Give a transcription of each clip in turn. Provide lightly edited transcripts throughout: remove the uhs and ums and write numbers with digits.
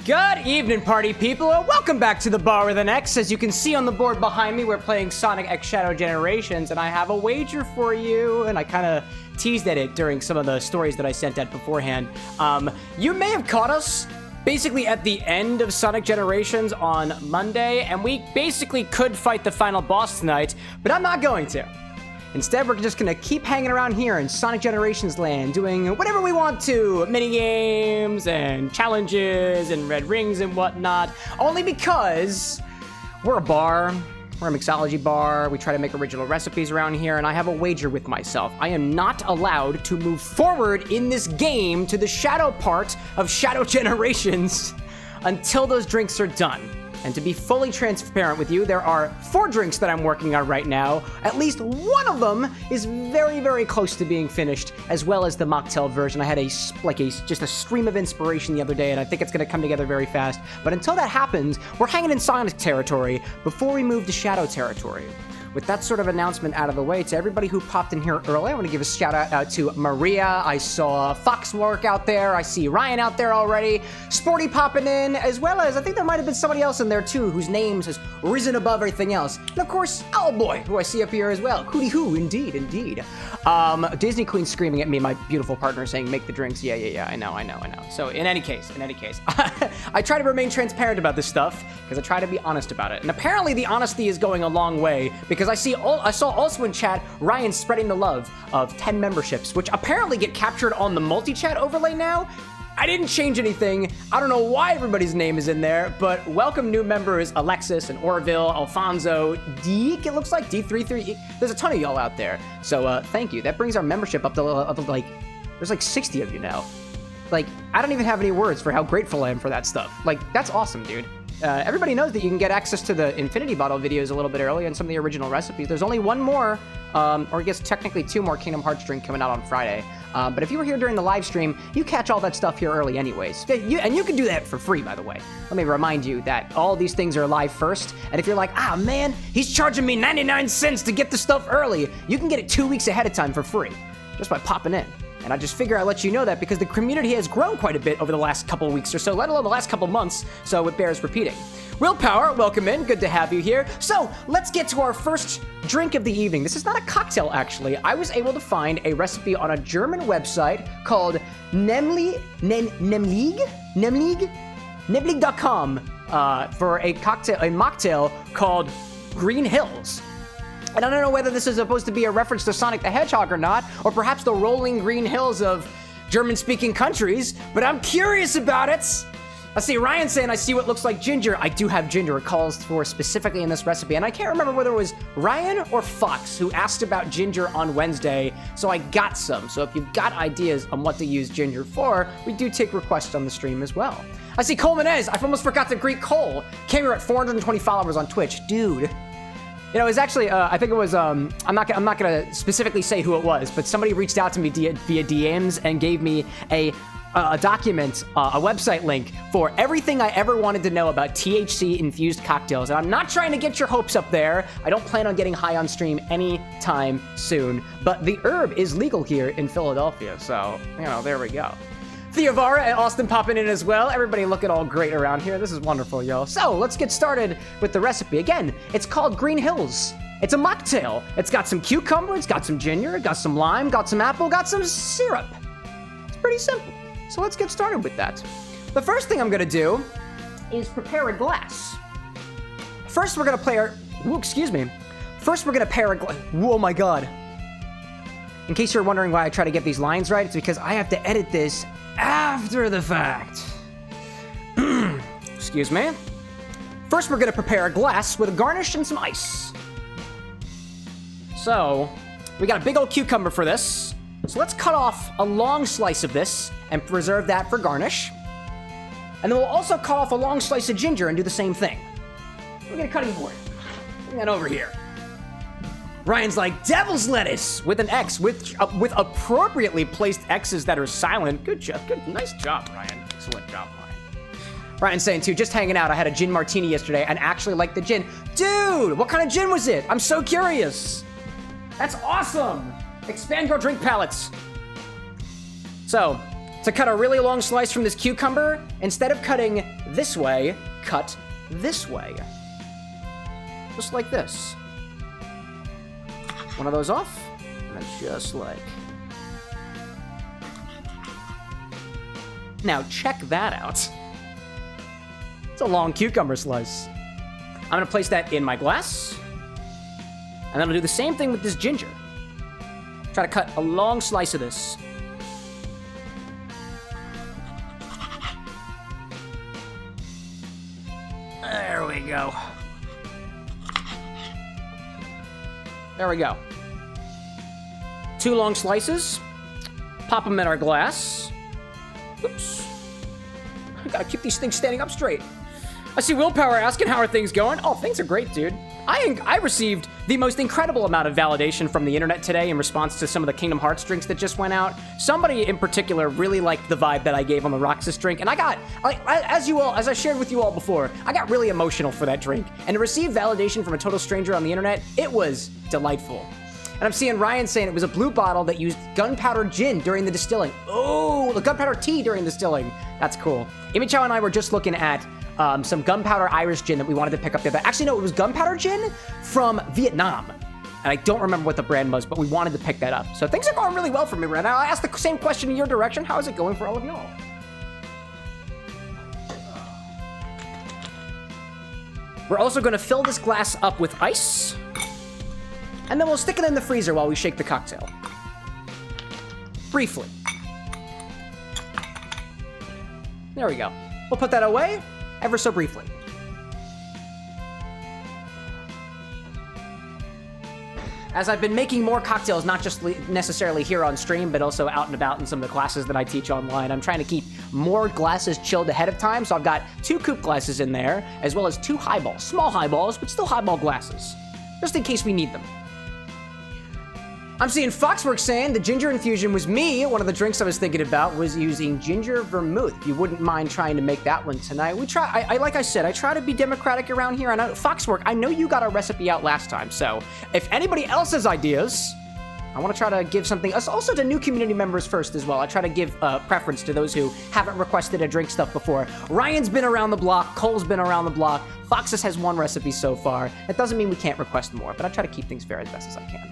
Good evening, party people, and welcome back to the Bar with an X. As you can see on the board behind me, we're playing Sonic X Shadow Generations, and I have a wager for you, and I kind of teased at it during some of the stories that I sent out beforehand. You may have caught us basically at the end of Sonic Generations on Monday, and we basically could fight the final boss tonight, but I'm not going to. Instead, we're just gonna keep hanging around here in Sonic Generations land, doing whatever we want to, mini-games and challenges and red rings and whatnot, only because we're a bar, we're a mixology bar, we try to make original recipes around here, and I have a wager with myself. I am not allowed to move forward in this game to the shadow part of Shadow Generations until those drinks are done. And to be fully transparent with you, there are 4 drinks that I'm working on right now. At least one of them is very, very close to being finished, as well as the mocktail version. I had just a stream of inspiration the other day, and I think it's going to come together very fast. But until that happens, we're hanging in Sonic territory before we move to Shadow territory. With that sort of announcement out of the way, to everybody who popped in here early, I want to give a shout out to Maria. I saw Foxwork out there. I see Ryan out there already. Sporty popping in, as well as I think there might have been somebody else in there too, whose names has risen above everything else. And of course, Owlboy, who I see up here as well. Hootie hoo, indeed, indeed. Disney Queen screaming at me, my beautiful partner, saying, "Make the drinks." Yeah. I know. So in any case, I try to remain transparent about this stuff because I try to be honest about it. And apparently, the honesty is going a long way because I saw also in chat Ryan spreading the love of 10 memberships, which apparently get captured on the multi-chat overlay now. I didn't change anything. I don't know why everybody's name is in there, but welcome new members Alexis and Orville, Alfonso, Deek, it looks like, D33. There's a ton of y'all out there. So thank you. That brings our membership up to like, there's like 60 of you now. Like, I don't even have any words for how grateful I am for that stuff. Like, that's awesome, dude. Everybody knows that you can get access to the Infinity Bottle videos a little bit early and some of the original recipes. There's only one more, or I guess technically 2 more Kingdom Hearts drink coming out on Friday. But if you were here during the live stream, you catch all that stuff here early anyways. And you can do that for free, by the way. Let me remind you that all these things are live first. And if you're like, ah, man, he's charging me 99 cents to get the stuff early, you can get it 2 weeks ahead of time for free, just by popping in. And I just figure I'd let you know that because the community has grown quite a bit over the last couple weeks or so, let alone the last couple months, so it bears repeating. Willpower, welcome in, good to have you here. So, let's get to our first drink of the evening. This is not a cocktail, actually. I was able to find a recipe on a German website called Nemlig.com for a mocktail called Green Hills. And I don't know whether this is supposed to be a reference to Sonic the Hedgehog or not, or perhaps the rolling green hills of German-speaking countries, but I'm curious about it. I see Ryan saying, I see what looks like ginger. I do have ginger. It calls for specifically in this recipe, and I can't remember whether it was Ryan or Fox who asked about ginger on Wednesday, so I got some. So if you've got ideas on what to use ginger for, we do take requests on the stream as well. I see Cole Menez. I almost forgot to greet Cole. Came here at 420 followers on Twitch. Dude. You know, it was actually, I think it was, I'm not gonna specifically say who it was, but somebody reached out to me via DMs and gave me a document, a website link for everything I ever wanted to know about THC-infused cocktails. And I'm not trying to get your hopes up there. I don't plan on getting high on stream anytime soon, but the herb is legal here in Philadelphia, so, you know, there we go. Theovara and Austin popping in as well. Everybody looking all great around here. This is wonderful, y'all. So let's get started with the recipe. Again, it's called Green Hills. It's a mocktail. It's got some cucumber, it's got some ginger, got some lime, got some apple, got some syrup. It's pretty simple. So let's get started with that. The first thing I'm gonna do is prepare a glass. First, we're gonna pair a glass. Oh my God. In case you're wondering why I try to get these lines right, it's because I have to edit this after the fact. Excuse me. First, we're gonna prepare a glass with a garnish and some ice. So, we got a big old cucumber for this. So let's cut off a long slice of this and preserve that for garnish. And then we'll also cut off a long slice of ginger and do the same thing. We'll get a cutting board. Bring that over here. Ryan's like, devil's lettuce with an X, with appropriately placed X's that are silent. Good job, nice job, Ryan. Excellent job, Ryan. Ryan's saying too, just hanging out. I had a gin martini yesterday and actually liked the gin. Dude, what kind of gin was it? I'm so curious. That's awesome. Expand your drink palettes. So, To cut a really long slice from this cucumber, instead of cutting this way, cut this way. Just like this. One of those off, and then just like. Now check that out. It's a long cucumber slice. I'm gonna place that in my glass, and then I'll do the same thing with this ginger. Try to cut a long slice of this. There we go. There we go. 2 long slices. Pop them in our glass. Oops. I gotta keep these things standing up straight. I see Willpower asking, how are things going? Oh, things are great, dude. I received the most incredible amount of validation from the internet today in response to some of the Kingdom Hearts drinks that just went out. Somebody in particular really liked the vibe that I gave on the Roxas drink, and I got, as I shared with you all before, I got really emotional for that drink. And to receive validation from a total stranger on the internet, it was delightful. And I'm seeing Ryan saying it was a blue bottle that used gunpowder gin during the distilling. Oh, the gunpowder tea during distilling. That's cool. Amy Chow and I were just looking at some gunpowder Irish gin that we wanted to pick up the other. Actually, no, it was gunpowder gin from Vietnam. And I don't remember what the brand was, but we wanted to pick that up. So things are going really well for me right now. I asked the same question in your direction. How is it going for all of y'all? We're also going to fill this glass up with ice. And then we'll stick it in the freezer while we shake the cocktail. Briefly. There we go. We'll put that away ever so briefly. As I've been making more cocktails, not just necessarily here on stream, but also out and about in some of the classes that I teach online, I'm trying to keep more glasses chilled ahead of time. So I've got 2 coupe glasses in there, as well as 2 highballs. Small highballs, but still highball glasses. Just in case we need them. I'm seeing Foxworks saying the ginger infusion was me. One of the drinks I was thinking about was using ginger vermouth. If you wouldn't mind trying to make that one tonight. We try, like I said, I try to be democratic around here. I know, Foxwork, I know you got our recipe out last time. So if anybody else has ideas, I want to try to give something, also to new community members first as well. I try to give preference to those who haven't requested a drink stuff before. Ryan's been around the block. Cole's been around the block. Foxes has 1 recipe so far. That doesn't mean we can't request more, but I try to keep things fair as best as I can.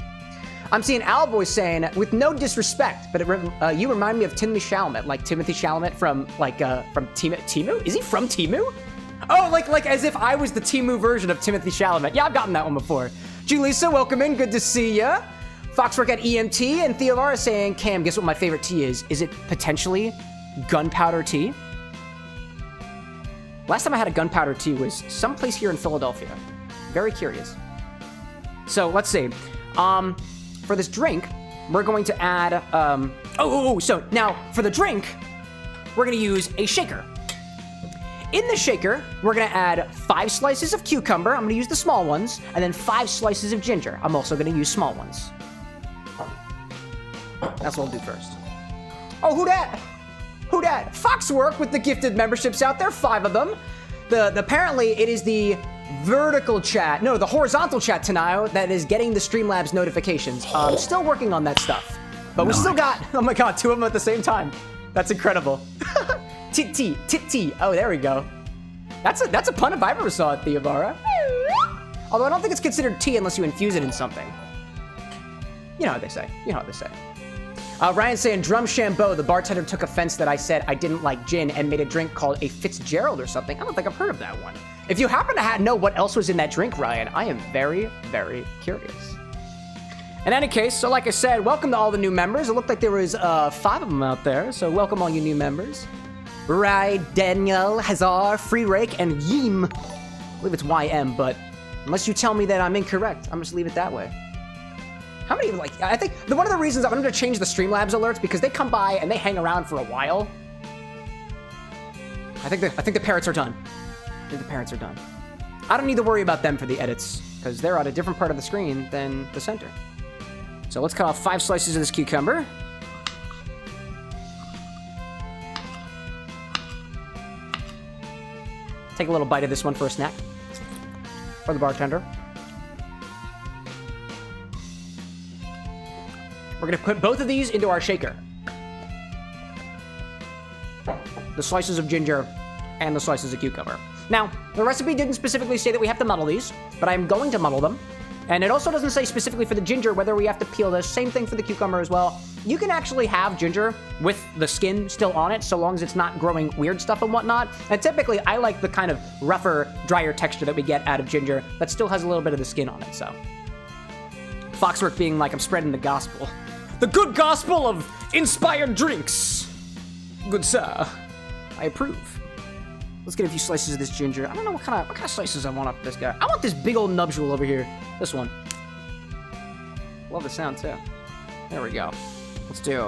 I'm seeing Owlboy saying, with no disrespect, but you remind me of Timothy Chalamet, like Timothy Chalamet from Timu? Is he from Timu? Oh, like as if I was the Timu version of Timothy Chalamet. Yeah, I've gotten that one before. Julissa, welcome in. Good to see ya. Foxwork at EMT, and Theovara saying, Cam, guess what my favorite tea is? Is it potentially gunpowder tea? Last time I had a gunpowder tea was someplace here in Philadelphia. Very curious. So let's see. For this drink, we're going to add, so now for the drink, we're gonna use a shaker. In the shaker, we're gonna add 5 slices of cucumber. I'm gonna use the small ones, and then 5 slices of ginger. I'm also gonna use small ones. That's what we'll do first. Oh, who dat? Who dat? Foxwork with the gifted memberships out there, 5 of them. Apparently it is the vertical chat, no, the horizontal chat tonight that is getting the Streamlabs notifications. Still working on that stuff, but we still got, oh my god, 2 of them at the same time. That's incredible. Tit-tea. Oh, there we go. That's a pun if I've ever saw it, Theobara. Although I don't think it's considered tea unless you infuse it in something. You know what they say. Ryan's saying, Drum Shambo, the bartender took offense that I said I didn't like gin and made a drink called a Fitzgerald or something. I don't think I've heard of that one. If you happen to know what else was in that drink, Ryan, I am very, very curious. In any case, so like I said, welcome to all the new members. It looked like there was 5 of them out there, so welcome all you new members. Right, Daniel, Hazar, Free Rake, and Yim. I believe it's YM, but unless you tell me that I'm incorrect, I'm just leave it that way. How many, I think, one of the reasons I'm going to change the Streamlabs alerts because they come by and they hang around for a while. I think the parrots are done. I don't need to worry about them for the edits because they're on a different part of the screen than the center. So let's cut off 5 slices of this cucumber. Take a little bite of this one for a snack. For the bartender. We're gonna put both of these into our shaker. the slices of ginger and the slices of cucumber. Now, the recipe didn't specifically say that we have to muddle these, but I'm going to muddle them. And it also doesn't say specifically for the ginger whether we have to peel this. Same thing for the cucumber as well. You can actually have ginger with the skin still on it, so long as it's not growing weird stuff and whatnot. And typically, I like the kind of rougher, drier texture that we get out of ginger that still has a little bit of the skin on it, so. Foxwork being like, I'm spreading the gospel. The good gospel of inspired drinks. Good sir. I approve. Let's get a few slices of this ginger. I don't know what kind of slices I want off this guy. I want this big old nubsule over here. This one. Love the sound too. There we go. Let's do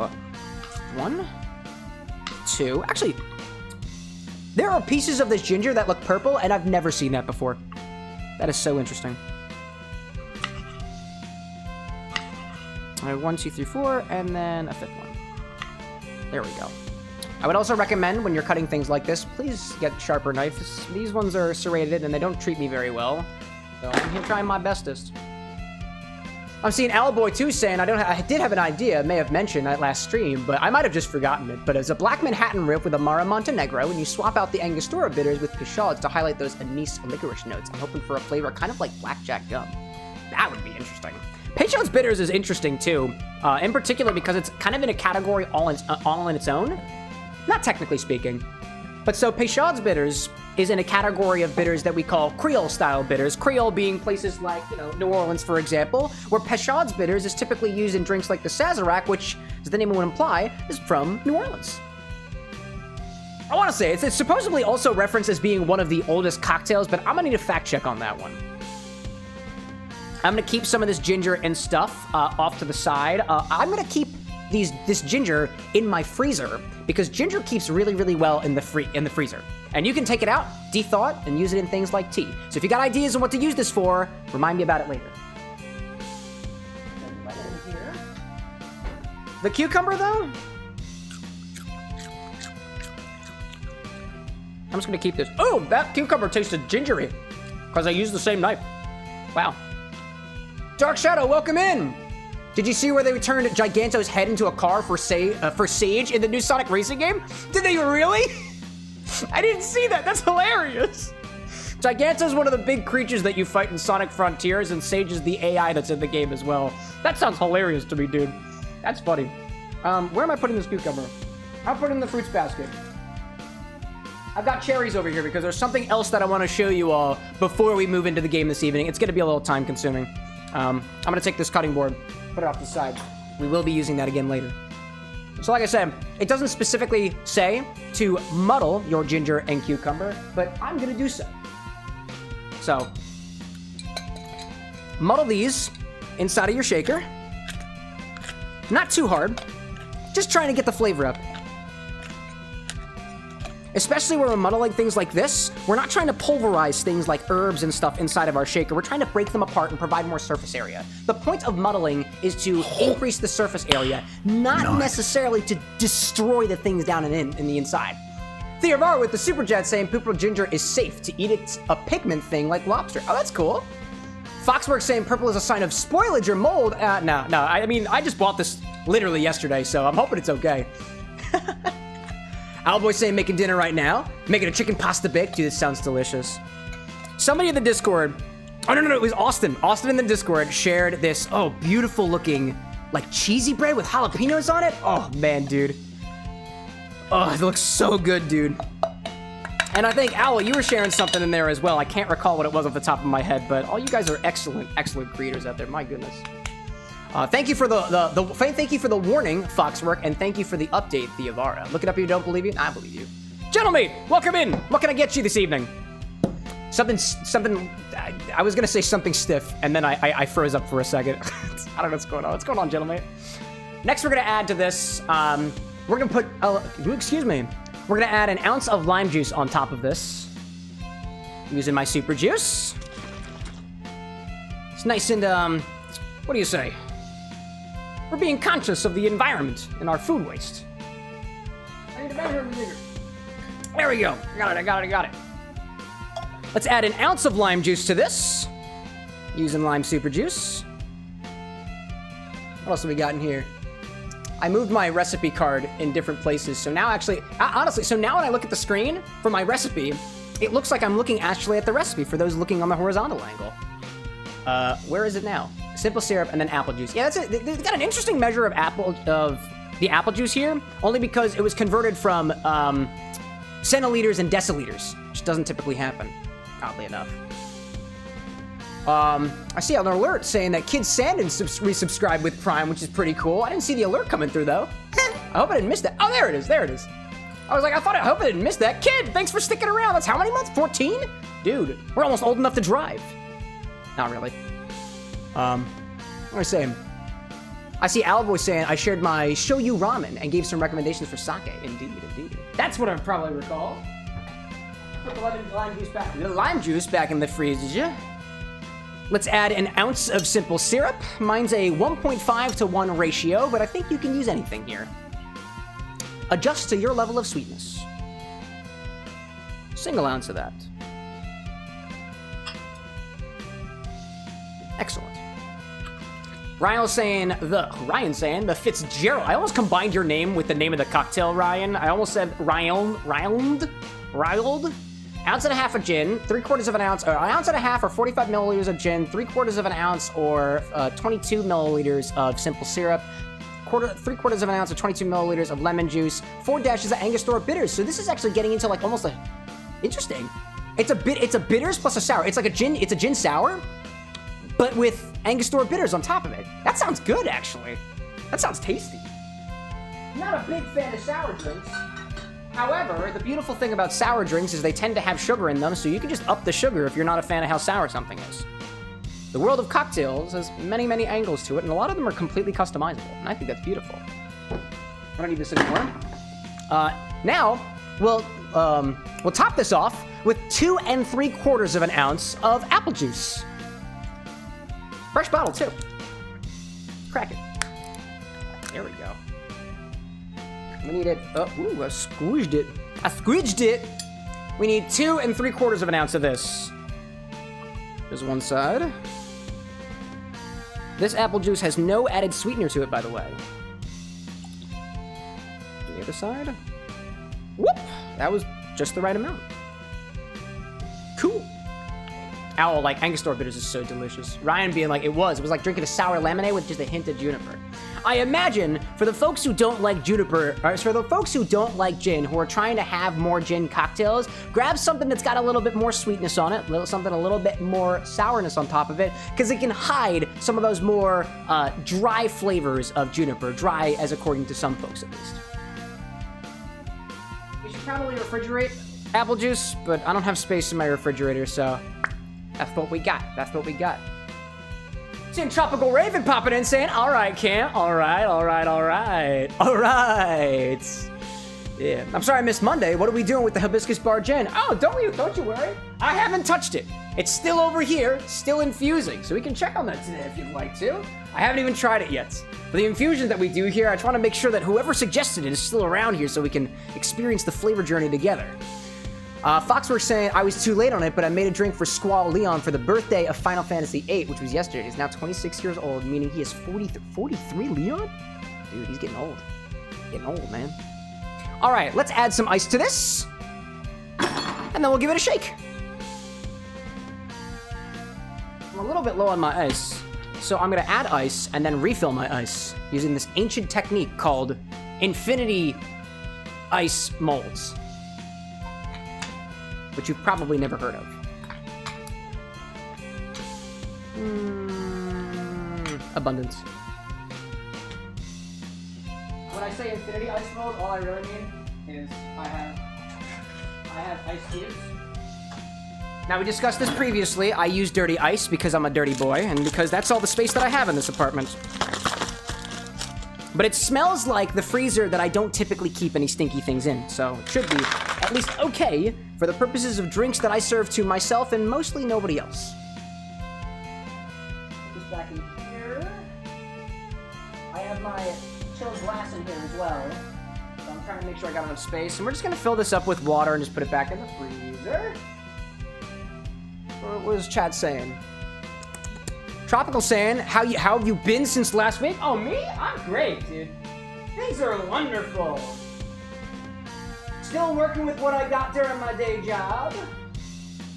1, 2. Actually, there are pieces of this ginger that look purple, and I've never seen that before. That is so interesting. All right, 1, 2, 3, 4, and then a 5th one. There we go. I would also recommend when you're cutting things like this, please get sharper knives. These ones are serrated and they don't treat me very well. So I'm here trying my bestest. I'm seeing Owlboy2 saying, I did have an idea, may have mentioned that last stream, but I might have just forgotten it. But it's a Black Manhattan riff with Amara Montenegro, and you swap out the Angostura bitters with Peychaud's to highlight those anise licorice notes. I'm hoping for a flavor kind of like blackjack gum. That would be interesting. Peychaud's bitters is interesting too, in particular because it's kind of in a category all in its own. Not technically speaking. But so Peychaud's bitters is in a category of bitters that we call Creole-style bitters. Creole being places like, New Orleans, for example, where Peychaud's bitters is typically used in drinks like the Sazerac, which, as the name would imply, is from New Orleans. I want to say, it's supposedly also referenced as being one of the oldest cocktails, but I'm going to need a fact check on that one. I'm going to keep some of this ginger and stuff off to the side. I'm going to keep this ginger in my freezer because ginger keeps really, really well in the freezer. And you can take it out, de-thaw it, and use it in things like tea. So if you got ideas on what to use this for, remind me about it later. The cucumber, though? I'm just gonna keep this. Oh, that cucumber tasted gingery because I used the same knife. Wow. Dark Shadow, welcome in. Did you see where they turned Giganto's head into a car for Sage in the new Sonic Racing game? Did they really? I didn't see that. That's hilarious. Giganto's one of the big creatures that you fight in Sonic Frontiers, and Sage is the AI that's in the game as well. That sounds hilarious to me, dude. That's funny. Where am I putting this cucumber? I'll put it in the fruits basket. I've got cherries over here because there's something else that I want to show you all before we move into the game this evening. It's going to be a little time consuming. I'm going to take this cutting board, put it off the side. We will be using that again later. So like I said, it doesn't specifically say to muddle your ginger and cucumber, but I'm going to do so. So, muddle these inside of your shaker. Not too hard. Just trying to get the flavor up. Especially when we're muddling things like this, we're not trying to pulverize things like herbs and stuff inside of our shaker. We're trying to break them apart and provide more surface area. The point of muddling is to increase the surface area, not necessarily to destroy the things down in the inside. Theovar with the super chat saying purple ginger is safe to eat. It's a pigment thing like lobster. Oh, that's cool. Foxworks saying purple is a sign of spoilage or mold. No. I mean, I just bought this literally yesterday, so I'm hoping it's okay. Owlboy saying making dinner right now. Making a chicken pasta bake. Dude, this sounds delicious. Somebody in the Discord. Oh, no. It was Austin. Austin in the Discord shared this, beautiful looking, like cheesy bread with jalapenos on it. Oh, man, dude. Oh, it looks so good, dude. And I think, Owl, you were sharing something in there as well. I can't recall what it was off the top of my head, but all you guys are excellent creators out there. My goodness. Thank you for thank you for the warning, Foxwork, and thank you for the update, Theovara. Look it up if you don't believe you. I believe you. Gentlemen, welcome in. What can I get you this evening? Something. I was gonna say something stiff, and then I froze up for a second. I don't know what's going on. What's going on, gentlemen? Next, we're gonna add to this. We're gonna put. Excuse me. We're gonna add an ounce of lime juice on top of this, using my super juice. It's nice and what do you say? We're being conscious of the environment and our food waste. I need to measure the bigger. There we go. I got it. Let's add an ounce of lime juice to this, using lime super juice. What else have we got in here? I moved my recipe card in different places. So now actually, honestly, so now when I look at the screen for my recipe, it looks like I'm looking actually at the recipe for those looking on the horizontal angle. Where is it now? Simple syrup and then apple juice. Yeah, that's it. They've got an interesting measure of the apple juice here, only because it was converted from centiliters and deciliters, which doesn't typically happen, oddly enough. I see an alert saying that Kid Sandin resubscribed with Prime, which is pretty cool. I didn't see the alert coming through, though. I hope I didn't miss that. Oh, there it is. There it is. I was like, I hope I didn't miss that. Kid, thanks for sticking around. That's how many months? 14? Dude, we're almost old enough to drive. Not really. What am I saying? I see Alboy saying I shared my shoyu ramen and gave some recommendations for sake. Indeed, indeed. That's what I probably recall. Put the lime juice back in the freezer. Let's add an ounce of simple syrup. Mine's a 1.5 to 1 ratio, but I think you can use anything here. Adjust to your level of sweetness. Single ounce of that. Excellent. Ryan's saying the Fitzgerald. I almost combined your name with the name of the cocktail, Ryan. I almost said Ryled. Ounce and a half of gin, 3/4 of an ounce, or an ounce and a half or 45 milliliters of gin, 3/4 of an ounce or 22 milliliters of simple syrup, 3/4 of an ounce or 22 milliliters of lemon juice, 4 dashes of Angostura bitters. So this is actually getting into like almost a interesting. It's a bitters plus a sour. It's like a gin sour, but with Angostura bitters on top of it. That sounds good, actually. That sounds tasty. Not a big fan of sour drinks. However, the beautiful thing about sour drinks is they tend to have sugar in them, so you can just up the sugar if you're not a fan of how sour something is. The world of cocktails has many, many angles to it, and a lot of them are completely customizable, and I think that's beautiful. I don't need this anymore. Now, we'll top this off with 2 3/4 of an ounce of apple juice. Fresh bottle, too. Crack it. There we go. We need it. Oh, ooh, I squeezed it. I squeezed it. We need 2 3/4 of an ounce of this. There's one side. This apple juice has no added sweetener to it, by the way. The other side. Whoop! That was just the right amount. Cool. Owl, like, Angostura bitters is so delicious. Ryan being like, it was like drinking a sour lemonade with just a hint of juniper. I imagine for the folks who don't like juniper, or for the folks who don't like gin, who are trying to have more gin cocktails, grab something that's got a little bit more sweetness on it, something a little bit more sourness on top of it, because it can hide some of those more dry flavors of juniper. Dry, as according to some folks at least. We should probably refrigerate apple juice, but I don't have space in my refrigerator, so that's what we got. That's what we got. Seeing Tropical Raven popping in saying, all right, Cam. All right. Yeah. I'm sorry I missed Monday. What are we doing with the Hibiscus Bar Gin? Oh, don't you worry. I haven't touched it. It's still over here, still infusing. So we can check on that today if you'd like to. I haven't even tried it yet. For the infusion that we do here, I try to make sure that whoever suggested it is still around here so we can experience the flavor journey together. Foxworks saying, I was too late on it, but I made a drink for Squall Leon for the birthday of Final Fantasy VIII, which was yesterday. He's now 26 years old, meaning he is 43, Leon? Dude, he's getting old. Getting old, man. All right, let's add some ice to this, and then we'll give it a shake. I'm a little bit low on my ice, so I'm gonna add ice and then refill my ice using this ancient technique called infinity ice molds, which you've probably never heard of. Abundance. When I say infinity ice mold, all I really mean is I have ice cubes. Now, we discussed this previously. I use dirty ice because I'm a dirty boy, and because that's all the space that I have in this apartment. But it smells like the freezer that I don't typically keep any stinky things in, so it should be at least okay for the purposes of drinks that I serve to myself and mostly nobody else. Put this back in here. I have my chilled glass in here as well, so I'm trying to make sure I got enough space. And we're just gonna fill this up with water and just put it back in the freezer. What was chat saying? Tropical saying, how have you been since last week? Oh, me? I'm great, dude. Things are wonderful. Still working with what I got during my day job.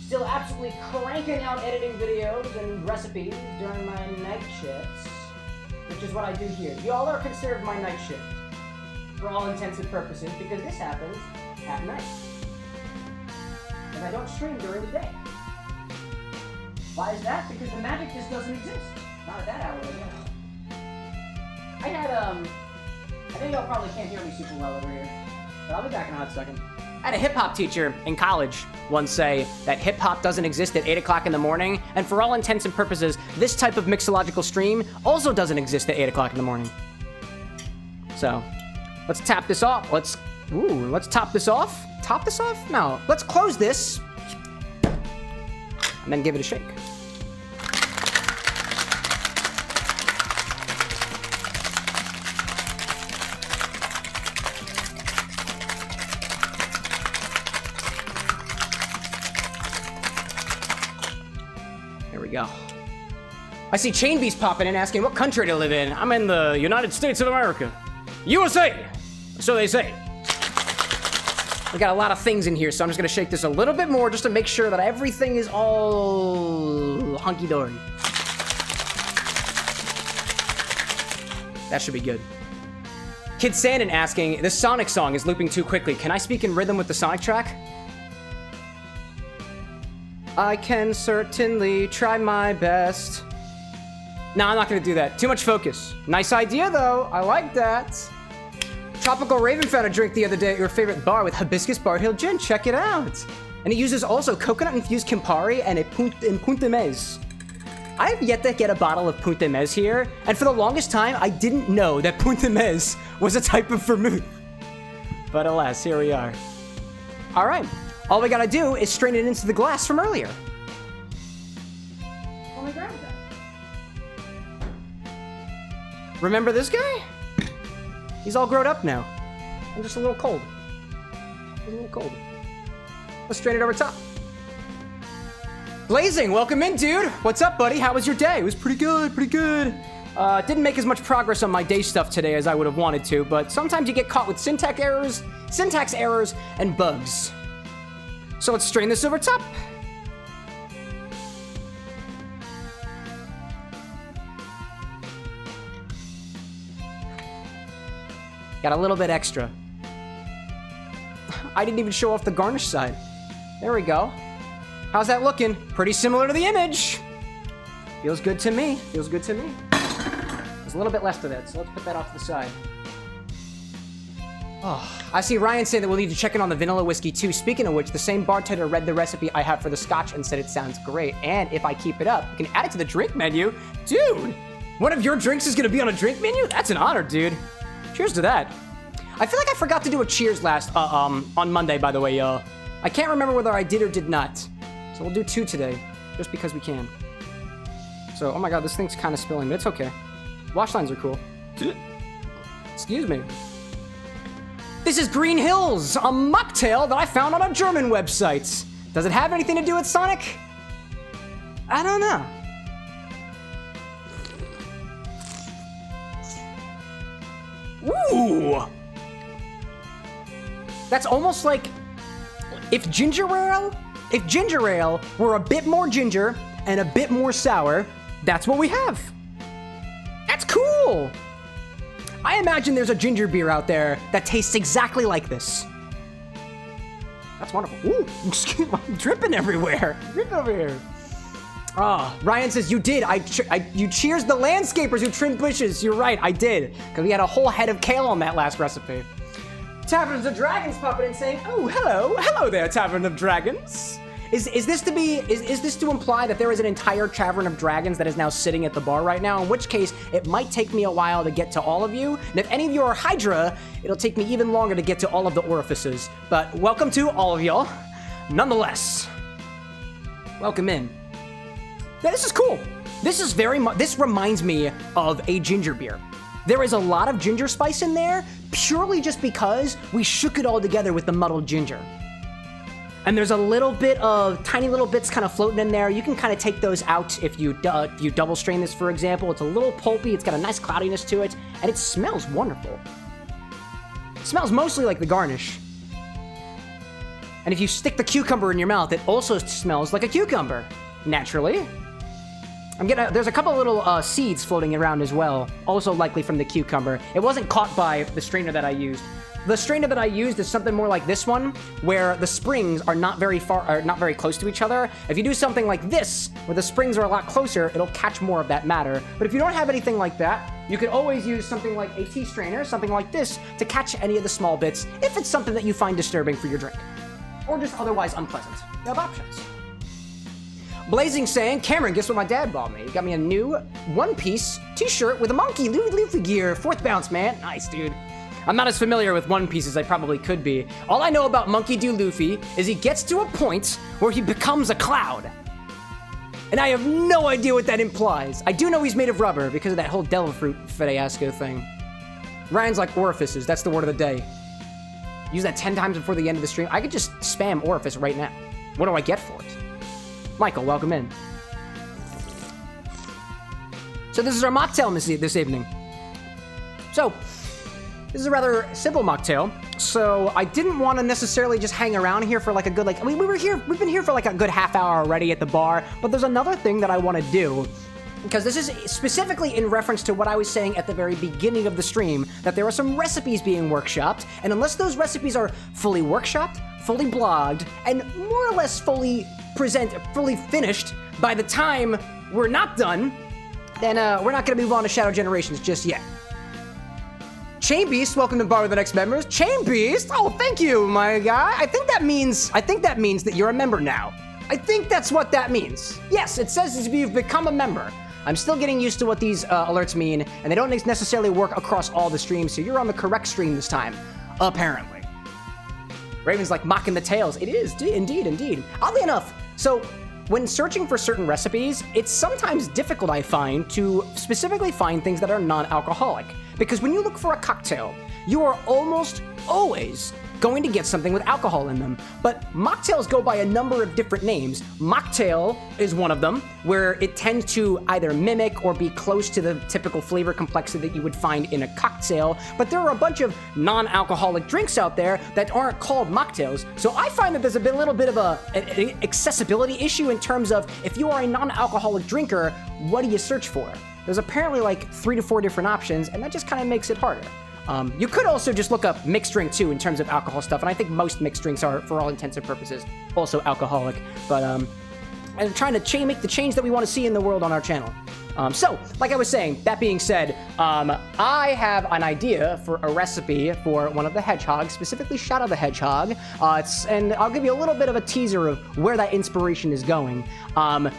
Still absolutely cranking out editing videos and recipes during my night shifts, which is what I do here. Y'all are considered my night shift for all intents and purposes because this happens at night. And I don't stream during the day. Why is that? Because the magic just doesn't exist. Not at that hour, I guess. I think y'all probably can't hear me super well over here, but I'll be back in a hot second. I had a hip-hop teacher in college once say that hip-hop doesn't exist at 8 o'clock in the morning, and for all intents and purposes, this type of mixological stream also doesn't exist at 8 o'clock in the morning. So, let's tap this off. Let's top this off. Top this off? No. Let's close this, and then give it a shake. Go. I see Chain Beast popping in asking what country to live in. I'm in the United States of America. USA! So they say. We got a lot of things in here, so I'm just gonna shake this a little bit more just to make sure that everything is all hunky-dory. That should be good. Kid Sandin asking, this Sonic song is looping too quickly. Can I speak in rhythm with the Sonic track? I can certainly try my best. No, I'm not gonna do that. Too much focus. Nice idea, though. I like that. Tropical Raven found a drink the other day at your favorite bar with hibiscus Bar Hill Gin. Check it out. And it uses also coconut-infused Campari and Punta Mez. I have yet to get a bottle of Punta Mez here, and for the longest time, I didn't know that Punta Mez was a type of vermouth. But alas, here we are. All right. All we gotta do is strain it into the glass from earlier. Let me grab that. Remember this guy? He's all grown up now. I'm just a little cold. He's a little cold. Let's strain it over top. Blazing, welcome in, dude. What's up, buddy? How was your day? It was pretty good, pretty good. Didn't make as much progress on my day stuff today as I would have wanted to, but sometimes you get caught with syntax errors, and bugs. So let's strain this over top. Got a little bit extra. I didn't even show off the garnish side. There we go. How's that looking? Pretty similar to the image. Feels good to me. Feels good to me. There's a little bit left of that, so let's put that off to the side. Oh, I see Ryan saying that we'll need to check in on the vanilla whiskey too. Speaking of which, the same bartender read the recipe I have for the scotch and said it sounds great. And if I keep it up, you can add it to the drink menu. Dude, one of your drinks is gonna be on a drink menu? That's an honor, dude. Cheers to that. I feel like I forgot to do a cheers on Monday, by the way, y'all. I can't remember whether I did or did not. So we'll do 2 today, just because we can. So, oh my god, this thing's kind of spilling, but it's okay. Wash lines are cool. Excuse me. This is Green Hills, a mocktail that I found on a German website. Does it have anything to do with Sonic? I don't know. Ooh! That's almost like if ginger ale were a bit more ginger and a bit more sour, that's what we have. That's cool! I imagine there's a ginger beer out there that tastes exactly like this. That's wonderful. Ooh, I'm dripping everywhere. Drip over here. Oh, Ryan says, you did. You cheers the landscapers who trimmed bushes. You're right, I did. Because we had a whole head of kale on that last recipe. Taverns of Dragons popping in saying, oh, hello there, Tavern of Dragons. Is this to imply that there is an entire Tavern of Dragons that is now sitting at the bar right now? In which case, it might take me a while to get to all of you. And if any of you are Hydra, it'll take me even longer to get to all of the orifices. But welcome to all of y'all. Nonetheless, welcome in. Now, this is cool. This reminds me of a ginger beer. There is a lot of ginger spice in there, purely just because we shook it all together with the muddled ginger. And there's a little bit of, tiny little bits kind of floating in there. You can kind of take those out if you double strain this, for example. It's a little pulpy, it's got a nice cloudiness to it, and it smells wonderful. Smells mostly like the Garnish. And if you stick the cucumber in your mouth, it also smells like a cucumber, naturally. There's a couple little seeds floating around as well, also likely from the cucumber. It wasn't caught by the strainer that I used. The strainer that I used is something more like this one, where the springs are not very close to each other. If you do something like this, where the springs are a lot closer, it'll catch more of that matter. But if you don't have anything like that, you can always use something like a tea strainer, something like this, to catch any of the small bits, if it's something that you find disturbing for your drink. Or just otherwise unpleasant. You have options. Blazing saying, Cameron, guess what my dad bought me? He got me a new one-piece t-shirt with a monkey Luffy gear. 4th bounce, man. Nice, dude. I'm not as familiar with One Piece as I probably could be. All I know about Monkey D. Luffy is he gets to a point where he becomes a cloud. And I have no idea what that implies. I do know he's made of rubber because of that whole devil fruit fiasco thing. Ryan's like orifices. That's the word of the day. Use that 10 times before the end of the stream. I could just spam orifice right now. What do I get for it? Michael, welcome in. So this is our mocktail this evening. So, this is a rather simple mocktail. So I didn't want to necessarily just hang around here for like a good, we've been here for like a good half hour already at the bar, but there's another thing that I want to do. Because this is specifically in reference to what I was saying at the very beginning of the stream, that there are some recipes being workshopped, and unless those recipes are fully workshopped, fully blogged, and more or less fully finished by the time we're not done, then we're not going to move on to Shadow Generations just yet. Chain Beast, welcome to Bar with the Next members. Chain Beast, oh, thank you, my guy. I think that means that you're a member now. I think that's what that means. Yes, it says you've become a member. I'm still getting used to what these alerts mean, and they don't necessarily work across all the streams, so you're on the correct stream this time, apparently. Raven's like mocking the tails. It is, indeed. Oddly enough, so when searching for certain recipes, it's sometimes difficult, I find, to specifically find things that are non-alcoholic. Because when you look for a cocktail, you are almost always going to get something with alcohol in them. But mocktails go by a number of different names. Mocktail is one of them, where it tends to either mimic or be close to the typical flavor complexity that you would find in a cocktail. But there are a bunch of non-alcoholic drinks out there that aren't called mocktails. So I find that there's a little bit of an accessibility issue in terms of if you are a non-alcoholic drinker, what do you search for? There's apparently like 3 to 4 different options, and that just kind of makes it harder. You could also just look up mixed drink too in terms of alcohol stuff, and I think most mixed drinks are, for all intents and purposes, also alcoholic. But I'm trying to make the change that we want to see in the world on our channel. So, like I was saying, that being said, I have an idea for a recipe for one of the hedgehogs, specifically Shadow the Hedgehog, and I'll give you a little bit of a teaser of where that inspiration is going.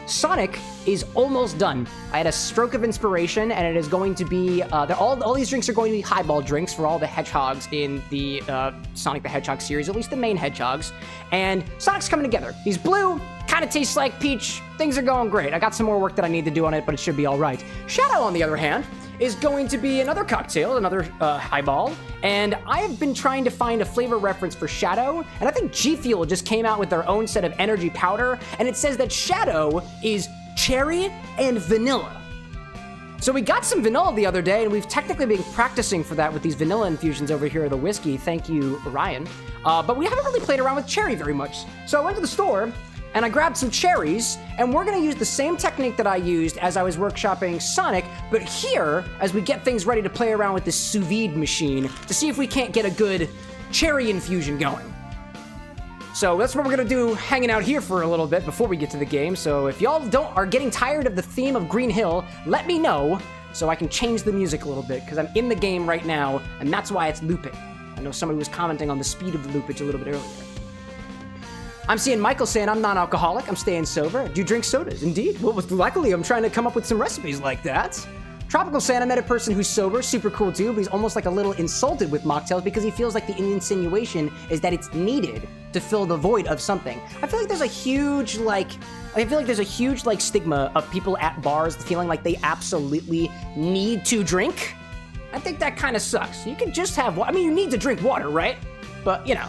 Sonic is almost done. I had a stroke of inspiration, and it is going to be, all these drinks are going to be highball drinks for all the hedgehogs in the Sonic the Hedgehog series, at least the main hedgehogs, and Sonic's coming together. He's blue, kind of tastes like peach. Things are going great. I got some more work that I need to do on it, but it should be all right. Shadow, on the other hand, is going to be another cocktail, another highball, and I have been trying to find a flavor reference for Shadow, and I think G Fuel just came out with their own set of energy powder, and it says that Shadow is cherry and vanilla. So we got some vanilla the other day, and we've technically been practicing for that with these vanilla infusions over here at the whiskey. Thank you, Ryan. But we haven't really played around with cherry very much. So I went to the store, and I grabbed some cherries, and we're gonna use the same technique that I used as I was workshopping Sonic, but here, as we get things ready to play around with this Sous-vide machine, to see if we can't get a good cherry infusion going. So that's what we're gonna do, hanging out here for a little bit before we get to the game. So if y'all are getting tired of the theme of Green Hill, let me know so I can change the music a little bit, because I'm in the game right now, and that's why it's looping. I know somebody was commenting on the speed of the loopage a little bit earlier. I'm seeing Michael saying I'm non-alcoholic, I'm staying sober. Do you drink sodas? Indeed. Well, luckily I'm trying to come up with some recipes like that. Tropical saying I met a person who's sober, super cool dude, but he's almost like a little insulted with mocktails because he feels like the insinuation is that it's needed to fill the void of something. I feel like there's a huge stigma of people at bars feeling like they absolutely need to drink. I think that kind of sucks. You can just have water. I mean, you need to drink water, right? But, you know.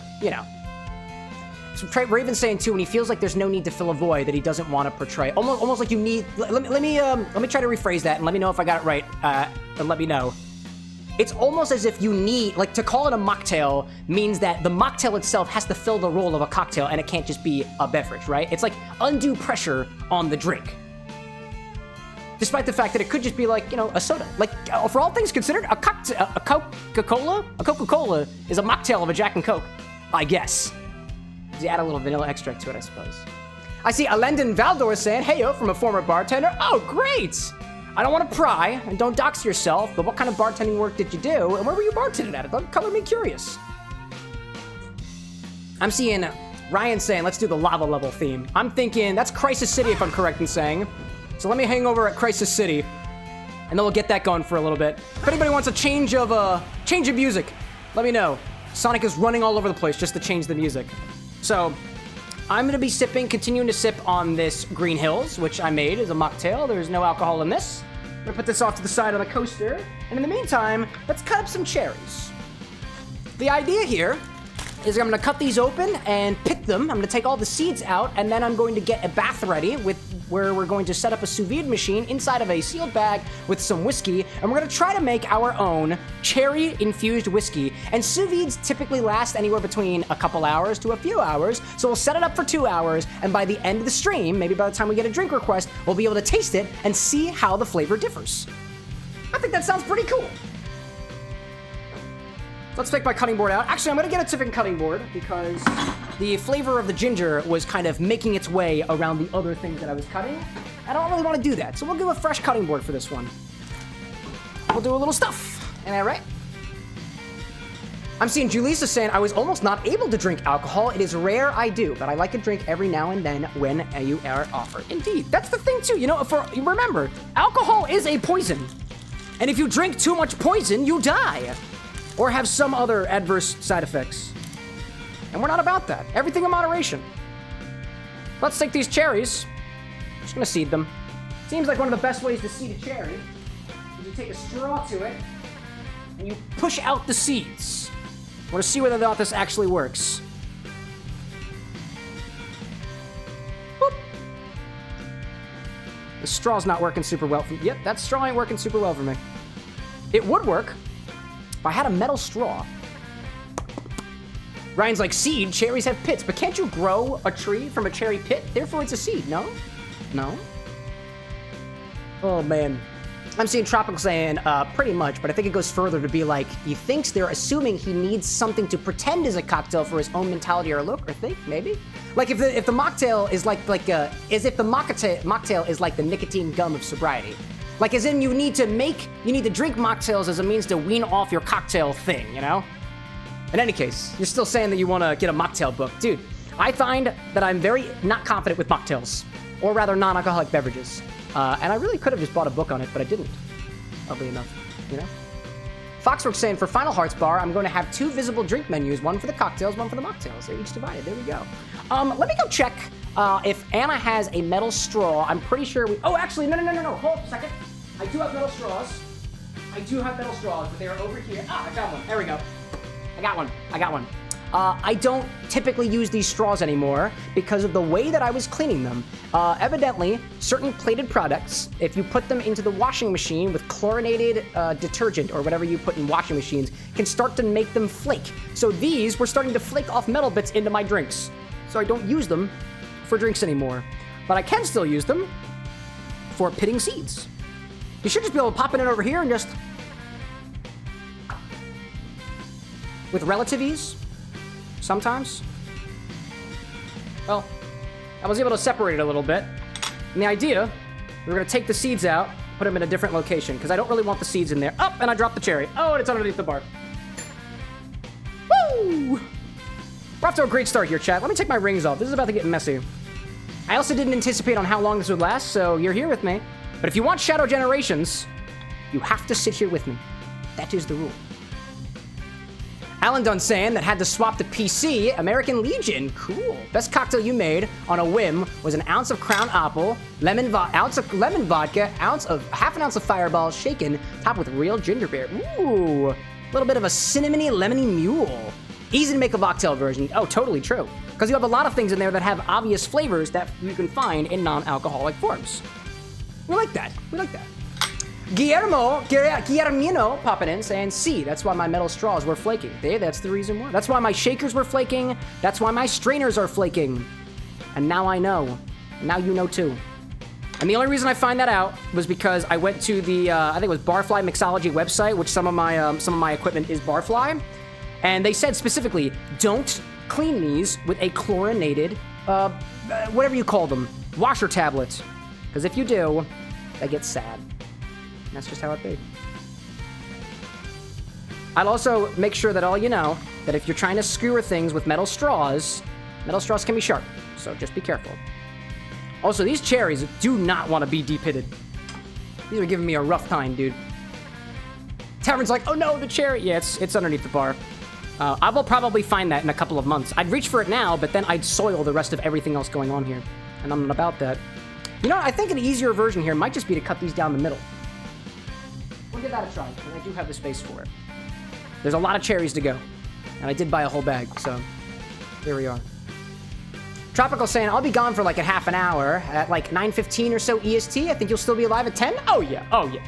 So Raven's saying too, when he feels like there's no need to fill a void that he doesn't want to portray, almost like you need. Let me try to rephrase that and let me know if I got it right. And let me know. it's almost as if you need, like, to call it a mocktail means that the mocktail itself has to fill the role of a cocktail and it can't just be a beverage, right? It's like undue pressure on the drink. Despite the fact that it could just be like, you know, a soda. Like, for all things considered, a Coca-Cola is a mocktail of a Jack and Coke, I guess. You add a little vanilla extract to it, I suppose. I see Alendon Valdor saying, hey, yo, from a former bartender. Oh, great! I don't want to pry, and don't dox yourself, but what kind of bartending work did you do, and where were you bartending at? It color me curious. I'm seeing Ryan saying, let's do the lava level theme. I'm thinking, that's Crisis City, if I'm correct in saying. So let me hang over at Crisis City, and then we'll get that going for a little bit. If anybody wants a change of music, let me know. Sonic is running all over the place just to change the music. So, I'm going to be continuing to sip on this Green Hills, which I made as a mocktail. There's no alcohol in this. I'm going to put this off to the side on the coaster. And in the meantime, let's cut up some cherries. The idea here is I'm going to cut these open and pick them. I'm going to take all the seeds out, and then I'm going to get a bath ready where we're going to set up a sous-vide machine inside of a sealed bag with some whiskey, and we're going to try to make our own cherry-infused whiskey. And sous-vides typically last anywhere between a couple hours to a few hours, so we'll set it up for 2 hours, and by the end of the stream, maybe by the time we get a drink request, we'll be able to taste it and see how the flavor differs. I think that sounds pretty cool. Let's take my cutting board out. Actually, I'm going to get a different cutting board because the flavor of the ginger was kind of making its way around the other things that I was cutting. I don't really want to do that, so we'll do a fresh cutting board for this one. We'll do a little stuff. Am I right? I'm seeing Julissa saying, I was almost not able to drink alcohol. It is rare I do, but I like to drink every now and then when you are offered. Indeed. That's the thing, too. You know, remember, alcohol is a poison. And if you drink too much poison, you die. Or have some other adverse side effects. And we're not about that. Everything in moderation. Let's take these cherries. I'm just gonna seed them. Seems like one of the best ways to seed a cherry is you take a straw to it and you push out the seeds. I want to see whether or not this actually works. Boop. The straw's not working super well for me. Yep, that straw ain't working super well for me. It would work if I had a metal straw. Ryan's like, seed, cherries have pits, but can't you grow a tree from a cherry pit? Therefore, it's a seed, no? No? Oh, man. I'm seeing Tropical saying, pretty much, but I think it goes further to be like, he thinks they're assuming he needs something to pretend is a cocktail for his own mentality or look, or think, maybe? Like, if the mocktail is as if the mocktail is like the nicotine gum of sobriety. Like, as in, you need to drink mocktails as a means to wean off your cocktail thing, you know? In any case, you're still saying that you want to get a mocktail book. Dude, I find that I'm very not confident with mocktails, or rather non-alcoholic beverages. And I really could have just bought a book on it, but I didn't, oddly enough, you know? Foxworks saying, for Final Hearts Bar, I'm going to have 2 visible drink menus, one for the cocktails, one for the mocktails. They're each divided. There we go. Let me go check if Anna has a metal straw. I'm pretty sure oh, actually, no. Hold up a second. I do have metal straws. But they are over here. Ah, I got one. There we go. I got one. I don't typically use these straws anymore because of the way that I was cleaning them. Evidently, certain plated products, if you put them into the washing machine with chlorinated detergent or whatever you put in washing machines, can start to make them flake. So these were starting to flake off metal bits into my drinks. So I don't use them for drinks anymore. But I can still use them for pitting seeds. You should just be able to pop it in over here and just, with relative ease, sometimes. Well, I was able to separate it a little bit. And the idea, we're going to take the seeds out, put them in a different location, because I don't really want the seeds in there. Oh, and I dropped the cherry. Oh, and it's underneath the bar. Woo! We're off to a great start here, chat. Let me take my rings off. This is about to get messy. I also didn't anticipate on how long this would last, so you're here with me. But if you want Shadow Generations, you have to sit here with me. That is the rule. Alan Dunsand that had to swap to PC, American Legion. Cool. Best cocktail you made on a whim was an ounce of Crown Apple, ounce of lemon vodka, half an ounce of Fireball shaken, topped with real ginger beer. Ooh, a little bit of a cinnamony, lemony mule. Easy to make a mocktail version. Oh, totally true. Because you have a lot of things in there that have obvious flavors that you can find in non-alcoholic forms. We like that. Guillermino popping in saying, see, that's why my metal straws were flaking. That's the reason why. That's why my shakers were flaking. That's why my strainers are flaking. And now I know. And now you know too. And the only reason I find that out was because I went to the, I think it was Barfly Mixology website, which some of my equipment is Barfly. And they said specifically, don't clean these with a chlorinated, whatever you call them, washer tablets. Because if you do, they get sad. And that's just how it be. I'll also make sure that all you know that if you're trying to skewer things with metal straws can be sharp. So just be careful. Also, these cherries do not want to be de-pitted. These are giving me a rough time, dude. Tavern's like, oh no, the cherry. Yeah, it's underneath the bar. I will probably find that in a couple of months. I'd reach for it now, but then I'd soil the rest of everything else going on here. And I'm not about that. You know what? I think an easier version here might just be to cut these down the middle. We'll give that a try, and I do have the space for it. There's a lot of cherries to go. And I did buy a whole bag, so here we are. Tropical saying, I'll be gone for like a half an hour at like 9:15 or so EST. I think you'll still be live at 10? Oh yeah, oh yeah.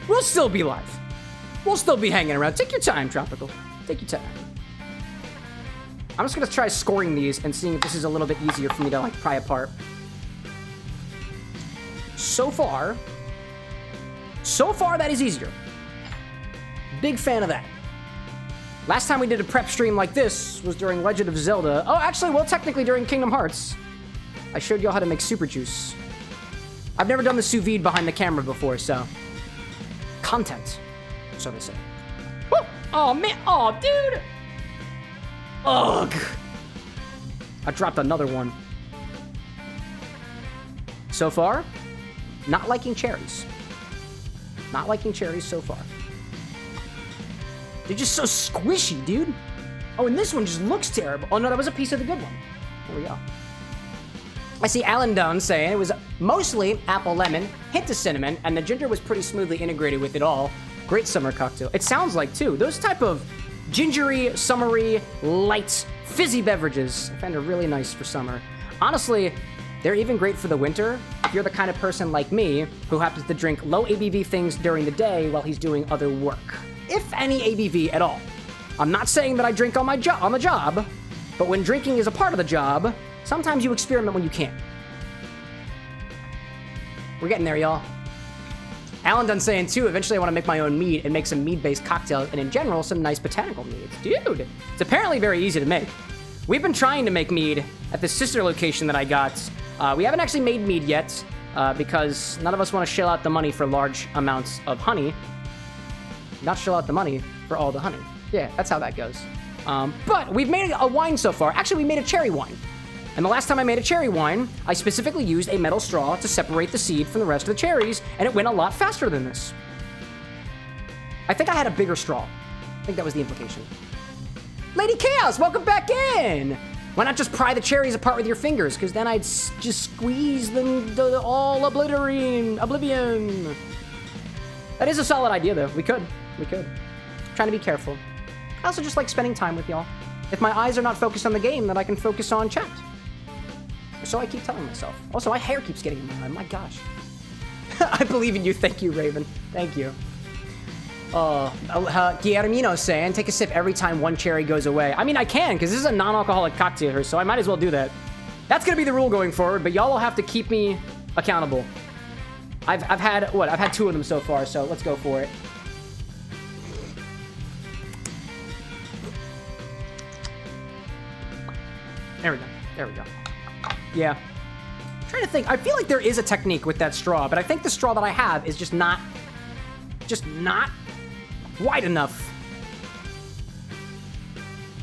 We'll still be live. We'll still be hanging around. Take your time, Tropical. Take your time. I'm just gonna try scoring these and seeing if this is a little bit easier for me to like pry apart. So far, that is easier. Big fan of that. Last time we did a prep stream like this was during Legend of Zelda. Oh, actually, well, technically during Kingdom Hearts. I showed y'all how to make super juice. I've never done the sous vide behind the camera before, so... content, so to say. Woo! Oh, man. Oh, dude! Ugh! I dropped another one. So far, not liking cherries. Not liking cherries so far. They're just so squishy, dude. Oh, and this one just looks terrible. Oh, no, that was a piece of the good one. There we go. I see Alan Dunn saying it was mostly apple lemon, hint of cinnamon, and the ginger was pretty smoothly integrated with it all. Great summer cocktail. It sounds like, too. Those type of gingery, summery, light, fizzy beverages I find are really nice for summer. Honestly, they're even great for the winter if you're the kind of person like me who happens to drink low ABV things during the day while he's doing other work. If any ABV at all. I'm not saying that I drink on the job, but when drinking is a part of the job, sometimes you experiment when you can't. We're getting there, y'all. Alan Dunn saying, too, eventually I want to make my own mead and make some mead-based cocktails, and in general, some nice botanical meads. Dude, it's apparently very easy to make. We've been trying to make mead at the sister location that I got. We haven't actually made mead yet, because none of us want to shell out the money for large amounts of honey. Not shell out the money for all the honey. Yeah, that's how that goes. But we've made a wine so far. Actually, we made a cherry wine. And the last time I made a cherry wine, I specifically used a metal straw to separate the seed from the rest of the cherries, and it went a lot faster than this. I think I had a bigger straw. I think that was the implication. Lady Chaos, welcome back in! Why not just pry the cherries apart with your fingers? Because then I'd just squeeze them to all oblivion. That is a solid idea, though. We could. Trying to be careful. I also just like spending time with y'all. If my eyes are not focused on the game, then I can focus on chat. So I keep telling myself. Also, my hair keeps getting in my eye. My gosh. I believe in you. Thank you, Raven. Thank you. Guillermino saying, take a sip every time one cherry goes away. I mean, I can, because this is a non-alcoholic cocktail here, so I might as well do that. That's going to be the rule going forward, but y'all will have to keep me accountable. I've had 2 of them so far, so let's go for it. There we go. Yeah. I'm trying to think. I feel like there is a technique with that straw, but I think the straw that I have is just not wide enough.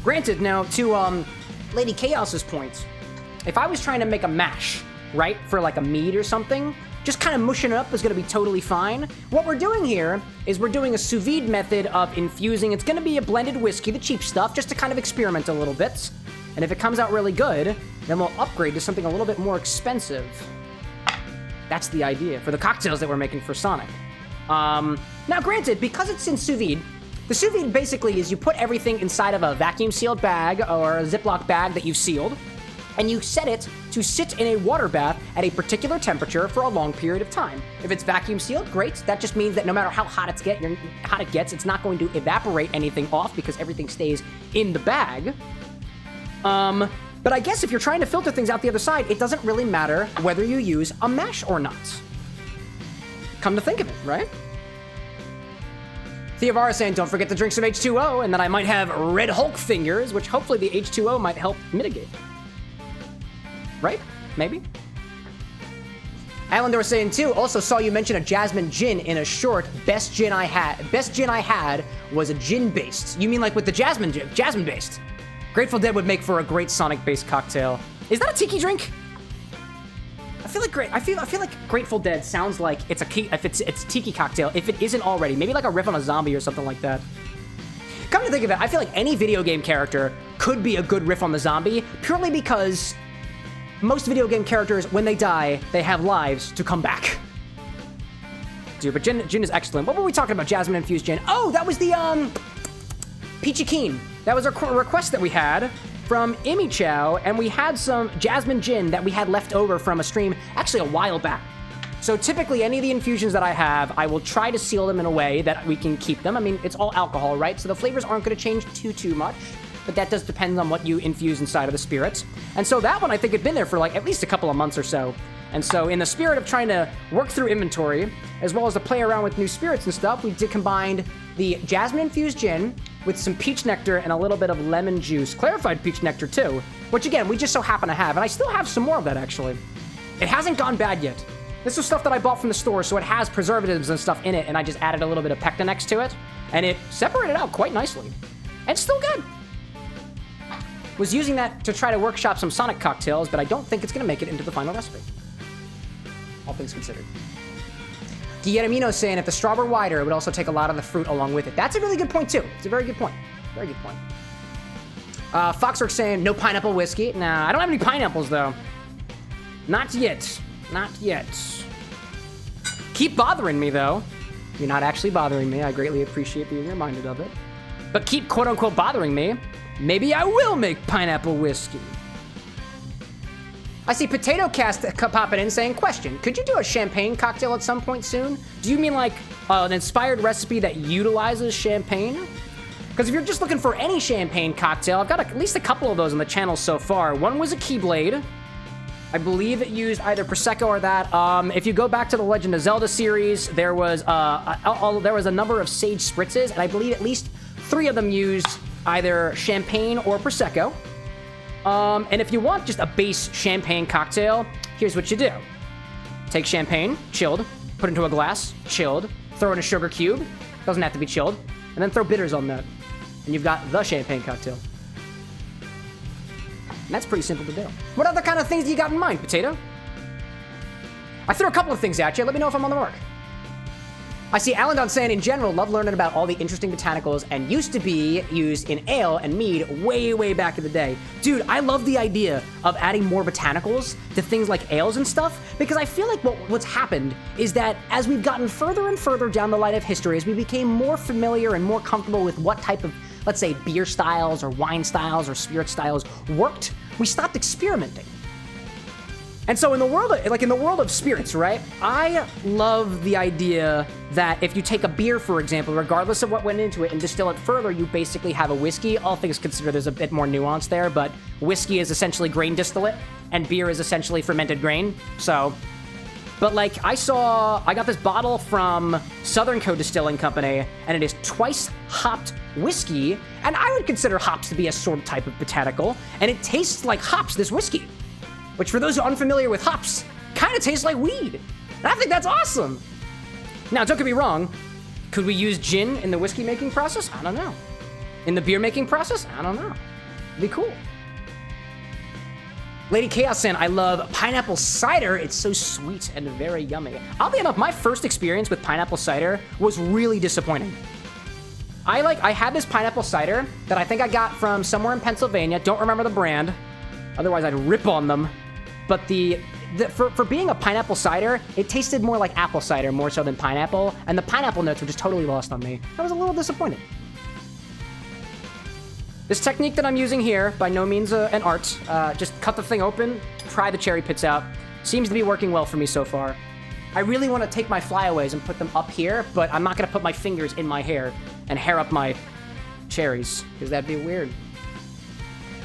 Granted, now, to Lady Chaos's point, if I was trying to make a mash, right, for like a mead or something, just kind of mushing it up is going to be totally fine. What we're doing here is we're doing a sous vide method of infusing. It's going to be a blended whiskey, the cheap stuff, just to kind of experiment a little bit. And if it comes out really good, then we'll upgrade to something a little bit more expensive. That's the idea for the cocktails that we're making for Sonic. Now, granted, because it's in sous vide, the sous vide basically is you put everything inside of a vacuum-sealed bag or a Ziploc bag that you've sealed, and you set it to sit in a water bath at a particular temperature for a long period of time. If it's vacuum sealed, great. That just means that no matter how hot it gets, it's not going to evaporate anything off because everything stays in the bag. But I guess if you're trying to filter things out the other side, it doesn't really matter whether you use a mesh or not. Come to think of it, right? Theovara saying, don't forget to drink some H2O, and then I might have Red Hulk fingers, which hopefully the H2O might help mitigate. Right? Maybe? Islander was saying too, also saw you mention a Jasmine gin in a short. Best gin I had was a gin-based. You mean like with the Jasmine gin? Jasmine-based. Grateful Dead would make for a great Sonic-based cocktail. Is that a tiki drink? I feel like Grateful Dead sounds like it's a tiki cocktail if it isn't already. Maybe like a riff on a zombie or something like that. Come to think of it, I feel like any video game character could be a good riff on the zombie purely because most video game characters, when they die, they have lives to come back. Dude, but gin is excellent. What were we talking about? Jasmine infused gin. Oh, that was the Peachy Keen. That was a request that we had from Imi Chow, and we had some Jasmine gin that we had left over from a stream actually a while back. So typically any of the infusions that I have, I will try to seal them in a way that we can keep them. I mean, it's all alcohol, right? So the flavors aren't going to change too much, but that does depend on what you infuse inside of the spirits. And so that one I think had been there for like at least a couple of months or so. And so in the spirit of trying to work through inventory, as well as to play around with new spirits and stuff, we did combine the Jasmine infused gin with some peach nectar and a little bit of lemon juice. Clarified peach nectar too, which again, we just so happen to have. And I still have some more of that actually. It hasn't gone bad yet. This was stuff that I bought from the store, so it has preservatives and stuff in it, and I just added a little bit of Pectinex to it, and it separated out quite nicely. And it's still good. Was using that to try to workshop some Sonic cocktails, but I don't think it's going to make it into the final recipe. All things considered. Guillermino saying if the straw were wider, it would also take a lot of the fruit along with it. That's a really good point, too. It's a very good point. Very good point. Foxwork saying no pineapple whiskey. Nah, I don't have any pineapples, though. Not yet. Not yet. Keep bothering me, though. You're not actually bothering me. I greatly appreciate being reminded of it. But keep quote-unquote bothering me. Maybe I will make pineapple whiskey. I see Potato Cast popping in saying, question, could you do a champagne cocktail at some point soon? Do you mean like an inspired recipe that utilizes champagne? Because if you're just looking for any champagne cocktail, I've got at least a couple of those on the channel so far. One was a Keyblade. I believe it used either Prosecco or that. If you go back to the Legend of Zelda series, there was a number of Sage Spritzes, and I believe at least 3 of them used either champagne or Prosecco. And if you want just a base champagne cocktail, here's what you do. Take champagne, chilled, put into a glass, chilled, throw in a sugar cube, doesn't have to be chilled, and then throw bitters on that. And you've got the champagne cocktail. And that's pretty simple to do. What other kind of things do you got in mind, Potato? I threw a couple of things at you. Let me know if I'm on the mark. I see Alan saying, in general, love learning about all the interesting botanicals and used to be used in ale and mead way back in the day. Dude, I love the idea of adding more botanicals to things like ales and stuff, because I feel like what's happened is that as we've gotten further and further down the line of history, as we became more familiar and more comfortable with what type of, let's say, beer styles or wine styles or spirit styles worked, we stopped experimenting. And so in the world of spirits, right, I love the idea that if you take a beer, for example, regardless of what went into it, and distill it further, you basically have a whiskey. All things considered, there's a bit more nuance there, but whiskey is essentially grain distillate, and beer is essentially fermented grain. So, but like, I got this bottle from Southern Co. Distilling Company, and it is twice hopped whiskey, and I would consider hops to be a sort of type of botanical, and it tastes like hops, this whiskey. Which, for those who are unfamiliar with hops, kind of tastes like weed. And I think that's awesome. Now, don't get me wrong. Could we use gin in the whiskey making process? I don't know. In the beer making process? I don't know. It'd be cool. Lady Chaos saying, I love pineapple cider. It's so sweet and very yummy. Oddly enough, my first experience with pineapple cider was really disappointing. I had this pineapple cider that I think I got from somewhere in Pennsylvania. Don't remember the brand. Otherwise, I'd rip on them. But for being a pineapple cider, it tasted more like apple cider more so than pineapple, and the pineapple notes were just totally lost on me. I was a little disappointed. This technique that I'm using here, by no means an art, just cut the thing open, pry the cherry pits out. Seems to be working well for me so far. I really want to take my flyaways and put them up here, but I'm not going to put my fingers in my hair and hair up my cherries, because that'd be weird.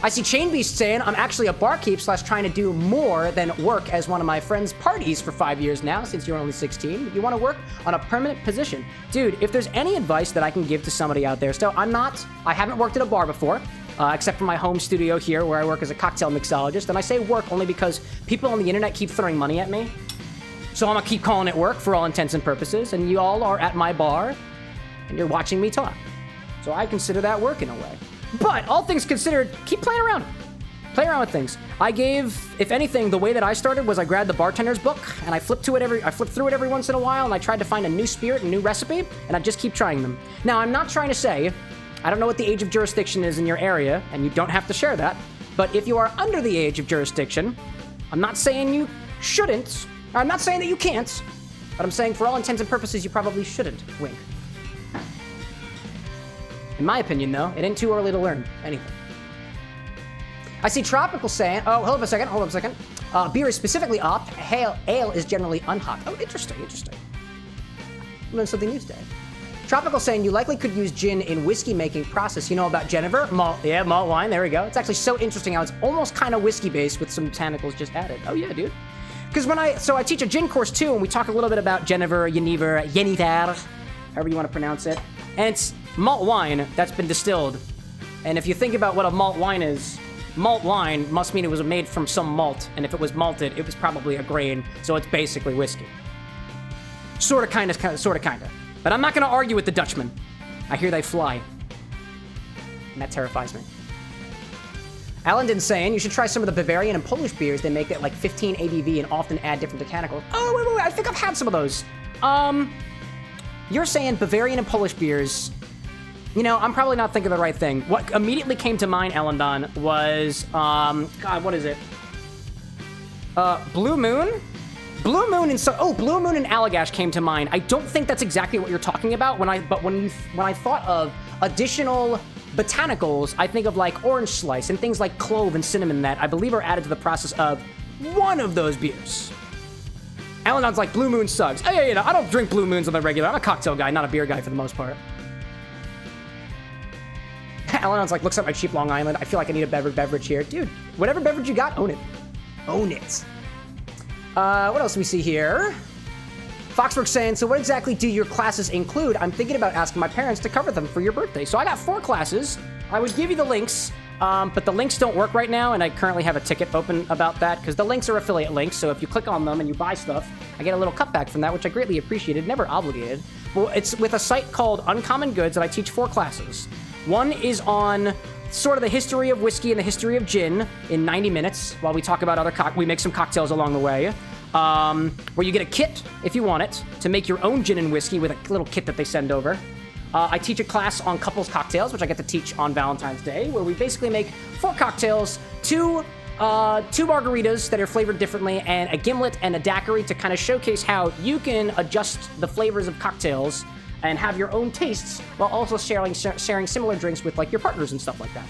I see Chain Beast saying, I'm actually a barkeep / trying to do more than work as one of my friends' parties for 5 years now, since you're only 16. You want to work on a permanent position. Dude, if there's any advice that I can give to somebody out there, so I haven't worked at a bar before, except for my home studio here where I work as a cocktail mixologist, and I say work only because people on the internet keep throwing money at me. So I'm gonna keep calling it work for all intents and purposes, and you all are at my bar, and you're watching me talk. So I consider that work in a way. But all things considered, keep playing around. Play around with things. I gave, if anything, the way that I started was I grabbed the bartender's book, and I flipped through it every once in a while, and I tried to find a new spirit and new recipe, and I just keep trying them. Now, I'm not trying to say, I don't know what the age of jurisdiction is in your area, and you don't have to share that, but if you are under the age of jurisdiction, I'm not saying you shouldn't, I'm not saying that you can't, but I'm saying for all intents and purposes, you probably shouldn't, wink. In my opinion, though, it ain't too early to learn anything. I see Tropical saying, oh, hold up a second. Beer is specifically opt, ale is generally unhopped. Oh, interesting. Learned something new today. Tropical saying, you likely could use gin in whiskey making process. You know about Genever? Malt wine, there we go. It's actually so interesting how it's almost kind of whiskey based with some botanicals just added. Oh yeah, dude. Because I teach a gin course too, and we talk a little bit about Genever, Genever, however you want to pronounce it. And it's malt wine that's been distilled. And if you think about what a malt wine is, malt wine must mean it was made from some malt, and if it was malted, it was probably a grain, so it's basically whiskey. Sorta, kinda. But I'm not gonna argue with the Dutchman. I hear they fly. And that terrifies me. Alan's saying you should try some of the Bavarian and Polish beers. They make it like 15 ABV and often add different botanicals. Oh, wait, I think I've had some of those. You're saying Bavarian and Polish beers. You know, I'm probably not thinking the right thing. What immediately came to mind, Alandon, was, God, what is it? Blue Moon? Blue Moon and Blue Moon and Allagash came to mind. I don't think that's exactly what you're talking about. When I thought of additional botanicals, I think of like orange slice and things like clove and cinnamon that I believe are added to the process of one of those beers. Alandon's like, Blue Moon sucks. Hey, I don't drink Blue Moons on the regular. I'm a cocktail guy, not a beer guy for the most part. Alandon's like, looks at my cheap Long Island. I feel like I need a beverage here. Dude, whatever beverage you got, own it. Own it. What else do we see here? Foxworks saying, so what exactly do your classes include? I'm thinking about asking my parents to cover them for your birthday. So I got 4 classes. I would give you the links, but the links don't work right now, and I currently have a ticket open about that, because the links are affiliate links, so if you click on them and you buy stuff, I get a little cutback from that, which I greatly appreciated, never obligated. Well, it's with a site called Uncommon Goods, and I teach 4 classes. One is on sort of the history of whiskey and the history of gin in 90 minutes, while we talk about we make some cocktails along the way. Where you get a kit, if you want it, to make your own gin and whiskey with a little kit that they send over. I teach a class on couples cocktails, which I get to teach on Valentine's Day, where we basically make 4 cocktails, 2 margaritas that are flavored differently, and a gimlet and a daiquiri to kind of showcase how you can adjust the flavors of cocktails and have your own tastes while also sharing similar drinks with like your partners and stuff like that.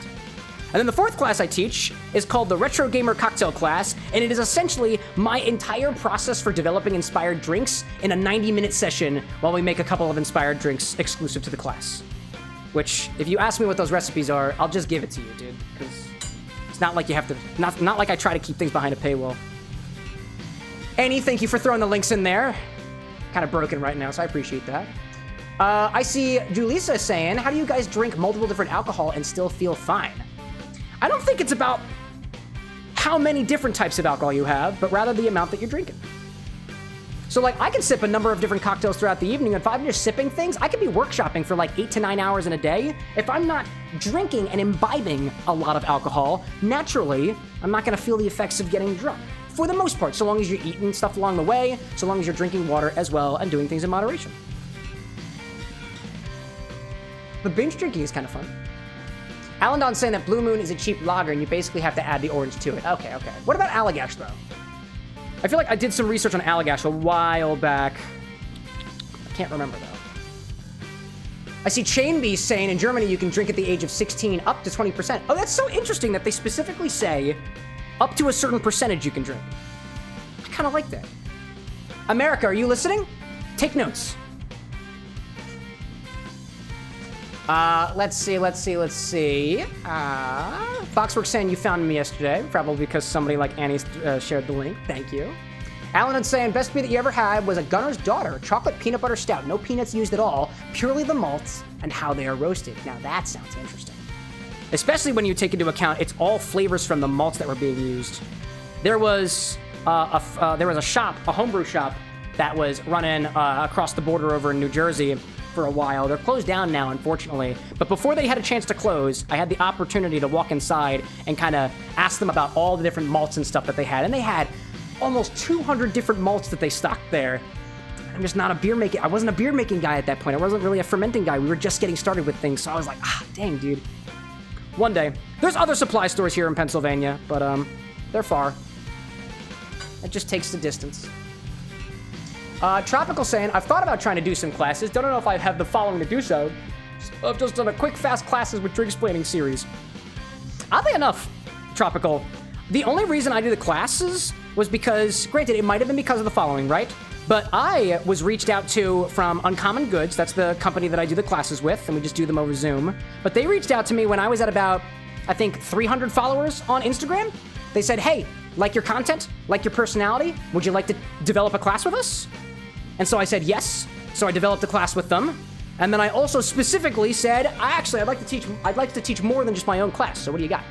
And then the 4th class I teach is called the Retro Gamer Cocktail class, and it is essentially my entire process for developing inspired drinks in a 90-minute session while we make a couple of inspired drinks exclusive to the class. Which, if you ask me what those recipes are, I'll just give it to you, dude, because it's not like you have to, not like I try to keep things behind a paywall. Annie, thank you for throwing the links in there. Kind of broken right now, so I appreciate that. I see Julissa saying, how do you guys drink multiple different alcohol and still feel fine? I don't think it's about how many different types of alcohol you have, but rather the amount that you're drinking. So, like, I can sip a number of different cocktails throughout the evening. If I'm just sipping things, I could be workshopping for like 8 to 9 hours in a day. If I'm not drinking and imbibing a lot of alcohol, naturally, I'm not going to feel the effects of getting drunk. For the most part, so long as you're eating stuff along the way, so long as you're drinking water as well and doing things in moderation. But binge drinking is kind of fun. Alandon's saying that Blue Moon is a cheap lager and you basically have to add the orange to it. Okay. What about Allagash, though? I feel like I did some research on Allagash a while back. I can't remember, though. I see Chain Beast saying in Germany you can drink at the age of 16 up to 20%. Oh, that's so interesting that they specifically say up to a certain percentage you can drink. I kind of like that. America, are you listening? Take notes. Let's see. Foxworks saying you found me yesterday, probably because somebody like Annie shared the link. Thank you. Alan is saying, best beer that you ever had was a Gunner's Daughter, chocolate peanut butter stout. No peanuts used at all, purely the malts and how they are roasted. Now that sounds interesting. Especially when you take into account it's all flavors from the malts that were being used. There was a shop, a homebrew shop, that was running across the border over in New Jersey for a while. They're closed down now, unfortunately. But before they had a chance to close, I had the opportunity to walk inside and kind of ask them about all the different malts and stuff that they had. And they had almost 200 different malts that they stocked there. I'm just not a beer making. I wasn't a beer making guy at that point. I wasn't really a fermenting guy. We were just getting started with things. So I was like, dang, dude. One day. There's other supply stores here in Pennsylvania, but they're far. It just takes the distance. Tropical saying, I've thought about trying to do some classes. Don't know if I have the following to do so. I've just done a quick, fast classes with drink explaining series. Oddly enough, Tropical, the only reason I do the classes was because, granted, it might have been because of the following, right? But I was reached out to from Uncommon Goods. That's the company that I do the classes with, and we just do them over Zoom. But they reached out to me when I was at about, I think, 300 followers on Instagram. They said, hey, like your content, like your personality, would you like to develop a class with us? And so I said yes. So I developed a class with them. And then I also specifically said, I'd like to teach more than just my own class. So what do you got?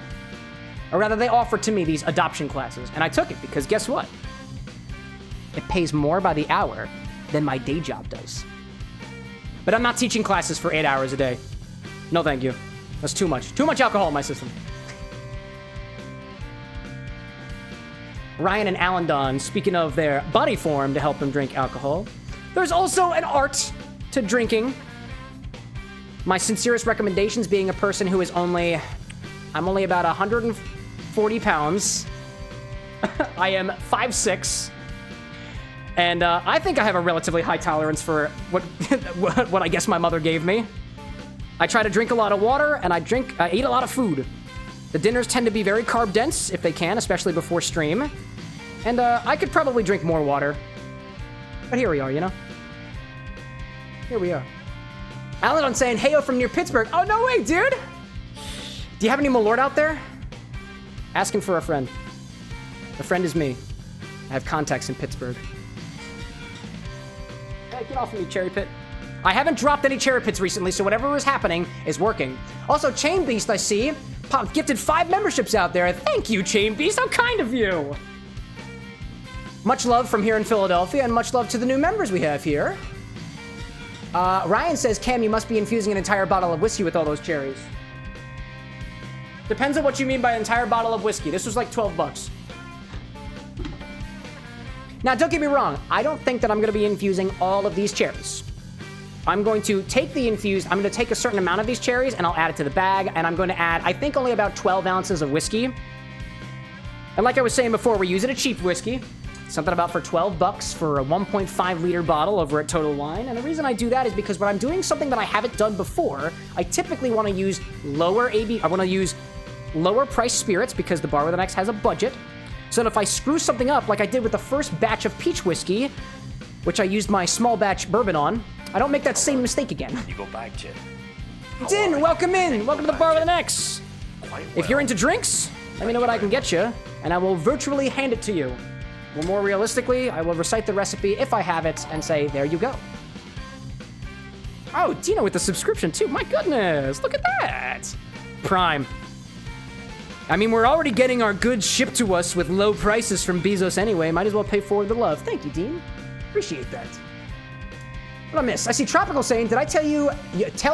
Or rather, they offered to me these adoption classes, and I took it because guess what? It pays more by the hour than my day job does. But I'm not teaching classes for 8 hours a day. No, thank you. That's too much. Too much alcohol in my system. Ryan and Alan Don, speaking of their body form to help them drink alcohol, there's also an art to drinking. My sincerest recommendations being a person who is I'm only about 140 pounds. I am 5'6", and I think I have a relatively high tolerance for what I guess my mother gave me. I try to drink a lot of water, and I eat a lot of food. The dinners tend to be very carb dense, if they can, especially before stream. And I could probably drink more water. But here we are, you know? Here we are. Alan on saying, heyo from near Pittsburgh. Oh, no way, dude! Do you have any Malort out there? Asking for a friend. The friend is me. I have contacts in Pittsburgh. Hey, get off of me, Cherry Pit. I haven't dropped any Cherry Pits recently, so whatever is happening is working. Also, Chain Beast, I see, gifted 5 memberships out there. Thank you, Chain Beast. How kind of you. Much love from here in Philadelphia, and much love to the new members we have here. Ryan says, Cam, you must be infusing an entire bottle of whiskey with all those cherries. Depends on what you mean by an entire bottle of whiskey. This was like 12 bucks. Now, don't get me wrong. I don't think that I'm going to be infusing all of these cherries. I'm going to take I'm going to take a certain amount of these cherries, and I'll add it to the bag, and I'm going to add, I think, only about 12 ounces of whiskey. And like I was saying before, we're using a cheap whiskey. Something about for 12 bucks for a 1.5 liter bottle over at Total Wine. And the reason I do that is because when I'm doing something that I haven't done before, I typically want to use lower price spirits because the Bar with an X has a budget. So that if I screw something up, like I did with the first batch of peach whiskey, which I used my small batch bourbon on, I don't make that same mistake again. You go back, Jim. Din, welcome in. Welcome to the Bar with an X. If you're into drinks, let me know what I can get you, and I will virtually hand it to you. Or more realistically, I will recite the recipe if I have it and say, there you go. Oh, Dino with the subscription too. My goodness, look at that. Prime. I mean, we're already getting our goods shipped to us with low prices from Bezos anyway. Might as well pay forward the love. Thank you, Dean. Appreciate that. What I miss? I see Tropical saying, did I tell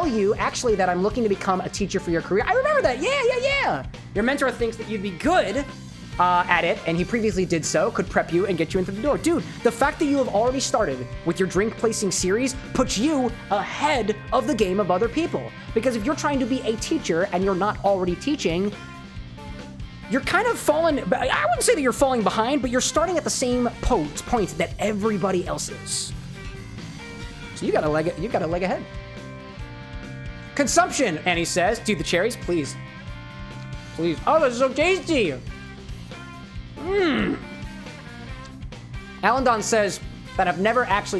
you actually that I'm looking to become a teacher for your career? I remember that. Yeah. Your mentor thinks that you'd be good at it, and he previously did so, could prep you and get you into the door. Dude, the fact that you have already started with your drink placing series puts you ahead of the game of other people. Because if you're trying to be a teacher and you're not already teaching, you're kind of falling, I wouldn't say that you're falling behind, but you're starting at the same point that everybody else is. So you got a leg ahead. Consumption, Annie says. Do the cherries, please. Please. Oh, this is so tasty. Mmm. Alan says that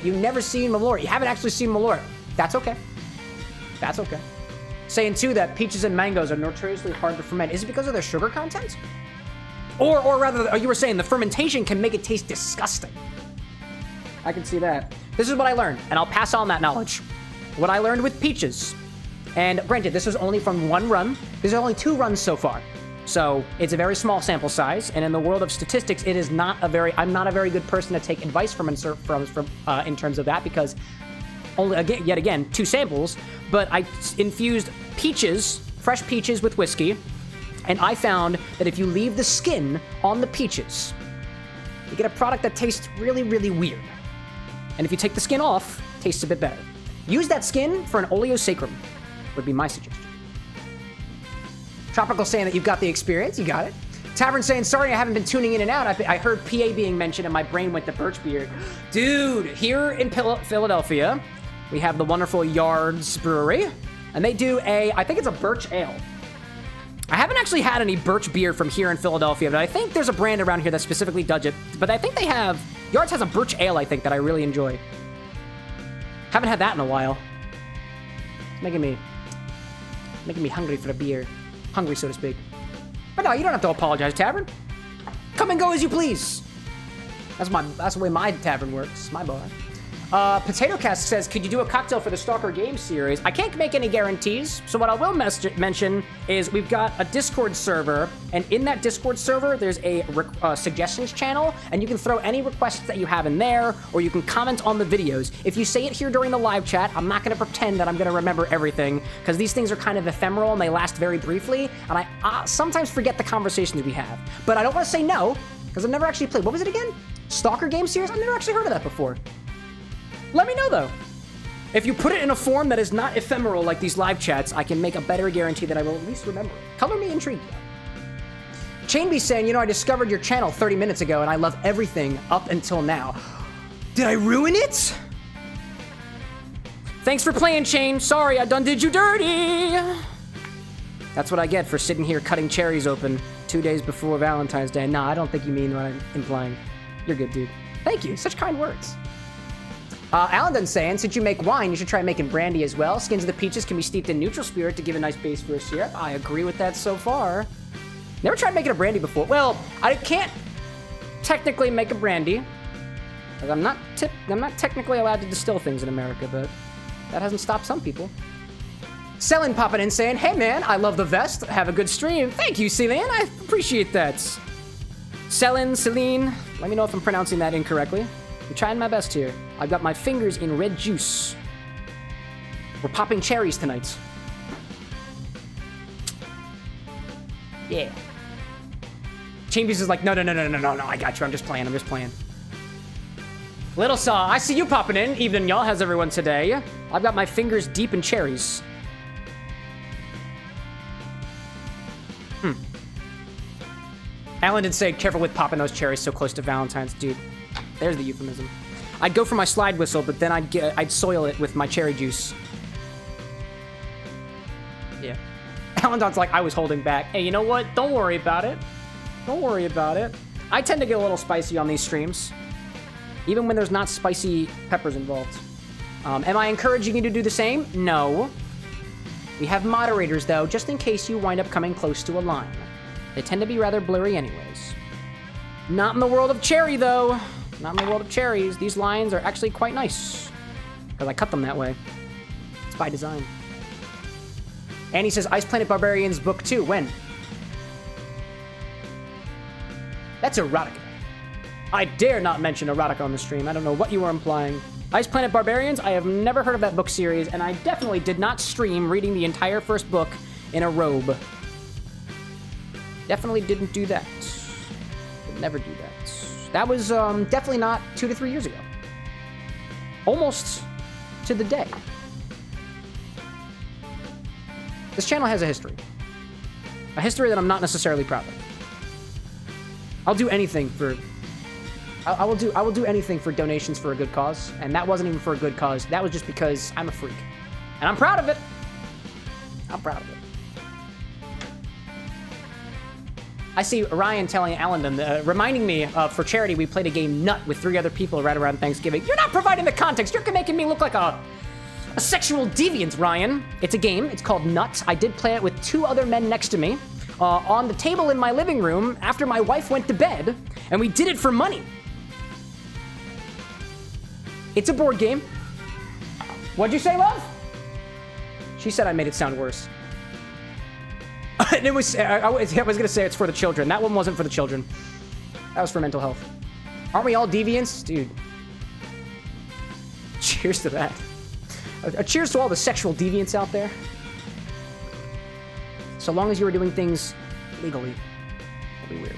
you've never seen Malort. You haven't actually seen Malort. That's okay. That's okay. Saying, too, that peaches and mangoes are notoriously hard to ferment. Is it because of their sugar content? Or rather, you were saying the fermentation can make it taste disgusting. I can see that. This is what I learned, and I'll pass on that knowledge. What I learned with peaches. And granted, this was only from one run. There's only 2 runs so far. So it's a very small sample size, and in the world of statistics, it is not a very. I'm not a very good person to take advice from in terms of that, because yet again 2 samples. But I infused peaches, fresh peaches with whiskey, and I found that if you leave the skin on the peaches, you get a product that tastes really, really weird. And if you take the skin off, it tastes a bit better. Use that skin for an oleo sacrum, would be my suggestion. Tropical saying that you've got the experience. You got it. Tavern saying, sorry, I haven't been tuning in and out. I heard PA being mentioned and my brain went to birch beer. Dude, here in Philadelphia, we have the wonderful Yards Brewery. And they do I think it's a birch ale. I haven't actually had any birch beer from here in Philadelphia, but I think there's a brand around here that specifically does it. But I think Yards has a birch ale, I think, that I really enjoy. Haven't had that in a while. It's making me hungry for a beer. Hungry, so to speak. But no, you don't have to apologize, Tavern. Come and go as you please. That's the way my tavern works. My bar. Potato Cast says, could you do a cocktail for the Stalker game series? I can't make any guarantees, so what I will mention is we've got a Discord server, and in that Discord server, there's a suggestions channel, and you can throw any requests that you have in there, or you can comment on the videos. If you say it here during the live chat, I'm not going to pretend that I'm going to remember everything, because these things are kind of ephemeral, and they last very briefly, and I sometimes forget the conversations we have. But I don't want to say no, because I've never actually played. What was it again? Stalker game series? I've never actually heard of that before. Let me know, though. If you put it in a form that is not ephemeral like these live chats, I can make a better guarantee that I will at least remember it. Color me intrigued, though. Chainbee's saying, I discovered your channel 30 minutes ago, and I love everything up until now. Did I ruin it? Thanks for playing, Chain. Sorry, I done did you dirty. That's what I get for sitting here cutting cherries open 2 days before Valentine's Day. Nah, I don't think you mean what I'm implying. You're good, dude. Thank you. Such kind words. Alan saying, since you make wine, you should try making brandy as well. Skins of the peaches can be steeped in neutral spirit to give a nice base for a syrup. I agree with that so far. Never tried making a brandy before. Well, I can't technically make a brandy, because I'm not technically allowed to distill things in America, but that hasn't stopped some people. Selin popping in saying, hey man, I love the vest. Have a good stream. Thank you, Celine. I appreciate that. Celine, let me know if I'm pronouncing that incorrectly. I'm trying my best here. I've got my fingers in red juice. We're popping cherries tonight. Yeah. Chambers is like, no, I got you. I'm just playing. Little Saw, I see you popping in. Evening, y'all. How's everyone today? I've got my fingers deep in cherries. Alan did say, careful with popping those cherries so close to Valentine's. Dude, there's the euphemism. I'd go for my slide whistle, but then I'd soil it with my cherry juice. Yeah. Alan Don's like, I was holding back. Hey, you know what? Don't worry about it. Don't worry about it. I tend to get a little spicy on these streams, even when there's not spicy peppers involved. Am I encouraging you to do the same? No. We have moderators, though, just in case you wind up coming close to a line. They tend to be rather blurry anyways. Not in the world of cherry, though. Not in the world of cherries. These lines are actually quite nice, because I cut them that way. It's by design. Annie says, Ice Planet Barbarians Book 2. When? That's erotica. I dare not mention erotica on the stream. I don't know what you were implying. Ice Planet Barbarians, I have never heard of that book series, and I definitely did not stream reading the entire first book in a robe. Definitely didn't do that. Would never do that. That was definitely not 2 to 3 years ago. Almost to the day. This channel has a history. A history that I'm not necessarily proud of. I'll do anything for... I will do anything for donations for a good cause, and that wasn't even for a good cause. That was just because I'm a freak. And I'm proud of it. I'm proud of it. I see Ryan telling Allendon, reminding me for charity, we played a game Nut with 3 other people right around Thanksgiving. You're not providing the context. You're making me look like a sexual deviant, Ryan. It's a game. It's called Nut. I did play it with 2 other men next to me on the table in my living room after my wife went to bed, and we did it for money. It's a board game. What'd you say, love? She said I made it sound worse. And it was, I was gonna say it's for the children. That one wasn't for the children. That was for mental health. Aren't we all deviants? Dude. Cheers to that. A cheers to all the sexual deviants out there. So long as you were doing things legally. It'll be weird.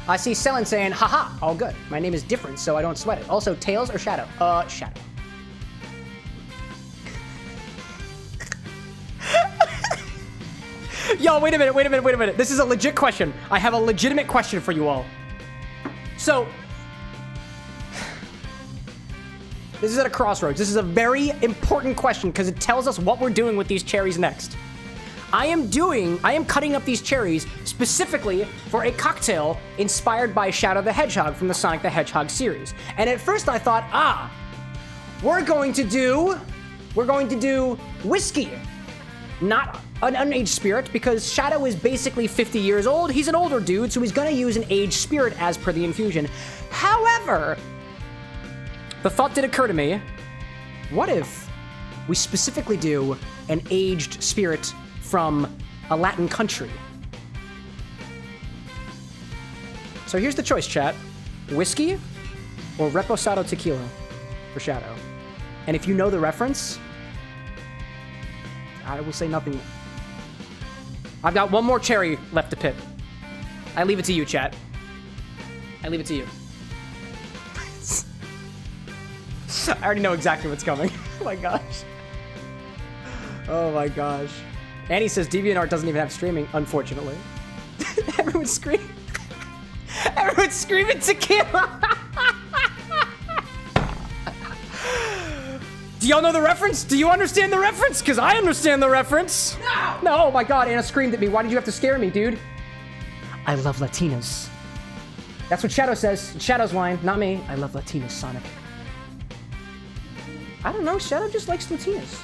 I see Selen saying, haha, all good. My name is different, so I don't sweat it. Also, Tails or Shadow? Shadow. Yo, wait a minute. This is a legit question. I have a legitimate question for you all. So, this is at a crossroads. This is a very important question because it tells us what we're doing with these cherries next. I am cutting up these cherries specifically for a cocktail inspired by Shadow the Hedgehog from the Sonic the Hedgehog series. And at first I thought, we're going to do whiskey, not an unaged spirit, because Shadow is basically 50 years old. He's an older dude, so he's gonna use an aged spirit as per the infusion. However, the thought did occur to me, what if we specifically do an aged spirit from a Latin country? So here's the choice, chat. Whiskey or Reposado Tequila for Shadow. And if you know the reference, I will say nothing more. I've got one more cherry left to pick. I leave it to you, chat. I leave it to you. I already know exactly what's coming. Oh my gosh. Oh my gosh. Annie says DeviantArt doesn't even have streaming, unfortunately. Everyone's screaming. Everyone's screaming tequila. Do y'all know the reference? Do you understand the reference? Because I understand the reference. No! No, oh my god, Anna screamed at me. Why did you have to scare me, dude? I love Latinas. That's what Shadow says. Shadow's line, not me. I love Latinas, Sonic. I don't know, Shadow just likes Latinas.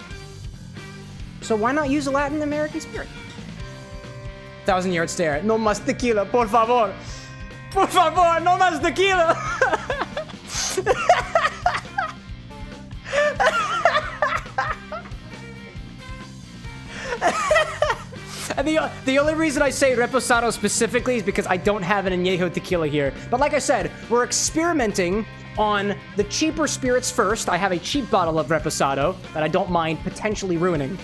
So why not use a Latin American spirit? 1,000-yard stare. No más tequila, por favor. Por favor, no más tequila. And the only reason I say Reposado specifically is because I don't have an Añejo tequila here. But like I said, we're experimenting on the cheaper spirits first. I have a cheap bottle of Reposado that I don't mind potentially ruining.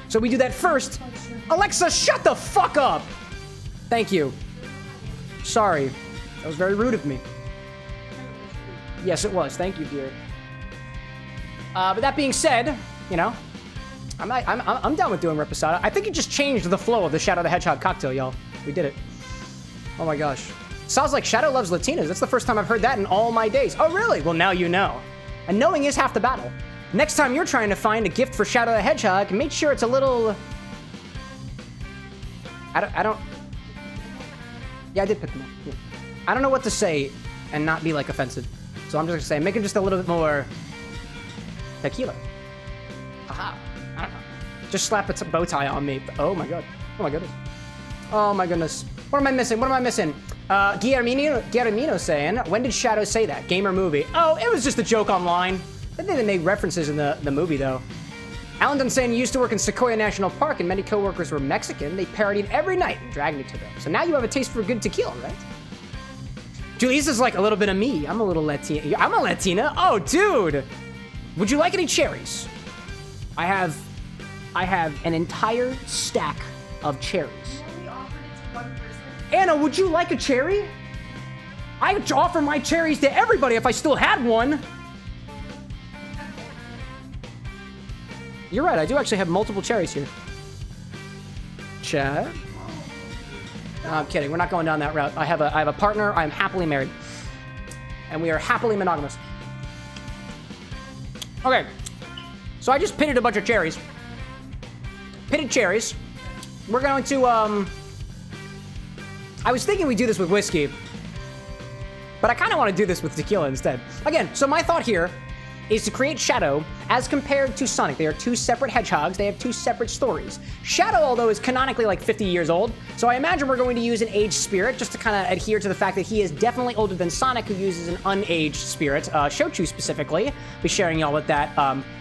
So we do that first. Alexa, shut the fuck up! Thank you. Sorry. That was very rude of me. Yes, it was. Thank you, dear. But that being said, you know, I'm down with doing Reposado. I think it just changed the flow of the Shadow the Hedgehog cocktail, y'all. We did it. Oh my gosh. Sounds like Shadow loves Latinas. That's the first time I've heard that in all my days. Oh, really? Well, now you know. And knowing is half the battle. Next time you're trying to find a gift for Shadow the Hedgehog, make sure it's a little... I don't... Yeah, I did pick them up. Yeah. I don't know what to say and not be, like, offensive. So I'm just gonna say, make it just a little bit more... tequila. Haha. I don't know. Just slap a bow tie on me. Oh my god. Oh my goodness. Oh my goodness. What am I missing? What am I missing? Guillermino saying, when did Shadow say that? Game or movie? Oh, it was just a joke online. I think they made references in the movie, though. Allendon saying, you used to work in Sequoia National Park and many coworkers were Mexican. They parodied every night and dragged me to them. So now you have a taste for good tequila, right? Julius is like a little bit of me. I'm a little Latina. I'm a Latina? Oh, dude. Would you like any cherries? I have an entire stack of cherries. You only offered it to one person. Anna, would you like a cherry? I would offer my cherries to everybody if I still had one. You're right, I do actually have multiple cherries here. Chat. No, I'm kidding, we're not going down that route. I have a partner, I am happily married. And we are happily monogamous. Okay, so I just pitted a bunch of cherries. pitted cherries. We're going to, I was thinking we'd do this with whiskey, but I kind of want to do this with tequila instead. Again, so my thought here is to create Shadow as compared to Sonic. They are two separate hedgehogs. They have two separate stories. Shadow, although, is canonically like 50 years old, so I imagine we're going to use an aged spirit just to kind of adhere to the fact that he is definitely older than Sonic, who uses an unaged spirit. Shochu specifically. Be sharing y'all with that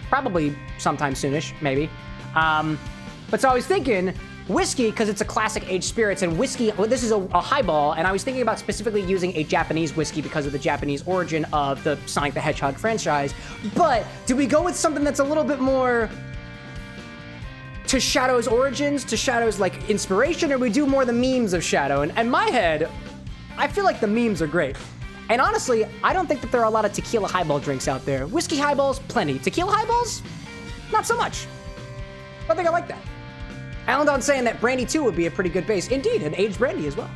probably sometime soonish, maybe. But so I was thinking whiskey, because it's a classic aged spirits, and whiskey, well, this is a highball, and I was thinking about specifically using a Japanese whiskey because of the Japanese origin of the Sonic the Hedgehog franchise. But do we go with something that's a little bit more to Shadow's origins, to Shadow's like inspiration, or we do more the memes of Shadow? And in my head, I feel like the memes are great. And honestly, I don't think that there are a lot of tequila highball drinks out there. Whiskey highballs, plenty. Tequila highballs, not so much. I think I like that. Alan saying that brandy too would be a pretty good base. Indeed, an aged brandy as well.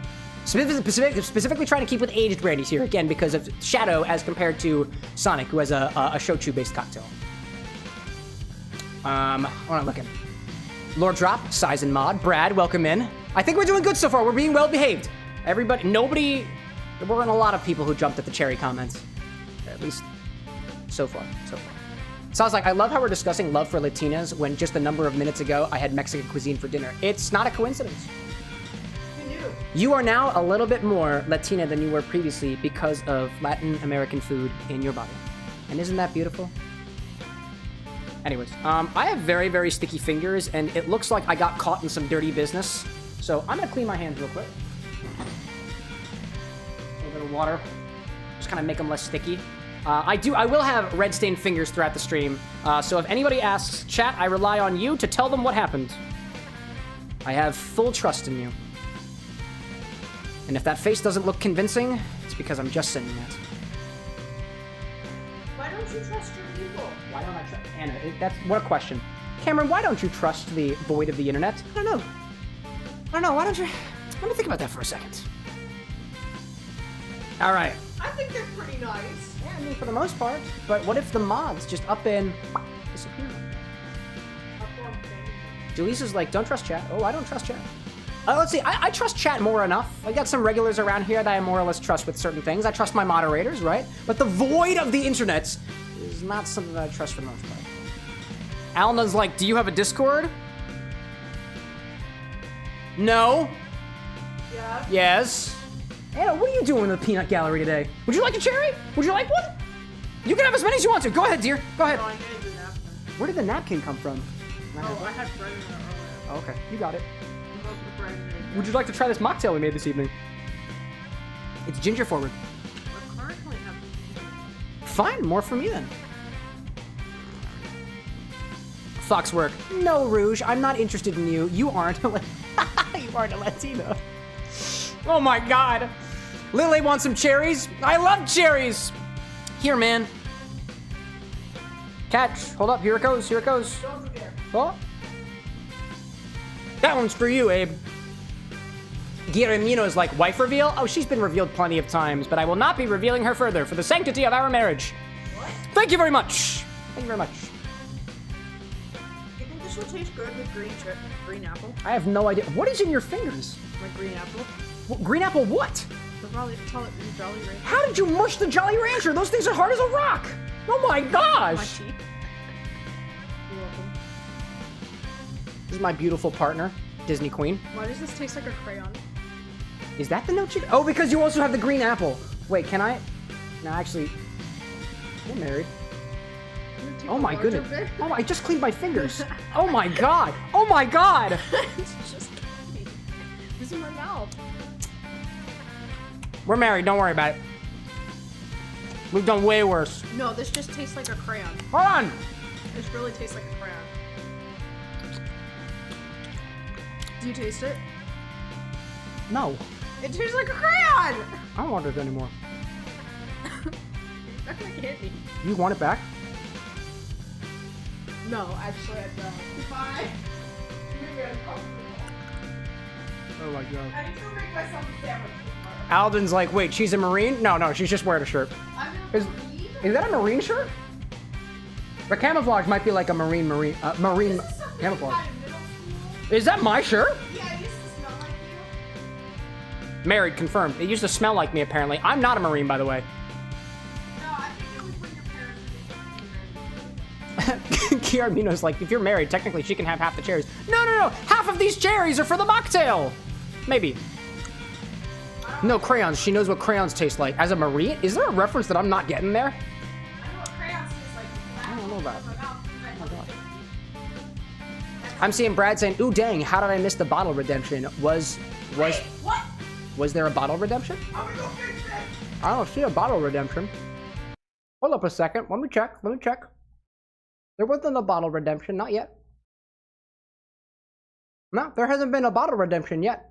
Specifically trying to keep with aged brandies here, again, because of Shadow as compared to Sonic, who has a shochu-based cocktail. What am I looking? Lord Drop, Size and Mod, Brad, welcome in. I think we're doing good so far. We're being well behaved. Everybody, nobody, there weren't a lot of people who jumped at the cherry comments. At least so far. So I was like, I love how we're discussing love for Latinas when just a number of minutes ago I had Mexican cuisine for dinner. It's not a coincidence. Who knew? You are now a little bit more Latina than you were previously because of Latin American food in your body. And isn't that beautiful? Anyways, I have very, very sticky fingers, and it looks like I got caught in some dirty business. So I'm gonna clean my hands real quick. A little bit of water. Just kind of make them less sticky. I will have red stained fingers throughout the stream, so if anybody asks, chat, I rely on you to tell them what happened. I have full trust in you. And if that face doesn't look convincing, it's because I'm just saying that. Why don't you trust your people? Why don't I trust Anna? That's what a question. Cameron, why don't you trust the void of the internet? I don't know. Why don't you? Let me think about that for a second. All right. I think they're pretty nice. Yeah, I mean, for the most part. But what if the mods just up and disappear? Jaleesa's like, don't trust chat. Oh, I don't trust chat. Let's see. I trust chat more enough. I got some regulars around here that I more or less trust with certain things. I trust my moderators, right? But the void of the internet is not something that I trust for the most part. Alna's like, do you have a Discord? No. Yeah. Yes. Anna, what are you doing in the peanut gallery today? Would you like a cherry? Would you like one? You can have as many as you want to. Go ahead, dear. Go ahead. No, I needed the napkin. Where did the napkin come from? Oh, I had bread in there earlier. Oh, okay. You got it. I love the bread in there. Would you like to try this mocktail we made this evening? It's ginger forward. I currently have... Fine, more for me then. Foxwork. No, Rouge, I'm not interested in you. You aren't you aren't a Latina. Oh my god. Lily wants some cherries? I love cherries! Here, man. Catch. Hold up. Here it goes. Here it goes. Don't forget. Oh. That one's for you, Abe. Guillermino's like, wife reveal? Oh, she's been revealed plenty of times, but I will not be revealing her further for the sanctity of our marriage. What? Thank you very much. Thank you very much. You think this will taste good with green apple? I have no idea. What is in your fingers? Like green apple? Green apple what? They'll probably call it Jolly Rancher. How did you mush the Jolly Rancher? Those things are hard as a rock. Oh my My gosh. teeth. You're welcome. This is my beautiful partner, Disney Queen. Why does this taste like a crayon? Is that the note chicken? Oh, because you also have the green apple. Wait, can I? No, actually, we're married. Take Oh a my larger goodness. bit. Oh, I just cleaned my fingers. Oh my god. Oh my god. It's just candy. This is my mouth. We're married. Don't worry about it. We've done way worse. No, this just tastes like a crayon. Hold on. This really tastes like a crayon. Do you taste it? No. It tastes like a crayon! I don't want this anymore. That's my candy. You want it back? No, actually I don't. Bye. Oh my god. I need to make myself a sandwich. Alden's like, wait, she's a Marine? No, she's just wearing a shirt. I'm Is, is that a Marine shirt? The camouflage might be like a Marine This is something camouflage. I had in middle school. Is that my shirt? Yeah, I used to smell like you. Married, confirmed. It used to smell like me, apparently. I'm not a Marine, by the way. No, I think it was when your parents were Kiarmino's like, if you're married, technically she can have half the cherries. No. Half of these cherries are for the mocktail. Maybe. No, crayons. She knows what crayons taste like. As a Marine, is there a reference that I'm not getting there? I know what crayons taste like. I don't know about it. Oh my God. I'm seeing Brad saying, ooh, dang, how did I miss the bottle redemption? Wait, what? Was there a bottle redemption? I'm gonna go fix it. I don't see a bottle redemption. Hold up a second. Let me check. There wasn't a bottle redemption. Not yet. No, there hasn't been a bottle redemption yet.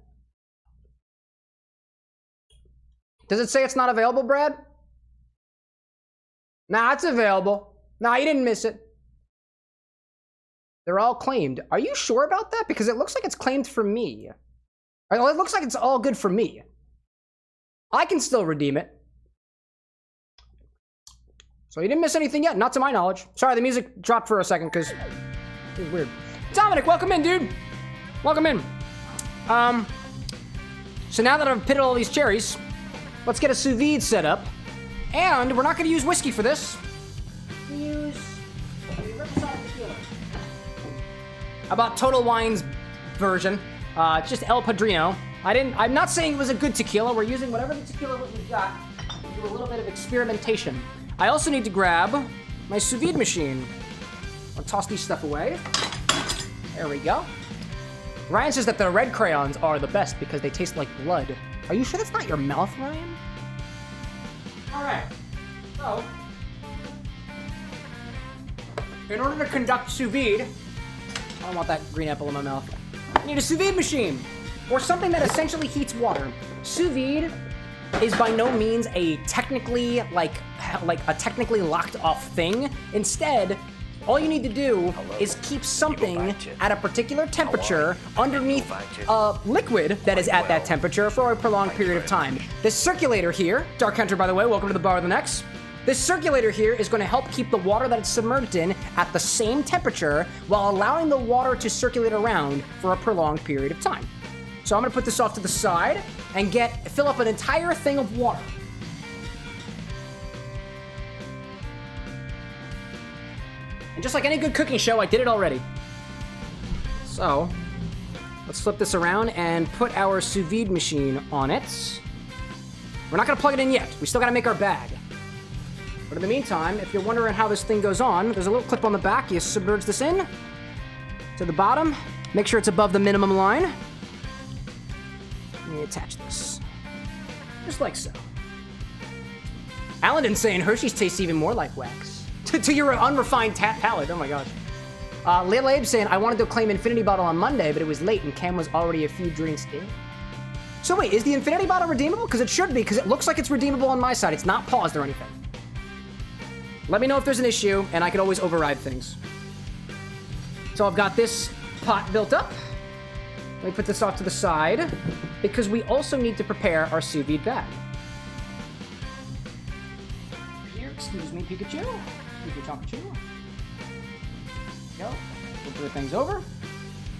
Does it say it's not available, Brad? Nah, it's available. Nah, you didn't miss it. They're all claimed. Are you sure about that? Because it looks like it's claimed for me. It looks like it's all good for me. I can still redeem it. So you didn't miss anything yet, not to my knowledge. Sorry, the music dropped for a second because it was weird. Dominic, welcome in, dude. Welcome in. So now that I've pitted all these cherries, let's get a sous vide set up. And we're not going to use whiskey for this. We use tequila. How about Total Wine's version? It's just El Padrino. I'm not saying it was a good tequila. We're using whatever the tequila we've got to do a little bit of experimentation. I also need to grab my sous vide machine. I'll toss these stuff away. There we go. Ryan says that the red crayons are the best because they taste like blood. Are you sure that's not your mouth, Ryan? Alright. So, in order to conduct sous vide, I don't want that green apple in my mouth. I need a sous vide machine, or something that essentially heats water. Sous vide is by no means a technically like a technically locked off thing. Instead, all you need to do is keep something at a particular temperature underneath a liquid that is at that temperature for a prolonged period of time. This circulator here, Dark Hunter, by the way, welcome to the bar of the next. This circulator here is going to help keep the water that it's submerged in at the same temperature while allowing the water to circulate around for a prolonged period of time. So I'm going to put this off to the side and fill up an entire thing of water. And just like any good cooking show, I did it already. So, let's flip this around and put our sous vide machine on it. We're not going to plug it in yet. We still got to make our bag. But in the meantime, if you're wondering how this thing goes on, there's a little clip on the back. You submerge this in to the bottom. Make sure it's above the minimum line. And you attach this. Just like so. Alan saying Hershey's tastes even more like wax. To your unrefined palate. Oh my gosh. Lil Abe saying, I wanted to claim Infinity Bottle on Monday, but it was late and Cam was already a few drinks in. So wait, is the Infinity Bottle redeemable? Because it should be, because it looks like it's redeemable on my side. It's not paused or anything. Let me know if there's an issue, and I can always override things. So I've got this pot built up. Let me put this off to the side, because we also need to prepare our sous vide bag. Here, excuse me, Pikachu. Excuse me, Chompachu. Go. We'll put things over.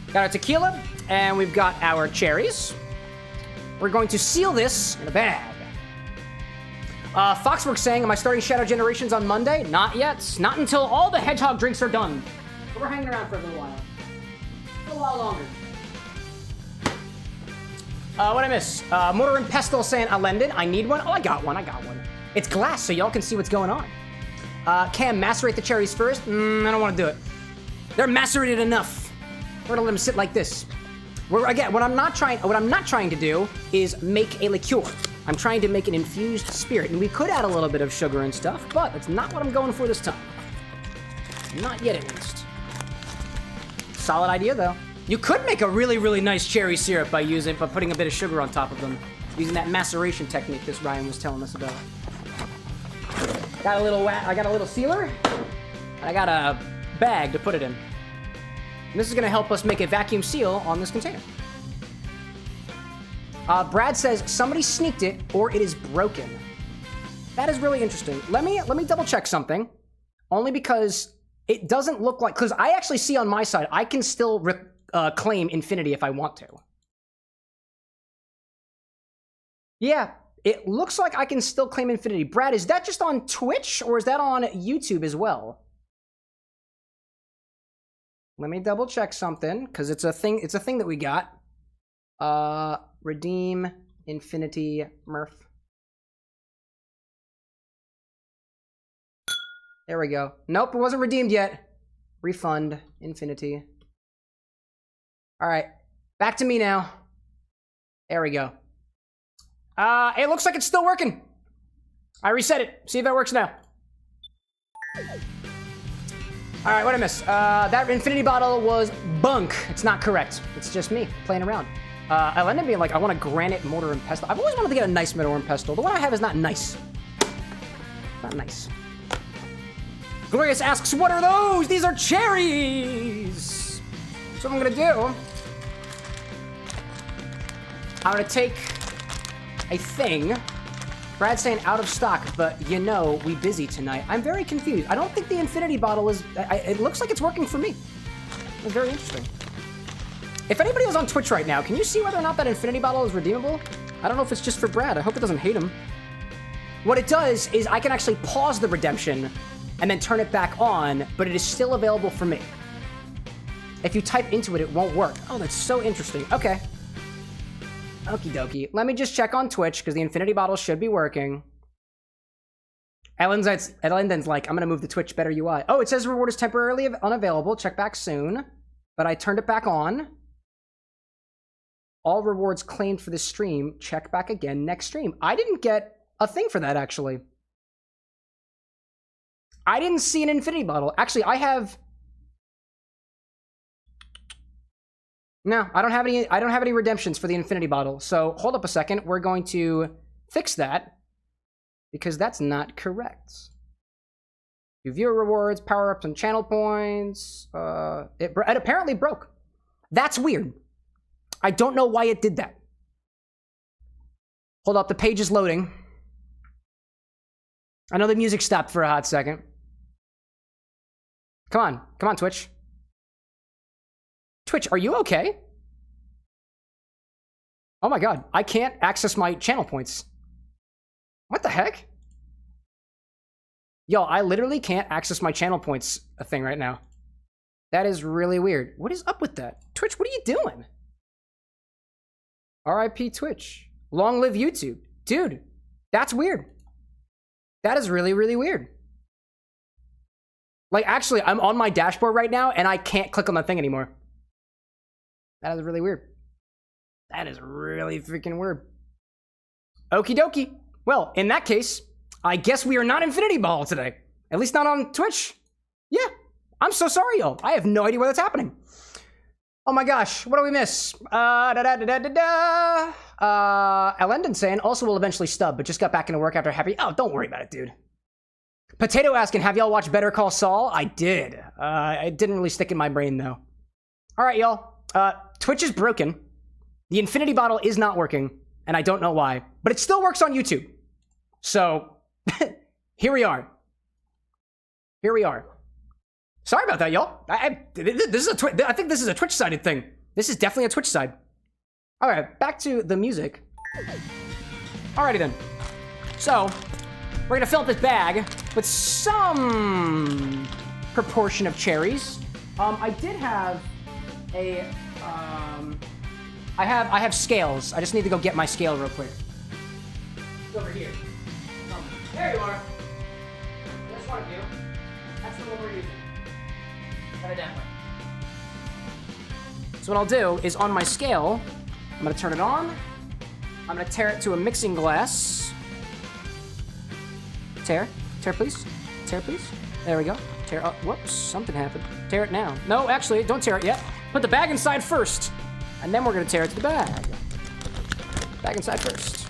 Got our tequila, and we've got our cherries. We're going to seal this in a bag. Foxworks saying, am I starting Shadow Generations on Monday? Not yet. Not until all the hedgehog drinks are done. But we're hanging around for a little while. A little while longer. What'd I miss? Mortar and Pestle saying, Alendin, I need one. Oh, I got one. It's glass, so y'all can see what's going on. Cam, macerate the cherries first. I don't want to do it. They're macerated enough. We're gonna let them sit like this. What I'm not trying to do is make a liqueur. I'm trying to make an infused spirit, and we could add a little bit of sugar and stuff, but that's not what I'm going for this time. Not yet, at least. Solid idea, though. You could make a really, really nice cherry syrup by putting a bit of sugar on top of them, using that maceration technique this Ryan was telling us about. I got a little sealer, and I got a bag to put it in. And this is going to help us make a vacuum seal on this container. Brad says somebody sneaked it or it is broken. That is really interesting. Let me double check something, only because it doesn't look like, because I actually see on my side I can still claim infinity if I want to. Yeah, it looks like I can still claim infinity. Brad, is that just on Twitch or is that on YouTube as well? Let me double check something, because it's a thing that we got. Redeem infinity Murph. There we go. Nope, it wasn't redeemed yet. Refund infinity. All right, back to me now. There we go. It looks like it's still working. I reset it. See if that works now. All right, what'd I miss? That infinity bottle was bunk. It's not correct. It's just me playing around. I'll end up being like, I want a granite mortar and pestle. I've always wanted to get a nice mortar and pestle. The one I have is not nice. Not nice. Glorious asks, what are those? These are cherries. So what I'm gonna do, I'm gonna take a thing. Brad's saying out of stock, but you know, we busy tonight. I'm very confused. I don't think the infinity bottle is, it looks like it's working for me. It's very interesting. If anybody was on Twitch right now, can you see whether or not that infinity bottle is redeemable? I don't know if it's just for Brad. I hope it doesn't hate him. What it does is I can actually pause the redemption and then turn it back on, but it is still available for me. If you type into it, it won't work. Oh, that's so interesting. Okay. Okie dokie. Let me just check on Twitch, because the infinity bottle should be working. Ellenden's like, I'm going to move the Twitch better UI. Oh, it says reward is temporarily unavailable. Check back soon. But I turned it back on. All rewards claimed for this stream. Check back again next stream. I didn't get a thing for that, actually. I didn't see an infinity bottle. Actually, I have... No, I don't have any redemptions for the infinity bottle. So hold up a second. We're going to fix that because that's not correct. You viewer rewards, power-ups, and channel points. It apparently broke. That's weird. I don't know why it did that. Hold up, the page is loading. I know the music stopped for a hot second. Come on, Twitch. Twitch, are you okay? Oh my god, I can't access my channel points. What the heck? Yo, I literally can't access my channel points thing right now. That is really weird. What is up with that? Twitch, what are you doing? RIP Twitch. Long live YouTube. Dude, that's weird. That is really, really weird. Like, actually, I'm on my dashboard right now, and I can't click on the thing anymore. That is really weird. That is really freaking weird. Okie dokie. Well, in that case, I guess we are not Infinity Ball today. At least not on Twitch. Yeah, I'm so sorry, y'all. I have no idea what's happening. Oh my gosh, what do we miss? Elendon saying, also will eventually stub, but just got back into work after happy. Oh, don't worry about it, dude. Potato asking, have y'all watched Better Call Saul? I did. It didn't really stick in my brain, though. All right, y'all. Twitch is broken. The infinity bottle is not working, and I don't know why, but it still works on YouTube. So, here we are. Here we are. Sorry about that, y'all. I think this is a Twitch-sided thing. This is definitely a Twitch side. All right, back to the music. Alrighty then. So, we're gonna fill up this bag with some proportion of cherries. I did have a, I have scales. I just need to go get my scale real quick. It's over here. There you are. That's what I do. That's the one we're using. Evidently. So what I'll do is on my scale, I'm gonna turn it on. I'm gonna tear it to a mixing glass. Tear please. Tear please. There we go. Tear up. Whoops, something happened. Tear it now. No, actually, don't tear it yet. Put the bag inside first, and then we're gonna tear it to the bag. Bag inside first.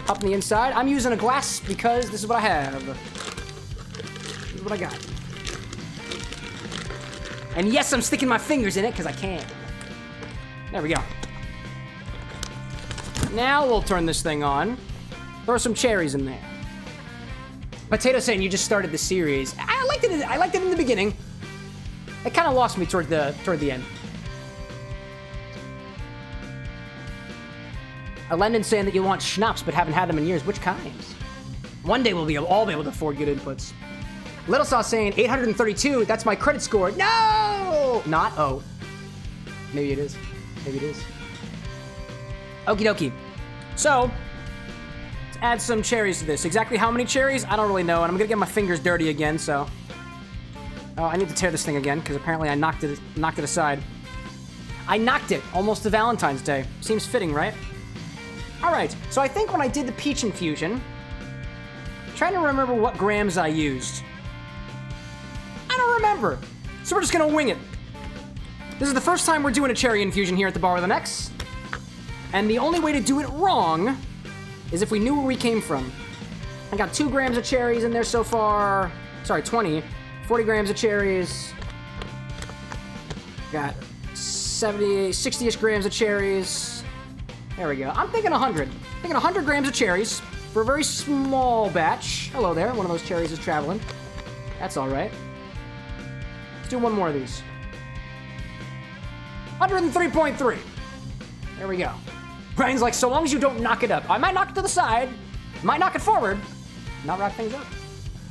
Up in the inside. I'm using a glass because this is what I have. This is what I got. And yes, I'm sticking my fingers in it because I can. There we go. Now we'll turn this thing on. Throw some cherries in there. Potato saying you just started the series. I liked it in the beginning. It kind of lost me toward the end. Alendon's saying that you want schnapps but haven't had them in years. Which kinds? One day we'll all be able to afford good inputs. Little Sauce saying 832. That's my credit score. No! Not. Oh. Maybe it is. Maybe it is. Okie dokie. So, let's add some cherries to this. Exactly how many cherries? I don't really know, and I'm gonna get my fingers dirty again, so. Oh, I need to tear this thing again, because apparently I knocked it aside. I knocked it almost to Valentine's Day. Seems fitting, right? Alright, so I think when I did the peach infusion, I'm trying to remember what grams I used. I don't remember. So we're just gonna wing it. This is the first time we're doing a cherry infusion here at the Bar with an X. And the only way to do it wrong is if we knew where we came from. I got 2 grams of cherries in there so far. Sorry, 20. 40 grams of cherries. Got 70, 60-ish grams of cherries. There we go. I'm thinking 100. I'm thinking 100 grams of cherries for a very small batch. Hello there. One of those cherries is traveling. That's all right. Let's do one more of these. 103.3. There we go. Brian's like, so long as you don't knock it up. I might knock it to the side. Might knock it forward. Not rock things up.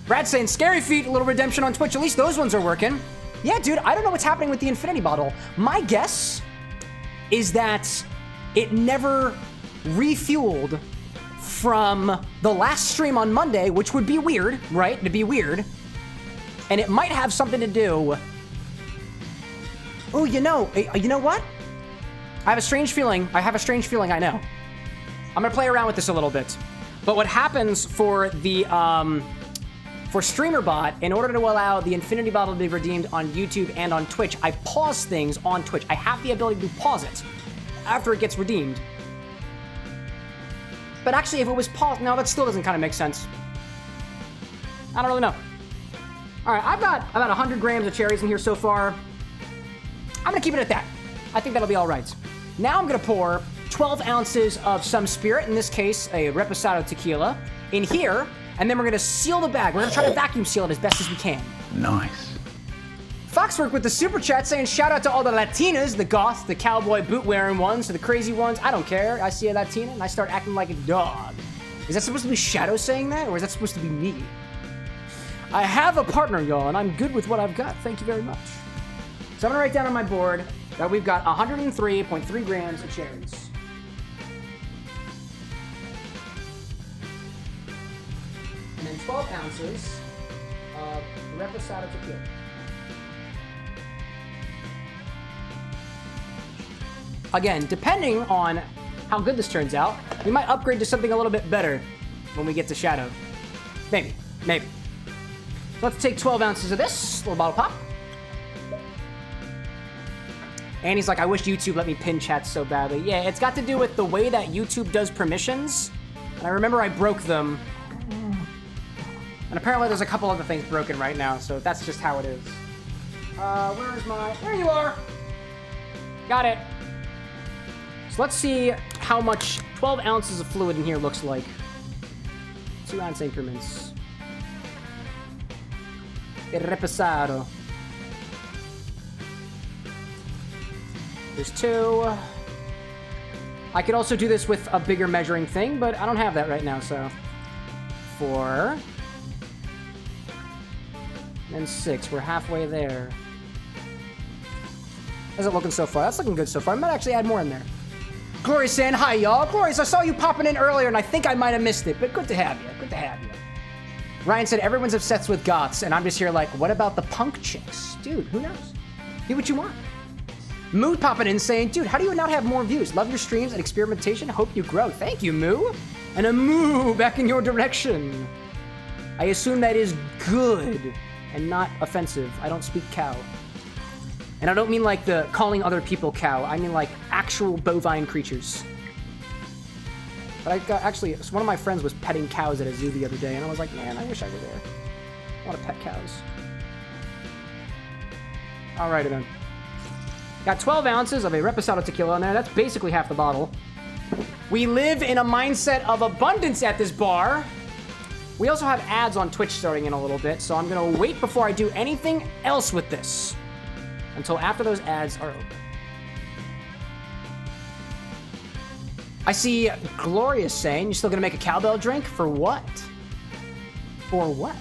Brad's saying, scary feet, a little redemption on Twitch. At least those ones are working. Yeah, dude, I don't know what's happening with the infinity bottle. My guess is that it never refueled from the last stream on Monday, which would be weird, right? It'd be weird. And it might have something to do... Oh, you know what? I have a strange feeling. I know. I'm gonna play around with this a little bit. But what happens for the, for StreamerBot, in order to allow the infinity bottle to be redeemed on YouTube and on Twitch, I pause things on Twitch. I have the ability to pause it after it gets redeemed. But actually, if it was paused, no, that still doesn't kind of make sense. I don't really know. All right, I've got about 100 grams of cherries in here so far. I'm gonna keep it at that. I think that'll be all right. Now I'm gonna pour 12 ounces of some spirit, in this case, a Reposado tequila, in here, and then we're gonna seal the bag. We're gonna try to vacuum seal it as best as we can. Nice. Foxwork with the super chat saying, shout out to all the Latinas, the goths, the cowboy boot-wearing ones, to the crazy ones. I don't care. I see a Latina and I start acting like a dog. Is that supposed to be Shadow saying that, or is that supposed to be me? I have a partner, y'all, and I'm good with what I've got. Thank you very much. So I'm gonna write down on my board that we've got 103.3 grams of cherries. And then 12 ounces of Reposado tequila. Again, depending on how good this turns out, we might upgrade to something a little bit better when we get to Shadow. Maybe. So let's take 12 ounces of this, little bottle pop. And he's like, I wish YouTube let me pin chat so badly. Yeah, it's got to do with the way that YouTube does permissions. And I remember I broke them. And apparently there's a couple other things broken right now, so that's just how it is. There you are! Got it. So let's see how much 12 ounces of fluid in here looks like. 2 ounce increments. El reposado. There's 2. I could also do this with a bigger measuring thing, but I don't have that right now, so. 4. And 6. We're halfway there. How's it looking so far? That's looking good so far. I might actually add more in there. Glorious saying, hi, y'all. Glorious, I saw you popping in earlier, and I think I might have missed it, but good to have you. Good to have you. Ryan said, everyone's obsessed with goths, and I'm just here like, what about the punk chicks? Dude, who knows? Do what you want. Moo popping in saying, dude, how do you not have more views? Love your streams and experimentation. Hope you grow. Thank you, Moo. And a moo back in your direction. I assume that is good and not offensive. I don't speak cow. And I don't mean like the calling other people cow. I mean like actual bovine creatures. But I got, actually, one of my friends was petting cows at a zoo the other day, and I was like, man, I wish I were there. I want to pet cows. Alrighty then. Got 12 ounces of a Reposado tequila in there. That's basically half the bottle. We live in a mindset of abundance at this bar. We also have ads on Twitch starting in a little bit, so I'm going to wait before I do anything else with this until after those ads are over. I see Glorious saying, you're still gonna make a cowbell drink? For what? For what?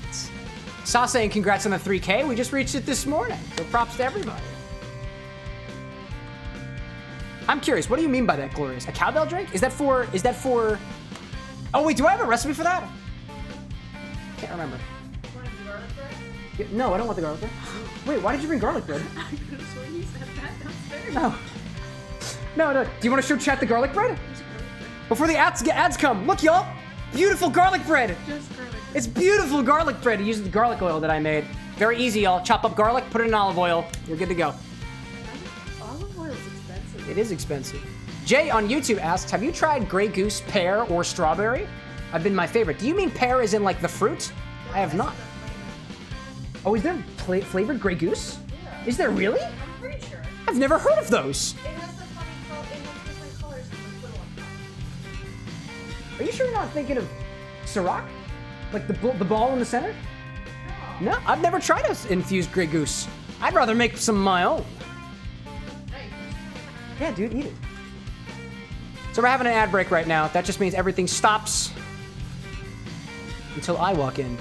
Sa saying, congrats on the 3K. We just reached it this morning. So props to everybody. I'm curious, what do you mean by that, Glorious? A cowbell drink? Is that for... Oh, wait, do I have a recipe for that? Can't remember. Want the garlic bread? Yeah, no, I don't want the garlic bread. Wait, why did you bring garlic bread? I could have sworn you said that downstairs. No. No. Do you want to show chat the garlic bread? Before the ads come. Look, y'all. Beautiful garlic bread. Just garlic bread. It's beautiful garlic bread. It uses the garlic oil that I made. Very easy, y'all. Chop up garlic, put it in olive oil. You're good to go. Olive oil is expensive. It is expensive. Jay on YouTube asks, have you tried Grey Goose pear or strawberry? I've been my favorite. Do you mean pear as in like the fruit? I have not. Oh, is there flavored Grey Goose? Yeah. Is there really? I'm pretty sure. I've never heard of those. It has the funny color. It has different colors than the little one. Are you sure you're not thinking of Ciroc? Like the ball in the center? No. No, I've never tried a infused Grey Goose. I'd rather make some of my own. Nice. Yeah, dude, eat it. So we're having an ad break right now. That just means everything stops until I walk in.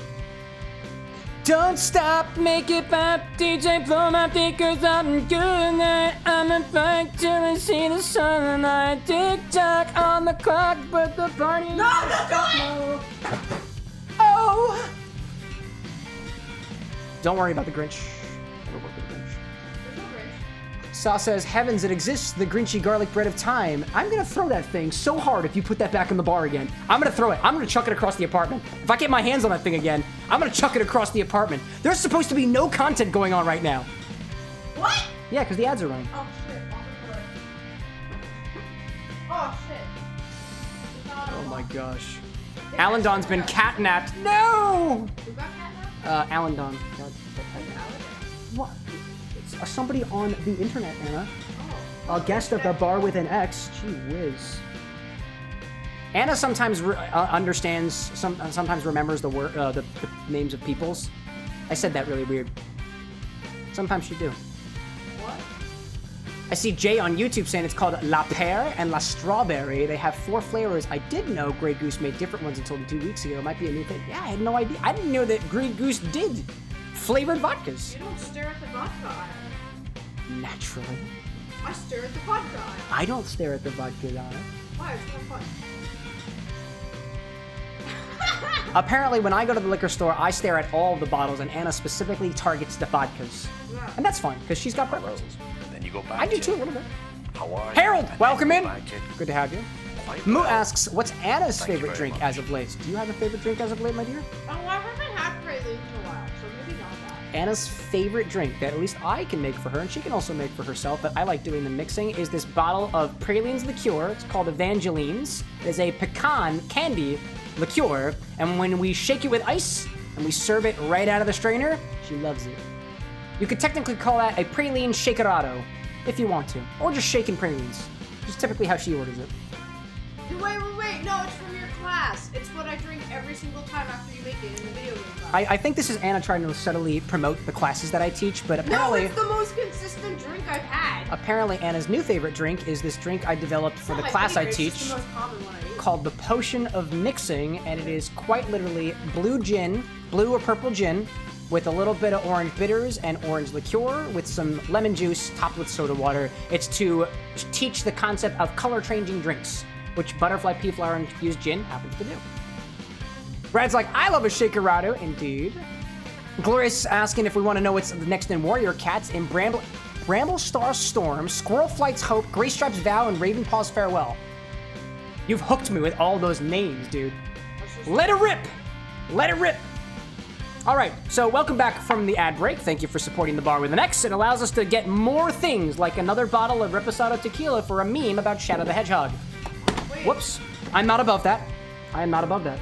Don't stop, make it pop, DJ blow my because I'm good night. I'm a fight till I see the sunlight. Tick tock on the clock, but the party. No, don't do it! Oh! Don't worry about the Grinch. Never work with the Grinch. There's no Grinch. Saw says, heavens, it exists, the Grinchy garlic bread of time. I'm gonna throw that thing so hard if you put that back in the bar again. I'm gonna throw it. I'm gonna chuck it across the apartment. If I get my hands on that thing again, I'm gonna chuck it across the apartment. There's supposed to be no content going on right now. What? Yeah, because the ads are running. Oh shit. Oh shit. Oh my gosh. Alan Don's been catnapped. No! Who got catnapped? Alan Don. What? It's somebody on the internet, Anna. Oh. A guest of the bar with an X. Gee whiz. Anna sometimes understands, sometimes remembers the names of peoples. I said that really weird. Sometimes she do. What? I see Jay on YouTube saying it's called La Pear and La Strawberry. They have 4 flavors. I did know Grey Goose made different ones until 2 weeks ago. It might be a new thing. Yeah, I had no idea. I didn't know that Grey Goose did flavored vodkas. You don't stare at the vodka aisle. Naturally. I stare at the vodka aisle. I don't stare at the vodka aisle. Why? It's more fun. Apparently, when I go to the liquor store, I stare at all of the bottles, and Anna specifically targets the vodkas. Yeah. And that's fine, because she's got preferences. Then you go back. I do too, a little bit. How are you? Harold, And welcome then in. you go back Good to have you. quite Moo well. asks, what's Anna's Thank you favorite very drink much. as of late? Do you have a favorite drink as of late, my dear? Oh, I haven't had praline in a while, so maybe not that. Anna's favorite drink that at least I can make for her, and she can also make for herself, but I like doing the mixing, is this bottle of Pralines liqueur. It's called Evangelines. It is a pecan candy liqueur, and when we shake it with ice and we serve it right out of the strainer, she loves it. You could technically call that a praline shakerado, if you want to, or just shaken pralines. Just typically how she orders it. Wait. No, it's from your class. It's what I drink every single time after you make it in the video game class. I think this is Anna trying to subtly promote the classes that I teach, but No, apparently... it's the most consistent drink I've had. Apparently, Anna's new favorite drink is this drink I developed for It's the not my class I favorite, teach, It's just the most common one I use. called the Potion of Mixing, and it is quite literally blue gin, blue or purple gin, with a little bit of orange bitters and orange liqueur with some lemon juice topped with soda water. It's to teach the concept of color-changing drinks, which butterfly pea flower infused gin happens to do. Brad's like, I love a shakerado, indeed. Glorious asking if we want to know what's next in Warrior Cats in Bramble Star Storm, Squirrel Flight's Hope, Grey Stripe's Vow, and Ravenpaw's Farewell. You've hooked me with all those names, dude. Let it rip! Let it rip! All right, so welcome back from the ad break. Thank you for supporting the bar with an X. It allows us to get more things, like another bottle of Reposado tequila for a meme about Shadow the Hedgehog. Wait. Whoops. I'm not above that. I am not above that.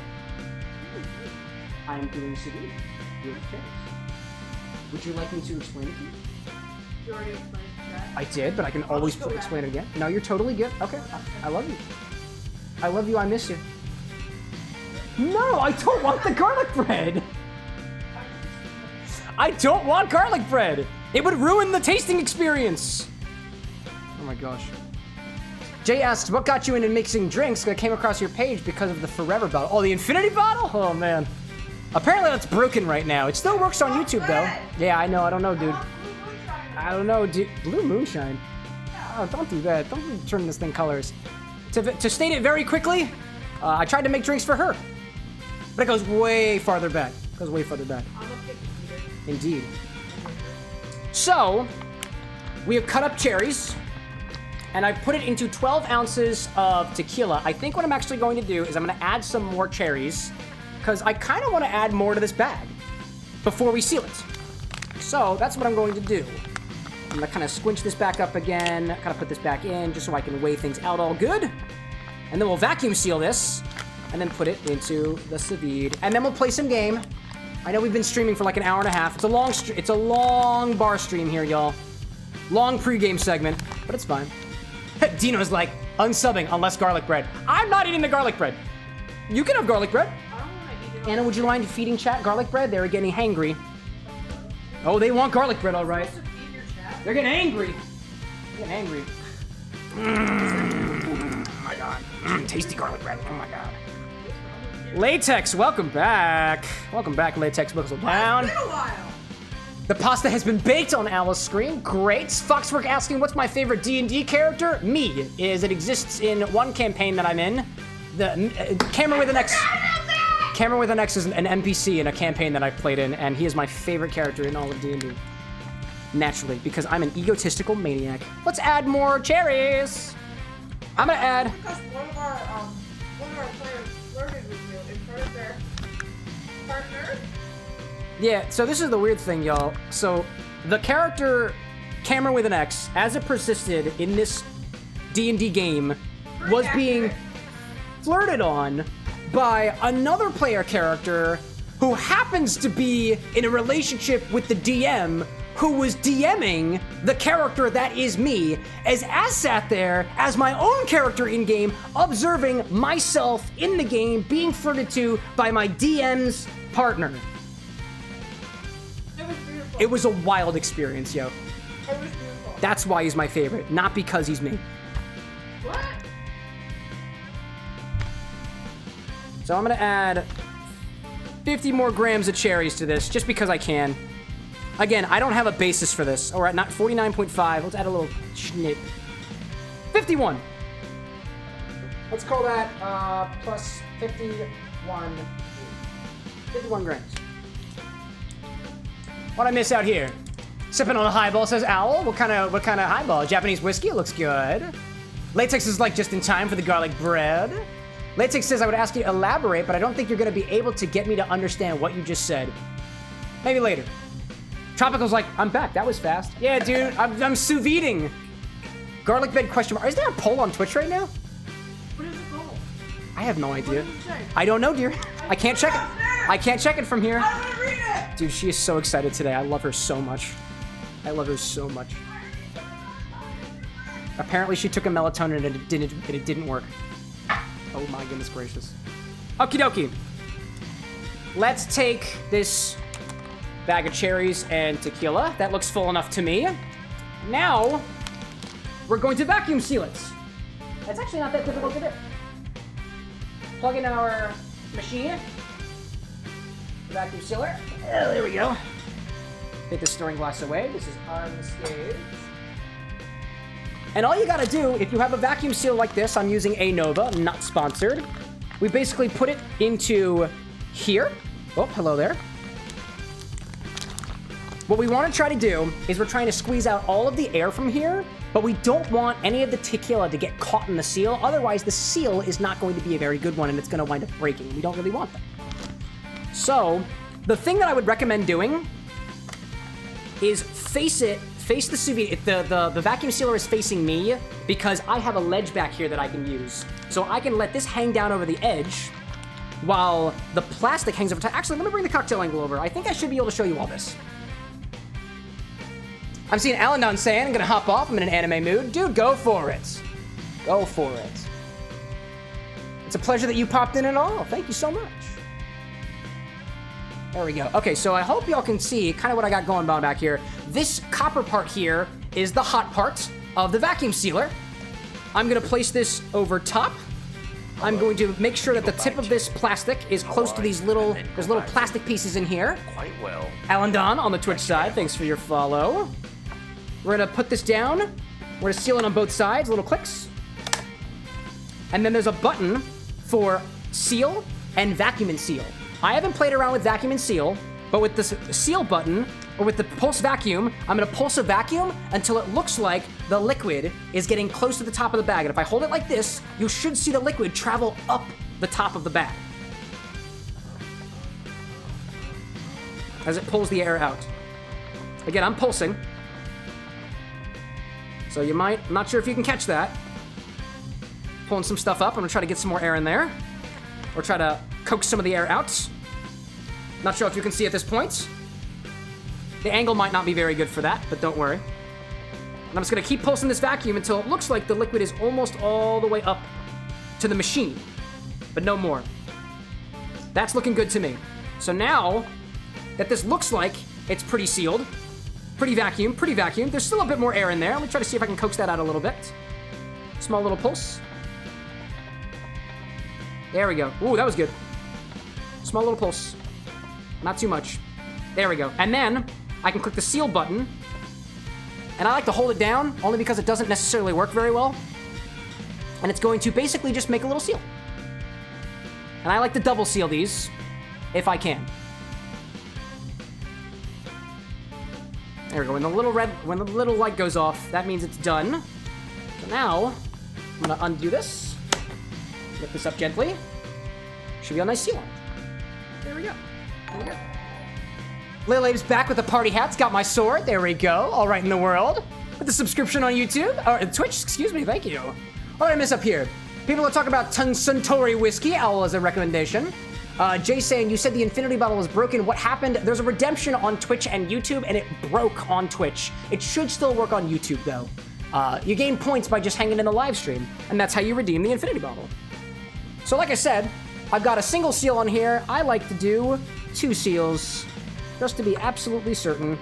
I am doing CD. Would you like me to explain it to you? You already explained the chat. I did, but I can always just go back. explain it again. No, you're totally good. Okay, I love you. I love you, I miss you. No, I don't want the garlic bread. I don't want garlic bread. It would ruin the tasting experience. Oh my gosh. Jay asks, what got you into mixing drinks? I came across your page because of the Forever bottle. Oh, the Infinity bottle? Oh, man. Apparently that's broken right now. It still works on YouTube, though. Yeah, I know. I don't know, dude. I don't know, dude. Blue moonshine? Oh, don't do that. Don't turn this thing colors. To state it very quickly, I tried to make drinks for her. But it goes way farther back. It goes way farther back. Indeed. So, we have cut up cherries. And I put it into 12 ounces of tequila. I think what I'm actually going to do is I'm going to add some more cherries because I kind of want to add more to this bag before we seal it. So that's what I'm going to do. I'm going to kind of squinch this back up again, kind of put this back in just so I can weigh things out all good. And then we'll vacuum seal this and then put it into the Sous-vide. And then we'll play some game. I know we've been streaming for like an hour and a half. It's a long bar stream here, y'all. Long pregame segment, but it's fine. Dino's like, unsubbing unless garlic bread. I'm not eating the garlic bread. You can have garlic bread. I don't want to eat it. Anna, would you mind feeding chat garlic bread? They're getting hangry. Oh, they want garlic bread, all right. They're getting angry. They're getting angry. Oh my god. Tasty garlic bread. Oh my god. Latex, welcome back. Welcome back, Latex. Buckle down. It's been a while. The pasta has been baked on Alice's screen. Great. Foxwork asking, what's my favorite D&D character? Me, is it exists in one campaign that I'm in. The Camera with an X. Camera with an X is an NPC in a campaign that I've played in, and he is my favorite character in all of D&D. Naturally, because I'm an egotistical maniac. Let's add more cherries. I'm gonna add. Because one of our players flirted with you in front of their partner. Yeah, so this is the weird thing, y'all. So, the character Camera with an X, as it persisted in this D&D game, was being flirted on by another player character who happens to be in a relationship with the DM who was DMing the character that is me, as I sat there as my own character in-game, observing myself in the game being flirted to by my DM's partner. It was beautiful. It was a wild experience, yo. It was beautiful. That's why he's my favorite, not because he's me. What? So I'm gonna add 50 more grams of cherries to this, just because I can. Again, I don't have a basis for this. All right, not 49.5. Let's add a little snip. 51. Let's call that plus 51. 51 grams. What'd I miss out here? Sipping on a highball, says Owl. What kind of highball? Japanese whiskey? It looks good. Latex is like just in time for the garlic bread. Latex says I would ask you to elaborate, but I don't think you're gonna be able to get me to understand what you just said. Maybe later. Tropical's like, I'm back. That was fast. Yeah, dude, I'm sous-viding. Garlic bread question mark. Is there a poll on Twitch right now? What is it called? I have no idea. What does it say? I don't know, dear. I can't check it. I can't check it from here. I want to read it! Dude, she is so excited today. I love her so much. I love her so much. Apparently she took a melatonin and it didn't work. Oh my goodness gracious. Okie dokie. Let's take this bag of cherries and tequila. That looks full enough to me. Now, we're going to vacuum seal it. That's actually not that difficult to do. Plug in our machine. The vacuum sealer. Oh, there we go. Take the stirring glass away. This is unscathed. And all you gotta do, if you have a vacuum seal like this, I'm using a Nova, not sponsored. We basically put it into here. Oh, hello there. What we want to try to do is we're trying to squeeze out all of the air from here, but we don't want any of the tequila to get caught in the seal. Otherwise, the seal is not going to be a very good one and it's going to wind up breaking. We don't really want that. So, the thing that I would recommend doing is face the sous-vide. The vacuum sealer is facing me because I have a ledge back here that I can use. So I can let this hang down over the edge while the plastic hangs over top. Actually, let me bring the cocktail angle over. I think I should be able to show you all this. I'm seeing Alan down saying, I'm gonna hop off, I'm in an anime mood. Dude, go for it. Go for it. It's a pleasure that you popped in at all. Thank you so much. There we go. Okay, so I hope y'all can see kind of what I got going on back here. This copper part here is the hot part of the vacuum sealer. I'm gonna place this over top. I'm going to make sure that the tip of this plastic is close to these little, there's little plastic pieces in here. Quite well. Alan Don on the Twitch side, thanks for your follow. We're gonna put this down. We're gonna seal it on both sides, little clicks. And then there's a button for seal and vacuum and seal. I haven't played around with vacuum and seal, but with this seal button, or with the pulse vacuum, I'm gonna pulse a vacuum until it looks like the liquid is getting close to the top of the bag. And if I hold it like this, you should see the liquid travel up the top of the bag as it pulls the air out. Again, I'm pulsing. So you might, I'm not sure if you can catch that. Pulling some stuff up. I'm gonna try to get some more air in there. Or try to coax some of the air out. Not sure if you can see at this point. The angle might not be very good for that, but don't worry. And I'm just gonna keep pulsing this vacuum until it looks like the liquid is almost all the way up to the machine, but no more. That's looking good to me. So now that this looks like it's pretty sealed, pretty vacuum, there's still a bit more air in there. Let me try to see if I can coax that out a little bit. Small little pulse. There we go. Ooh, that was good. Small little pulse. Not too much. There we go. And then I can click the seal button. And I like to hold it down, only because it doesn't necessarily work very well. And it's going to basically just make a little seal. And I like to double seal these, if I can. There we go. When the little light goes off, that means it's done. So now, I'm gonna undo this. Lift this up gently. Should be a nice seal on it. There we go. There we go. Lil Abe's back with the party hats. Got my sword. There we go. All right in the world. With the subscription on YouTube. Or Twitch, excuse me. Thank you. What did I miss up here? People are talking about Suntory whiskey. Owl as a recommendation. Jay saying, you said the infinity bottle was broken. What happened? There's a redemption on Twitch and YouTube, and it broke on Twitch. It should still work on YouTube, though. You gain points by just hanging in the live stream, and that's how you redeem the infinity bottle. So like I said, I've got a single seal on here. I like to do 2 seals, just to be absolutely certain.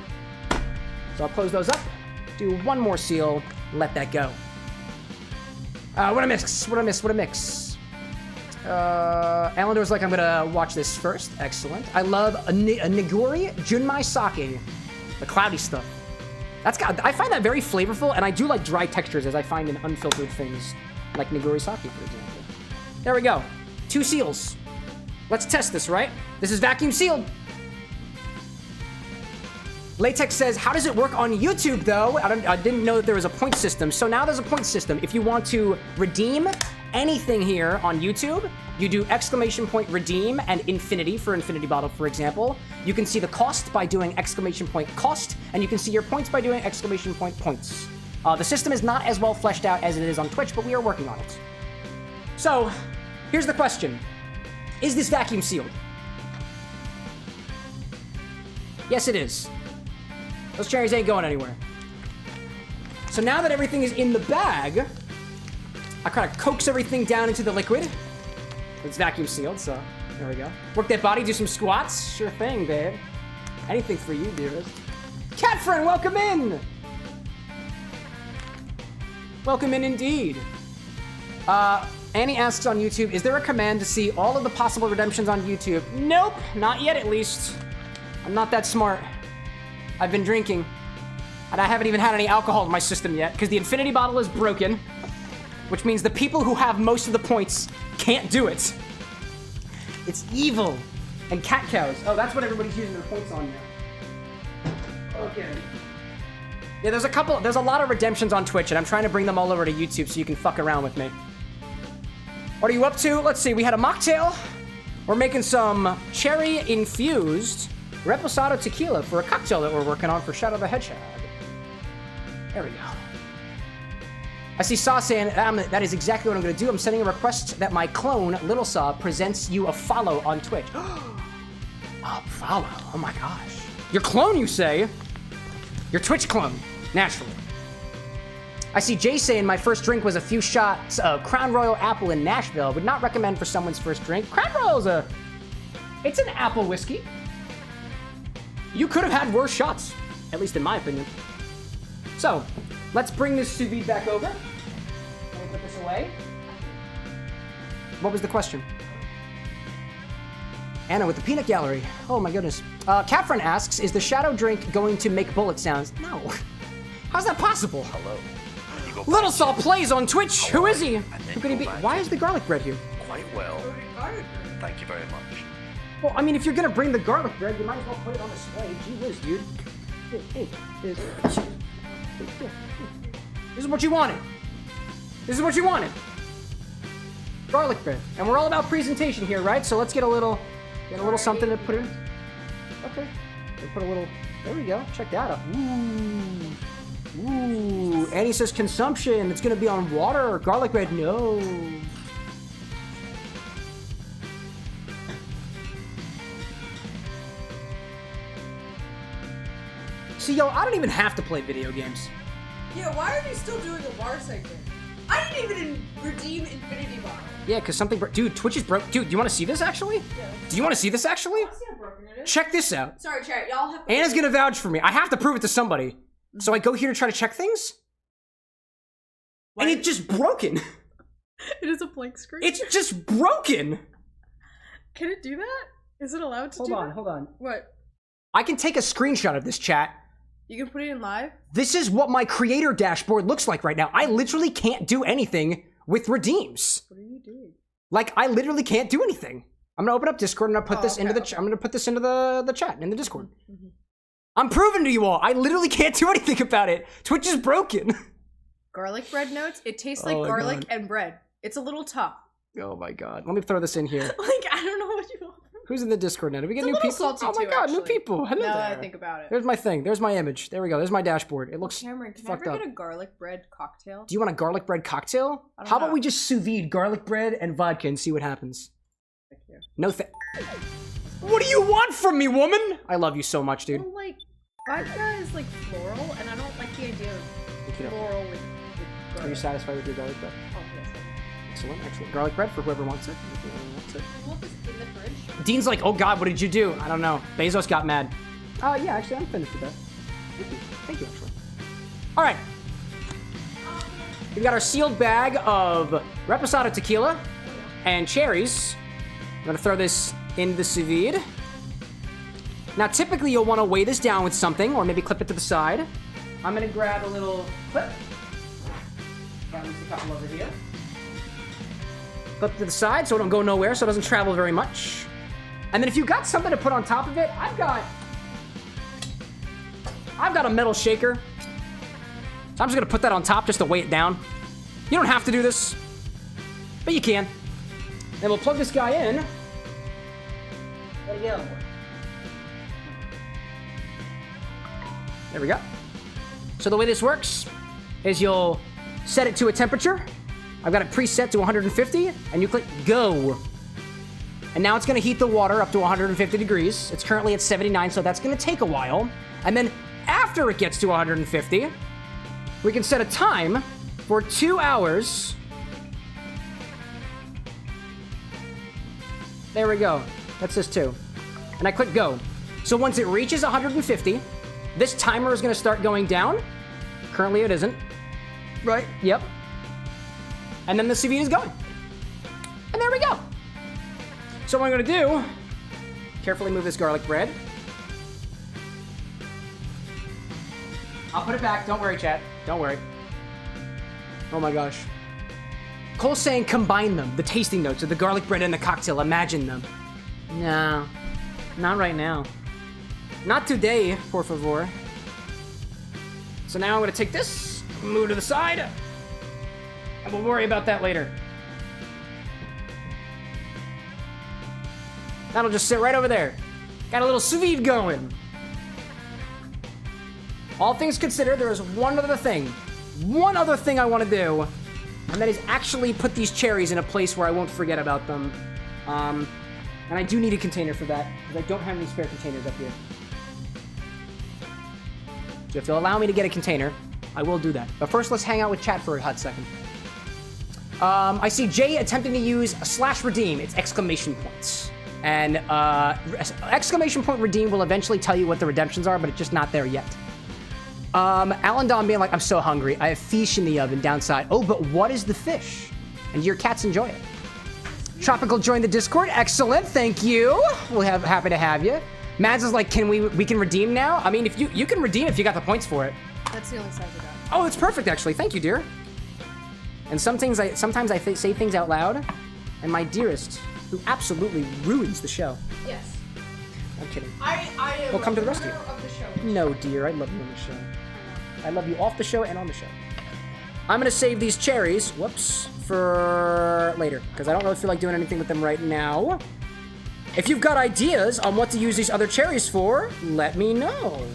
So I'll close those up, do 1 more seal, let that go. What a mix, what a miss, what a mix. Alandor's like, I'm gonna watch this first. Excellent. I love a Nigori Junmai Sake, the cloudy stuff. I find that very flavorful, and I do like dry textures, as I find in unfiltered things, like Nigori Sake, for example. There we go. 2 seals. Let's test this, right? This is vacuum sealed. Latex says, how does it work on YouTube, though? I didn't know that there was a point system. So now there's a point system. If you want to redeem anything here on YouTube, you do exclamation point redeem and infinity for infinity bottle, for example. You can see the cost by doing exclamation point cost, and you can see your points by doing exclamation point points. The system is not as well fleshed out as it is on Twitch, but we are working on it. So, here's the question. Is this vacuum sealed? Yes, it is. Those cherries ain't going anywhere. So now that everything is in the bag, I kind of coax everything down into the liquid. It's vacuum sealed, so there we go. Work that body, do some squats. Sure thing, babe. Anything for you, dearest. Cat friend, welcome in! Welcome in indeed. Annie asks on YouTube, is there a command to see all of the possible redemptions on YouTube? Nope, not yet at least. I'm not that smart. I've been drinking, and I haven't even had any alcohol in my system yet, because the infinity bottle is broken, which means the people who have most of the points can't do it. It's evil. And cat cows. Oh, that's what everybody's using their points on now. Okay. Yeah, there's a lot of redemptions on Twitch, and I'm trying to bring them all over to YouTube so you can fuck around with me. What are you up to? Let's see, we had a mocktail. We're making some cherry-infused reposado tequila for a cocktail that we're working on for Shadow the Hedgehog. There we go. I see Saw saying, that is exactly what I'm going to do. I'm sending a request that my clone, Little Saw, presents you a follow on Twitch. A follow? Oh my gosh. Your clone, you say? Your Twitch clone, naturally. I see Jay saying my first drink was a few shots of Crown Royal Apple in Nashville. Would not recommend for someone's first drink. Crown Royal's it's an apple whiskey. You could have had worse shots, at least in my opinion. So, let's bring this sous vide back over. Let me put away. What was the question? Anna with the peanut gallery. Oh my goodness. Catfriend asks, is the shadow drink going to make bullet sounds? No. How's that possible? Hello. Little Saul plays on Twitch. Who is he? Who could he be? Why is the garlic bread here? Quite well. Thank you very much. Well, I mean, if you're gonna bring the garlic bread, you might as well put it on display. Gee whiz, dude. Hey, this is what you wanted. This is what you wanted. Garlic bread. And we're all about presentation here, right? So let's get a little something to put in. Okay. We'll put a little, there we go. Check that out. Ooh. Annie says consumption. It's gonna be on water. Garlic bread, no. See, yo, I don't even have to play video games. Yeah, why are we still doing a bar segment? I didn't even redeem Infinity Bar. Yeah, because something dude, Twitch is broke. Dude, you want to see this actually? Yeah. Do you want to see this actually? Let's see how broken it is. Check this out. Sorry, chat. Y'all have to Anna's gonna vouch for me. I have to prove it to somebody. So I go here to try to check things. What? And it's just broken. It is a blank screen. It's just broken. Can it do that? Is it allowed to do that? Hold on. What? I can take a screenshot of this, chat. You can put it in live? This is what my creator dashboard looks like right now. I literally can't do anything with redeems. What are you doing? Like, I literally can't do anything. I'm gonna open up Discord and I'm gonna put this into the I'm gonna put this into the chat in the Discord. Mm-hmm. I'm proving to you all, I literally can't do anything about it. Twitch is broken. Garlic bread notes? It tastes like garlic and bread. It's a little tough. Oh my god. Let me throw this in here. Like, I don't know what you want. Who's in the Discord now? Do we get It's a new little people? salty Oh my too, god, new actually. people. Hello Now there. that I think about it. There's my thing. There's my image. There we go. There's my dashboard. It looks Cameron, can I fucked ever up. get a garlic bread cocktail? Do you want a garlic bread cocktail? I don't How about know. we just sous vide garlic bread and vodka and see what happens? Thank you. No What do you want from me, woman? I love you so much, dude. Well, like, vodka is like floral, and I don't like the idea of floral with garlic. Are you satisfied with your garlic bread? Oh, yes. Excellent, excellent. Garlic bread for whoever wants it. If whoever wants it. You want this in the fridge? Dean's like, oh god, what did you do? I don't know. Bezos got mad. Yeah, actually, I'm finished with that. Thank you. Thank you, actually. All right. We've got our sealed bag of Reposado tequila and cherries. I'm gonna throw this in the sous vide. Now, typically, you'll want to weigh this down with something, or maybe clip it to the side. I'm gonna grab a little clip. Got at least a couple over here. Clip to the side so it don't go nowhere, so it doesn't travel very much. And then if you got something to put on top of it, I've got a metal shaker. So I'm just gonna put that on top just to weigh it down. You don't have to do this, but you can. Then we'll plug this guy in. There we go. There we go. So the way this works is you'll set it to a temperature. I've got it preset to 150, and you click go. And now it's gonna heat the water up to 150 degrees. It's currently at 79, so that's gonna take a while. And then after it gets to 150, we can set a time for 2 hours. There we go. That's this too. And I click go. So once it reaches 150, this timer is gonna start going down. Currently it isn't. Right? Yep. And then the sous vide is going. And there we go. So what I'm gonna do, carefully move this garlic bread. I'll put it back. Don't worry, chat. Don't worry. Oh my gosh. Cole's saying combine them, the tasting notes of the garlic bread and the cocktail. Imagine them. No, not right now. Not today, por favor. So now I'm gonna take this, move to the side, and we'll worry about that later. That'll just sit right over there. Got a little sous vide going. All things considered, there is one other thing I want to do, and that is actually put these cherries in a place where I won't forget about them. And I do need a container for that, because I don't have any spare containers up here. So if you'll allow me to get a container, I will do that. But first, let's hang out with chat for a hot second. I see Jay attempting to use /redeem. It's exclamation points. And exclamation point redeem will eventually tell you what the redemptions are, but it's just not there yet. Alan Don being like, I'm so hungry. I have fish in the oven downside. Oh, but what is the fish? and your cats enjoy it. Tropical joined the Discord. Excellent, thank you. We'll have happy to have you. Mads is like, we can redeem now? I mean, if you can redeem if you got the points for it. That's the only size I got. Oh, it's perfect actually. Thank you, dear. And sometimes I say things out loud, and my dearest, who absolutely ruins the show. Yes. I'm kidding. I am We'll come to the rest of you. of the show. No, dear, I love you on the show. I love you off the show and on the show. I'm gonna save these cherries, whoops, for later, because I don't really feel like doing anything with them right now. If you've got ideas on what to use these other cherries for, let me know.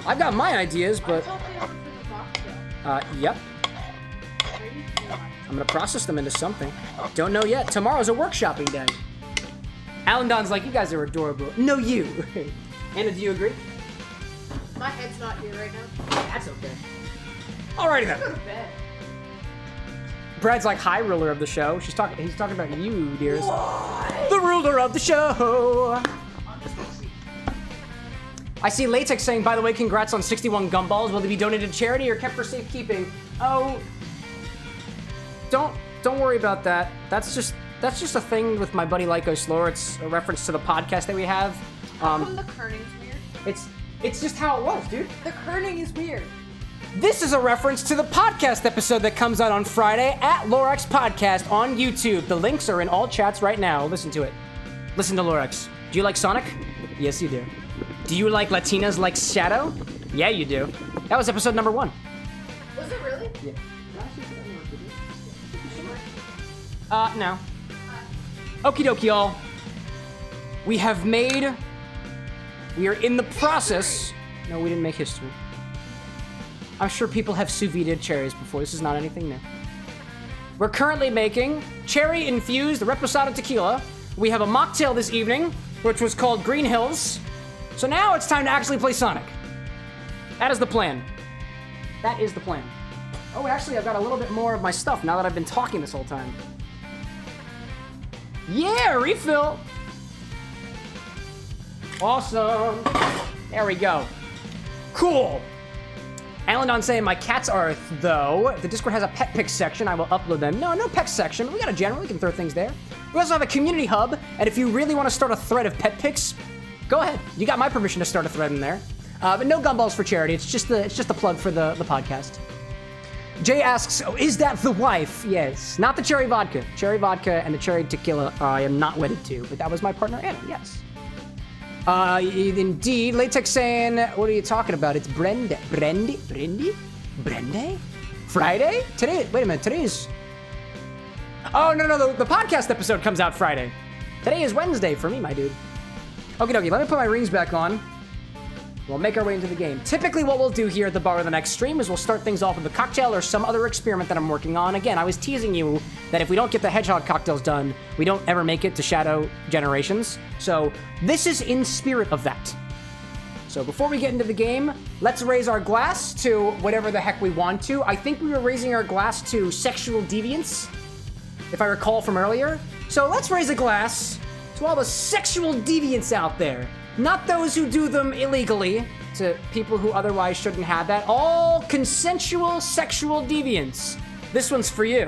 I've got my ideas, but... Yep. I'm gonna process them into something. Don't know yet. Tomorrow's a workshopping day. Alan Don's like, you guys are adorable. No, you. Anna, do you agree? My head's not here right now. That's okay. Alrighty then. Go to bed. Brad's like high ruler of the show. He's talking about you, dears. What? The ruler of the show. I see Latex saying, by the way, congrats on 61 gumballs. Will they be donated to charity or kept for safekeeping? Oh, don't worry about that. That's just a thing with my buddy Lyco Slower. It's a reference to the podcast that we have. How come the kerning's weird? It's just how it was, dude. The kerning is weird. This is a reference to the podcast episode that comes out on Friday at Lorax Podcast on YouTube. The links are in all chats right now. Listen to it. Listen to Lorax. Do you like Sonic? Yes, you do. Do you like Latinas like Shadow? Yeah, you do. That was episode number 1. Was it really? Yeah. No. Okie dokie, y'all. We are in the process. No, we didn't make history. I'm sure people have sous-vide cherries before. This is not anything new. We're currently making cherry-infused reposado tequila. We have a mocktail this evening, which was called Green Hills. So now it's time to actually play Sonic. That is the plan. That is the plan. Oh, actually, I've got a little bit more of my stuff now that I've been talking this whole time. Yeah, refill. Awesome. There we go. Cool. Alan Don saying my cats are though. If the Discord has a pet pick section, I will upload them. No pet section. We got a general. We can throw things there. We also have a community hub, and if you really want to start a thread of pet picks, go ahead. You got my permission to start a thread in there. But no gumballs for charity. It's just the plug for the podcast. Jay asks, oh, is that the wife? Yes. Not the cherry vodka. Cherry vodka and the cherry tequila I am not wedded to, but that was my partner Anna, yes. Indeed. Latex saying, what are you talking about? It's Brende? Friday? Today, wait a minute, today is... Oh, no, the podcast episode comes out Friday. Today is Wednesday for me, my dude. Okie dokie, let me put my rings back on. We'll make our way into the game. Typically what we'll do here at the bar of the next stream is we'll start things off with a cocktail or some other experiment that I'm working on. Again, I was teasing you that if we don't get the hedgehog cocktails done, we don't ever make it to Shadow Generations. So this is in spirit of that. So before we get into the game, let's raise our glass to whatever the heck we want to. I think we were raising our glass to sexual deviance, if I recall from earlier. So let's raise a glass to all the sexual deviants out there. Not those who do them illegally, to people who otherwise shouldn't have that. All consensual sexual deviants. This one's for you.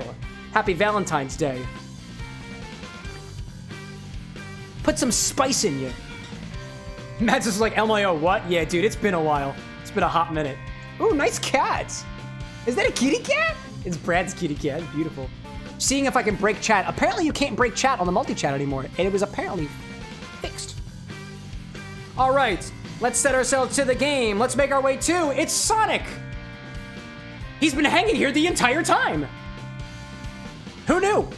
Happy Valentine's Day. Put some spice in you. Mads is like, LMAO, what? Yeah, dude, it's been a while. It's been a hot minute. Ooh, nice cat. Is that a kitty cat? It's Brad's kitty cat. It's beautiful. Seeing if I can break chat. Apparently you can't break chat on the multi-chat anymore, and it was apparently fixed. All right, let's set ourselves to the game. Let's make our way to, it's Sonic. He's been hanging here the entire time. Who knew?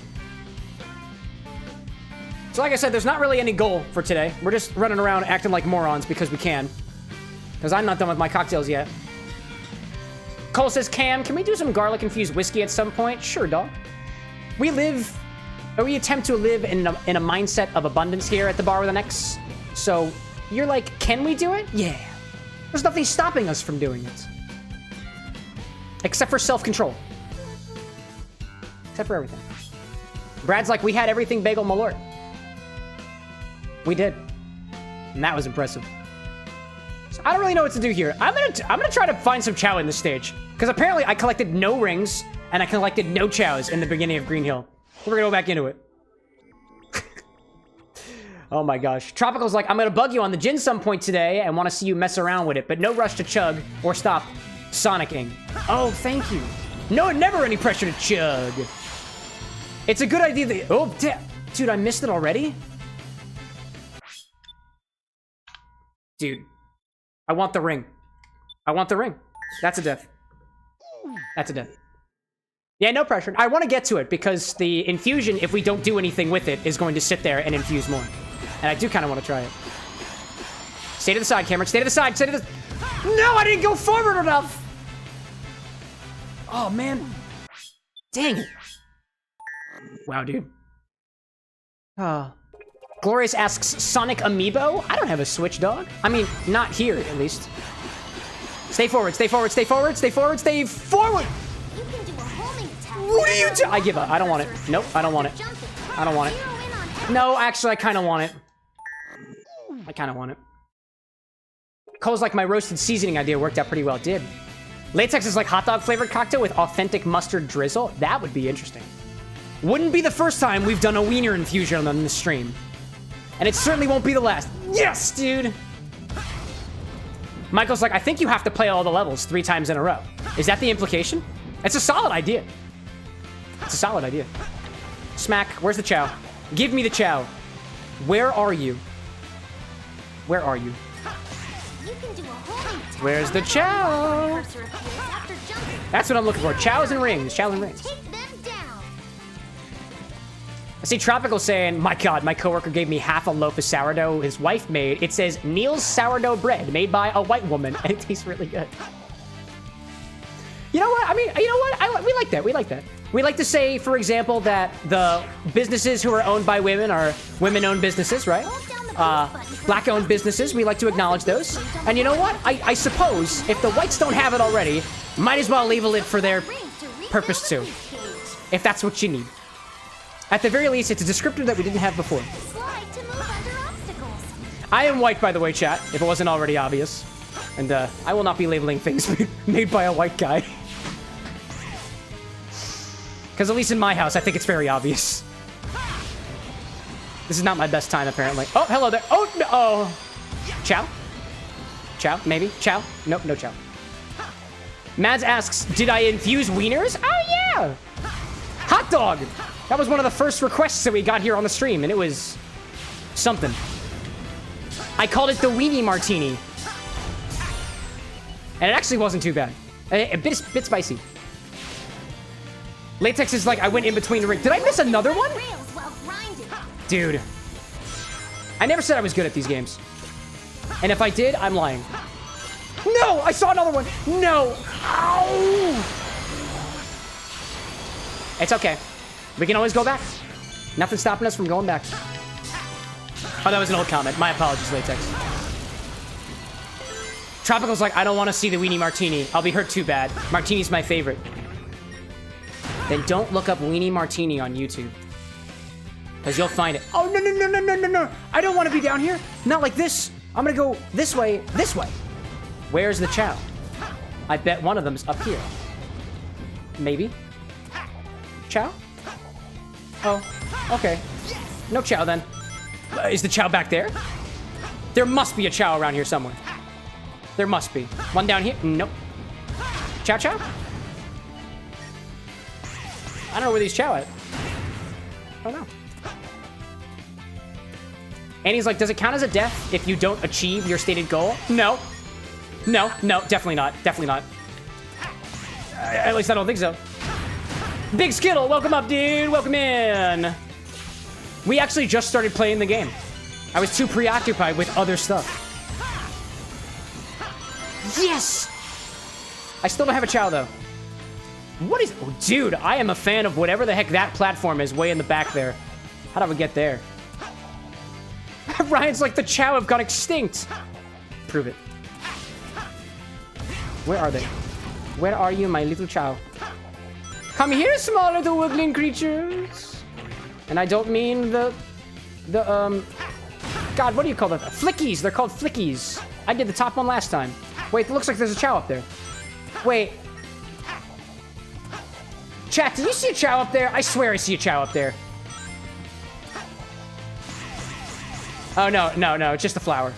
So like I said, there's not really any goal for today. We're just running around acting like morons because we can. Because I'm not done with my cocktails yet. Cole says, Cam, can we do some garlic-infused whiskey at some point? Sure, dog. We attempt to live in a mindset of abundance here at the bar with an X. So you're like, can we do it? Yeah. There's nothing stopping us from doing it. Except for self-control. Except for everything. Brad's like, we had everything bagel malort. We did. And that was impressive. So I don't really know what to do here. I'm gonna try to find some chow in this stage. Because apparently I collected no rings. And I collected no chows in the beginning of Green Hill. We're gonna go back into it. Oh my gosh. Tropical's like, I'm gonna bug you on the gin some point today and want to see you mess around with it, but no rush to chug or stop sonicking. Oh, thank you. No, never any pressure to chug. It's a good idea that... Oh, dude, I missed it already? Dude, I want the ring. I want the ring. That's a death. That's a death. Yeah, no pressure. I want to get to it because the infusion, if we don't do anything with it, is going to sit there and infuse more. And I do kind of want to try it. Stay to the side, Cameron. Stay to the side. Stay to the... No, I didn't go forward enough. Oh, man. Dang it. Wow, dude. Glorious asks, Sonic Amiibo? I don't have a Switch, dog. I mean, not here, at least. Stay forward, stay forward, stay forward, stay forward, stay forward! You can do a homing attack. What are you doing? I give up. I don't want it. Nope, I don't want it. I don't want it. No, actually, I kind of want it. I kind of want it. Cole's like, my roasted seasoning idea worked out pretty well. It did. Latex is like hot dog flavored cocktail with authentic mustard drizzle. That would be interesting. Wouldn't be the first time we've done a wiener infusion on this stream. And it certainly won't be the last. Yes, dude! Michael's like, I think you have to play all the levels 3 times in a row. Is that the implication? It's a solid idea. It's a solid idea. Smack, where's the chow? Give me the chow. Where are you? Where are you? You can do a homing attack. Where's the chow? That's what I'm looking for. Chows and rings. Chows and rings. Take them down. I see Tropical saying, my God, my coworker gave me half a loaf of sourdough his wife made. It says Neil's sourdough bread made by a white woman, and it tastes really good. You know what? I mean, you know what? We like that. We like that. We like to say, for example, that the businesses who are owned by women are women-owned businesses, right? Black-owned businesses. We like to acknowledge those. And you know what? I suppose if the whites don't have it already, might as well label it for their purpose too. If that's what you need. At the very least, it's a descriptor that we didn't have before. Slide to move under obstacles. I am white, by the way, chat, if it wasn't already obvious. And I will not be labeling things made by a white guy. Because at least in my house, I think it's very obvious. This is not my best time, apparently. Oh, hello there. Oh, no. Oh. Chow? Chow, maybe? Chow? Nope, no chow. Mads asks, did I infuse wieners? Oh, yeah! Hot dog! That was one of the first requests that we got here on the stream, and it was something. I called it the weenie martini. And it actually wasn't too bad. A bit spicy. Latex is like, I went in between the ring. Did I miss another one? Rails well grinded. Dude. I never said I was good at these games. And if I did, I'm lying. No! I saw another one! No! Ow! It's okay. We can always go back. Nothing's stopping us from going back. Oh, that was an old comment. My apologies, Latex. Tropical's like, I don't want to see the weenie martini. I'll be hurt too bad. Martini's my favorite. Then don't look up weenie martini on YouTube. Because you'll find it. Oh, no, no, no, no, no, no, no. I don't want to be down here. Not like this. I'm going to go this way, this way. Where's the chow? I bet one of them's up here. Maybe. Chow? Oh, okay. No chow then. Is the chow back there? There must be a chow around here somewhere. There must be. One down here? Nope. Chow chow? I don't know where these chow at. I don't know. And he's like, does it count as a death if you don't achieve your stated goal? No. No, no, definitely not. Definitely not. At least I don't think so. Big Skittle, welcome up, dude. Welcome in. We actually just started playing the game. I was too preoccupied with other stuff. Yes! I still don't have a chow, though. What is... Oh, dude, I am a fan of whatever the heck that platform is way in the back there. How do we get there? Ryan's like, the chow have gone extinct. Prove it. Where are they? Where are you, my little chow? Come here, small little wiggling creatures. And I don't mean the God, what do you call them? Flickies. They're called flickies. I did the top one last time. Wait, it looks like there's a chow up there. Wait. Chat, do you see a Chow up there? I swear I see a Chow up there. Oh, no, no, no. It's just a flower.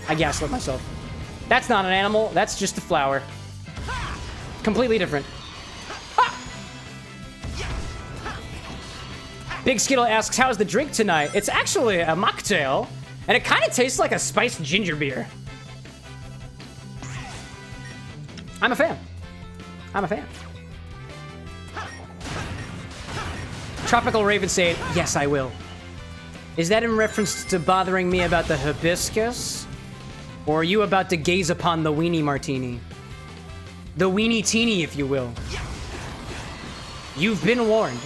I gaslit myself. That's not an animal. That's just a flower. Completely different. Ah! Big Skittle asks, how's the drink tonight? It's actually a mocktail, and it kind of tastes like a spiced ginger beer. I'm a fan. I'm a fan. Tropical Raven saying, yes, I will. Is that in reference to bothering me about the hibiscus? Or are you about to gaze upon the weenie martini? The weenie teeny, if you will. You've been warned.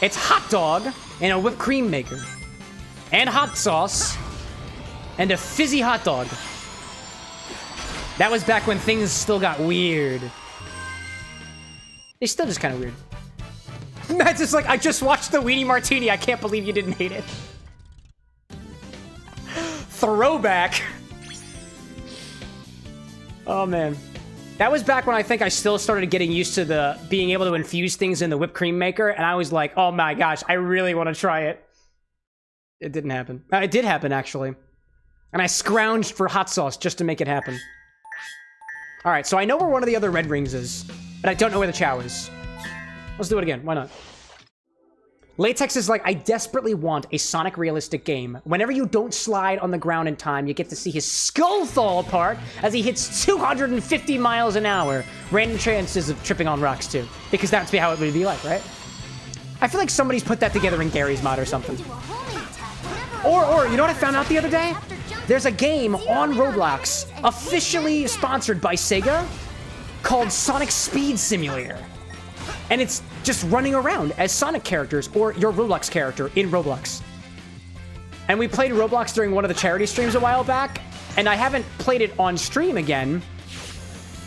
It's hot dog and a whipped cream maker. And hot sauce. And a fizzy hot dog. That was back when things still got weird. They still just kind of weird. Matt's just like, I just watched the weenie martini. I can't believe you didn't hate it. Throwback. Oh, man. That was back when I think I still started getting used to the being able to infuse things in the whipped cream maker, and I was like, oh my gosh, I really want to try it. It didn't happen. It did happen, actually. And I scrounged for hot sauce just to make it happen. Alright, so I know where one of the other red rings is, but I don't know where the Chow is. Let's do it again. Why not? Latex is like, I desperately want a Sonic realistic game. Whenever you don't slide on the ground in time, you get to see his skull fall apart as he hits 250 miles an hour. Random chances of tripping on rocks, too. Because that's how it would be like, right? I feel like somebody's put that together in Gary's mod or something. Or, you know what I found out the other day? There's a game on Roblox, officially sponsored by Sega, called Sonic Speed Simulator. And it's just running around as Sonic characters or your Roblox character in Roblox. And we played Roblox during one of the charity streams a while back, and I haven't played it on stream again,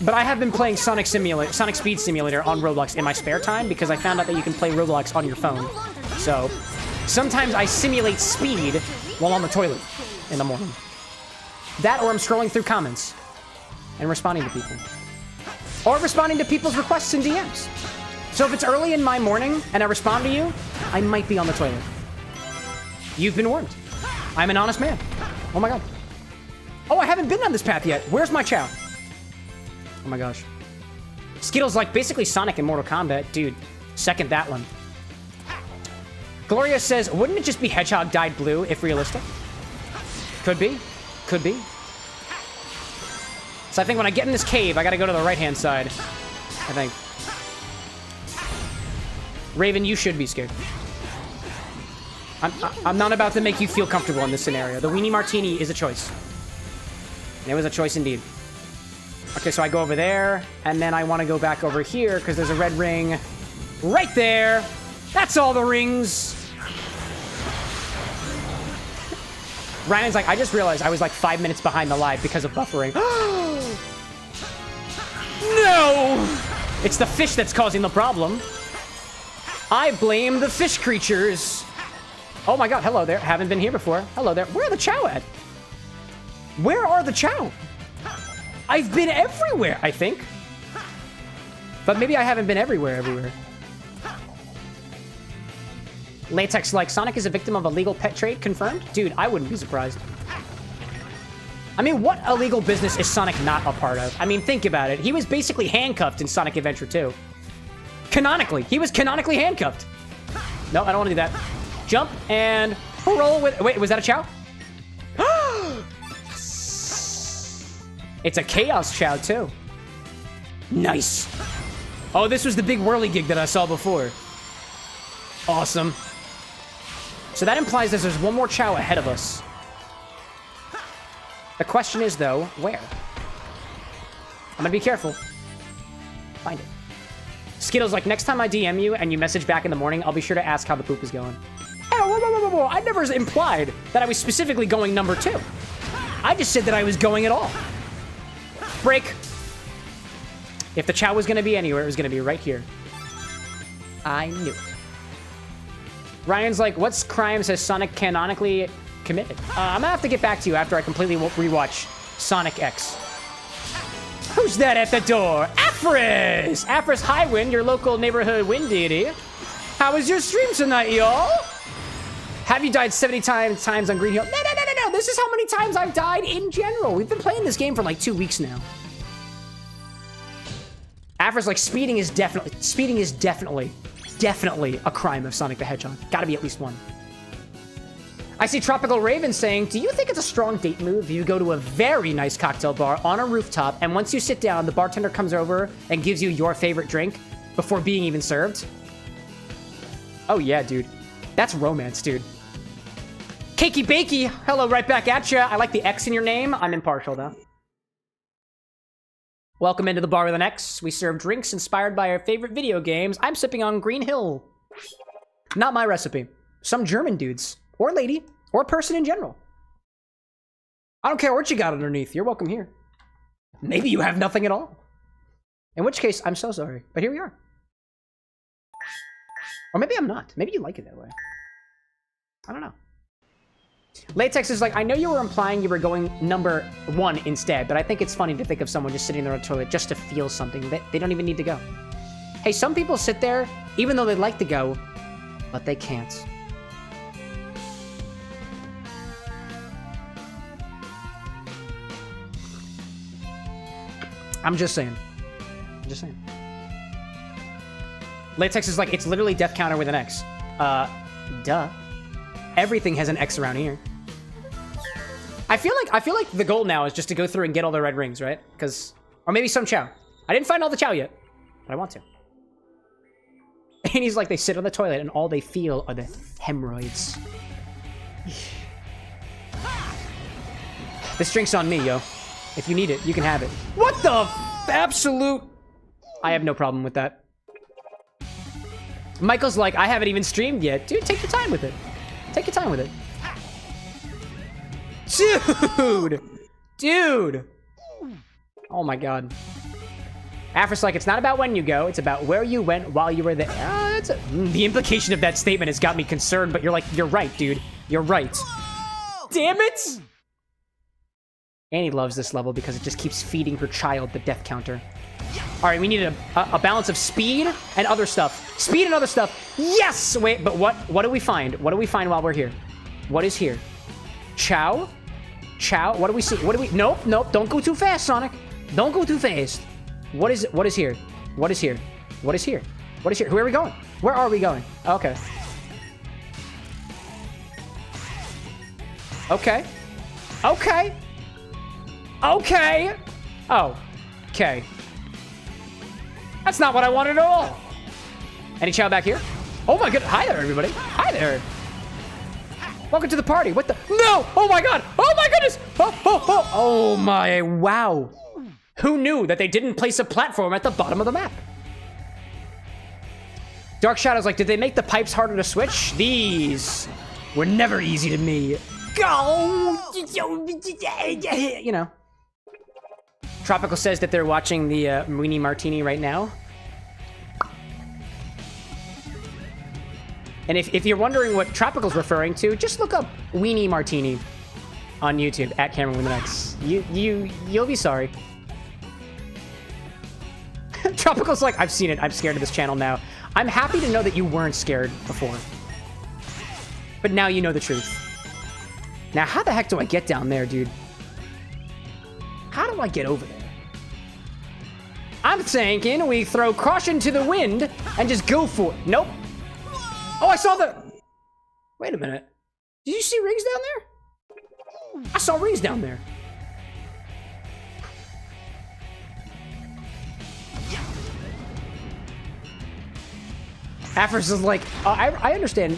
but I have been playing Sonic Speed Simulator on Roblox in my spare time because I found out that you can play Roblox on your phone. So sometimes I simulate speed while on the toilet in the morning. That or I'm scrolling through comments and responding to people. Or responding to people's requests in DMs. So if it's early in my morning and I respond to you, I might be on the toilet. You've been warned. I'm an honest man. Oh my god. Oh, I haven't been on this path yet. Where's my Chow? Oh my gosh. Skittle's like basically Sonic in Mortal Kombat. Dude, second that one. Gloria says, wouldn't it just be Hedgehog dyed blue if realistic? Could be. Could be. So I think when I get in this cave, I gotta go to the right-hand side. I think. Raven, you should be scared. I'm not about to make you feel comfortable in this scenario. The weenie martini is a choice. And it was a choice indeed. Okay, so I go over there, and then I want to go back over here, because there's a red ring right there. That's all the rings. Ryan's like, I just realized I was like 5 minutes behind the live because of buffering. No! It's the fish that's causing the problem. I blame the fish creatures. Oh my god, hello there. Haven't been here before. Hello there. Where are the Chow at? Where are the Chow? I've been everywhere, I think. But maybe I haven't been everywhere. Latex like, Sonic is a victim of a legal pet trade, confirmed? Dude, I wouldn't be surprised. I mean, what illegal business is Sonic not a part of? I mean, think about it. He was basically handcuffed in Sonic Adventure 2. Canonically. He was canonically handcuffed. No, I don't want to do that. Jump and roll with... Wait, was that a Chow? It's a Chaos Chow, too. Nice. Oh, this was the big whirly gig that I saw before. Awesome. So that implies that there's one more Chow ahead of us. The question is, though, where? I'm gonna be careful. Find it. Skittle's like, next time I DM you and you message back in the morning, I'll be sure to ask how the poop is going. Hey, whoa. I never implied that I was specifically going number 2. I just said that I was going at all. Break. If the Chow was going to be anywhere, it was going to be right here. I knew it. Ryan's like, what crimes has Sonic canonically committed? I'm going to have to get back to you after I completely rewatch Sonic X. Who's that at the door? Afris! Afris Highwind, your local neighborhood wind deity. How was your stream tonight, y'all? Have you died 70 times on Green Hill? No. This is how many times I've died in general. We've been playing this game for like 2 weeks now. Afris, like, speeding is definitely a crime of Sonic the Hedgehog. Gotta be at least one. I see Tropical Raven saying, do you think it's a strong date move if you go to a very nice cocktail bar on a rooftop, and once you sit down, the bartender comes over and gives you your favorite drink before being even served? Oh yeah, dude. That's romance, dude. Cakey Bakey, hello, right back at ya. I like the X in your name. I'm impartial, though. Welcome into the bar with an X. We serve drinks inspired by our favorite video games. I'm sipping on Green Hill. Not my recipe. Some German dudes. Or lady. Or person in general. I don't care what you got underneath. You're welcome here. Maybe you have nothing at all. In which case, I'm so sorry. But here we are. Or maybe I'm not. Maybe you like it that way. I don't know. Latex is like, I know you were implying you were going number 1 instead, but I think it's funny to think of someone just sitting there on the toilet just to feel something. They don't even need to go. Hey, some people sit there, even though they'd like to go, but they can't. I'm just saying. Latex is like, it's literally death counter with an X. Duh. Everything has an X around here. I feel like the goal now is just to go through and get all the red rings, right? Or maybe some Chow. I didn't find all the Chow yet, but I want to. And he's like, they sit on the toilet and all they feel are the hemorrhoids. This drink's on me, yo. If you need it, you can have it. What the absolute... I have no problem with that. Michael's like, I haven't even streamed yet. Dude, take your time with it. Take your time with it. Dude! Oh my god. Afris like, it's not about when you go, it's about where you went while you were there. The implication of that statement has got me concerned, but you're like, you're right, dude. You're right. Damn it! Annie loves this level because it just keeps feeding her child the death counter. Alright, we need a balance of speed and other stuff. Speed and other stuff. Yes! Wait, but what do we find? What do we find while we're here? What is here? Chow? Chow? What do we see? What do we... Nope. Don't go too fast, Sonic. Don't go too fast. What is here? What is here? What is here? What is here? Where are we going? Where are we going? Okay. Okay. Oh. Okay. That's not what I wanted at all. Any Chow back here? Oh my goodness. Hi there, everybody. Hi there. Welcome to the party. What the? No! Oh my god! Oh my goodness! Oh my, wow. Who knew that they didn't place a platform at the bottom of the map? Dark Shadow's like, did they make the pipes harder to switch? These were never easy to me. Go! You know. Tropical says that they're watching the Weenie Martini right now. And if you're wondering what Tropical's referring to, just look up Weenie Martini on YouTube at CameroxnWithAnX. You'll be sorry. Tropical's like, I've seen it. I'm scared of this channel now. I'm happy to know that you weren't scared before. But now you know the truth. Now, how the heck do I get down there, dude? How do I get over there? I'm thinking we throw caution to the wind and just go for it. Nope. Oh, I saw the... Wait a minute. Did you see rings down there? I saw rings down there. Afris is like, I understand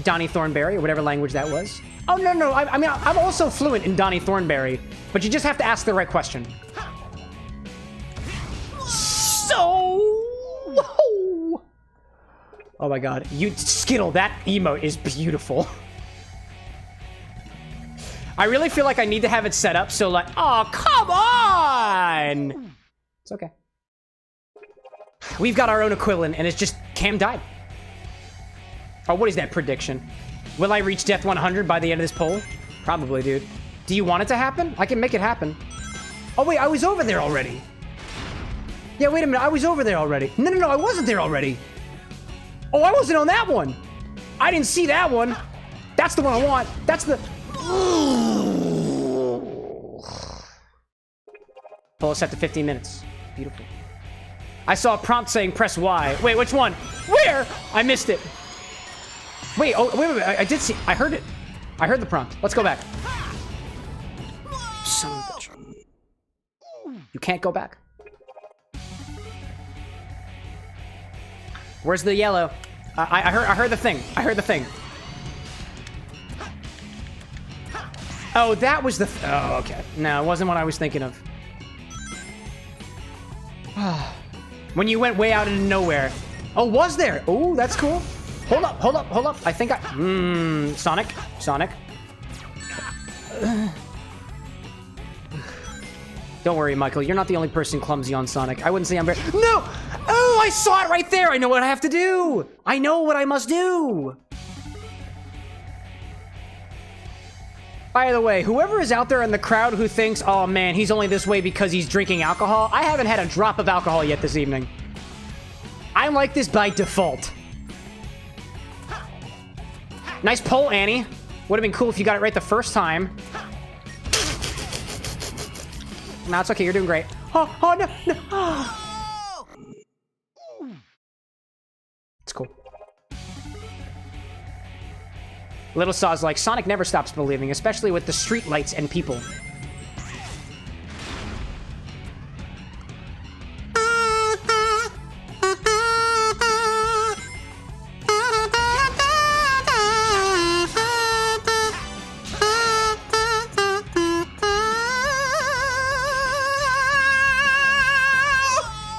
Donnie Thornberry, or whatever language that was. Oh, no. I mean, I'm also fluent in Donnie Thornberry, but you just have to ask the right question. Oh my god. You Skittle, that emote is beautiful. I really feel like I need to have it set up so like, oh, come on! It's okay. We've got our own equivalent, and it's just Cam died. Oh, what is that prediction? Will I reach Death 100 by the end of this poll? Probably, dude. Do you want it to happen? I can make it happen. Oh, wait, I was over there already. Yeah, wait a minute. I was over there already. No, no, no. I wasn't there already. Oh, I wasn't on that one. I didn't see that one. That's the one I want. That's the... Pull us at the 15 minutes. Beautiful. I saw a prompt saying press Y. Wait, which one? Where? I missed it. Wait, oh, wait. I did see... I heard it. I heard the prompt. Let's go back. Son of a bitch. You can't go back. Where's the yellow? I heard the thing. I heard the thing. Oh, that was the... oh, okay. No, it wasn't what I was thinking of. When you went way out into nowhere. Oh, was there? Oh, that's cool. Hold up, hold up, hold up. I think I... Sonic. Sonic. Don't worry, Michael. You're not the only person clumsy on Sonic. I wouldn't say I'm very... No! Oh, I saw it right there! I know what I have to do! I know what I must do! By the way, whoever is out there in the crowd who thinks, oh man, he's only this way because he's drinking alcohol, I haven't had a drop of alcohol yet this evening. I'm like this by default. Nice pull, Annie. Would have been cool if you got it right the first time. No, it's okay. You're doing great. Oh, oh no, no. Oh. It's cool. Little Saw's like, Sonic never stops believing, especially with the street lights and people.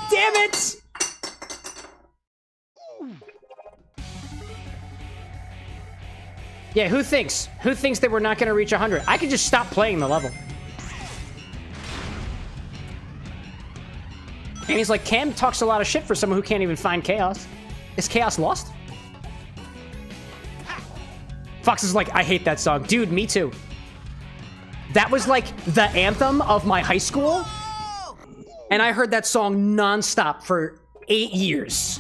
Damn it! Yeah, who thinks? Who thinks that we're not going to reach 100? I could just stop playing the level. And he's like, Cam talks a lot of shit for someone who can't even find Chaos. Is Chaos lost? Fox is like, I hate that song. Dude, me too. That was like the anthem of my high school. And I heard that song nonstop for 8 years.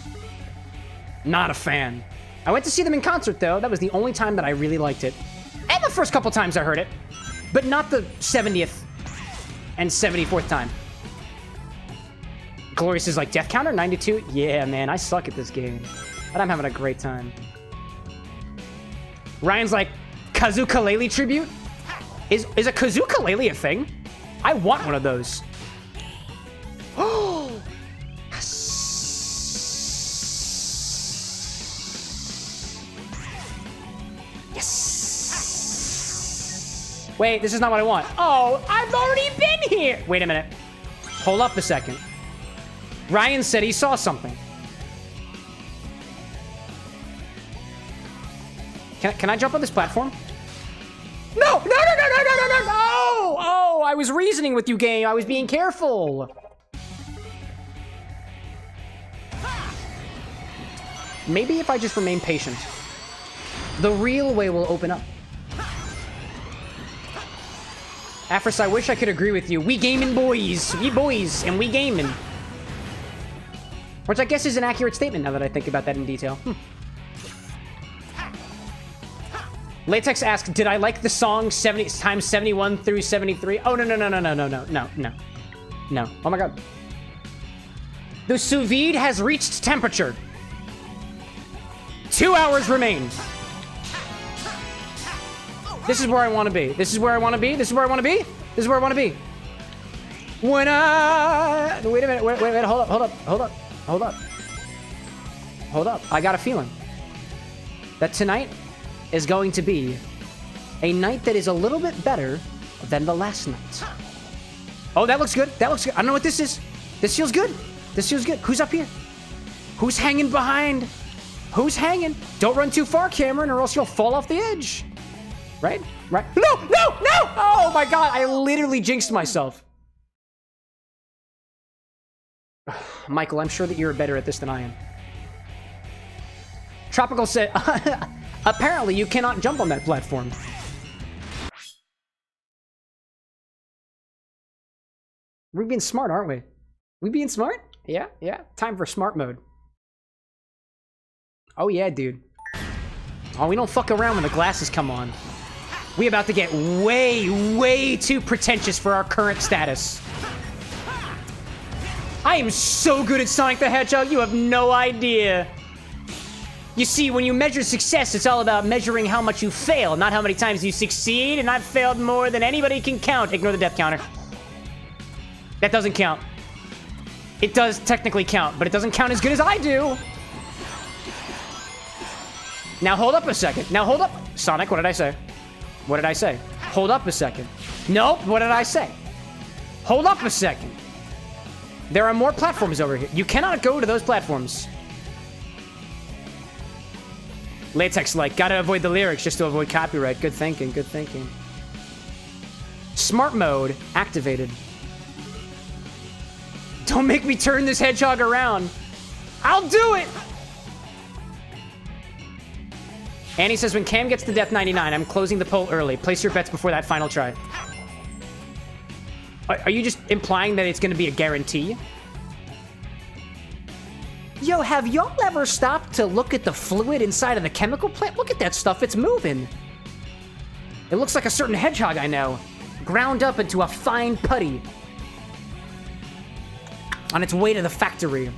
Not a fan. I went to see them in concert, though. That was the only time that I really liked it. And the first couple times I heard it. But not the 70th and 74th time. Glorious is like, death counter, 92? Yeah, man, I suck at this game. But I'm having a great time. Ryan's like, Kazookalele tribute? Is a Kazookalele a thing? I want one of those. Oh! Yes! Wait, this is not what I want. Oh, I've already been here! Wait a minute. Hold up a second. Ryan said he saw something. Can I jump on this platform? No! No, no, no, no, no, no, no, no! Oh, I was reasoning with you, game. I was being careful. Maybe if I just remain patient, the real way will open up. Afris, I wish I could agree with you. We gaming boys. We boys, and we gaming. Which I guess is an accurate statement now that I think about that in detail. Latex asked, did I like the song 70 times 71 through 73? Oh, no, no, no, no, no, no, no, no, no. No. Oh my god. The sous-vide has reached temperature. 2 hours remain. This is where I want to be. This is where I want to be. This is where I want to be. This is where I want to be. When I... Wait a minute. Wait, hold up, hold up, hold up, hold up. Hold up. I got a feeling that tonight is going to be a night that is a little bit better than the last night. Oh, that looks good. That looks good. I don't know what this is. This feels good. This feels good. Who's up here? Who's hanging behind? Who's hanging? Don't run too far, Cameron, or else you'll fall off the edge. Right? Right? No! No! No! Oh my god, I literally jinxed myself. Michael, I'm sure that you're better at this than I am. Tropical said, apparently you cannot jump on that platform. We're being smart, aren't we? We being smart? Yeah, yeah. Time for smart mode. Oh yeah, dude. Oh, we don't fuck around when the glasses come on. We about to get way, way too pretentious for our current status. I am so good at Sonic the Hedgehog, you have no idea. You see, when you measure success, it's all about measuring how much you fail, not how many times you succeed, and I've failed more than anybody can count. Ignore the death counter. That doesn't count. It does technically count, but it doesn't count as good as I do. Now hold up a second. Now hold up. Sonic, what did I say? What did I say? Hold up a second. Nope, what did I say? Hold up a second. There are more platforms over here. You cannot go to those platforms. Latex-like. Gotta avoid the lyrics just to avoid copyright. Good thinking, good thinking. Smart mode activated. Don't make me turn this hedgehog around. I'll do it! Annie says, when Cam gets to death 99, I'm closing the poll early. Place your bets before that final try. Are you just implying that it's going to be a guarantee? Yo, have y'all ever stopped to look at the fluid inside of the chemical plant? Look at that stuff, it's moving. It looks like a certain hedgehog I know, ground up into a fine putty. On its way to the factory.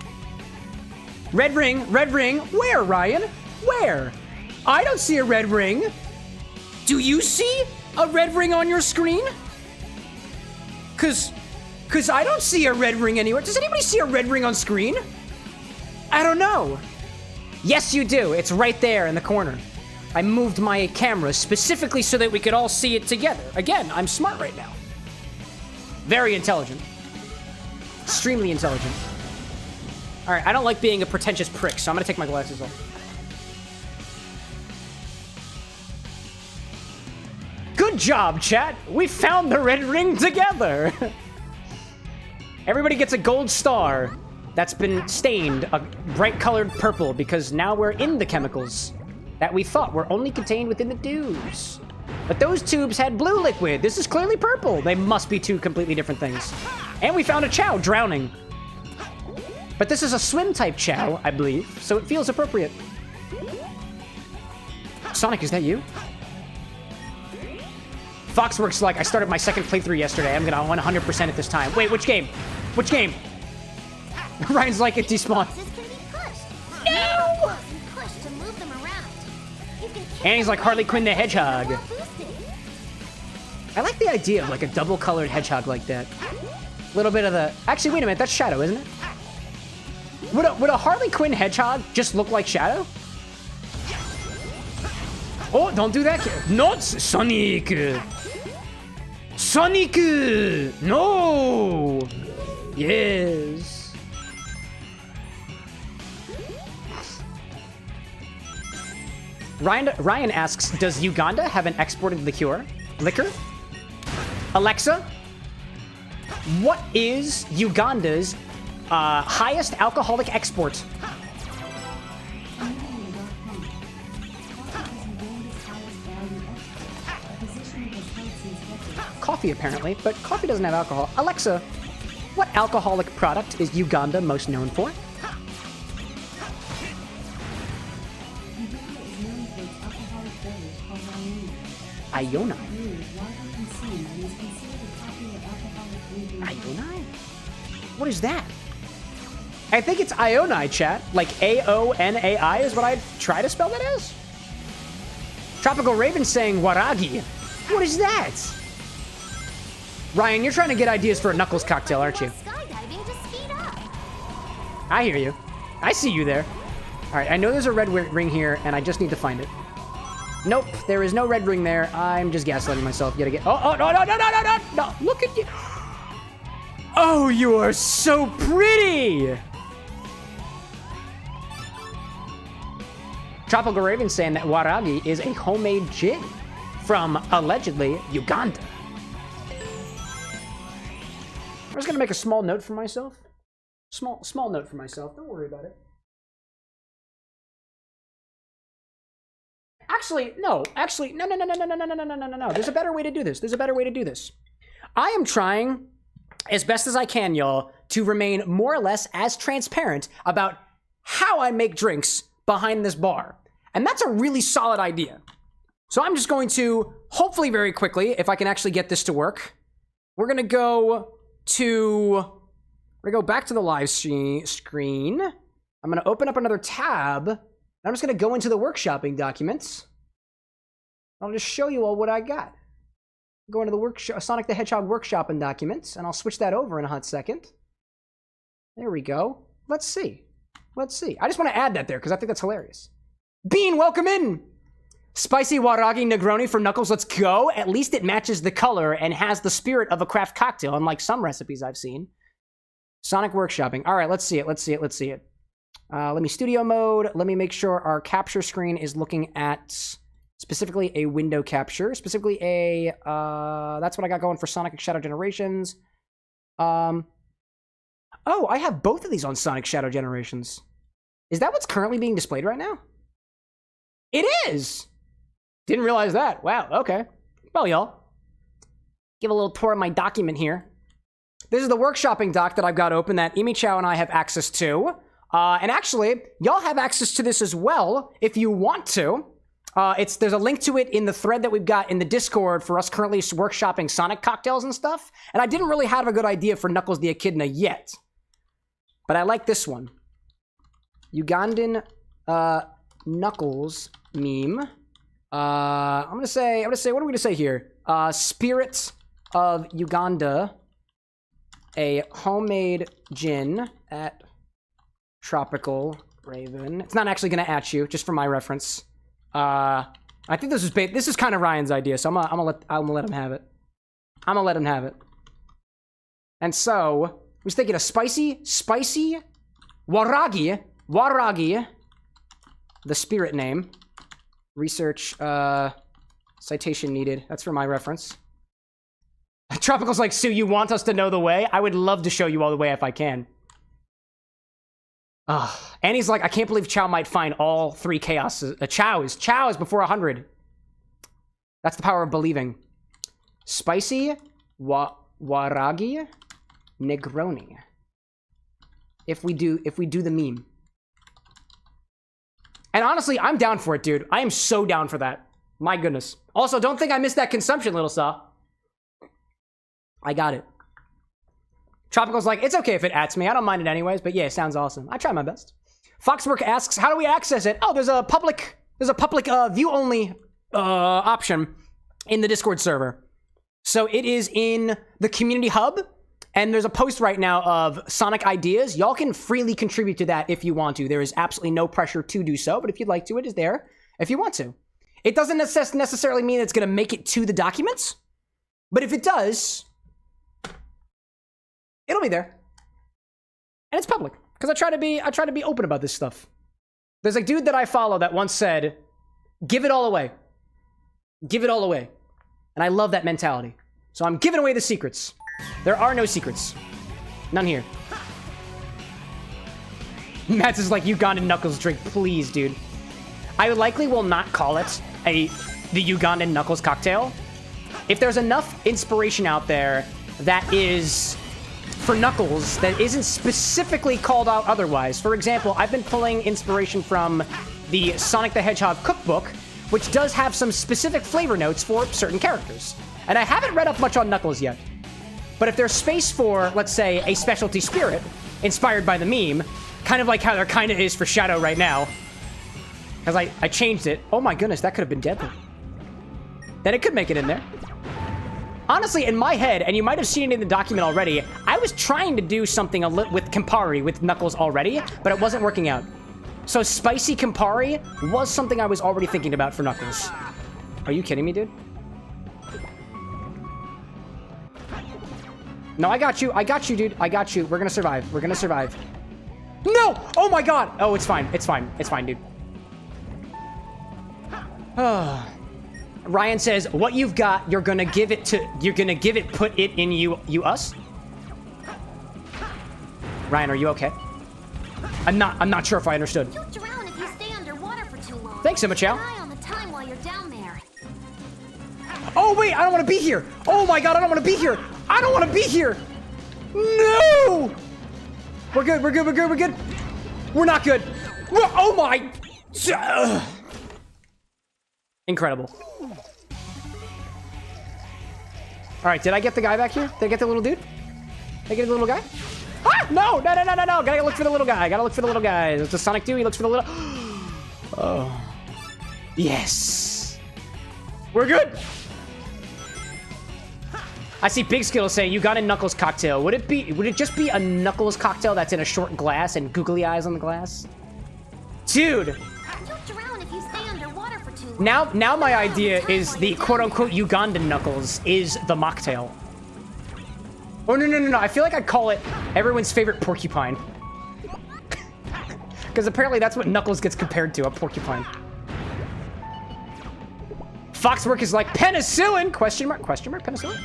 Red ring, where, Ryan? Where? I don't see a red ring. Do you see a red ring on your screen? Cause I don't see a red ring anywhere. Does anybody see a red ring on screen? I don't know. Yes, you do. It's right there in the corner. I moved my camera specifically so that we could all see it together. Again, I'm smart right now. Very intelligent. Extremely intelligent. All right, I don't like being a pretentious prick, so I'm gonna take my glasses off. Good job, chat. We found the red ring together. Everybody gets a gold star that's been stained a bright colored purple because now we're in the chemicals that we thought were only contained within the tubes. But those tubes had blue liquid. This is clearly purple. They must be two completely different things. And we found a Chow drowning. But this is a swim type Chow, I believe, so it feels appropriate. Sonic, is that you? Foxworks like, I started my second playthrough yesterday. I'm gonna 100% at this time. Wait, which game? Which game? Ryan's like, it despawned. No! And he's like Harley Quinn the Hedgehog. I like the idea of like a double-colored hedgehog like that. A little bit of the... Actually, wait a minute. That's Shadow, isn't it? Would a Harley Quinn hedgehog just look like Shadow? Oh, don't do that. Not Sonic. Sonic! No! Yes. Ryan asks, does Uganda have an exported liquor? Alexa, what is Uganda's highest alcoholic export? Coffee, apparently, but coffee doesn't have alcohol. Alexa, what alcoholic product is Uganda most known for? Iona. Iona? What is that? I think it's Ioni, chat. Like A-O-N-A-I is what I'd try to spell that as. Tropical Raven saying Waragi. What is that? Ryan, you're trying to get ideas for a Knuckles cocktail, aren't you? I hear you. I see you there. All right, I know there's a red ring here, and I just need to find it. Nope, there is no red ring there. I'm just gaslighting myself yet again. Oh, no, look at you. Oh, you are so pretty. Tropical Raven saying that Waragi is a homemade gin from, allegedly, Uganda. I was gonna make a small note for myself. Small note for myself. Don't worry about it. Actually, no. No. There's a better way to do this. I am trying, as best as I can, y'all, to remain more or less as transparent about how I make drinks behind this bar. And that's a really solid idea. So I'm just going to, hopefully very quickly, if I can actually get this to work, we're gonna go back to the live screen. I'm gonna open up another tab. And I'm just gonna go into the workshopping documents. I'll just show you all what I got. Go into the Sonic the Hedgehog workshopping documents, and I'll switch that over in a hot second. There we go. Let's see. Let's see. I just want to add that there because I think that's hilarious. Bean, welcome in! Spicy Waragi Negroni for Knuckles, let's go. At least it matches the color and has the spirit of a craft cocktail, unlike some recipes I've seen. Sonic workshopping. All right, let's see it. Let's see it. Let's see it. Let me studio mode. Let me make sure our capture screen is looking at specifically a window capture. Specifically a, that's what I got going for Sonic Shadow Generations. Oh, I have both of these on Sonic Shadow Generations. Is that what's currently being displayed right now? It is! Didn't realize that. Wow, okay. Well, y'all. Give a little tour of my document here. This is the workshopping doc that I've got open that Imi Chow and I have access to. And actually, y'all have access to this as well if you want to. There's a link to it in the thread that we've got in the Discord for us currently workshopping Sonic cocktails and stuff. And I didn't really have a good idea for Knuckles the Echidna yet. But I like this one. Ugandan Knuckles meme. I'm gonna say, what are we gonna say here? Spirit of Uganda, a homemade gin at Tropical Raven. It's not actually gonna at you, just for my reference. I think this is kind of Ryan's idea, so I'm gonna let him have it. I'm gonna let him have it. And so, I was thinking a spicy waragi, the spirit name. Research, citation needed. That's for my reference. Tropical's like, Sue, you want us to know the way? I would love to show you all the way if I can. And he's like, I can't believe Chow might find all 3 chaoses. Chow is before 100. That's the power of believing. Spicy waragi Negroni. If we do the meme. And honestly, I'm down for it, dude. I am so down for that. My goodness. Also, don't think I missed that consumption, little saw. I got it. Tropical's like, it's okay if it ats me. I don't mind it anyways, but yeah, it sounds awesome. I try my best. Foxwork asks, how do we access it? Oh, there's a public view-only option in the Discord server. So it is in the community hub, and there's a post right now of Sonic ideas. Y'all can freely contribute to that if you want to. There is absolutely no pressure to do so, but if you'd like to, it is there if you want to. It doesn't necessarily mean it's going to make it to the documents, but if it does, it'll be there. And it's public, because I try to be open about this stuff. There's a dude that I follow that once said, give it all away. Give it all away. And I love that mentality. So I'm giving away the secrets. There are no secrets. None here. Matt's is like, Ugandan Knuckles drink, please, dude. I likely will not call it the Ugandan Knuckles cocktail. If there's enough inspiration out there that is for Knuckles that isn't specifically called out otherwise. For example, I've been pulling inspiration from the Sonic the Hedgehog cookbook, which does have some specific flavor notes for certain characters. And I haven't read up much on Knuckles yet. But if there's space for, let's say, a specialty spirit inspired by the meme, kind of like how there kind of is for Shadow right now, because I changed it. Oh my goodness, that could have been deadly. Then it could make it in there. Honestly, in my head, and you might have seen it in the document already, I was trying to do something with Campari with Knuckles already, but it wasn't working out. So spicy Campari was something I was already thinking about for Knuckles. Are you kidding me, dude? No, I got you, dude. I got you. We're gonna survive. We're gonna survive. No! Oh my god! Oh, it's fine. It's fine. It's fine, dude. Ryan says, what you've got, you're gonna give it, put it in you, us? Ryan, are you okay? I'm not sure if I understood. You'll drown if you stay underwater for too long. Thanks, Emma Chow. Keep an eye on the time while you're down there. Oh, wait, I don't want to be here. Oh my god, I don't want to be here. I don't want to be here. No! We're good, we're good, we're good, we're good. We're not good. Oh my. Incredible. All right, did I get the guy back here? Did I get the little dude? Did I get the little guy? Ah, no, no, no, no, no, no. Gotta look for the little guy. Gotta look for the little guy. It's a Sonic dude. He looks for the little... Oh. Yes. We're good. I see Big Skittle saying, you got a Knuckles cocktail. Would it just be a Knuckles cocktail that's in a short glass and googly eyes on the glass? Dude. You'll drown if you stay underwater for too long. Now my idea is the quote-unquote Ugandan Knuckles is the mocktail. Oh, no, no, no, no. I feel like I'd call it everyone's favorite porcupine. Because apparently that's what Knuckles gets compared to, a porcupine. Foxwork is like, penicillin? Question mark, penicillin?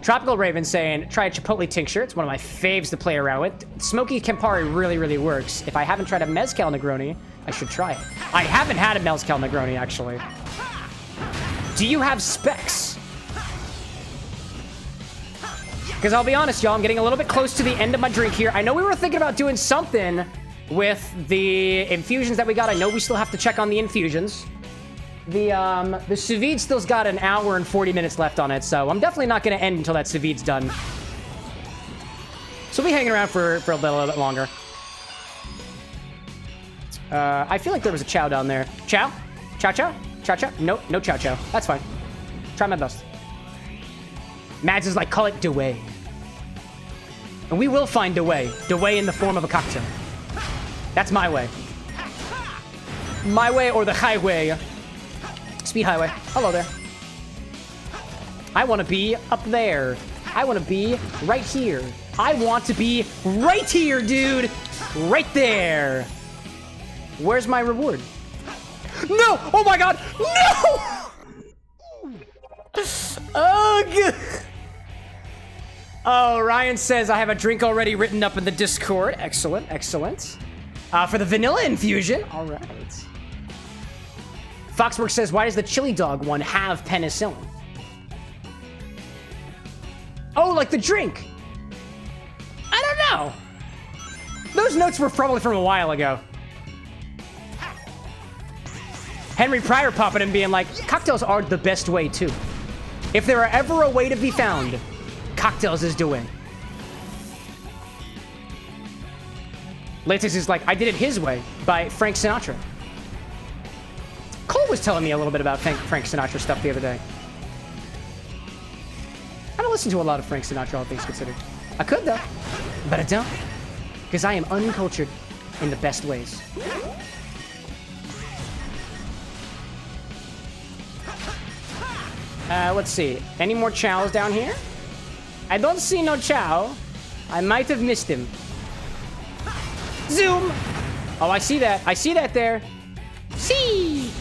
Tropical Raven saying, try a Chipotle tincture. It's one of my faves to play around with. Smoky Campari really, really works. If I haven't tried a Mezcal Negroni, I should try it. I haven't had a Mezcal Negroni, actually. Do you have specs? Because I'll be honest, y'all, I'm getting a little bit close to the end of my drink here. I know we were thinking about doing something with the infusions that we got. I know we still have to check on the infusions. The Sous-vide still's got an hour and 40 minutes left on it, so I'm definitely not going to end until that Sous-vide's done. So we'll be hanging around for a little bit longer. I feel like there was a Chow down there. Chow? Chow Chow? Chow Chow? Nope, no Chow Chow. That's fine. Try my best. Mads is like, call it Dewey. And we will find Dewey. Dewey in the form of a cocktail. That's my way. My way or the highway. Speed highway. Hello there. I want to be up there. I want to be right here. I want to be right here, dude. Right there. Where's my reward? No! Oh my god! No! Ugh! Oh, Ryan says I have a drink already written up in the Discord. Excellent, excellent. For the vanilla infusion. All right. Foxwork says, why does the chili dog one have penicillin? Oh, like the drink. I don't know. Those notes were probably from a while ago. Henry Pryor popping in being like, cocktails are the best way too. If there are ever a way to be found, cocktails is the way. Latex is like, I did it his way by Frank Sinatra. Cole was telling me a little bit about Frank Sinatra stuff the other day. I don't listen to a lot of Frank Sinatra, all things considered. I could though, but I don't. Because I am uncultured in the best ways. Let's see. Any more chows down here? I don't see no chow. I might have missed him. Zoom! Oh, I see that. I see that there. See!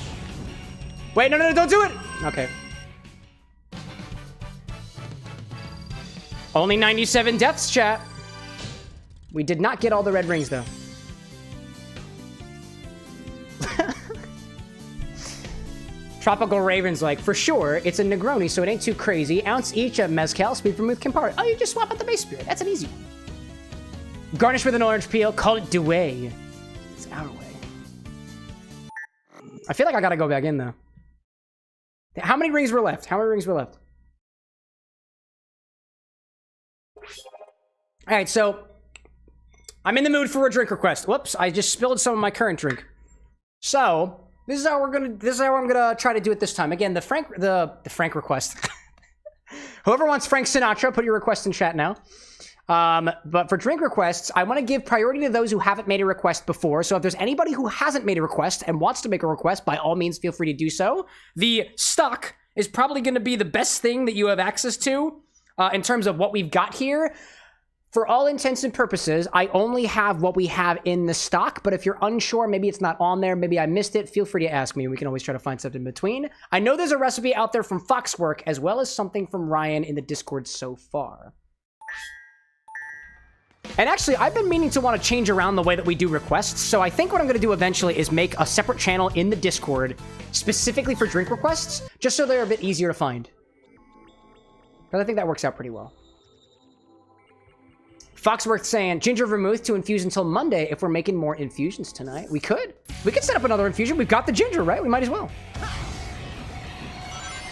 Wait, no, no, no, don't do it! Okay. Only 97 deaths, chat. We did not get all the red rings, though. Tropical Raven's like, for sure, it's a Negroni, so it ain't too crazy. Ounce each of Mezcal, speed vermouth, Campari. Oh, you just swap out the base spirit. That's an easy one. Garnish with an orange peel. Call it Dewey. It's our way. I feel like I gotta go back in, though. How many rings were left? How many rings were left? All right, so I'm in the mood for a drink request. Whoops, I just spilled some of my current drink. So this is how I'm gonna try to do it this time. Again, the Frank request. Whoever wants Frank Sinatra, put your request in chat now. But for drink requests, I want to give priority to those who haven't made a request before. So if there's anybody who hasn't made a request and wants to make a request, by all means, feel free to do so. The stock is probably going to be the best thing that you have access to in terms of what we've got here. For all intents and purposes, I only have what we have in the stock, but if you're unsure, maybe it's not on there, maybe I missed it, feel free to ask me. We can always try to find something in between. I know there's a recipe out there from Foxwork, as well as something from Ryan in the Discord so far. And actually, I've been meaning to want to change around the way that we do requests, so I think what I'm going to do eventually is make a separate channel in the Discord specifically for drink requests, just so they're a bit easier to find. But I think that works out pretty well. Foxworth saying, ginger vermouth to infuse until Monday if we're making more infusions tonight. We could. We could set up another infusion. We've got the ginger, right? We might as well.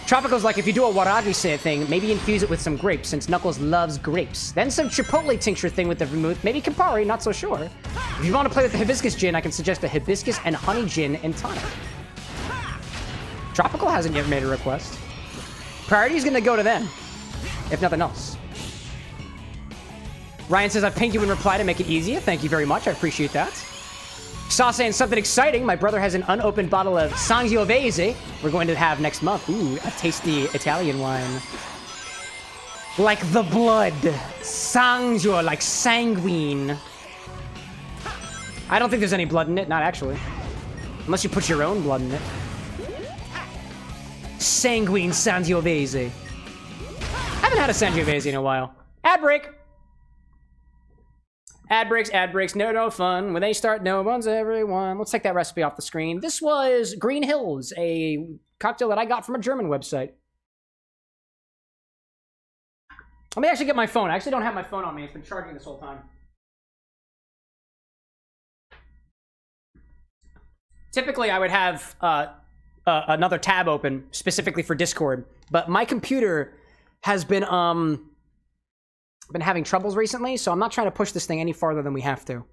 Tropical's like, if you do a waragi thing, maybe infuse it with some grapes, since Knuckles loves grapes. Then some chipotle tincture thing with the vermouth. Maybe Campari, not so sure. If you want to play with the hibiscus gin, I can suggest a hibiscus and honey gin and tonic. Tropical hasn't yet made a request. Priority's gonna go to them, if nothing else. Ryan says, I've pinged you in reply to make it easier. Thank you very much. I appreciate that. Saw saying something exciting. My brother has an unopened bottle of Sangiovese we're going to have next month. Ooh, a tasty Italian wine. Like the blood. Sangio, like sanguine. I don't think there's any blood in it. Not actually. Unless you put your own blood in it. Sanguine Sangiovese. I haven't had a Sangiovese in a while. Ad break. Ad breaks, no fun. When they start, no one's everyone. Let's take that recipe off the screen. This was Green Hills, a cocktail that I got from a German website. Let me actually get my phone. I actually don't have my phone on me. It's been charging this whole time. Typically, I would have another tab open specifically for Discord, but my computer has been having troubles recently, so I'm not trying to push this thing any farther than we have to.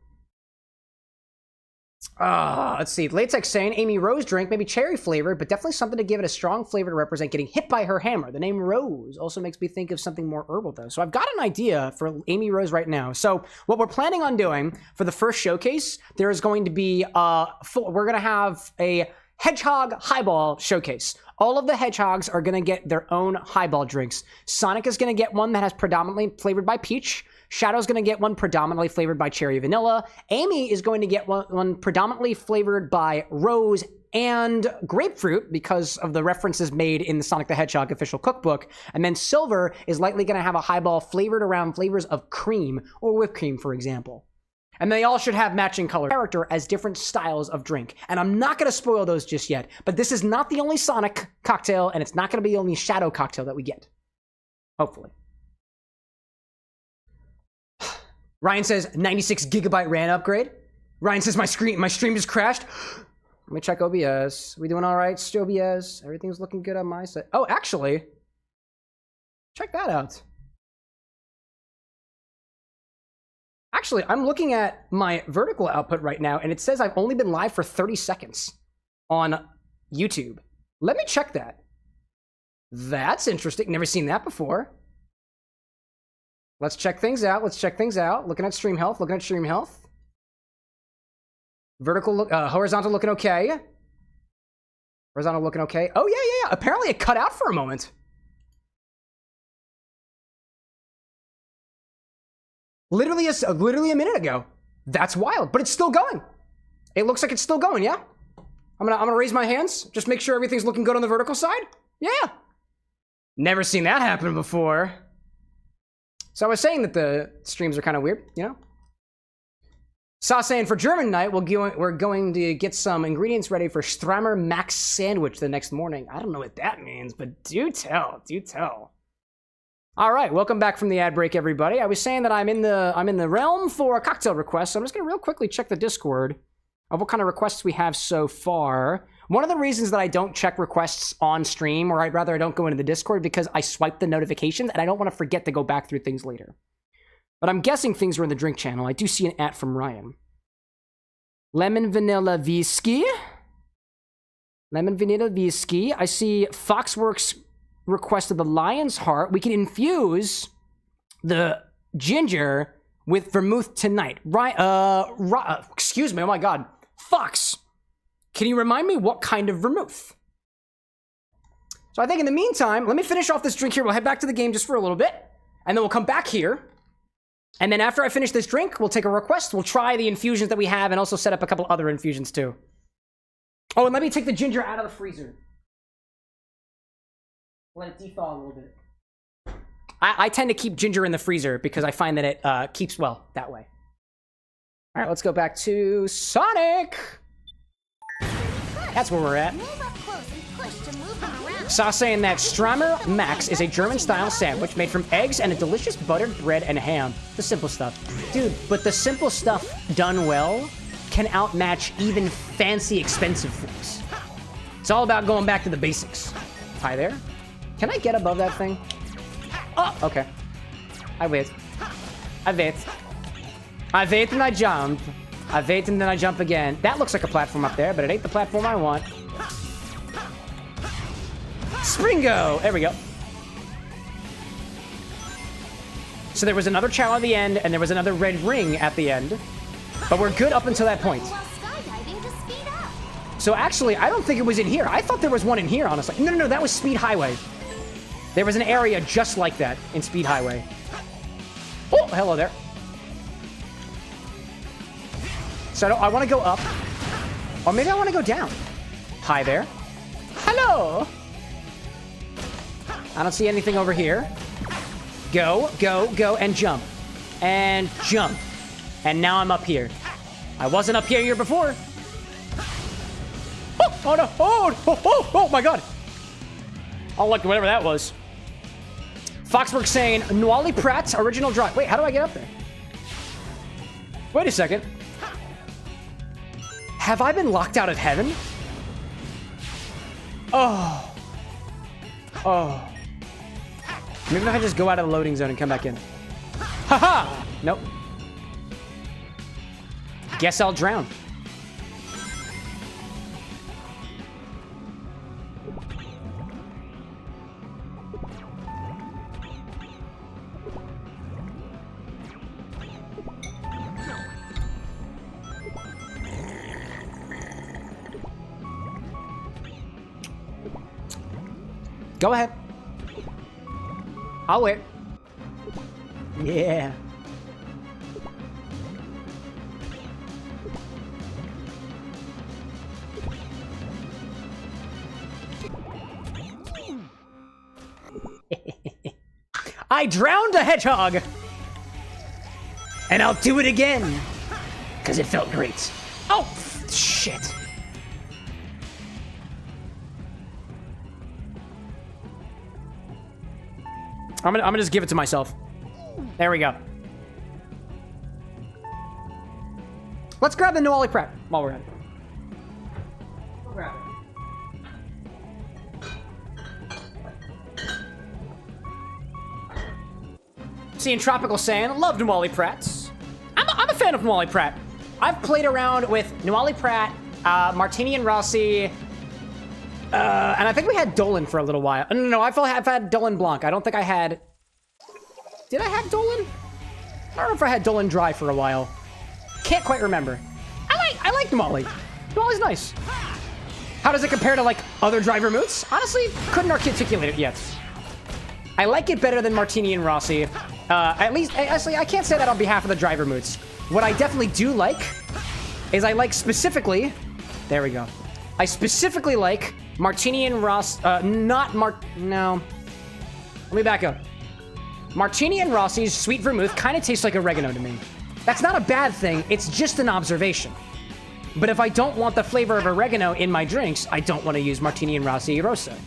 Let's see. Latex saying Amy Rose drink, maybe cherry flavored, but definitely something to give it a strong flavor to represent getting hit by her hammer. The name Rose also makes me think of something more herbal, though. So I've got an idea for Amy Rose right now. So what we're planning on doing for the first showcase, there is going to be we're going to have a Hedgehog Highball showcase. All of the hedgehogs are going to get their own highball drinks. Sonic is going to get one that has predominantly flavored by peach. Shadow's going to get one predominantly flavored by cherry vanilla. Amy is going to get one predominantly flavored by rose and grapefruit because of the references made in the Sonic the Hedgehog official cookbook. And then Silver is likely going to have a highball flavored around flavors of cream or whipped cream, for example. And they all should have matching color character as different styles of drink. And I'm not going to spoil those just yet, but this is not the only Sonic cocktail, and it's not going to be the only Shadow cocktail that we get. Hopefully. Ryan says 96 gigabyte RAM upgrade. Ryan says my stream just crashed. Let me check OBS. We doing all right, OBS? Everything's looking good on my side. Oh, actually, check that out. Actually, I'm looking at my vertical output right now, and it says I've only been live for 30 seconds on YouTube. Let me check that. That's interesting. Never seen that before. Let's check things out. Looking at stream health. Vertical, horizontal looking okay. Horizontal looking okay. Oh, yeah. Apparently it cut out for a moment. Literally a minute ago. That's wild, but it's still going. It looks like it's still going, yeah? I'm gonna raise my hands. Just make sure everything's looking good on the vertical side. Yeah. Never seen that happen before. So I was saying that the streams are kind of weird, you know? Saw saying for German night, we're going to get some ingredients ready for Strammer Max sandwich the next morning. I don't know what that means, but do tell. All right, welcome back from the ad break, everybody. I was saying that I'm in the realm for a cocktail request, so I'm just gonna real quickly check the Discord of what kind of requests we have so far. One of the reasons that I don't check requests on stream, or I don't go into the Discord, because I swipe the notifications and I don't want to forget to go back through things later. But I'm guessing things are in the drink channel. I do see an at from Ryan. Lemon vanilla whiskey. I see Foxworks requested the lion's heart. We can infuse the ginger with vermouth tonight. Excuse me. Oh my God. Fox, can you remind me what kind of vermouth? So I think in the meantime, let me finish off this drink here. We'll head back to the game just for a little bit, and then we'll come back here. And then after I finish this drink, we'll take a request. We'll try the infusions that we have and also set up a couple other infusions too. Oh, and let me take the ginger out of the freezer. Let it thaw a little bit. I tend to keep ginger in the freezer because I find that it keeps well that way. All right, let's go back to Sonic. That's where we're at. Move up close and push to move them around. Saw saying that Strammer Max is a German-style sandwich made from eggs and a delicious buttered bread and ham. The simple stuff. Dude, but the simple stuff done well can outmatch even fancy, expensive things. It's all about going back to the basics. Hi there. Can I get above that thing? Oh, okay. I wait. I wait. I wait and I jump. I wait and then I jump again. That looks like a platform up there, but it ain't the platform I want. Springo! There we go. So there was another chow at the end, and there was another red ring at the end. But we're good up until that point. So actually, I don't think it was in here. I thought there was one in here, honestly. No, that was Speed Highway. There was an area just like that in Speed Highway. Oh, hello there. So I want to go up. Or maybe I want to go down. Hi there. Hello. I don't see anything over here. Go, and jump. And jump. And now I'm up here. I wasn't up here before. Oh no. Oh my god. I'll look whatever that was. Foxburg saying, Nuali Pratt's original drive. Wait, how do I get up there? Wait a second. Have I been locked out of heaven? Oh. Maybe if I just go out of the loading zone and come back in. Haha! Nope. Guess I'll drown. Go ahead. I'll wait. Yeah. I drowned a hedgehog. And I'll do it again. Because it felt great. Oh, shit. I'm gonna just give it to myself. There we go. Let's grab the Nuali Pratt while we're at it. We'll grab it. Seeing Tropical saying, love Nuali Pratts. I'm a fan of Nuali Pratt. I've played around with Nuali Pratt, Martini and Rossi, and I think we had Dolan for a little while. No, I've had Dolan Blanc. I don't think I had... Did I have Dolan? I don't know if I had Dolan Dry for a while. Can't quite remember. I like Nuali. Nuali's nice. How does it compare to, like, other dry vermouths? Honestly, couldn't articulate it yet. I like it better than Martini and Rossi. At least, actually, I can't say that on behalf of the dry vermouths. What I definitely do like is I like specifically... There we go. I specifically like Martini and Ross... No. Let me back up. Martini and Rossi's sweet vermouth kind of tastes like oregano to me. That's not a bad thing. It's just an observation. But if I don't want the flavor of oregano in my drinks, I don't want to use Martini and Rossi Rosa.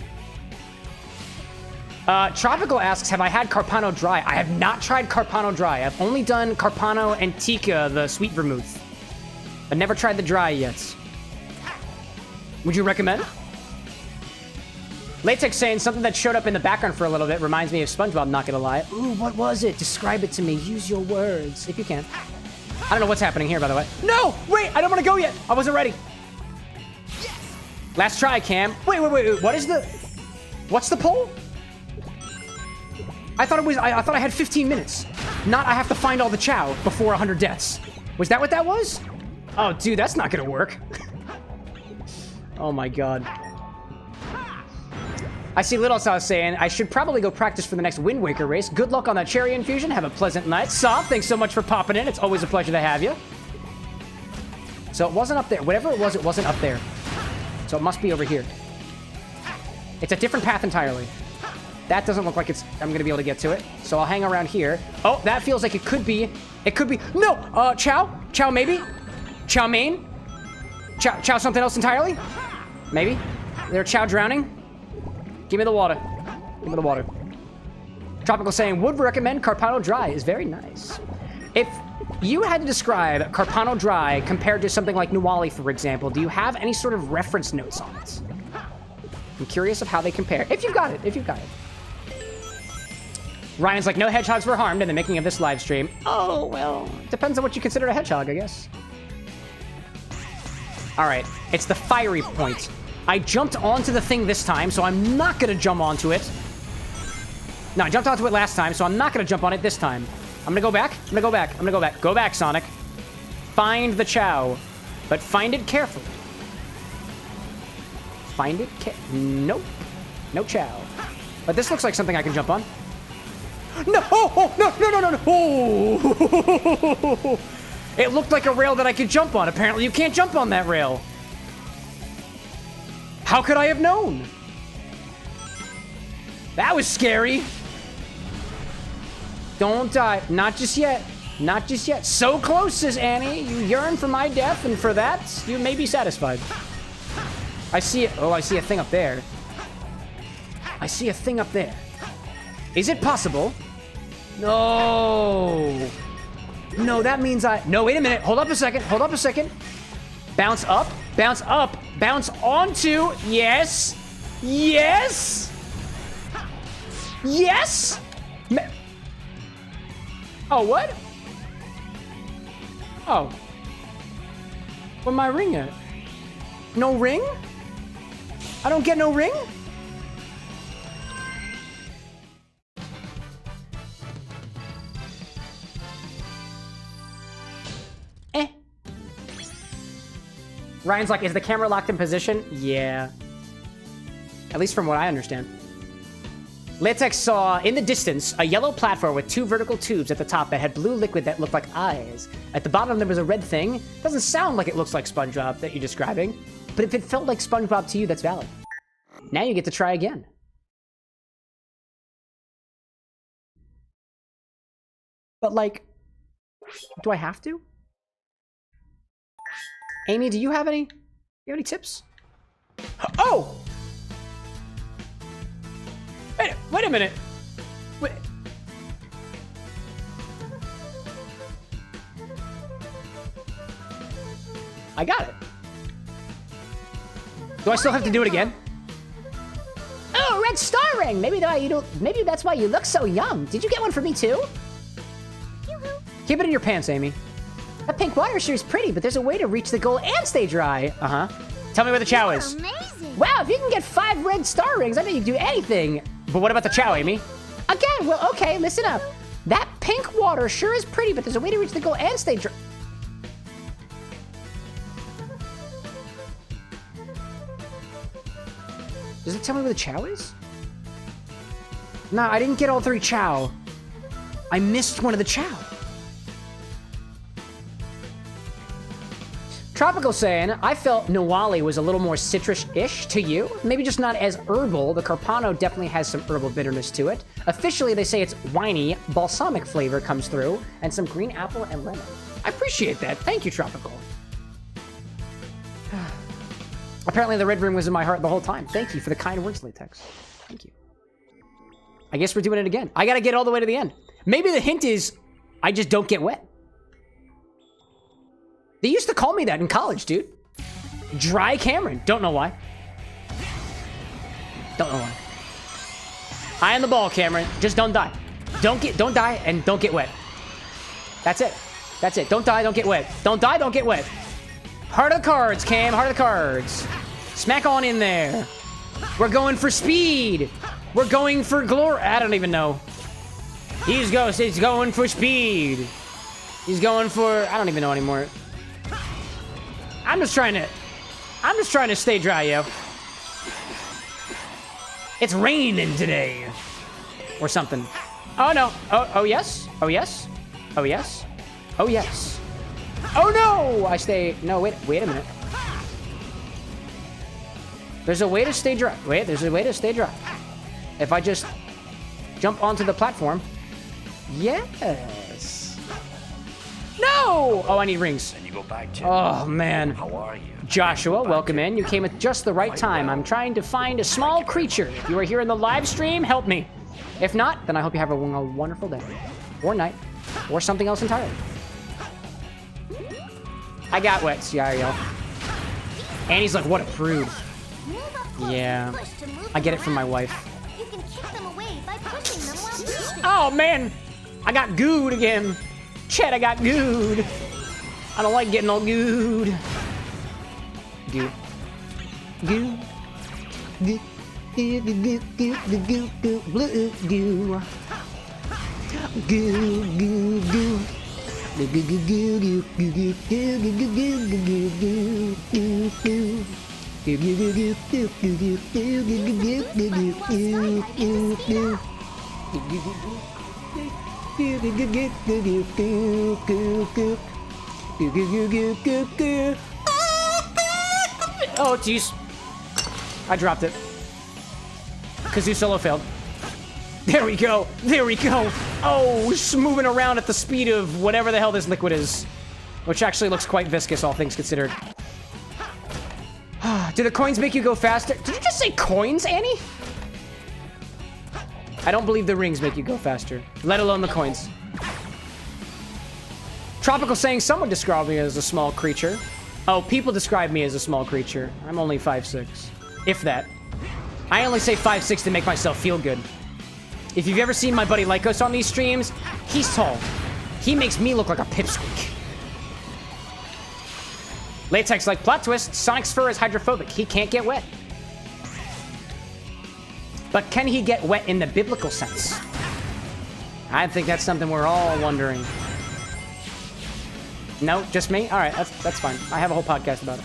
Tropical asks, have I had Carpano Dry? I have not tried Carpano Dry. I've only done Carpano Antica, the sweet vermouth. I've never tried the dry yet. Would you recommend? Latex saying something that showed up in the background for a little bit reminds me of SpongeBob, not gonna lie. Ooh, what was it? Describe it to me. Use your words, if you can. I don't know what's happening here, by the way. No! Wait, I don't want to go yet. I wasn't ready. Yes. Last try, Cam. Wait. What is the... What's the poll? I thought it was... I thought I had 15 minutes. Not I have to find all the chow before 100 deaths. Was that what that was? Oh, dude, that's not gonna work. Oh my god. I see Little Sauce saying, I should probably go practice for the next Wind Waker race. Good luck on that cherry infusion. Have a pleasant night. Soft, thanks so much for popping in. It's always a pleasure to have you. So it wasn't up there. Whatever it wasn't up there. So it must be over here. It's a different path entirely. That doesn't look like I'm going to be able to get to it. So I'll hang around here. Oh, that feels like it could be. No! Chow? Chow maybe? Chow mein? Chow something else entirely? Maybe? Is there chow drowning? Give me the water. Give me the water. Tropical saying, would recommend Carpano Dry is very nice. If you had to describe Carpano Dry compared to something like Nuwali, for example, do you have any sort of reference notes on it? I'm curious of how they compare. If you've got it, if you've got it. Ryan's like, no hedgehogs were harmed in the making of this live stream. Oh, well, depends on what you consider a hedgehog, I guess. All right, it's the fiery point. I jumped onto the thing this time, so I'm not gonna jump onto it. No, I jumped onto it last time, so I'm not gonna jump on it this time. I'm gonna go back, I'm gonna go back, I'm gonna go back. Go back, Sonic. Find the Chow, but find it carefully. Find it nope. No Chow. But this looks like something I can jump on. No! Oh, no, no, no, no, no! Oh. It looked like a rail that I could jump on. Apparently, you can't jump on that rail. How could I have known? That was scary. Don't die. Not just yet. Not just yet. So close, says Annie. You yearn for my death, and for that, you may be satisfied. I see it. Oh, I see a thing up there. I see a thing up there. Is it possible? No. No, that means I... No, wait a minute. Hold up a second. Hold up a second. Bounce up. Bounce up. Bounce onto... Yes. Yes. Yes. Oh, what? Oh. Where's my ring at? No ring? I don't get no ring? Ryan's like, is the camera locked in position? Yeah. At least from what I understand. Latex saw, in the distance, a yellow platform with two vertical tubes at the top that had blue liquid that looked like eyes. At the bottom, there was a red thing. Doesn't sound like it looks like SpongeBob that you're describing, but if it felt like SpongeBob to you, that's valid. Now you get to try again. But, like, do I have to? Amy, do you have any tips? Oh! Wait a minute. Wait. I got it. Do I still have to do it again? Oh, red star ring. Maybe that's why you look so young. Did you get one for me too? Keep it in your pants, Amy. That pink water sure is pretty, but there's a way to reach the goal and stay dry. Uh-huh. Tell me where the Chow is. Amazing. Wow, if you can get 5 red star rings, I know you can do anything. But what about the Chow, Amy? Again, well, okay, listen up. That pink water sure is pretty, but there's a way to reach the goal and stay dry. Does it tell me where the Chow is? No, I didn't get all 3 Chow. I missed one of the Chow. Tropical saying, I felt Nuwali was a little more citrus-ish to you. Maybe just not as herbal. The Carpano definitely has some herbal bitterness to it. Officially, they say it's winey, balsamic flavor comes through, and some green apple and lemon. I appreciate that. Thank you, Tropical. Apparently, the red ring was in my heart the whole time. Thank you for the kind words, Latex. Thank you. I guess we're doing it again. I gotta get all the way to the end. Maybe the hint is, I just don't get wet. They used to call me that in college, dude. Dry Cameron. Don't know why. Don't know why. Eye on the ball, Cameron. Just don't die. Don't die and don't get wet. That's it. That's it. Don't die, don't get wet. Don't die, don't get wet. Heart of the cards, Cam. Heart of the cards. Smack on in there. We're going for speed. We're going for glory. I don't even know. He's going for speed. He's going for... I don't even know anymore. I'm just trying to stay dry, yo. It's raining today. Or something. Oh, no. Oh, yes. Oh, yes. Oh, yes. Oh, yes. Oh, no. No, wait a minute. There's a way to stay dry. Wait, there's a way to stay dry. If I just jump onto the platform. Yes. No! Oh, I need rings. And you go back to. Oh, man. How are you? Joshua, welcome in. You came at just the right time. I'm trying to find a small creature. If you are here in the live stream, help me. If not, then I hope you have a wonderful day. Or night. Or something else entirely. I got wet, Ciario. Annie's like, what a prude. Yeah. I get it from my wife. You can kick them away by pushing them while pushing. Oh, man. I got gooed again. Chet, I got gooed. I don't like getting all gooed. Goo. Goo. Goo. Goo, goo, goo, goo, goo, goo, blue goo. Goo, goo, goo. Goo, goo, goo, goo, goo, goo, goo, goo, goo, goo, goo, goo, goo. Oh, jeez. I dropped it. Kazoo solo failed. There we go. There we go. Oh, just moving around at the speed of whatever the hell this liquid is. Which actually looks quite viscous, all things considered. Do the coins make you go faster? Did you just say coins, Annie? I don't believe the rings make you go faster. Let alone the coins. Tropical saying someone described me as a small creature. Oh, people describe me as a small creature. I'm only 5'6". If that. I only say 5'6" to make myself feel good. If you've ever seen my buddy Lycos on these streams, he's tall. He makes me look like a pipsqueak. Latex like plot twist, Sonic's fur is hydrophobic. He can't get wet. But can he get wet in the biblical sense? I think that's something we're all wondering. No, just me? All right, that's fine. I have a whole podcast about it.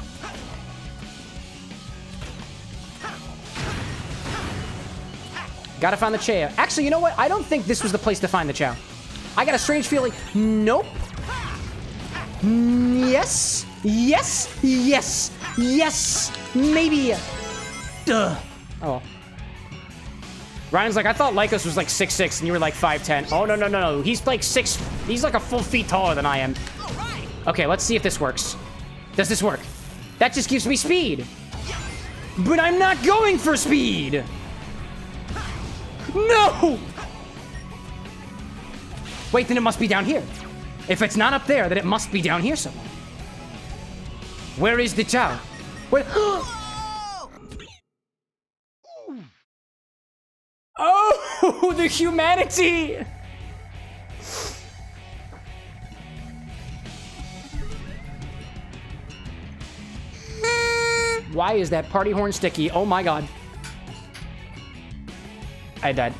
Gotta find the Chow. Actually, you know what? I don't think this was the place to find the Chow. I got a strange feeling. Nope. Yes. Yes. Yes. Yes. Maybe. Duh. Oh. Ryan's like, I thought Lycos was like 6'6", and you were like 5'10". Oh, no, no, no, no. He's like 6... He's like a full feet taller than I am. Okay, let's see if this works. Does this work? That just gives me speed. But I'm not going for speed. No! Wait, then it must be down here. If it's not up there, then it must be down here somewhere. Where is the Chow? Where? Oh, the humanity! Why is that party horn sticky? Oh my god. I died.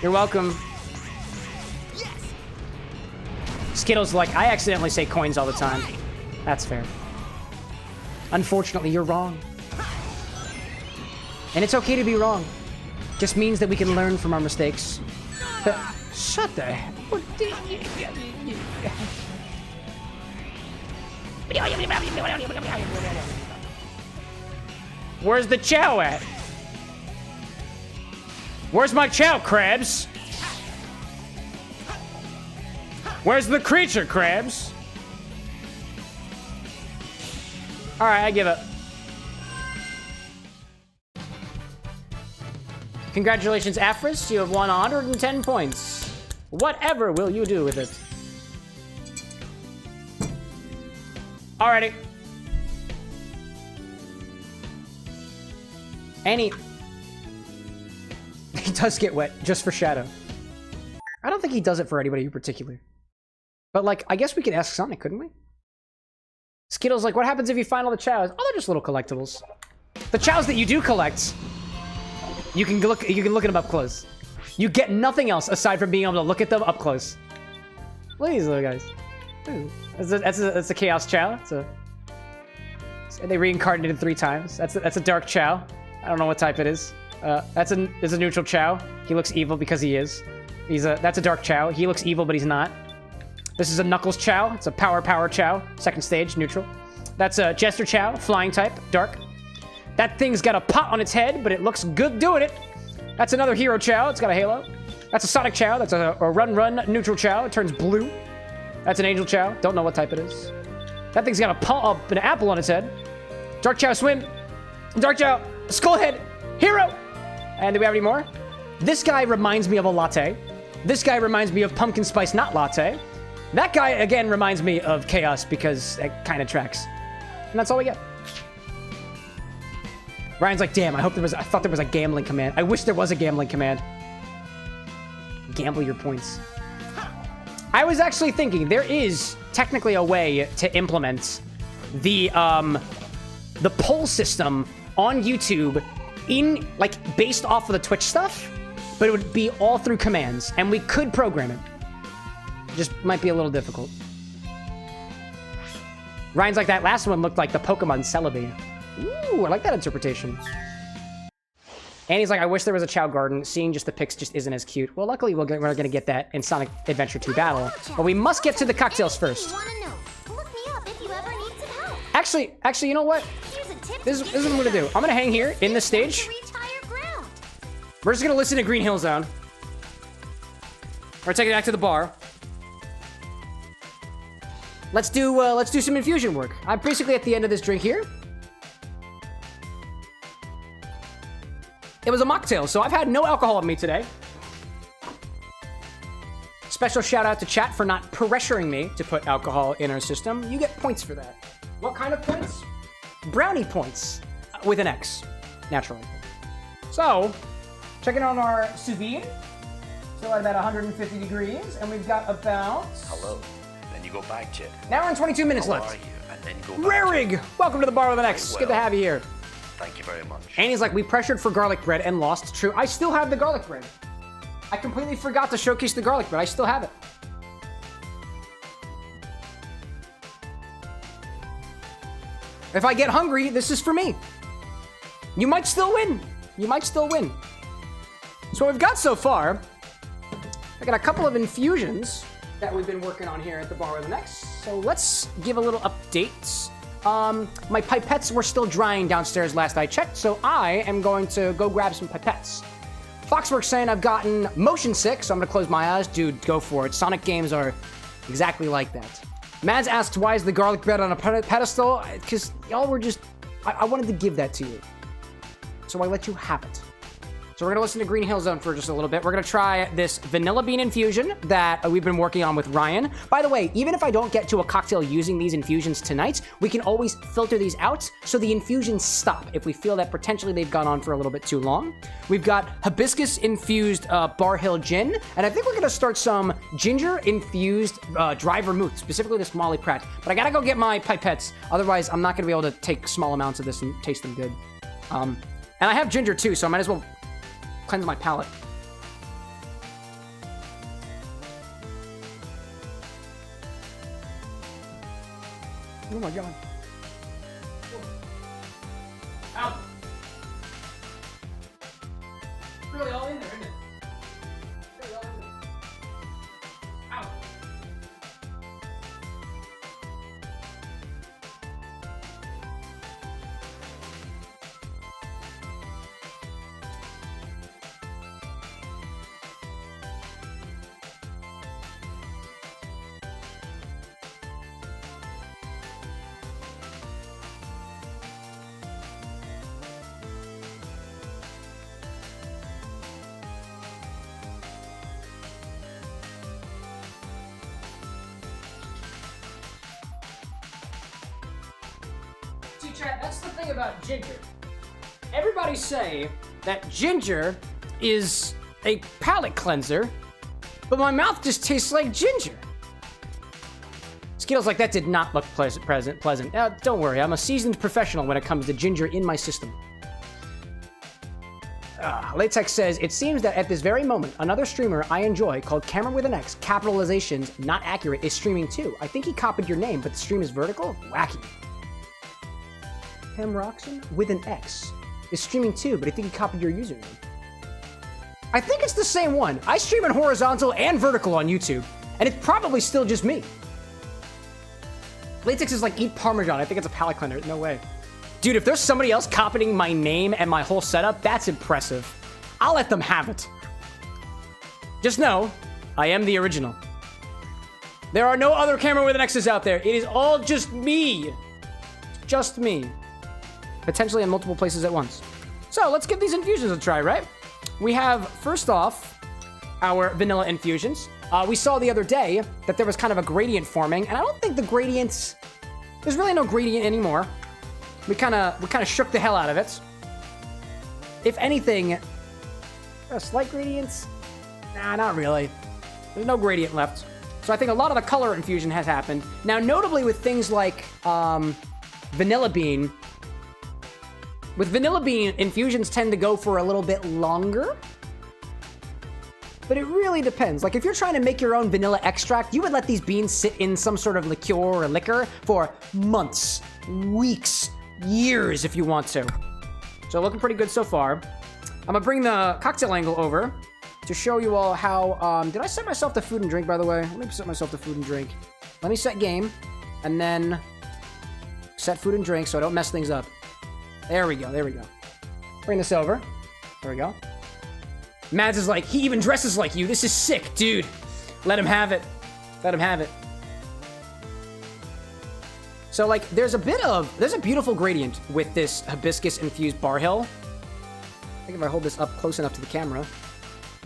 You're welcome. Yes. Skittles like, I accidentally say coins all the time. That's fair. Unfortunately, you're wrong. And it's okay to be wrong. Just means that we can learn from our mistakes. But shut the hell. Where's the Chow at? Where's my Chow, Krabs? Where's the creature, Krabs? Alright, I give up. Congratulations, Afris. You have won 110 points. Whatever will you do with it? Alrighty. Annie. He does get wet, just for Shadow. I don't think he does it for anybody in particular. But, like, I guess we could ask Sonic, couldn't we? Skittles like, what happens if you find all the Chows? Oh, they're just little collectibles. The Chows that you do collect, you can look at them up close. You get nothing else aside from being able to look at them up close. Look at these little guys. That's a Chaos Chow. They reincarnated 3 times. That's a Dark Chow. I don't know what type it is. That's a neutral Chow. He looks evil because he is. That's a Dark Chow. He looks evil, but he's not. This is a Knuckles Chow. It's a Power Chow. 2nd stage, neutral. That's a Jester Chow, flying type, dark. That thing's got a pot on its head, but it looks good doing it. That's another Hero Chow. It's got a halo. That's a Sonic Chow. That's a Run neutral Chow. It turns blue. That's an Angel Chow. Don't know what type it is. That thing's got an apple on its head. Dark Chow swim. Dark Chow, Skullhead, Hero. And do we have any more? This guy reminds me of a latte. This guy reminds me of pumpkin spice not latte. That guy, again, reminds me of Chaos because it kind of tracks. And that's all we get. Ryan's like, damn, I thought there was a gambling command. I wish there was a gambling command. Gamble your points. I was actually thinking there is technically a way to implement the poll system on YouTube based off of the Twitch stuff, but it would be all through commands, and we could program it. Just might be a little difficult. Ryan's like, that last one looked like the Pokemon Celebi. Ooh, I like that interpretation. And he's like, I wish there was a Chow Garden. Seeing just the pics just isn't as cute. Well, luckily we're going to get that in Sonic Adventure 2 Battle. But we must get to the cocktails first. Actually, you know what? This is what I'm going to do. I'm going to hang here in the stage. We're just going to listen to Green Hill Zone. We're taking it back to the bar. Let's do some infusion work. I'm basically at the end of this drink here. It was a mocktail, so I've had no alcohol in me today. Special shout out to chat for not pressuring me to put alcohol in our system. You get points for that. What kind of points? Brownie points with an X, naturally. So, checking on our Sous-vide. Still at about 150 degrees, and we've got about... Hello. Then you go back to it. Now we're in 22 minutes How left. are you? And then go back Rarig! Welcome to the bar with an X. Well, Good to have you here. Thank you very much. And he's like, we pressured for garlic bread and lost. True. I still have the garlic bread. I completely forgot to showcase the garlic bread. I still have it. If I get hungry, this is for me. You might still win. You might still win. So what we've got so far, I got a couple of infusions that we've been working on here at the bar with an X. So let's give a little update. My pipettes were still drying downstairs last I checked, so I am going to go grab some pipettes. Foxworks saying I've gotten motion sick, so I'm gonna close my eyes. Dude, go for it. Sonic games are exactly like that. Mads asks, why is the garlic bread on a pedestal? Because y'all were just... I wanted to give that to you. So I let you have it. So we're going to listen to Green Hill Zone for just a little bit. We're going to try this vanilla bean infusion that we've been working on with Ryan. By the way, even if I don't get to a cocktail using these infusions tonight, we can always filter these out so the infusions stop if we feel that potentially they've gone on for a little bit too long. We've got hibiscus-infused Bar Hill Gin, and I think we're going to start some ginger-infused dry vermouth, specifically this Molly Pratt. But I got to go get my pipettes, otherwise I'm not going to be able to take small amounts of this and taste them good. And I have ginger too, so I might as well cleanse my palate. Oh my god. Ow. It's really all in there, isn't it? It's really all in there. Ow. See, chat, that's the thing about ginger. Everybody say that ginger is a palate cleanser, but my mouth just tastes like ginger. Skittles like that did not look pleasant. Don't worry, I'm a seasoned professional when it comes to ginger in my system. Latex says, it seems that at this very moment, another streamer I enjoy called CameroxnWithAnX, capitalizations not accurate, is streaming too. I think he copied your name, but the stream is vertical? Wacky. CameroxnWithAnX is streaming too, but I think he copied your username. I think it's the same one. I stream in horizontal and vertical on YouTube, and it's probably still just me. Latex is like, eat Parmesan. I think it's a palate cleanser. No way. Dude, if there's somebody else copying my name and my whole setup, that's impressive. I'll let them have it. Just know, I am the original. There are no other camera with an X's out there. It is all just me. Just me. Potentially in multiple places at once. So let's give these infusions a try, right? We have, first off, our vanilla infusions. We saw the other day that there was kind of a gradient forming, and I don't think the gradients... There's really no gradient anymore. We kind of shook the hell out of it. If anything, slight gradients? Nah, not really. There's no gradient left. So I think a lot of the color infusion has happened. Now, notably with things like Vanilla Bean, with Vanilla Bean, infusions tend to go for a little bit longer. But it really depends. Like, if you're trying to make your own vanilla extract, you would let these beans sit in some sort of liqueur or liquor for months, weeks, years if you want to. So looking pretty good so far. I'm gonna bring the cocktail angle over to show you all how, did I set myself to food and drink, by the way? Let me set myself to food and drink. Let me set game, and then set food and drink so I don't mess things up. There we go, there we go. Bring this over. There we go. Mads is like, he even dresses like you. This is sick, dude. Let him have it. Let him have it. So, like, there's a beautiful gradient with this hibiscus-infused bar hill. I think if I hold this up close enough to the camera.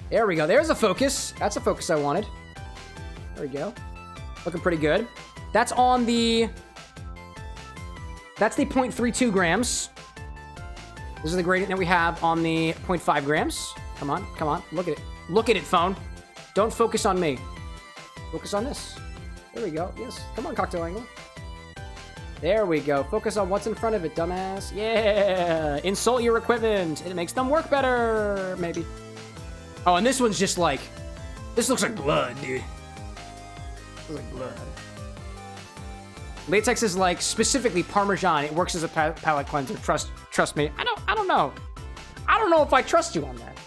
There we go. There's a focus. That's a focus I wanted. There we go. Looking pretty good. That's on the... That's the 0.32 grams. This is the gradient that we have on the 0.5 grams. Come on, come on. Look at it. Look at it, phone. Don't focus on me. Focus on this. There we go. Yes. Come on, cocktail angle. There we go. Focus on what's in front of it, dumbass. Yeah. Insult your equipment. It makes them work better. Maybe. Oh, and this one's just like... This looks like blood, dude. This looks like blood. Latex is like specifically Parmesan. It works as a palate cleanser. Trust me. I don't know. I don't know if I trust you on that.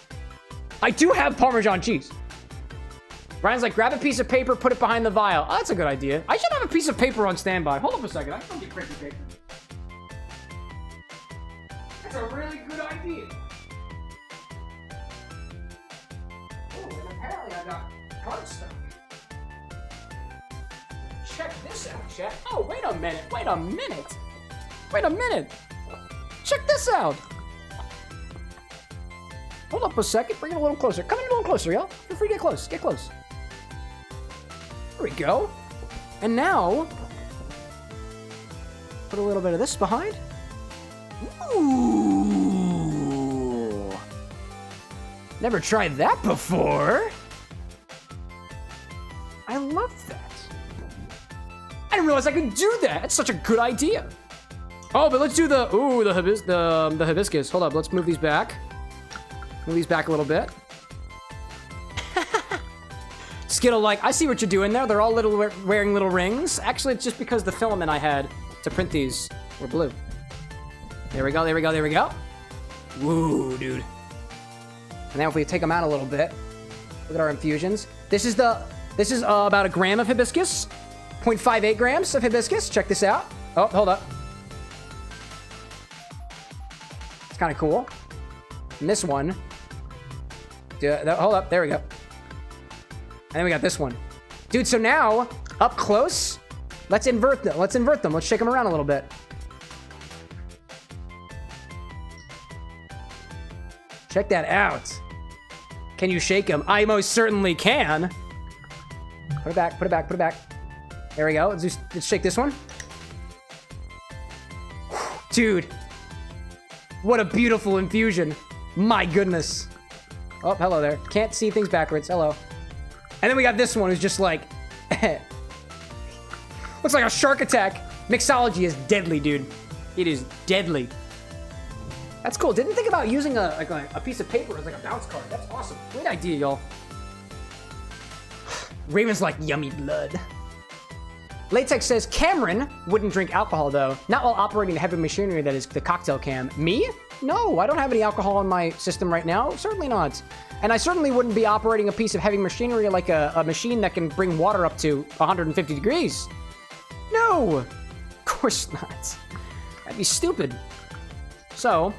I do have Parmesan cheese. Ryan's like, grab a piece of paper, put it behind the vial. Oh, that's a good idea. I should have a piece of paper on standby. Hold up a second. I can get crinkly paper. That's a really good idea. Oh, and apparently I got cardstock. Check this out, chat. Oh, wait a minute. Wait a minute. Wait a minute. Check this out. Hold up a second. Bring it a little closer. Come in a little closer, y'all. Feel free to get close. Get close. There we go. And now, put a little bit of this behind. Ooh. Never tried that before. I love that. I didn't realize I could do that. That's such a good idea. Oh, but let's do the hibiscus. Hold up. Let's move these back. Move these back a little bit. Skittle like, I see what you're doing there. They're all wearing little rings. Actually, it's just because the filament I had to print these were blue. There we go, there we go, there we go. Woo, dude. And now if we take them out a little bit, look at our infusions. This is about a gram of hibiscus. 0.58 grams of hibiscus. Check this out. Oh, hold up. It's kind of cool. And this one. Hold up. There we go. And then we got this one. Dude, so now, up close, let's invert them. Let's invert them. Let's shake them around a little bit. Check that out. Can you shake them? I most certainly can. Put it back, put it back, put it back. There we go. Let's shake this one. Dude. What a beautiful infusion. My goodness. Oh, hello there. Can't see things backwards. Hello. And then we got this one who's just like... looks like a shark attack. Mixology is deadly, dude. It is deadly. That's cool. Didn't think about using a piece of paper as like a bounce card. That's awesome. Great idea, y'all. Raven's like, yummy blood. Latex says, Cameron wouldn't drink alcohol, though. Not while operating the heavy machinery that is the cocktail cam. Me? No, I don't have any alcohol in my system right now. Certainly not. And I certainly wouldn't be operating a piece of heavy machinery like a machine that can bring water up to 150 degrees. No! Of course not. That'd be stupid. So,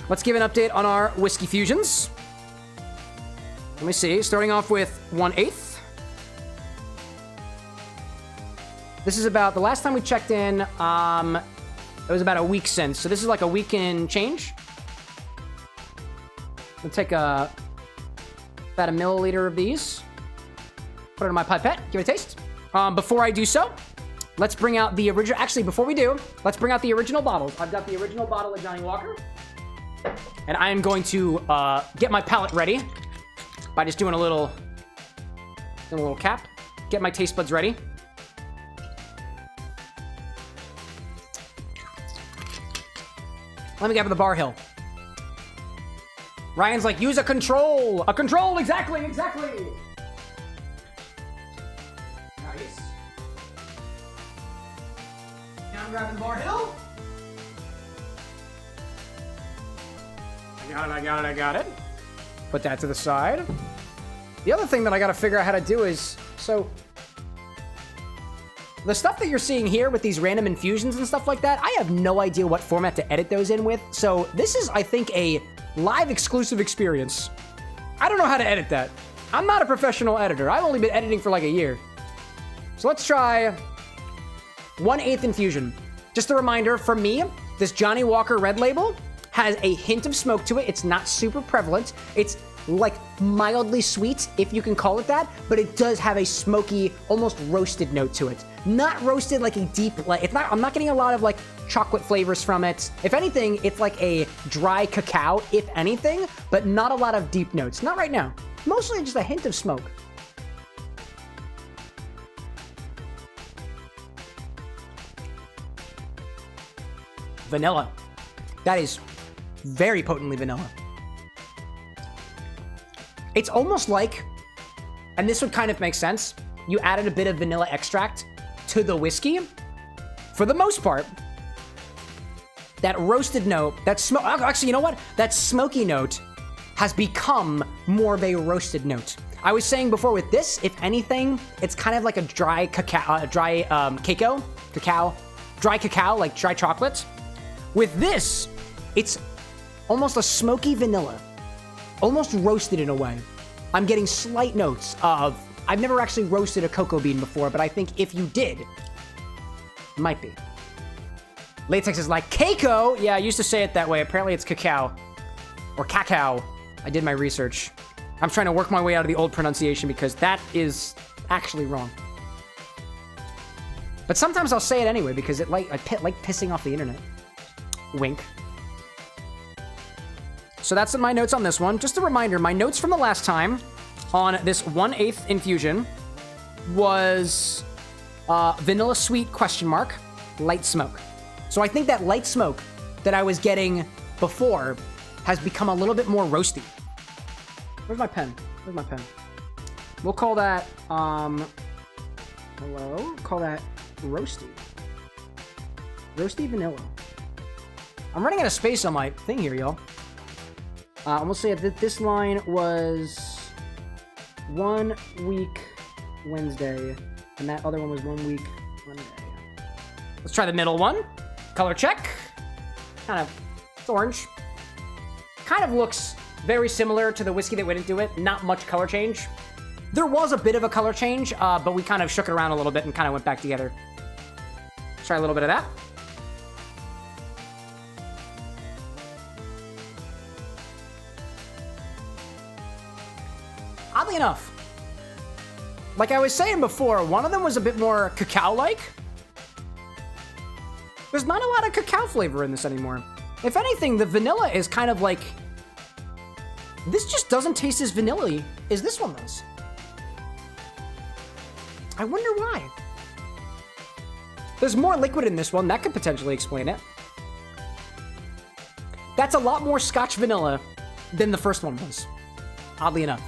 let's give an update on our whiskey fusions. Let me see. Starting off with 1/8. This is about, the last time we checked in, it was about a week since. So this is like a week and change. I'll take about a milliliter of these. Put it in my pipette, give it a taste. Before I do so, let's bring out the original, actually before we do, let's bring out the original bottles. I've got the original bottle of Johnnie Walker. And I am going to get my palate ready by just doing a little cap. Get my taste buds ready. Let me get up the bar hill. Ryan's like, use a control. A control, exactly. Nice. Now I'm grabbing the bar hill. I got it. Put that to the side. The other thing that I gotta figure out how to do is, so the stuff that you're seeing here with these random infusions and stuff like that, I have no idea what format to edit those in with. So this is, I think, a live exclusive experience. I don't know how to edit that. I'm not a professional editor. I've only been editing for like a year. So let's try 1/8 infusion. Just a reminder, for me, this Johnnie Walker Red Label has a hint of smoke to it. It's not super prevalent. It's like mildly sweet, if you can call it that, but it does have a smoky, almost roasted note to it. Not roasted like a deep, like it's not, I'm not getting a lot of like chocolate flavors from it. If anything, it's like a dry cacao, if anything, but not a lot of deep notes. Not right now. Mostly just a hint of smoke. Vanilla. That is very potently vanilla. It's almost like, and this would kind of make sense, you added a bit of vanilla extract to the whiskey. For the most part, that roasted note, that smoke, actually, you know what? That smoky note has become more of a roasted note. I was saying before with this, if anything, it's kind of like a dry cacao, dry cacao, like dry chocolate. With this, it's almost a smoky vanilla. Almost roasted in a way. I'm getting slight notes of, I've never actually roasted a cocoa bean before, but I think if you did, might be. Latex is like, Keiko! Yeah, I used to say it that way. Apparently it's cacao. Or cacao. I did my research. I'm trying to work my way out of the old pronunciation because that is actually wrong. But sometimes I'll say it anyway because I like pissing off the internet. Wink. So that's my notes on this one. Just a reminder, my notes from the last time on this 1/8 infusion was vanilla sweet ? Light smoke. So I think that light smoke that I was getting before has become a little bit more roasty. Where's my pen? We'll call that, call that roasty. Roasty vanilla. I'm running out of space on my thing here, y'all. I'm gonna say that this line was 1 week Wednesday, and that other one was 1 week Monday. Let's try the middle one. Color check. Kind of, it's orange. Kind of looks very similar to the whiskey that went into it. Not much color change. There was a bit of a color change, but we kind of shook it around a little bit and kind of went back together. Let's try a little bit of that. Oddly enough, like I was saying before, one of them was a bit more cacao-like. There's not a lot of cacao flavor in this anymore. If anything, the vanilla is kind of like... This just doesn't taste as vanilla-y as this one does. I wonder why. There's more liquid in this one. That could potentially explain it. That's a lot more Scotch vanilla than the first one was. Oddly enough.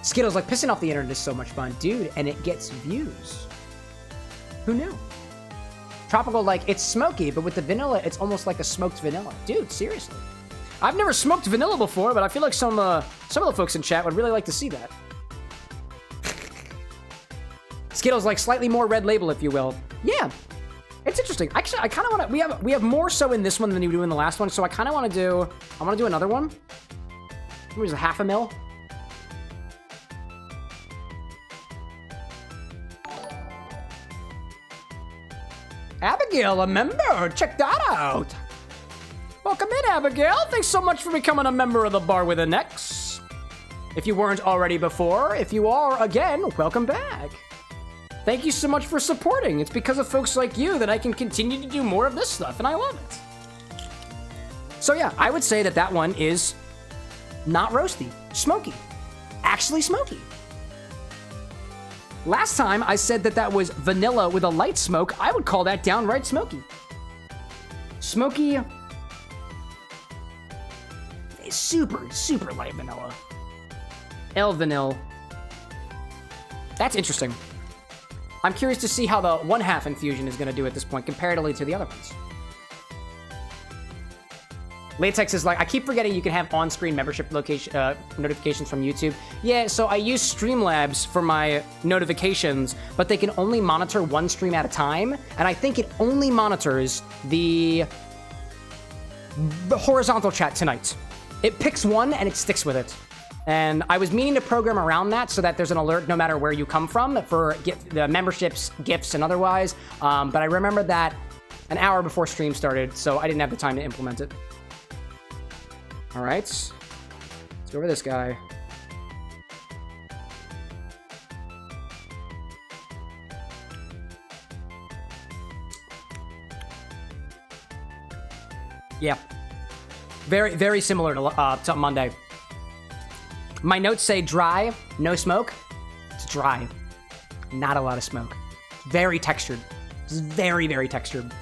Skittles, like, pissing off the internet is so much fun. Dude, and it gets views. Who knew? Tropical, like, it's smoky, but with the vanilla, it's almost like a smoked vanilla. Dude, seriously. I've never smoked vanilla before, but I feel like some of the folks in chat would really like to see that. Skittles, like, slightly more red label, if you will. Yeah. It's interesting. Actually, I kind of want to... We have more so in this one than we do in the last one, so I kind of want to do... I want to do another one. Maybe it's a 1/2 ml. Abigail, a member. Check that out. Welcome in, Abigail. Thanks so much for becoming a member of the Bar with an X. If you weren't already before, if you are, again, welcome back. Thank you so much for supporting. It's because of folks like you that I can continue to do more of this stuff, and I love it. So yeah, I would say that that one is not roasty, smoky. Actually smoky. Last time I said that that was vanilla with a light smoke. I would call that downright smoky. Smoky is super, super light vanilla. El vanilla. That's interesting. I'm curious to see how the 1/2 infusion is going to do at this point comparatively to the other ones. Latex is like, I keep forgetting you can have on-screen membership location notifications from YouTube. Yeah, so I use Streamlabs for my notifications, but they can only monitor one stream at a time, and I think it only monitors the horizontal chat tonight. It picks one and it sticks with it. And I was meaning to program around that so that there's an alert no matter where you come from for the memberships, gifts, and otherwise. But I remembered that an hour before stream started, so I didn't have the time to implement it. All right, let's go over this guy. Yeah, very, very similar to Monday. My notes say dry, no smoke. It's dry, not a lot of smoke. Very textured. It's very, very textured.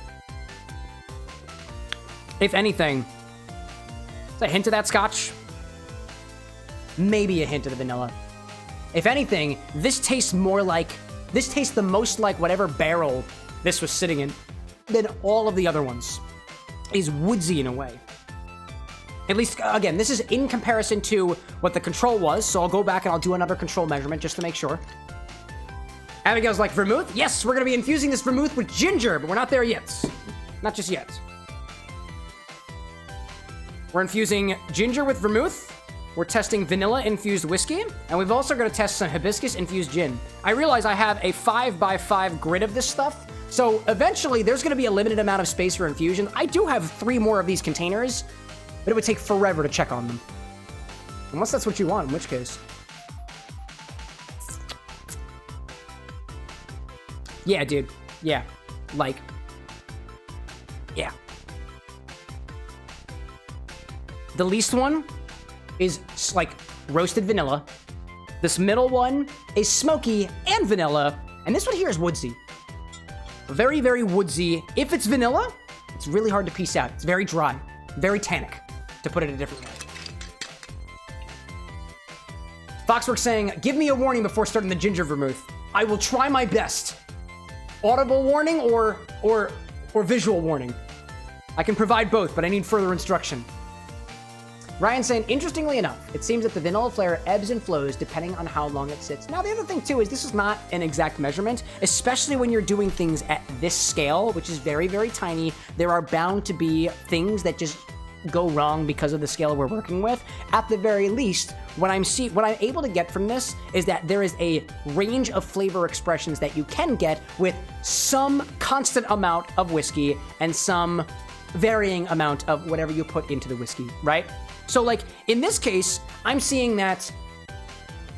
If anything, a hint of that scotch, maybe a hint of the vanilla. If anything, this tastes the most like whatever barrel this was sitting in than all of the other ones. Is woodsy in a way. At least, again, this is in comparison to what the control was, so I'll go back and I'll do another control measurement just to make sure. Abigail's like, vermouth? Yes, we're gonna be infusing this vermouth with ginger, but we're not there yet. Not just yet. We're infusing ginger with vermouth. We're testing vanilla-infused whiskey. And we've also got to test some hibiscus-infused gin. I realize I have a 5x5 grid of this stuff. So eventually, there's going to be a limited amount of space for infusion. I do have 3 more of these containers, but it would take forever to check on them. Unless that's what you want, in which case. Yeah, dude. Yeah. Like. Yeah. The least one is like roasted vanilla. This middle one is smoky and vanilla. And this one here is woodsy. Very, very woodsy. If it's vanilla, it's really hard to piece out. It's very dry, very tannic, to put it a different way. Foxworks saying, give me a warning before starting the ginger vermouth. I will try my best. Audible warning or visual warning. I can provide both, but I need further instruction. Ryan saying, interestingly enough, it seems that the vanilla flavor ebbs and flows depending on how long it sits. Now, the other thing, too, is this is not an exact measurement, especially when you're doing things at this scale, which is very, very tiny. There are bound to be things that just go wrong because of the scale we're working with. At the very least, what I'm able to get from this is that there is a range of flavor expressions that you can get with some constant amount of whiskey and some varying amount of whatever you put into the whiskey, right? So, like, in this case, I'm seeing that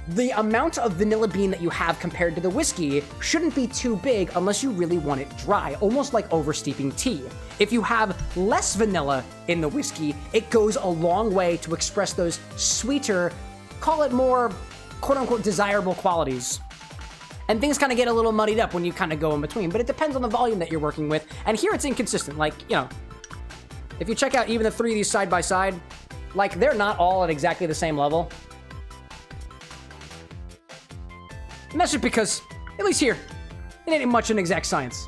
the amount of vanilla bean that you have compared to the whiskey shouldn't be too big unless you really want it dry, almost like oversteeping tea. If you have less vanilla in the whiskey, it goes a long way to express those sweeter, call it more, quote-unquote, desirable qualities. And things kind of get a little muddied up when you kind of go in between, but it depends on the volume that you're working with. And here it's inconsistent. Like, you know, if you check out even the 3 of these side by side, like, they're not all at exactly the same level. And that's just because, at least here, it ain't much an exact science.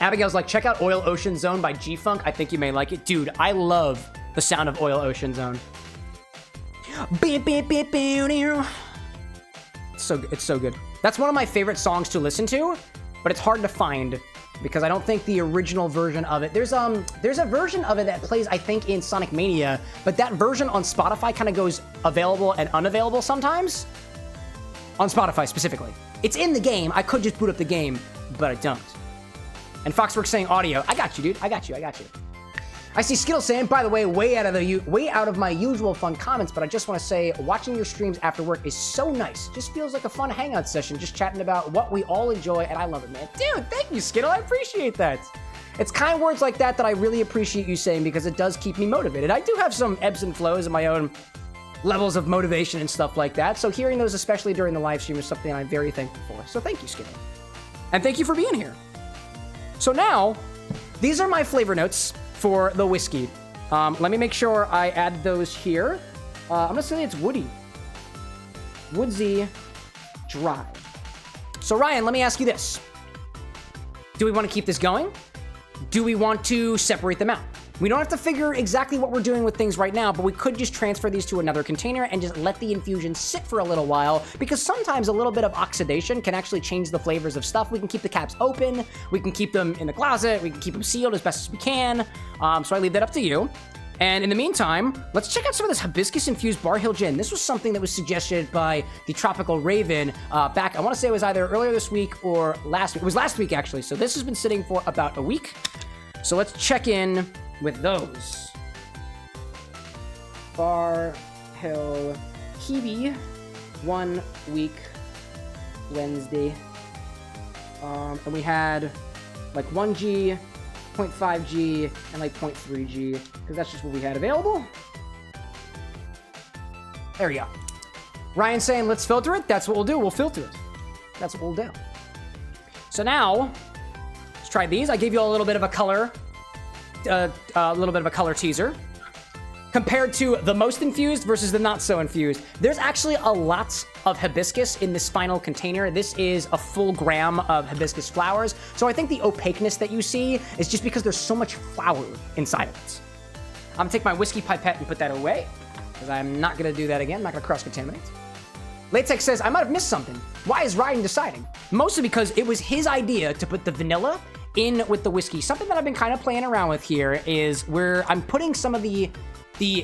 Abigail's like, check out Oil Ocean Zone by G-Funk. I think you may like it. Dude, I love the sound of Oil Ocean Zone. It's so good. That's one of my favorite songs to listen to, but it's hard to find because I don't think the original version of it. There's a version of it that plays, I think, in Sonic Mania, but that version on Spotify kind of goes available and unavailable sometimes. On Spotify specifically. It's in the game. I could just boot up the game, but I don't. And Foxworks saying audio. I got you, dude. I got you. I see Skittles saying, by the way, way out of my usual fun comments, but I just want to say, watching your streams after work is so nice. Just feels like a fun hangout session, just chatting about what we all enjoy, and I love it, man. Dude, thank you, Skittle. I appreciate that. It's kind words like that that I really appreciate you saying because it does keep me motivated. I do have some ebbs and flows in my own levels of motivation and stuff like that, so hearing those, especially during the live stream, is something I'm very thankful for. So thank you, Skittle. And thank you for being here. So now, these are my flavor notes for the whiskey. Let me make sure I add those here. I'm gonna say it's woody. Woodsy dry. So Ryan, let me ask you this. Do we want to keep this going? Do we want to separate them out? We don't have to figure exactly what we're doing with things right now, but we could just transfer these to another container and just let the infusion sit for a little while, because sometimes a little bit of oxidation can actually change the flavors of stuff. We can keep the caps open, we can keep them in the closet, we can keep them sealed as best as we can. So I leave that up to you. And in the meantime, let's check out some of this hibiscus-infused Bar Hill Gin. This was something that was suggested by the Tropical Raven back, I want to say it was either earlier this week or last week. It was last week, actually. So this has been sitting for about a week. So let's check in with those. Bar Hill Kiwi, 1 week Wednesday. And we had like 1G, 0.5G, and like 0.3G, because that's just what we had available. There we go. Ryan saying, let's filter it. That's what we'll do. We'll filter it. That's what we'll do. So now, let's try these. I gave you a little bit of a color teaser compared to the most infused versus the not so infused. There's actually a lot of hibiscus in this final container. This is a full gram of hibiscus flowers. So I think the opaqueness that you see is just because there's so much flower inside of it. I'm gonna take my whiskey pipette and put that away because I'm not gonna do that again. I'm not gonna cross-contaminate. Latex says, I might have missed something. Why is Ryan deciding? Mostly because it was his idea to put the vanilla in with the whiskey. Something that I've been kind of playing around with here is where I'm putting some of the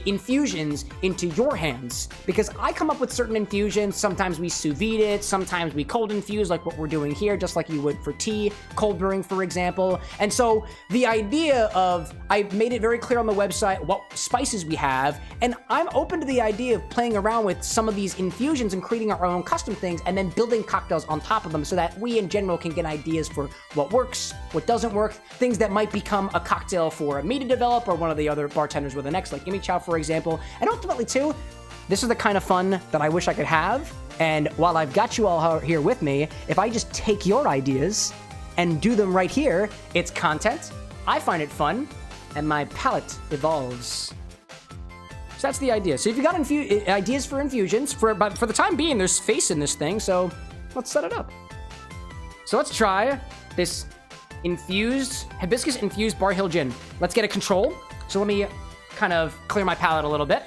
infusions into your hands, because I come up with certain infusions. Sometimes we sous vide it, sometimes we cold infuse, like what we're doing here, just like you would for tea, cold brewing, for example. And so the idea of, I made it very clear on the website what spices we have, and I'm open to the idea of playing around with some of these infusions and creating our own custom things, and then building cocktails on top of them so that we in general can get ideas for what works, what doesn't work, things that might become a cocktail for me to develop or one of the other bartenders with an X, like Imi Chow, for example. And ultimately, too, this is the kind of fun that I wish I could have. And while I've got you all here with me, if I just take your ideas and do them right here, it's content, I find it fun, and my palate evolves. So that's the idea. So if you got ideas for infusions, but for the time being, there's space in this thing, so let's set it up. So let's try this hibiscus-infused Bar Hill Gin. Let's get a control. So let me kind of clear my palate a little bit.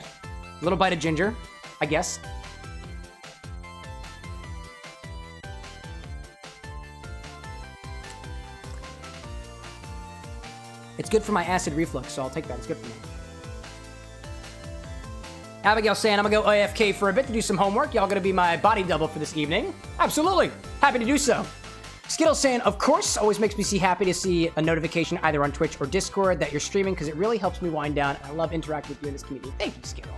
A little bite of ginger, I guess. It's good for my acid reflux, so I'll take that. It's good for me. Abigail saying, I'm gonna go AFK for a bit to do some homework. Y'all gonna be my body double for this evening? Absolutely. Happy to do so. Skittles saying, of course, always makes me happy to see a notification either on Twitch or Discord that you're streaming, because it really helps me wind down, and I love interacting with you in this community. Thank you, Skittle.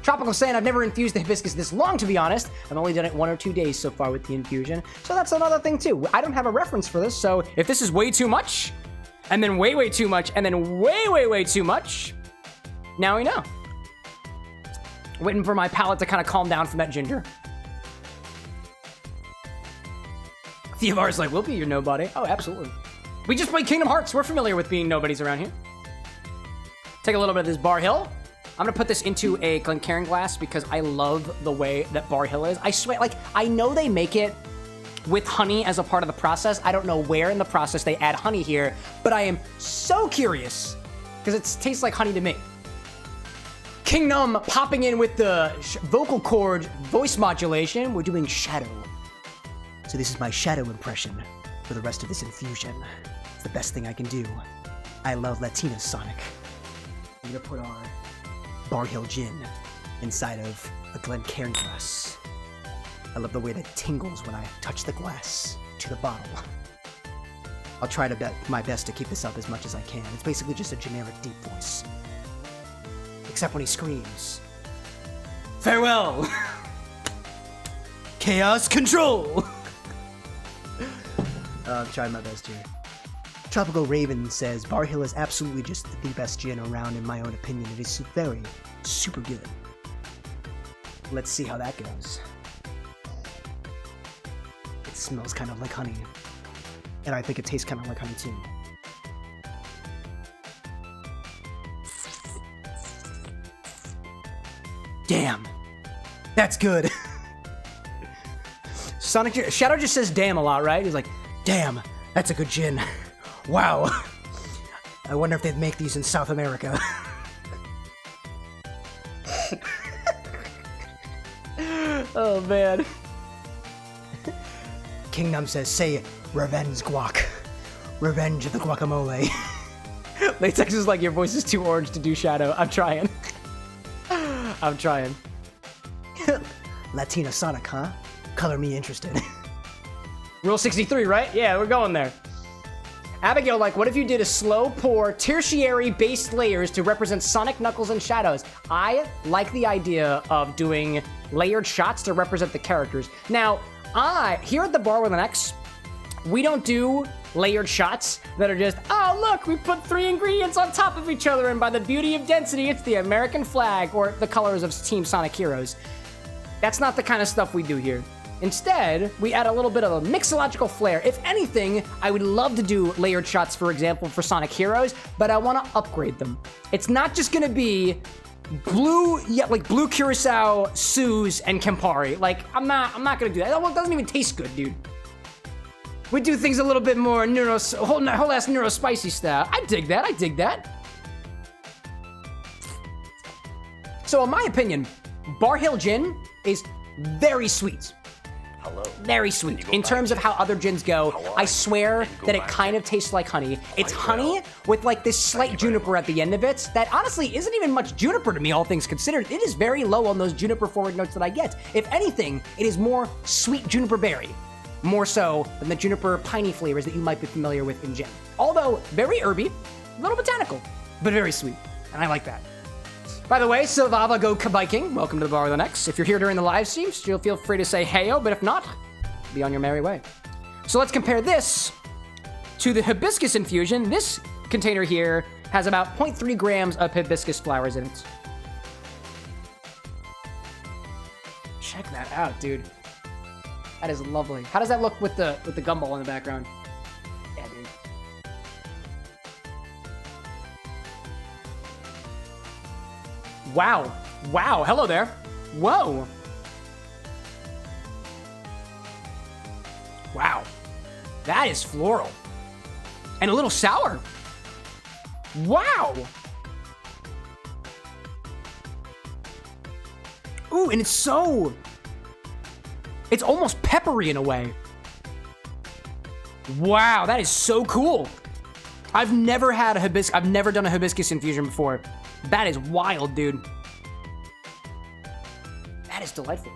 Tropical saying, I've never infused the hibiscus this long, to be honest. I've only done it 1 or 2 days so far with the infusion. So that's another thing, too. I don't have a reference for this, so if this is way too much, and then way, way too much, and then way, way, way too much, now we know. Waiting for my palate to kind of calm down from that ginger. Theovar's like, we'll be your nobody. Oh, absolutely. We just played Kingdom Hearts. We're familiar with being nobodies around here. Take a little bit of this Bar Hill. I'm gonna put this into a Glencairn glass because I love the way that Bar Hill is. I swear, like, I know they make it with honey as a part of the process. I don't know where in the process they add honey here, but I am so curious because it tastes like honey to me. Kingdom popping in with the vocal cord voice modulation. We're doing Shadow. So this is my Shadow impression for the rest of this infusion. It's the best thing I can do. I love Latina Sonic. I'm gonna put our Bar Hill Gin inside of a Glencairn glass. I love the way that tingles when I touch the glass to the bottle. I'll try to bet my best to keep this up as much as I can. It's basically just a generic deep voice. Except when he screams. Farewell! Chaos control! I'm trying my best here. Tropical Raven says, Bar Hill is absolutely just the best gin around in my own opinion. It is very, super good. Let's see how that goes. It smells kind of like honey. And I think it tastes kind of like honey too. Damn. That's good. Sonic Shadow just says damn a lot, right? He's like, damn, that's a good gin. Wow. I wonder if they'd make these in South America. Oh, man. Kingdom says, say revenge guac. Revenge of the guacamole. Latex is like, your voice is too orange to do Shadow. I'm trying. I'm trying. Latina Sonic, huh? Color me interested. Rule 63, right? Yeah, we're going there. Abigail, like, what if you did a slow pour tertiary based layers to represent Sonic, Knuckles, and Shadows? I like the idea of doing layered shots to represent the characters. Now, here at the Bar with an X, we don't do layered shots that are just, oh, look, we put 3 ingredients on top of each other, and by the beauty of density, it's the American flag or the colors of Team Sonic Heroes. That's not the kind of stuff we do here. Instead, we add a little bit of a mixological flair. If anything, I would love to do layered shots, for example, for Sonic Heroes, but I want to upgrade them. It's not just going to be blue, like blue curacao, Suze, and Campari. Like, I'm not going to do that. It doesn't even taste good, dude. We do things a little bit more whole ass neuro spicy style. I dig that. I dig that. So, in my opinion, Bar Hill Gin is very sweet. Hello. Very sweet. In terms of how other gins go, I swear that it kind of tastes like honey. It's honey with like this slight juniper at the end of it that honestly isn't even much juniper to me, all things considered. It is very low on those juniper forward notes that I get. If anything, it is more sweet juniper berry. More so than the juniper piney flavors that you might be familiar with in gin. Although very herby, a little botanical, but very sweet. And I like that. By the way, Silvava Go Kabiking, welcome to the Bar with an X. If you're here during the live stream, still feel free to say heyo, but if not, be on your merry way. So let's compare this to the hibiscus infusion. This container here has about 0.3 grams of hibiscus flowers in it. Check that out, dude. That is lovely. How does that look with the gumball in the background? Yeah, dude. Wow. Wow. Hello there. Whoa. Wow. That is floral. And a little sour. Wow. Ooh, and it's almost peppery in a way. Wow, that is so cool. I've never done a hibiscus infusion before. That is wild, dude. That is delightful.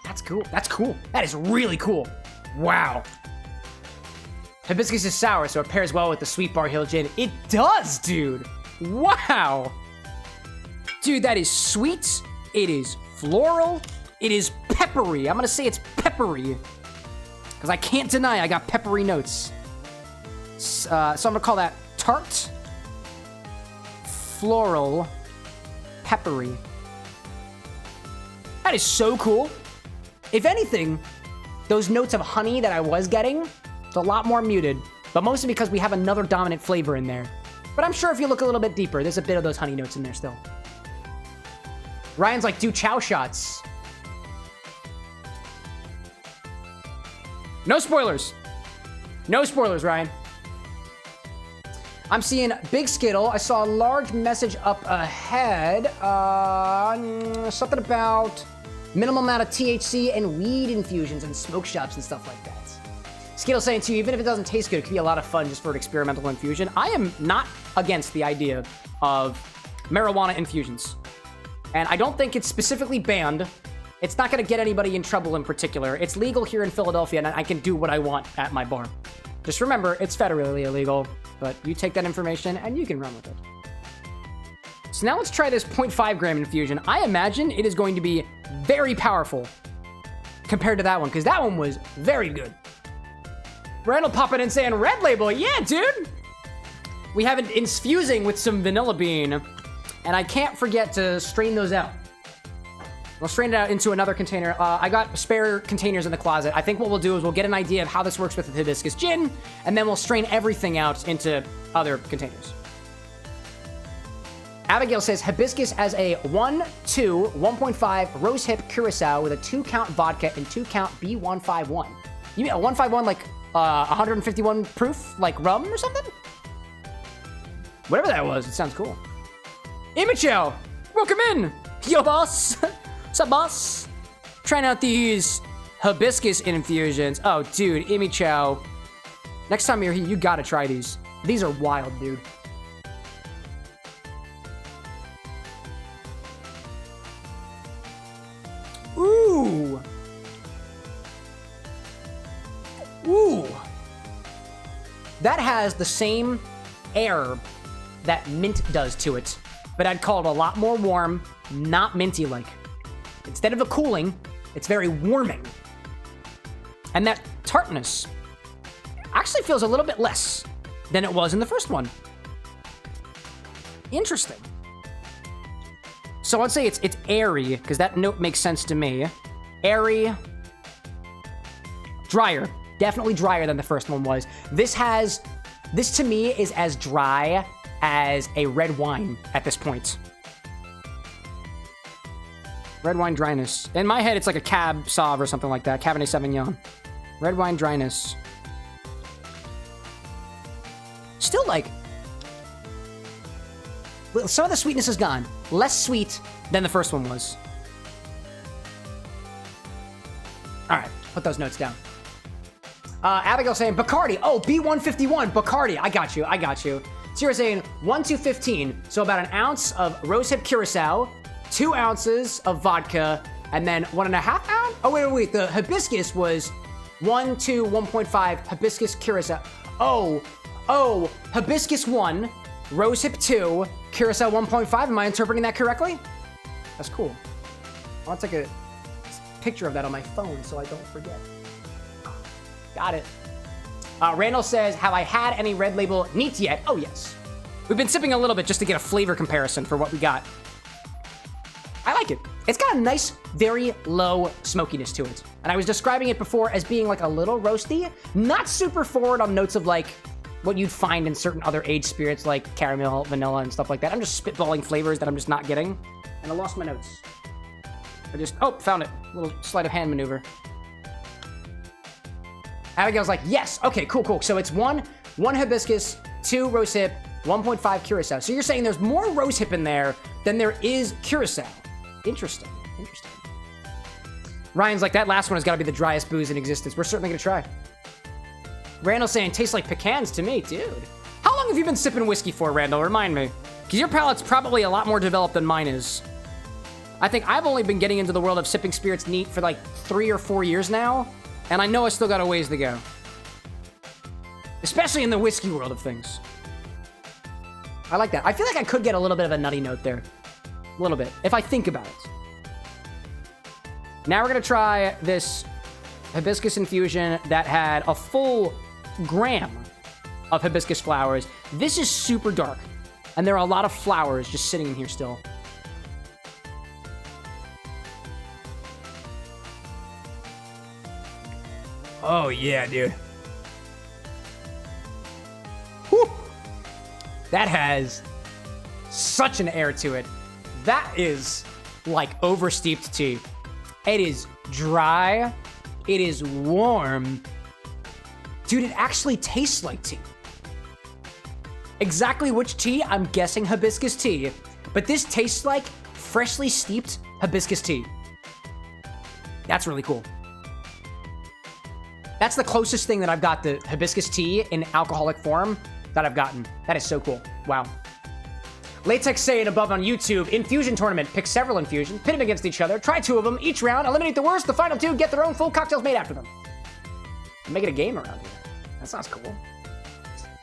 That's cool. That's cool. That is really cool. Wow. Hibiscus is sour, so it pairs well with the sweet Bar Hill Gin. It does, dude. Wow. Dude, that is sweet. It is floral. It is peppery. I'm gonna say it's peppery. Because I can't deny I got peppery notes. So I'm gonna call that tart, floral, peppery. That is so cool. If anything, those notes of honey that I was getting, it's a lot more muted, but mostly because we have another dominant flavor in there. But I'm sure if you look a little bit deeper, there's a bit of those honey notes in there still. Ryan's like, do chow shots. No spoilers. No spoilers, Ryan. I'm seeing Big Skittle. I saw a large message up ahead. Something about minimal amount of THC and weed infusions and smoke shops and stuff like that. Skittle saying too, even if it doesn't taste good, it could be a lot of fun just for an experimental infusion. I am not against the idea of marijuana infusions. And I don't think it's specifically banned. It's not going to get anybody in trouble in particular. It's legal here in Philadelphia, and I can do what I want at my bar. Just remember, it's federally illegal, but you take that information and you can run with it. So now let's try this 0.5 gram infusion. I imagine it is going to be very powerful compared to that one, because that one was very good. Randall popping in saying, red label, yeah, dude. We have it infusing with some vanilla bean, and I can't forget to strain those out. We'll strain it out into another container. I got spare containers in the closet. I think what we'll do is we'll get an idea of how this works with the hibiscus gin, and then we'll strain everything out into other containers. Abigail says, hibiscus as a 1.5 rosehip curacao with a 2-count vodka and 2-count B151. You mean a 151 like 151 proof, like rum or something? Whatever that was, it sounds cool. Imicho, welcome in. Yo, boss. What's up, boss? Trying out these hibiscus infusions. Oh, dude, Imicho. Next time you're here, you gotta try these. These are wild, dude. Ooh. Ooh. That has the same air that mint does to it, but I'd call it a lot more warm, not minty-like. Instead of a cooling, it's very warming. And that tartness actually feels a little bit less than it was in the first one. Interesting. So I'd say it's airy, because that note makes sense to me. Airy. Drier. Definitely drier than the first one was. This to me is as dry as a red wine at this point. Red wine dryness. In my head, it's like a Cab Sauv or something like that. Cabernet Sauvignon. Red wine dryness. Still like... some of the sweetness is gone. Less sweet than the first one was. All right, put those notes down. Abigail saying Bacardi. Oh, B151, Bacardi. I got you. Sierra saying 1 to 15. So about an ounce of rosehip curacao, 2 ounces of vodka, and then 1.5 ounce? Oh, wait. The hibiscus was 1 to 1.5 hibiscus curacao. Oh, hibiscus 1, rosehip 2, curacao 1.5. Am I interpreting that correctly? That's cool. I'll take a picture of that on my phone so I don't forget. Got it. Randall says, have I had any red label neat yet? Oh, yes. We've been sipping a little bit just to get a flavor comparison for what we got. I like it. It's got a nice, very low smokiness to it. And I was describing it before as being like a little roasty, not super forward on notes of like what you'd find in certain other aged spirits like caramel, vanilla, and stuff like that. I'm just spitballing flavors that I'm just not getting. And I lost my notes. Found it. A little sleight of hand maneuver. Abigail's like, yes. Okay, cool. So it's one hibiscus, 2 rosehip, 1.5 curacao. So you're saying there's more rosehip in there than there is curacao. Interesting. Ryan's like, that last one has got to be the driest booze in existence. We're certainly going to try. Randall's saying, tastes like pecans to me, dude. How long have you been sipping whiskey for, Randall? Remind me. Because your palate's probably a lot more developed than mine is. I think I've only been getting into the world of sipping spirits neat for like 3 or 4 years now. And I know I still got a ways to go. Especially in the whiskey world of things. I like that. I feel like I could get a little bit of a nutty note there. A little bit, if I think about it. Now we're going to try this hibiscus infusion that had a full gram of hibiscus flowers. This is super dark. And there are a lot of flowers just sitting in here still. Oh, yeah, dude. Whew. That has such an air to it. That is like oversteeped tea. It is dry. It is warm. Dude, it actually tastes like tea. Exactly which tea? I'm guessing hibiscus tea. But this tastes like freshly steeped hibiscus tea. That's really cool. That's the closest thing that I've got to hibiscus tea in alcoholic form that I've gotten. That is so cool. Wow. Latex saying above on YouTube, infusion tournament. Pick several infusions, pit them against each other, try 2 of them each round, eliminate the worst, the final 2 get their own full cocktails made after them. I'm making a game around here. That sounds cool.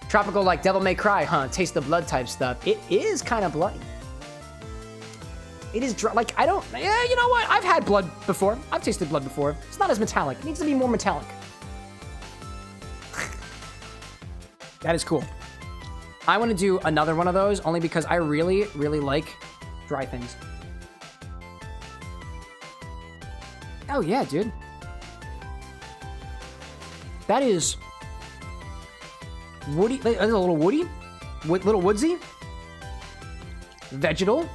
Tropical like Devil May Cry, huh? Taste the blood type stuff. It is kind of bloody. It is dry. Like, I don't... Yeah, you know what? I've had blood before. I've tasted blood before. It's not as metallic. It needs to be more metallic. That is cool. I want to do another one of those only because I really, really like dry things. Oh, yeah, dude. That is... woody. That's a little woody. Little woodsy. Vegetal.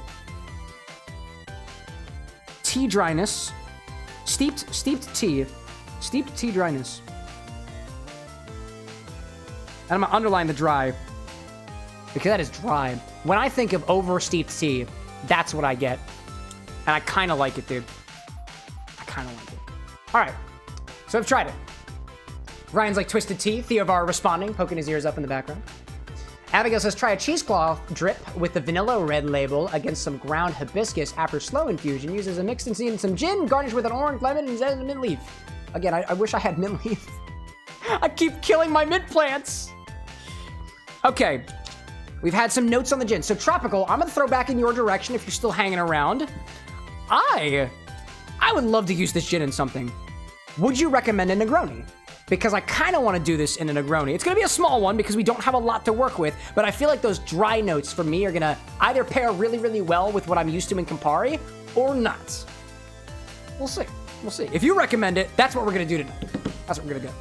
Tea dryness. Steeped tea. Steeped tea dryness. And I'm gonna underline the dry. Because that is dry. When I think of over-steeped tea, that's what I get. And I kind of like it, dude. I kind of like it. All right. So I've tried it. Ryan's like twisted tea. Theovar responding, poking his ears up in the background. Abigail says, try a cheesecloth drip with the vanilla red label against some ground hibiscus after slow infusion. Uses a mixed and some gin, garnished with an orange, lemon, and mint leaf. Again, I wish I had mint leaf. I keep killing my mint plants. Okay. We've had some notes on the gin. So, Tropical, I'm going to throw back in your direction if you're still hanging around. I would love to use this gin in something. Would you recommend a Negroni? Because I kind of want to do this in a Negroni. It's going to be a small one because we don't have a lot to work with, but I feel like those dry notes for me are going to either pair really, really well with what I'm used to in Campari or not. We'll see. We'll see. If you recommend it, that's what we're going to do tonight. That's what we're going to do.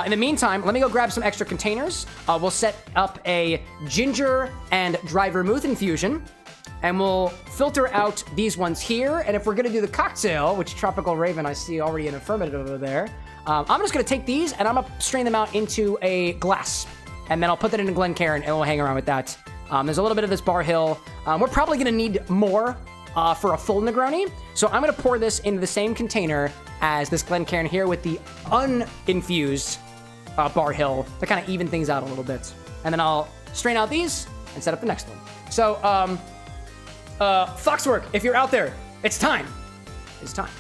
In the meantime, let me go grab some extra containers. We'll set up a ginger and dry vermouth infusion, and we'll filter out these ones here. And if we're going to do the cocktail, which Tropical Raven, I see already an affirmative over there, I'm just going to take these and I'm going to strain them out into a glass. And then I'll put that into Glencairn and we'll hang around with that. There's a little bit of this Bar Hill. We're probably going to need more for a full Negroni. So I'm going to pour this into the same container as this Glencairn here with the uninfused Bar Hill to kind of even things out a little bit. And then I'll strain out these and set up the next one. So, Foxwork, if you're out there, it's time. It's time.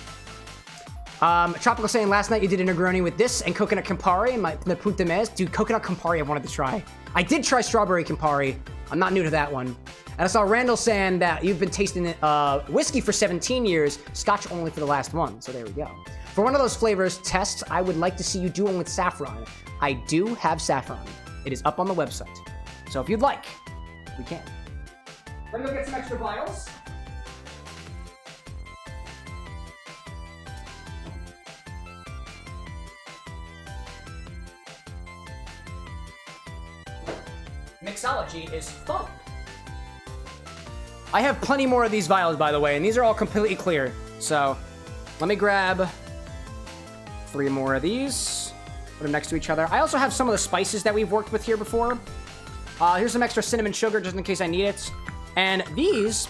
Tropical saying last night you did a Negroni with this and coconut Campari and the Punta Mes. Dude, coconut Campari I wanted to try. I did try strawberry Campari. I'm not new to that one. And I saw Randall saying that you've been tasting whiskey for 17 years, Scotch only for the last one. So there we go. For one of those flavors tests, I would like to see you do one with saffron. I do have saffron. It is up on the website. So if you'd like, we can. Let me go get some extra vials. Mixology is fun. I have plenty more of these vials, by the way, and these are all completely clear. So let me grab 3 more of these. Put them next to each other. I also have some of the spices that we've worked with here before. Here's some extra cinnamon sugar just in case I need it. And these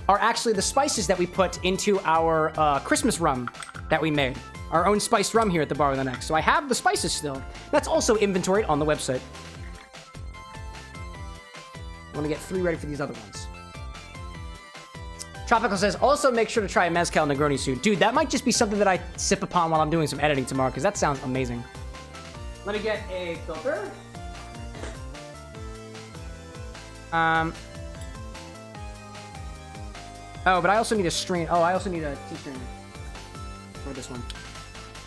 are actually the spices that we put into our Christmas rum that we made. Our own spiced rum here at the Bar with an X. So I have the spices still. That's also inventoried on the website. I want to get 3 ready for these other ones. Tropical says, also make sure to try a Mezcal Negroni soon. Dude, that might just be something that I sip upon while I'm doing some editing tomorrow, because that sounds amazing. Let me get a filter. Oh, but I also need a strain. Oh, I also need a tea strainer for this one.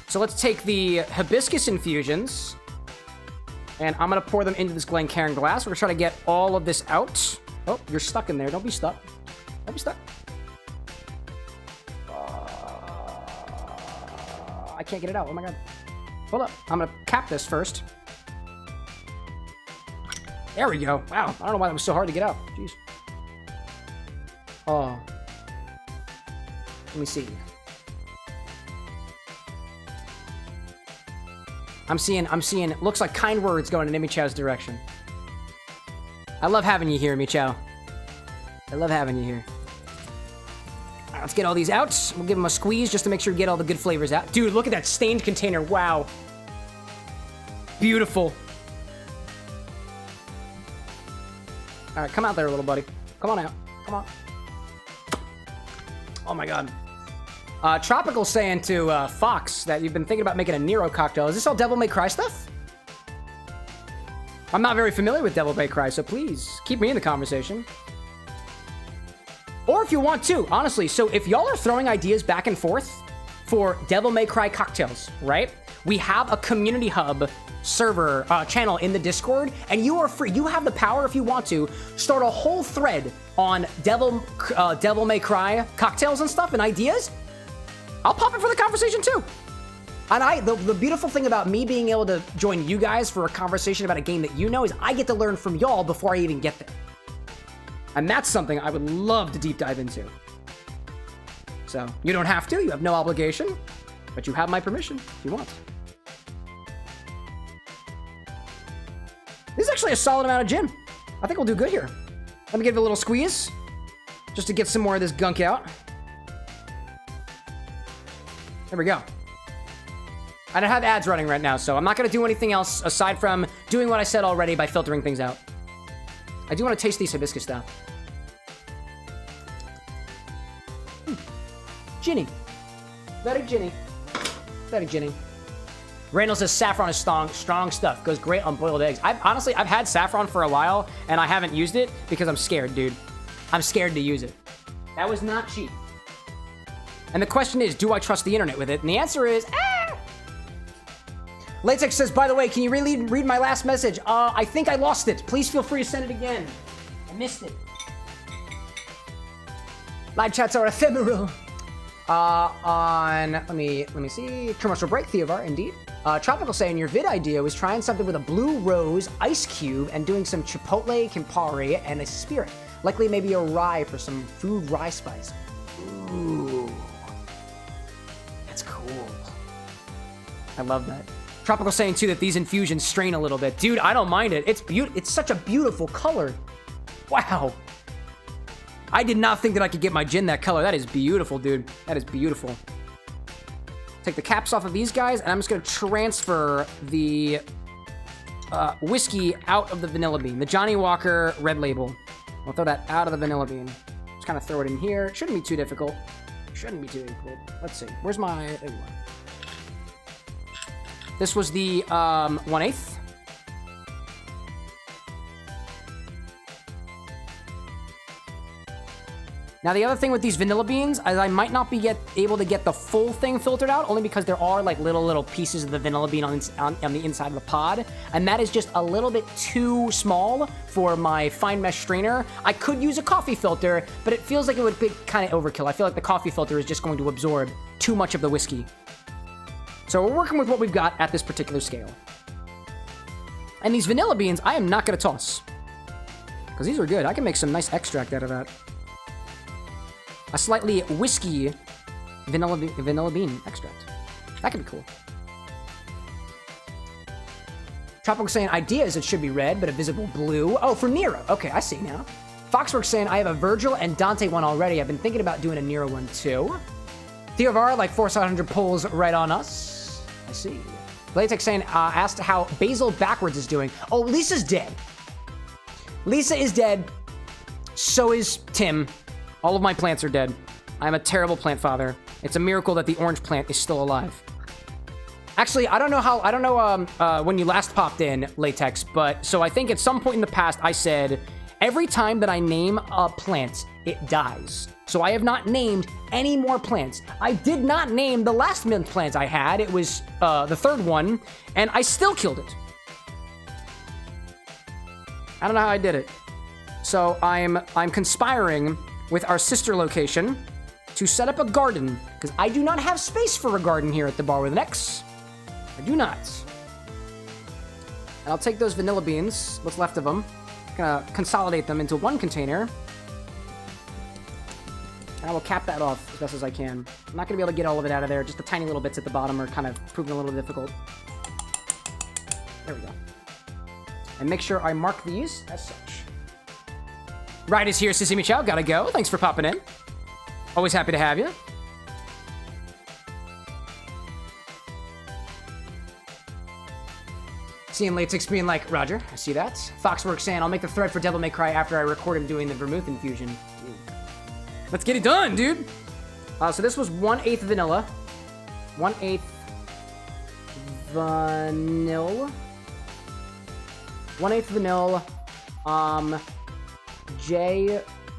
So let's take the hibiscus infusions, and I'm going to pour them into this Glencairn glass. We're going to try to get all of this out. Oh, you're stuck in there. Don't be stuck. Don't be stuck. I can't get it out. Oh my god. Hold up. I'm gonna cap this first. There we go. Wow. I don't know why that was so hard to get out. Jeez. Oh. Let me see. I'm seeing, looks like kind words going in Michow's direction. I love having you here, Michow. I love having you here. All right, let's get all these out. We'll give them a squeeze just to make sure we get all the good flavors out. Dude, look at that stained container. Wow. Beautiful. All right, come out there, little buddy. Come on out. Come on. Oh, my God. Tropical saying to Fox that you've been thinking about making a Nero cocktail. Is this all Devil May Cry stuff? I'm not very familiar with Devil May Cry, so please keep me in the conversation. Or if you want to, honestly. So if y'all are throwing ideas back and forth for Devil May Cry cocktails, right? We have a community hub server channel in the Discord, and you are free. You have the power, if you want to, start a whole thread on Devil May Cry cocktails and stuff and ideas. I'll pop in for the conversation too. And the beautiful thing about me being able to join you guys for a conversation about a game that you know is I get to learn from y'all before I even get there. And that's something I would love to deep dive into. So, you don't have to, you have no obligation, but you have my permission if you want. This is actually a solid amount of gin. I think we'll do good here. Let me give it a little squeeze, just to get some more of this gunk out. There we go. I don't have ads running right now, so I'm not going to do anything else aside from doing what I said already by filtering things out. I do want to taste these hibiscus, though. Ginny. Very ginny. Very ginny. Randall says saffron is strong stuff. Goes great on boiled eggs. Honestly, I've had saffron for a while, and I haven't used it because I'm scared, dude. I'm scared to use it. That was not cheap. And the question is, do I trust the internet with it? And the answer is, Latex says, by the way, can you really read my last message? I think I lost it. Please feel free to send it again. I missed it. Live chats are ephemeral. Let me see. Commercial break, Theovar, indeed. Tropical saying your vid idea was trying something with a blue rose ice cube and doing some chipotle, Campari, and a spirit. Likely maybe a rye for some food rye spice. Ooh. That's cool. I love that. Tropical saying too that these infusions strain a little bit. Dude, I don't mind it. It's such a beautiful color. Wow. I did not think that I could get my gin that color. That is beautiful, dude. That is beautiful. Take the caps off of these guys, and I'm just gonna transfer the whiskey out of the vanilla bean. The Johnny Walker Red Label. I'll throw that out of the vanilla bean. Just kind of throw it in here. It shouldn't be too difficult. Shouldn't be too difficult. Let's see. Where's my... There you are. This was the 1/8. Now, the other thing with these vanilla beans is I might not be able to get the full thing filtered out, only because there are like little pieces of the vanilla bean on the inside of the pod, and that is just a little bit too small for my fine mesh strainer. I could use a coffee filter, but it feels like it would be kind of overkill. I feel like the coffee filter is just going to absorb too much of the whiskey. So we're working with what we've got at this particular scale. And these vanilla beans, I am not going to toss, because these are good. I can make some nice extract out of that. A slightly whiskey vanilla bean extract. That could be cool. Tropical saying ideas it should be red, but a visible blue. Oh, for Nero. Okay, I see now. Foxworks saying I have a Virgil and Dante one already. I've been thinking about doing a Nero one too. Theovar like 400 pulls right on us. I see. Latex saying asked how Basil Backwards is doing. Oh, Lisa's dead. Lisa is dead. So is Tim. All of my plants are dead. I'm a terrible plant father. It's a miracle that the orange plant is still alive. Actually, I don't know when you last popped in, Latex, but so I think at some point in the past I said, every time that I name a plant, it dies. So I have not named any more plants. I did not name the last plant I had. It was the third one, and I still killed it. I don't know how I did it. So I'm conspiring with our sister location to set up a garden, because I do not have space for a garden here at the bar with an X. I do not. And I'll take those vanilla beans, what's left of them, gonna consolidate them into one container, and I will cap that off as best as I can. I'm not gonna be able to get all of it out of there, just the tiny little bits at the bottom are kind of proving a little difficult. There we go. And make sure I mark these as such. Ride is here, Sissy Chow. Gotta go. Thanks for popping in. Always happy to have you. Seeing Latex being like, Roger, I see that. Foxworks saying, I'll make the thread for Devil May Cry after I record him doing the vermouth infusion. Let's get it done, dude. So this was 1/8 vanilla. 1/8 vanilla. 1/8 vanilla.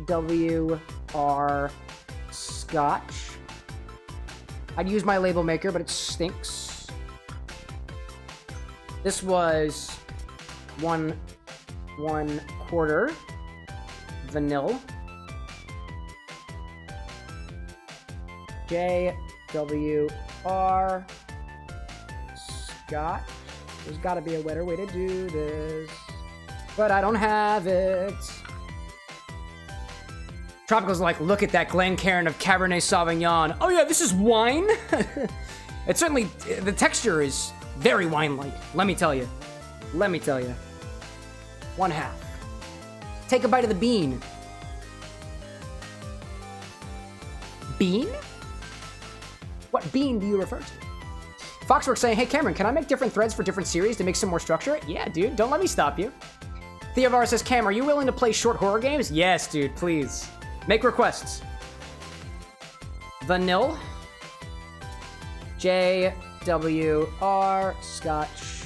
JWR Scotch. I'd use my label maker, but it stinks. This was 1/4 vanilla. JWR Scotch. There's got to be a better way to do this, but I don't have it. Tropical's like, look at that Glencairn of Cabernet Sauvignon. Oh yeah, this is wine? It's certainly, the texture is very wine-like. Let me tell you. Let me tell you. 1/2. Take a bite of the bean. Bean? What bean do you refer to? Foxworks saying, hey Cameron, can I make different threads for different series to make some more structure? Yeah, dude, don't let me stop you. Theovar says, Cam, are you willing to play short horror games? Yes, dude, please. Make requests. Vanilla. JWR Scotch.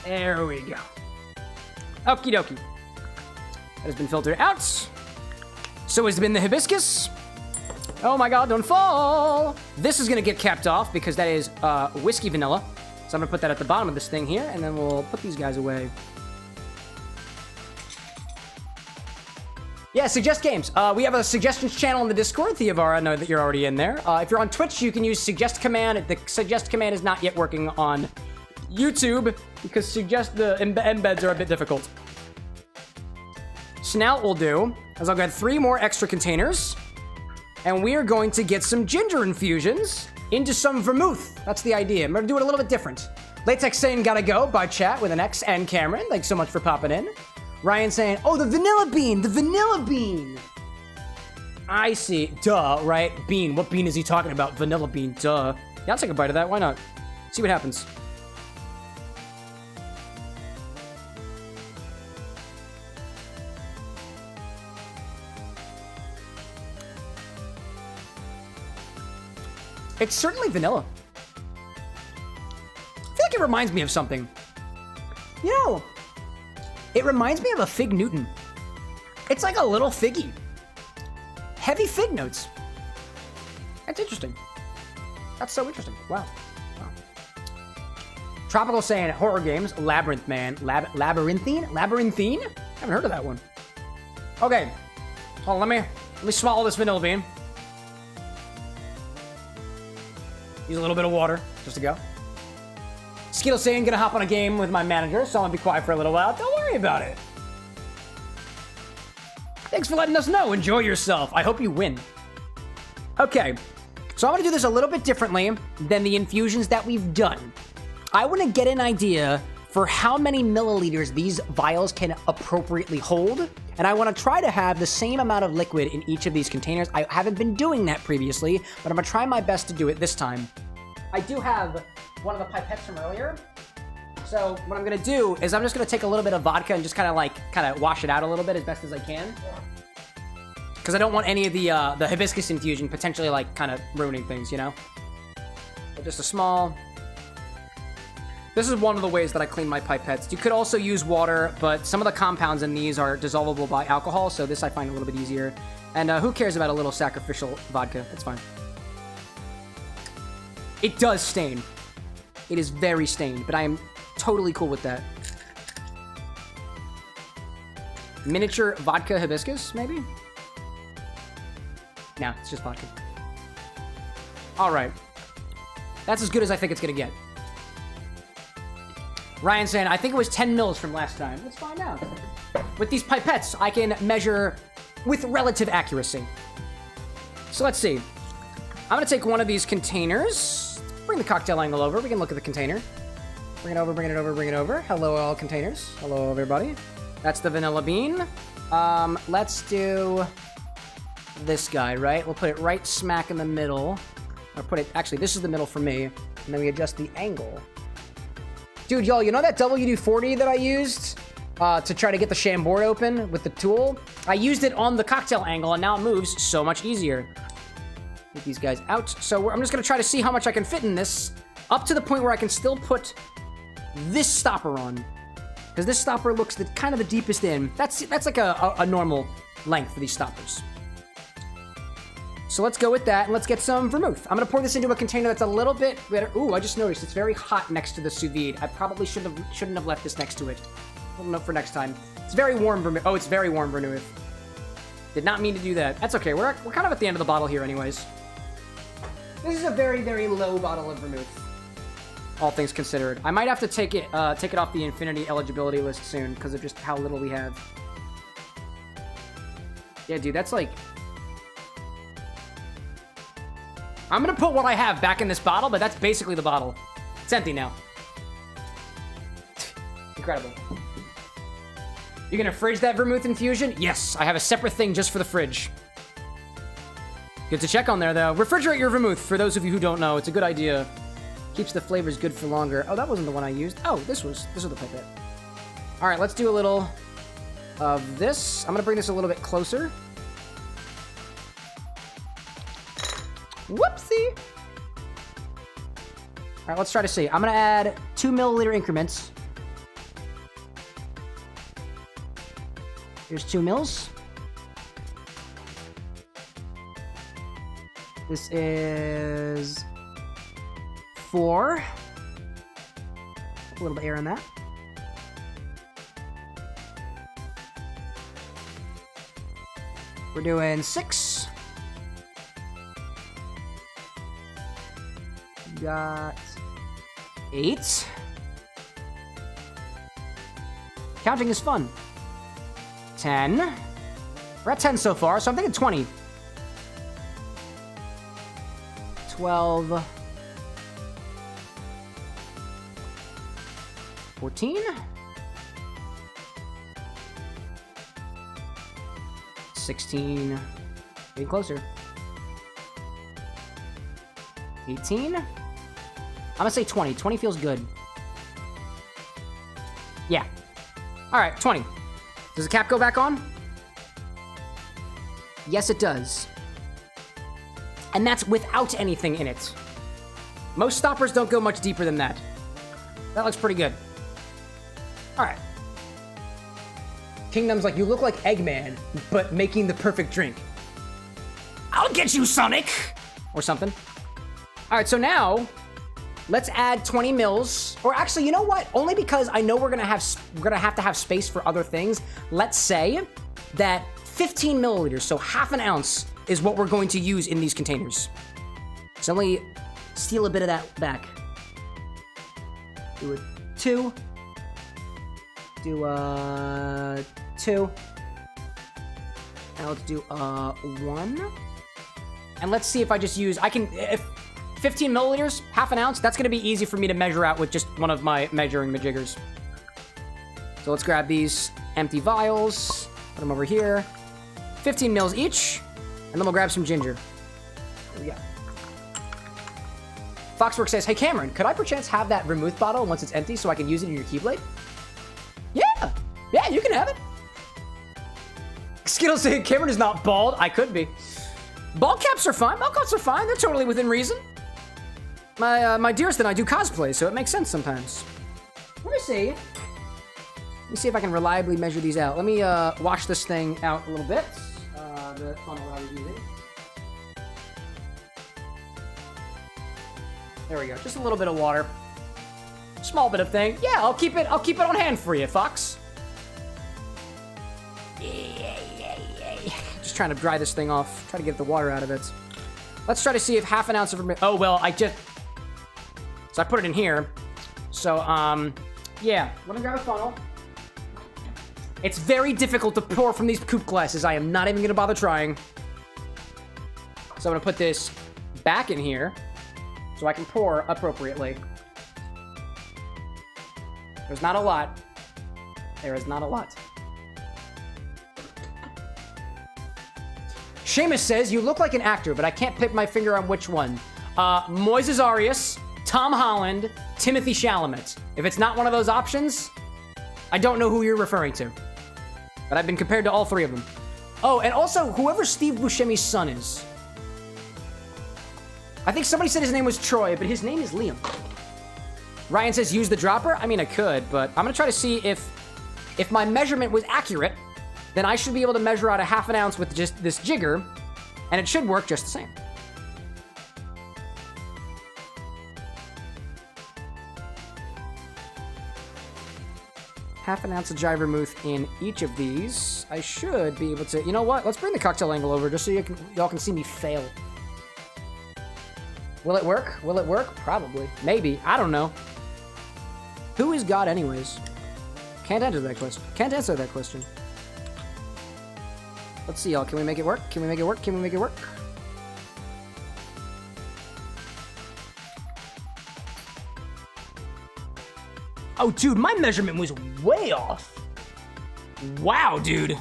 There we go. Okie dokie. That has been filtered out. So has been the hibiscus. Oh my god, don't fall! This is gonna get capped off because that is whiskey vanilla. So I'm gonna put that at the bottom of this thing here, and then we'll put these guys away. Yeah, suggest games. We have a suggestions channel in the Discord. Theovar, I know that you're already in there. If you're on Twitch, you can use suggest command. The suggest command is not yet working on YouTube because the embeds are a bit difficult. So now what we'll do is I'll get 3 more extra containers, and we are going to get some ginger infusions into some vermouth. That's the idea. I'm gonna do it a little bit different. Latex saying gotta go by chat with an X and Cameron. Thanks so much for popping in. Ryan saying, oh, the vanilla bean, the vanilla bean. I see. Duh, right? Bean. What bean is he talking about? Vanilla bean. Duh. Yeah, I'll take a bite of that. Why not? See what happens. It's certainly vanilla. I feel like it reminds me of something. You know, it reminds me of a Fig Newton. It's like a little figgy. Heavy fig notes. That's interesting. That's so interesting. Wow. Wow. Tropical saying horror games. Labyrinth, man. Labyrinthine? Labyrinthine? Haven't heard of that one. Okay. Hold on, let me swallow this vanilla bean. Use a little bit of water just to go. Skittle saying, gonna hop on a game with my manager, so I'm gonna be quiet for a little while. Don't worry about it. Thanks for letting us know. Enjoy yourself. I hope you win. Okay, so I'm gonna do this a little bit differently than the infusions that we've done. I wanna get an idea for how many milliliters these vials can appropriately hold, and I wanna try to have the same amount of liquid in each of these containers. I haven't been doing that previously, but I'm gonna try my best to do it this time. I do have one of the pipettes from earlier. So what I'm gonna do is I'm just gonna take a little bit of vodka and just kind of wash it out a little bit as best as I can. Because I don't want any of the hibiscus infusion potentially like kind of ruining things, you know? But just a small. This is one of the ways that I clean my pipettes. You could also use water, but some of the compounds in these are dissolvable by alcohol, so this I find a little bit easier. And who cares about a little sacrificial vodka? That's fine. It does stain. It is very stained, but I am totally cool with that. Miniature vodka hibiscus, maybe? No, it's just vodka. All right. That's as good as I think it's gonna get. Ryan saying, I think it was 10 mils from last time. Let's find out. With these pipettes, I can measure with relative accuracy. So let's see. I'm gonna take one of these containers. Bring the cocktail angle over. We can look at the container. Bring it over, bring it over, bring it over. Hello, all containers. Hello, everybody. That's the vanilla bean. Let's do this guy, right? We'll put it right smack in the middle. Or put it, actually, this is the middle for me. And then we adjust the angle. Dude, y'all, you know that WD-40 that I used to try to get the Chambord open with the tool? I used it on the cocktail angle, and now it moves so much easier. Get these guys out. So I'm just going to try to see how much I can fit in this, up to the point where I can still put this stopper on. Because this stopper looks kind of the deepest in. That's like a normal length for these stoppers. So let's go with that, and let's get some vermouth. I'm gonna pour this into a container that's a little bit better. Ooh, I just noticed it's very hot next to the sous vide. I probably shouldn't have left this next to it. A little note for next time. It's very warm vermouth. Oh, it's very warm vermouth. Did not mean to do that. That's okay. We're kind of at the end of the bottle here, anyways. This is a very, very low bottle of vermouth, all things considered. I might have to take it off the Infinity eligibility list soon because of just how little we have. Yeah, dude, that's like... I'm gonna put what I have back in this bottle, but that's basically the bottle. It's empty now. Incredible. You gonna fridge that vermouth infusion? Yes, I have a separate thing just for the fridge. Good to check on there, though. Refrigerate your vermouth, for those of you who don't know. It's a good idea. Keeps the flavors good for longer. Oh, that wasn't the one I used. Oh, this was the pipette. All right, let's do a little of this. I'm gonna bring this a little bit closer. Whoopsie! All right, let's try to see. I'm gonna add 2 milliliter increments. Here's 2 mils. This is 4. A little bit of air in that. We're doing 6. Got 8. Counting is fun. 10. We're at 10 so far, so I'm thinking 20. 12. 14. 16. Getting closer. 18. I'm gonna say 20. 20 feels good. Yeah. All right, 20. Does the cap go back on? Yes, it does. And that's without anything in it. Most stoppers don't go much deeper than that. That looks pretty good. All right. Kingdom's like, you look like Eggman, but making the perfect drink. I'll get you, Sonic! Or something. All right, so now let's add 20 mils. Or actually, you know what? Only because I know we're gonna have to have space for other things. Let's say that 15 milliliters, so half an ounce, is what we're going to use in these containers. So let me steal a bit of that back. Do a 2. Do a 2. Now let's do a 1. And let's see if I just use, if 15 milliliters, half an ounce, that's gonna be easy for me to measure out with just one of my measuring majiggers. So let's grab these empty vials, put them over here. 15 mils each, and then we'll grab some ginger. There we go. Foxwork says, hey Cameron, could I perchance have that vermouth bottle once it's empty so I can use it in your Keyblade? Yeah! Yeah, you can have it. Skittles saying Cameron is not bald. I could be. Bald caps are fine. Bald caps are fine. They're totally within reason. My dearest and I do cosplay, so it makes sense sometimes. Let me see. Let me see if I can reliably measure these out. Let me wash this thing out a little bit. The funnel I was using. There we go. Just a little bit of water. Small bit of thing. Yeah, I'll keep it on hand for you, Fox. Just trying to dry this thing off. Try to get the water out of it. Let's try to see if half an ounce of... Oh, well, So I put it in here. So, yeah. Let me grab a funnel. It's very difficult to pour from these coupe glasses. I am not even going to bother trying. So I'm going to put this back in here so I can pour appropriately. There's not a lot. There is not a lot. Seamus says, you look like an actor, but I can't put my finger on which one. Moises Arias, Tom Holland, Timothy Chalamet. If it's not one of those options, I don't know who you're referring to. But I've been compared to all three of them. Oh, and also, whoever Steve Buscemi's son is. I think somebody said his name was Troy, but his name is Liam. Ryan says, use the dropper? I mean, I could, but I'm gonna try to see if if my measurement was accurate, then I should be able to measure out a half an ounce with just this jigger, and it should work just the same. Half an ounce of dry vermouth in each of these. I should be able to... You know what? Let's bring the cocktail angle over just so y'all can see me fail. Will it work? Will it work? Probably. Maybe. I don't know. Who is God anyways? Can't answer that question. Can't answer that question. Let's see, y'all. Can we make it work? Can we make it work? Can we make it work? Oh, dude, my measurement was way off. Wow, dude.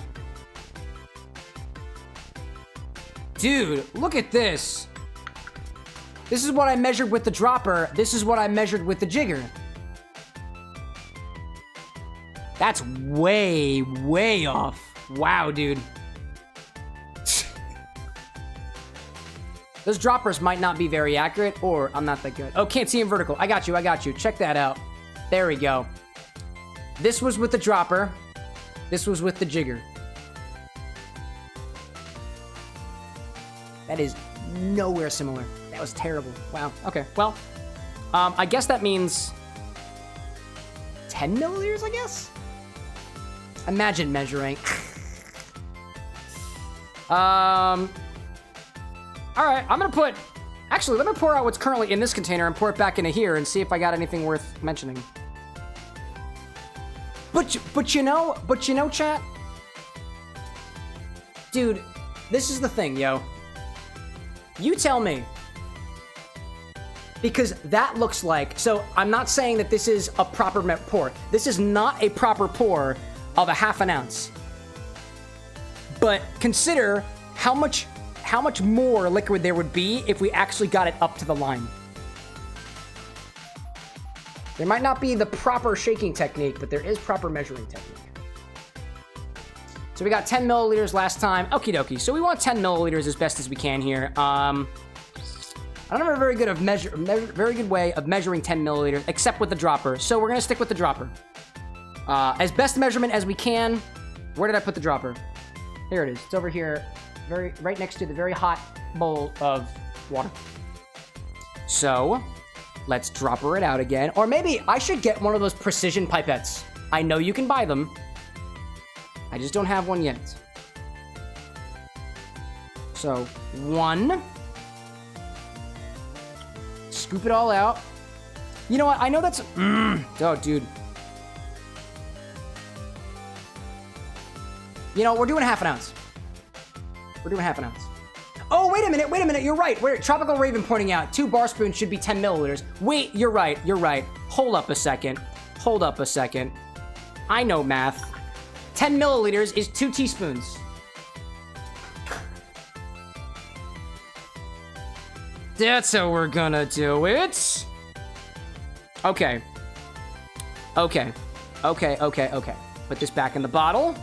Dude, look at this. This is what I measured with the dropper. This is what I measured with the jigger. That's way, way off. Wow, dude. Those droppers might not be very accurate, or I'm not that good. Oh, can't see in vertical. I got you, I got you. Check that out. There we go. This was with the dropper. This was with the jigger. That is nowhere similar. That was terrible. Wow. Okay, well, I guess that means 10 milliliters, I guess? Imagine measuring. All right, I'm gonna put... Actually, let me pour out what's currently in this container and pour it back into here and see if I got anything worth mentioning. But you know, chat? Dude, this is the thing, yo. You tell me. Because that looks like... So, I'm not saying that this is a proper pour. This is not a proper pour of a half an ounce. But consider how much more liquid there would be if we actually got it up to the line. There might not be the proper shaking technique, but there is proper measuring technique. So we got 10 milliliters last time. Okie dokie. So we want 10 milliliters as best as we can here. I don't have a very good way of measuring 10 milliliters, except with the dropper. So we're gonna stick with the dropper. As best measurement as we can. Where did I put the dropper? Here it is. It's over here. Right next to the very hot bowl of water. So, let's dropper it out again. Or maybe I should get one of those precision pipettes. I know you can buy them. I just don't have one yet. So, 1. Scoop it all out. You know what? I know that's... Oh, dude. You know, we're doing half an ounce. We're doing half an ounce. Oh, wait a minute. You're right. Tropical Raven pointing out 2 bar spoons should be 10 milliliters. Wait, you're right. Hold up a second. I know math. 10 milliliters is 2 teaspoons. That's how we're gonna do it. Okay. Put this back in the bottle.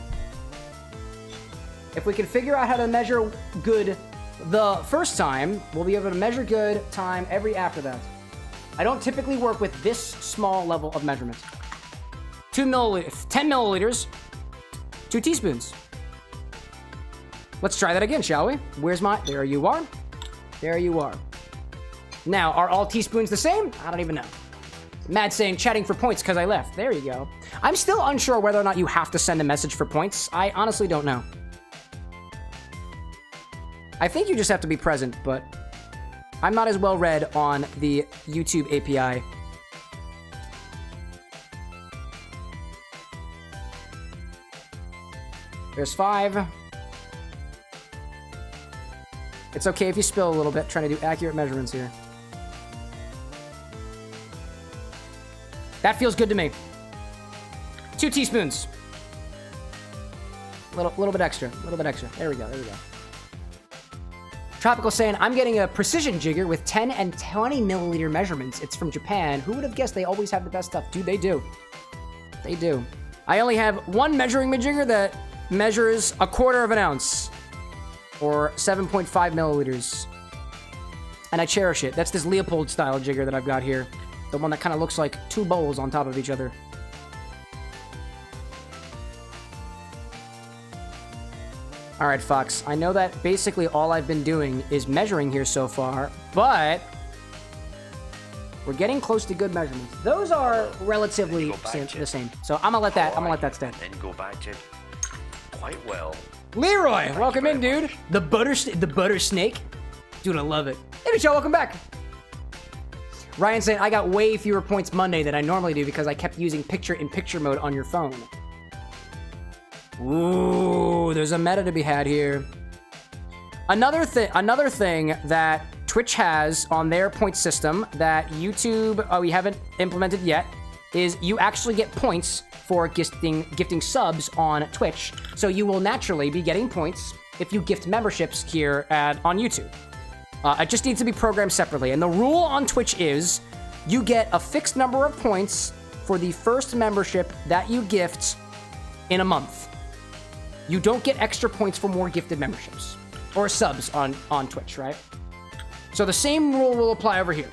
If we can figure out how to measure good the first time, we'll be able to measure good time every after that. I don't typically work with this small level of measurement. 10 milliliters, 2 teaspoons. Let's try that again, shall we? There you are. Now, are all teaspoons the same? I don't even know. Mad saying chatting for points because I left. There you go. I'm still unsure whether or not you have to send a message for points. I honestly don't know. I think you just have to be present, but I'm not as well read on the YouTube API. There's 5. It's okay if you spill a little bit, trying to do accurate measurements here. That feels good to me. 2 teaspoons. Little bit extra. There we go. Tropical saying, I'm getting a precision jigger with 10 and 20 milliliter measurements. It's from Japan. Who would have guessed they always have the best stuff? Dude, they do. I only have one measuring jigger that measures 1/4 of an ounce. Or 7.5 milliliters. And I cherish it. That's this Leopold style jigger that I've got here. The one that kind of looks like 2 bowls on top of each other. All right, Fox. I know that basically all I've been doing is measuring here so far, but we're getting close to good measurements. Those are relatively the same. So I'm gonna let that stand. Then go back to it quite well. Leroy, welcome in, dude. The butter snake. Dude, I love it. Hey, Michelle, welcome back. Ryan saying, I got way fewer points Monday than I normally do because I kept using picture-in-picture mode on your phone. Ooh, there's a meta to be had here. Another thing that Twitch has on their point system that YouTube, we haven't implemented yet, is you actually get points for gifting subs on Twitch. So you will naturally be getting points if you gift memberships here on YouTube. It just needs to be programmed separately. And the rule on Twitch is you get a fixed number of points for the first membership that you gift in a month. You don't get extra points for more gifted memberships or subs on Twitch, right? So the same rule will apply over here.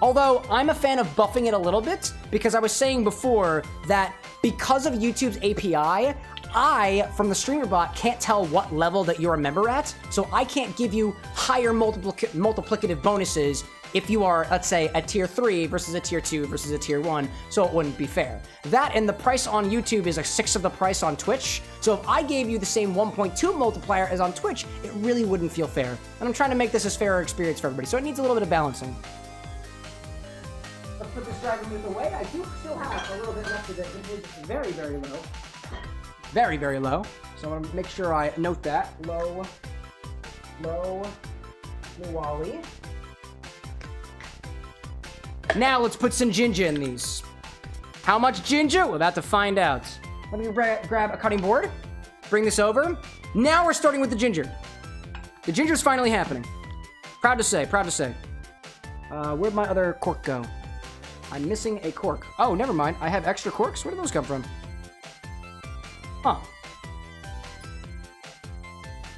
Although I'm a fan of buffing it a little bit because I was saying before that because of YouTube's API, I, from the streamer bot, can't tell what level that you're a member at, so I can't give you higher multiplicative bonuses if you are, let's say, a tier 3 versus a tier 2 versus a tier 1, so it wouldn't be fair. That and the price on YouTube is a sixth of the price on Twitch, so if I gave you the same 1.2 multiplier as on Twitch, it really wouldn't feel fair. And I'm trying to make this as fair an experience for everybody, so it needs a little bit of balancing. Let's put this Dragon Myth away. I do still have a little bit left of it. It is very, very low. Very, very low. So I'm gonna make sure I note that. Low, Wally. Now let's put some ginger in these. How much ginger? We're about to find out. Let me grab a cutting board. Bring this over. Now we're starting with the ginger. The ginger's finally happening. Proud to say, proud to say. Where'd my other cork go? I'm missing a cork. Oh, never mind. I have extra corks. Where did those come from? Huh.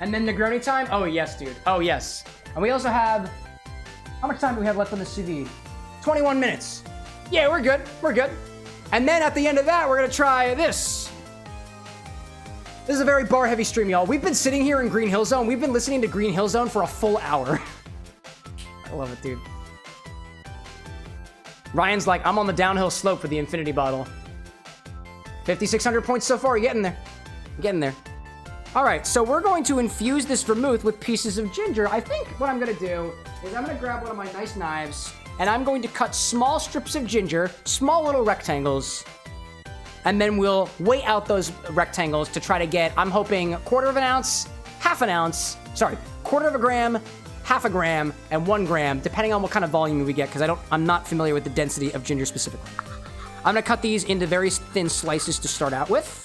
And then Negroni time? Oh, yes, dude. Oh, yes. And we also have... How much time do we have left on the sous-vide? 21 minutes. Yeah, we're good. We're good. And then at the end of that, we're going to try this. This is a very bar-heavy stream, y'all. We've been sitting here in Green Hill Zone. We've been listening to Green Hill Zone for a full hour. I love it, dude. Ryan's like, I'm on the downhill slope for the infinity bottle. 5,600 points so far. You're getting there. You're getting there. All right, so we're going to infuse this vermouth with pieces of ginger. I think what I'm going to do is I'm going to grab one of my nice knives, and I'm going to cut small strips of ginger, small little rectangles, and then we'll weigh out those rectangles to try to get, I'm hoping, 1/4 ounce, 1/2 ounce, sorry, 1/4 gram, 1/2 gram, and 1 gram, depending on what kind of volume we get, because I'm not familiar with the density of ginger specifically. I'm gonna cut these into very thin slices to start out with.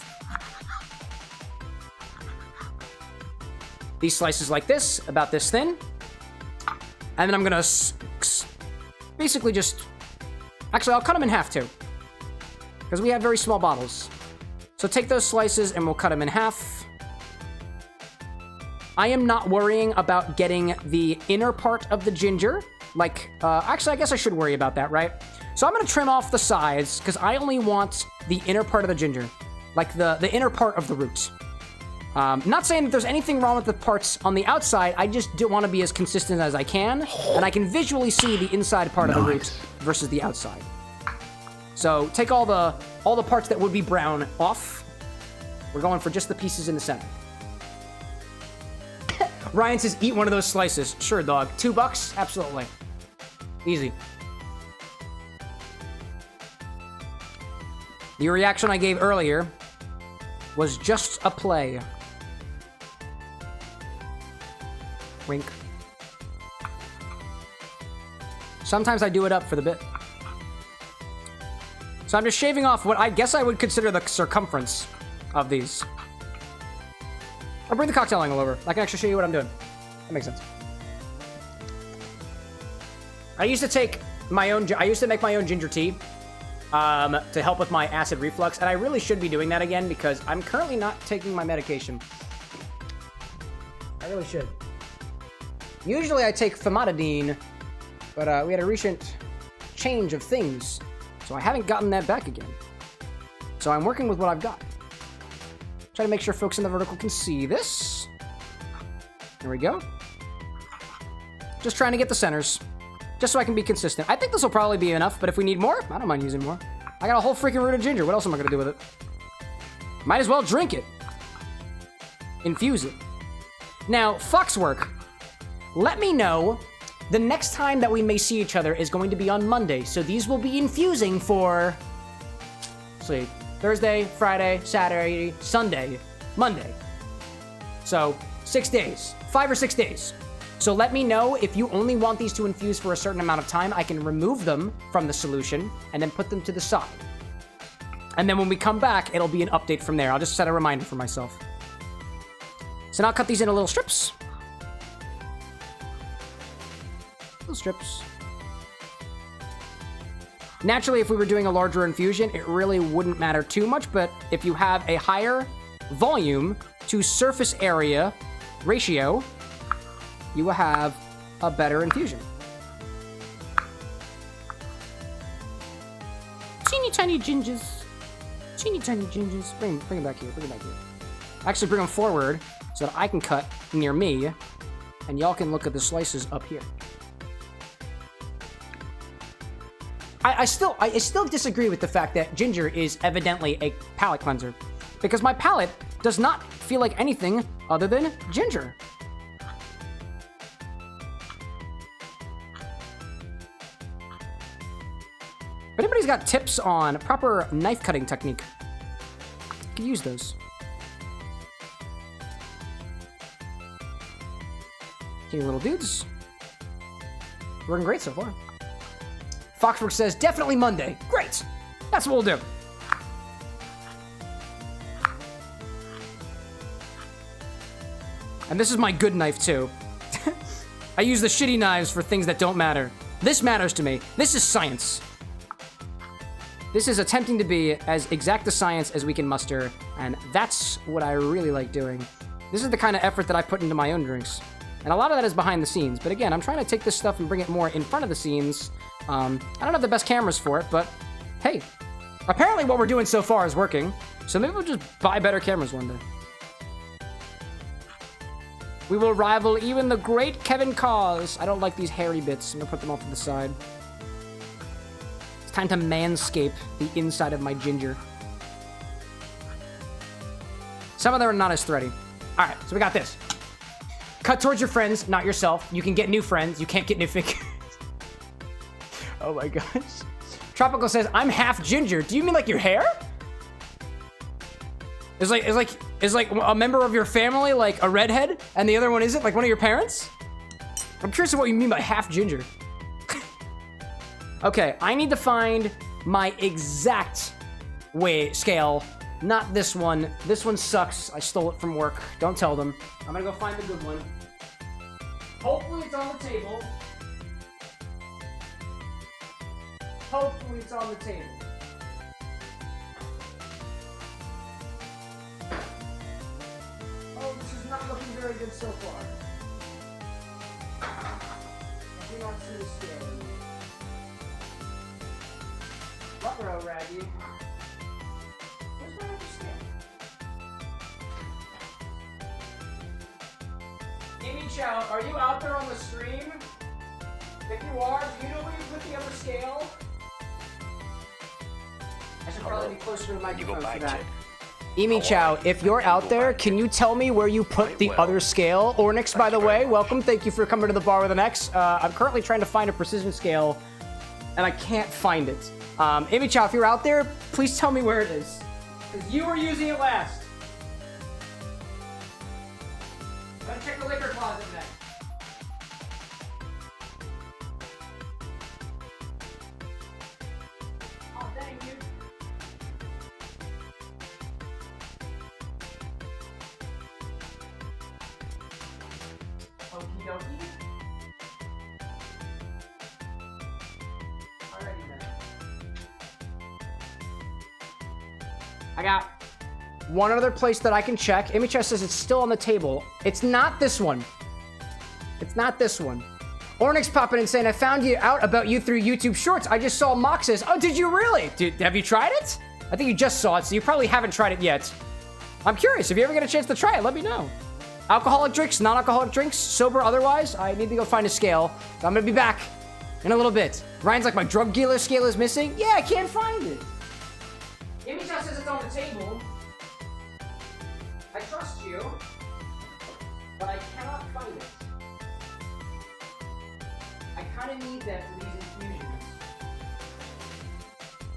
These slices like this, about this thin. And then I'm gonna basically just... Actually, I'll cut them in half too. Because we have very small bottles. So take those slices and we'll cut them in half. I am not worrying about getting the inner part of the ginger. Like, actually, I guess I should worry about that, right? So I'm going to trim off the sides because I only want the inner part of the ginger. Like the inner part of the root. Not saying that there's anything wrong with the parts on the outside. I just do want to be as consistent as I can. And I can visually see the inside part of the root versus the outside. So take all the parts that would be brown off. We're going for just the pieces in the center. Ryan says, eat one of those slices. Sure, dog. $2? Absolutely. Easy. The reaction I gave earlier was just a play. Wink. Sometimes I do it up for the bit. So I'm just shaving off what I guess I would consider the circumference of these. I'll bring the cocktail angle over. I can actually show you what I'm doing. That makes sense. I used to make my own ginger tea to help with my acid reflux, and I really should be doing that again because I'm currently not taking my medication. I really should. Usually I take famotidine, but we had a recent change of things, so I haven't gotten that back again. So I'm working with what I've got. Try to make sure folks in the vertical can see this. There we go. Just trying to get the centers. Just so I can be consistent. I think this will probably be enough, but if we need more, I don't mind using more. I got a whole freaking root of ginger. What else am I going to do with it? Might as well drink it. Infuse it. Now, Foxwork, let me know the next time that we may see each other is going to be on Monday. So these will be infusing for, let's see, Thursday, Friday, Saturday, Sunday, Monday. So 6 days, 5 or 6 days. So let me know if you only want these to infuse for a certain amount of time. I can remove them from the solution and then put them to the side. And then when we come back, it'll be an update from there. I'll just set a reminder for myself. So now I'll cut these into little strips. Little strips. Naturally, if we were doing a larger infusion, it really wouldn't matter too much, but if you have a higher volume to surface area ratio, you will have a better infusion. Teeny tiny gingers. Teeny tiny gingers. Bring them back here. Bring them back here. Actually, bring them forward so that I can cut near me, and y'all can look at the slices up here. I still disagree with the fact that ginger is evidently a palate cleanser, because my palate does not feel like anything other than ginger. If anybody's got tips on proper knife cutting technique, you can use those. Okay, little dudes. Working great so far. Foxwork says, definitely Monday. Great. That's what we'll do. And this is my good knife, too. I use the shitty knives for things that don't matter. This matters to me. This is science. This is attempting to be as exact a science as we can muster, and that's what I really like doing. This is the kind of effort that I put into my own drinks. And a lot of that is behind the scenes. But again, I'm trying to take this stuff and bring it more in front of the scenes. I don't have the best cameras for it, but hey, apparently what we're doing so far is working. So maybe we'll just buy better cameras one day. We will rival even the great Kevin Cause. I don't like these hairy bits. I'm gonna put them off to the side. It's time to manscape the inside of my ginger. Some of them are not as thready. All right, so we got this. Cut towards your friends, not yourself. You can get new friends. You can't get new fingers. Oh my gosh. Tropical says, I'm half ginger. Do you mean like your hair? Is like a member of your family like a redhead and the other one isn't? Like one of your parents? I'm curious what you mean by half ginger. Okay, I need to find my exact scale. Not this one. This one sucks. I stole it from work. Don't tell them. I'm gonna go find the good one. Hopefully it's on the table. Hopefully it's on the table. Oh, this is not looking very good so far. I do not see the scale. What row, Raggy? Where's my other scale? Amy Chow, are you out there on the stream? If you are, do you know where you put the other scale? I should probably be closer to the microphone for that. Amy Chow, if you're out there, can you tell me where you put the other scale? Ornix, by the way, welcome. Thank you for coming to the bar with an X. I'm currently trying to find a precision scale, and I can't find it. Amy Chow, if you're out there, please tell me where it is. Because you were using it last. I'm gonna check the liquor closet next. Oh, dang you. Okie dokie. Alrighty then. I got one other place that I can check. MHS says it's still on the table. It's not this one. It's not this one. Ornix popping in saying, I found out about you through YouTube Shorts. I just saw Mox's. Oh, did you really? Dude, have you tried it? I think you just saw it, so you probably haven't tried it yet. I'm curious. If you ever get a chance to try it, let me know. Alcoholic drinks, non-alcoholic drinks, sober otherwise, I need to go find a scale. So I'm gonna be back in a little bit. Ryan's like, my drug dealer scale is missing? Yeah, I can't find it. Amy just says it's on the table. I trust you, but I cannot find it. I kind of need that for these infusions.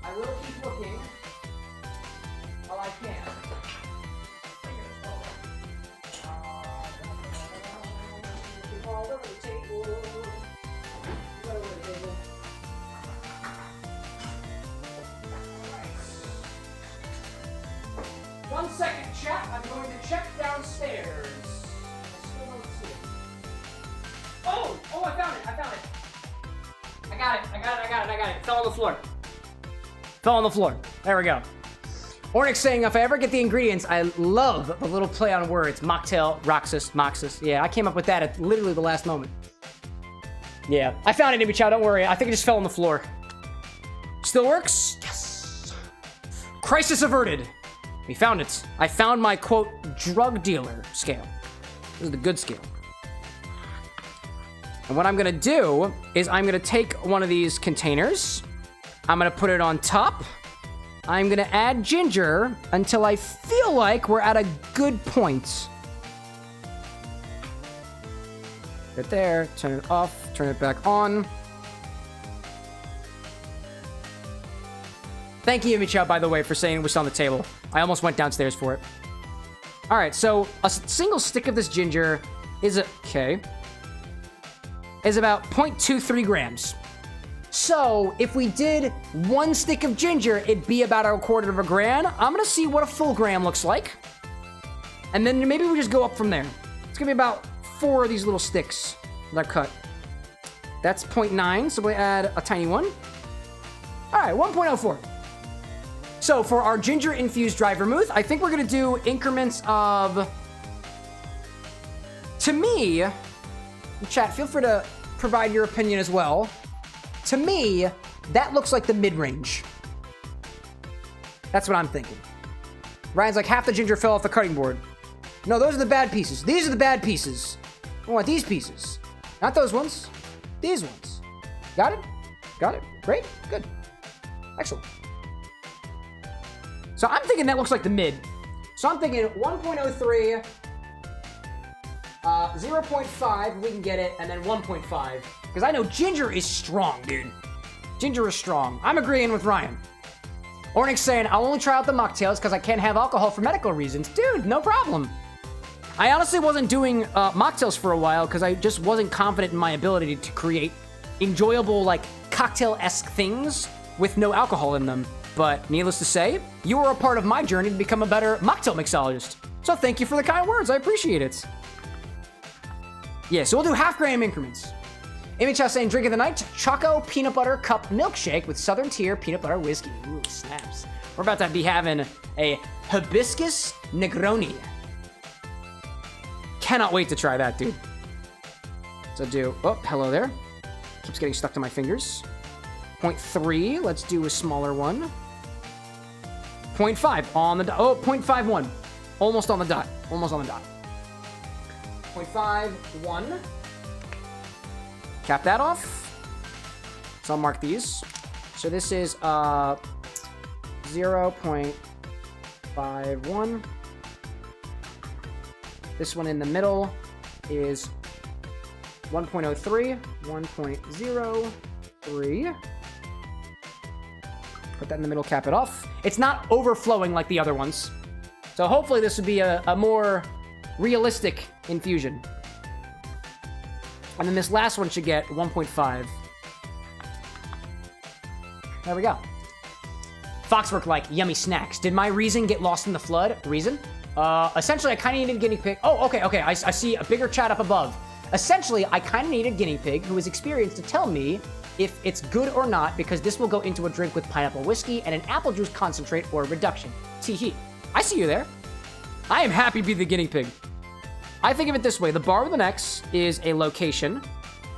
I will keep looking while I can. All over the table. All over the table. Alright. 1 second, chat. I'm going to check downstairs. I still don't see it. Oh! Oh, I found it. I found it. I got it. It fell on the floor. Fell on the floor. There we go. Ornix saying, if I ever get the ingredients, I love the little play on words. Mocktail, Roxas, Moxus. Yeah, I came up with that at literally the last moment. Yeah, I found it, Nibi Chow, don't worry. I think it just fell on the floor. Still works? Yes. Crisis averted. We found it. I found my, quote, drug dealer scale. This is the good scale. And what I'm gonna do is I'm gonna take one of these containers. I'm gonna put it on top. I'm gonna add ginger until I feel like we're at a good point. Right there, turn it off, turn it back on. Thank you, Michelle, by the way, for saying it was on the table. I almost went downstairs for it. All right, so a single stick of this ginger is about 0.23 grams. So, if we did 1 stick of ginger, it'd be about 1/4 of a gram. I'm gonna see what a full gram looks like. And then maybe we just go up from there. It's gonna be about 4 of these little sticks that are cut. That's 0.9, so we add a tiny one. All right, 1.04. So, for our ginger-infused dry vermouth, I think we're gonna do increments of... To me, chat, feel free to provide your opinion as well. To me, that looks like the mid-range. That's what I'm thinking. Ryan's like, half the ginger fell off the cutting board. No, those are the bad pieces. These are the bad pieces. I want these pieces. Not those ones. These ones. Got it? Got it? Great. Good. Excellent. So I'm thinking that looks like the mid. So I'm thinking 1.03, 0.5, we can get it, and then 1.5. Because I know ginger is strong, dude. Ginger is strong. I'm agreeing with Ryan. Ornix saying, I'll only try out the mocktails because I can't have alcohol for medical reasons. Dude, no problem. I honestly wasn't doing mocktails for a while because I just wasn't confident in my ability to create enjoyable, like, cocktail-esque things with no alcohol in them. But needless to say, you were a part of my journey to become a better mocktail mixologist. So thank you for the kind words. I appreciate it. Yeah, so we'll do half-gram increments. Amy Chow saying, drink of the night, Choco Peanut Butter Cup Milkshake with Southern Tier Peanut Butter Whiskey. Ooh, snaps. We're about to be having a Hibiscus Negroni. Cannot wait to try that, dude. So do, oh, hello there. Keeps getting stuck to my fingers. 0.3, let's do a smaller one. 0.5 on the dot, oh, 0.51. Almost on the dot, almost on the dot. 0.51. Cap that off. So I'll mark these. So this is 0.51. This one in the middle is 1.03. 1.03. Put that in the middle, cap it off. It's not overflowing like the other ones. So hopefully this would be a more realistic infusion. And then this last one should get 1.5. There we go. Foxwork like, yummy snacks. Did my reason get lost in the flood? Reason? Essentially, I kind of needed a guinea pig. Oh, okay. I see a bigger chat up above. Essentially, I kind of need a guinea pig who is experienced to tell me if it's good or not, because this will go into a drink with pineapple whiskey and an apple juice concentrate or reduction. Tee-hee. I see you there. I am happy to be the guinea pig. I think of it this way. The Bar with an X is a location,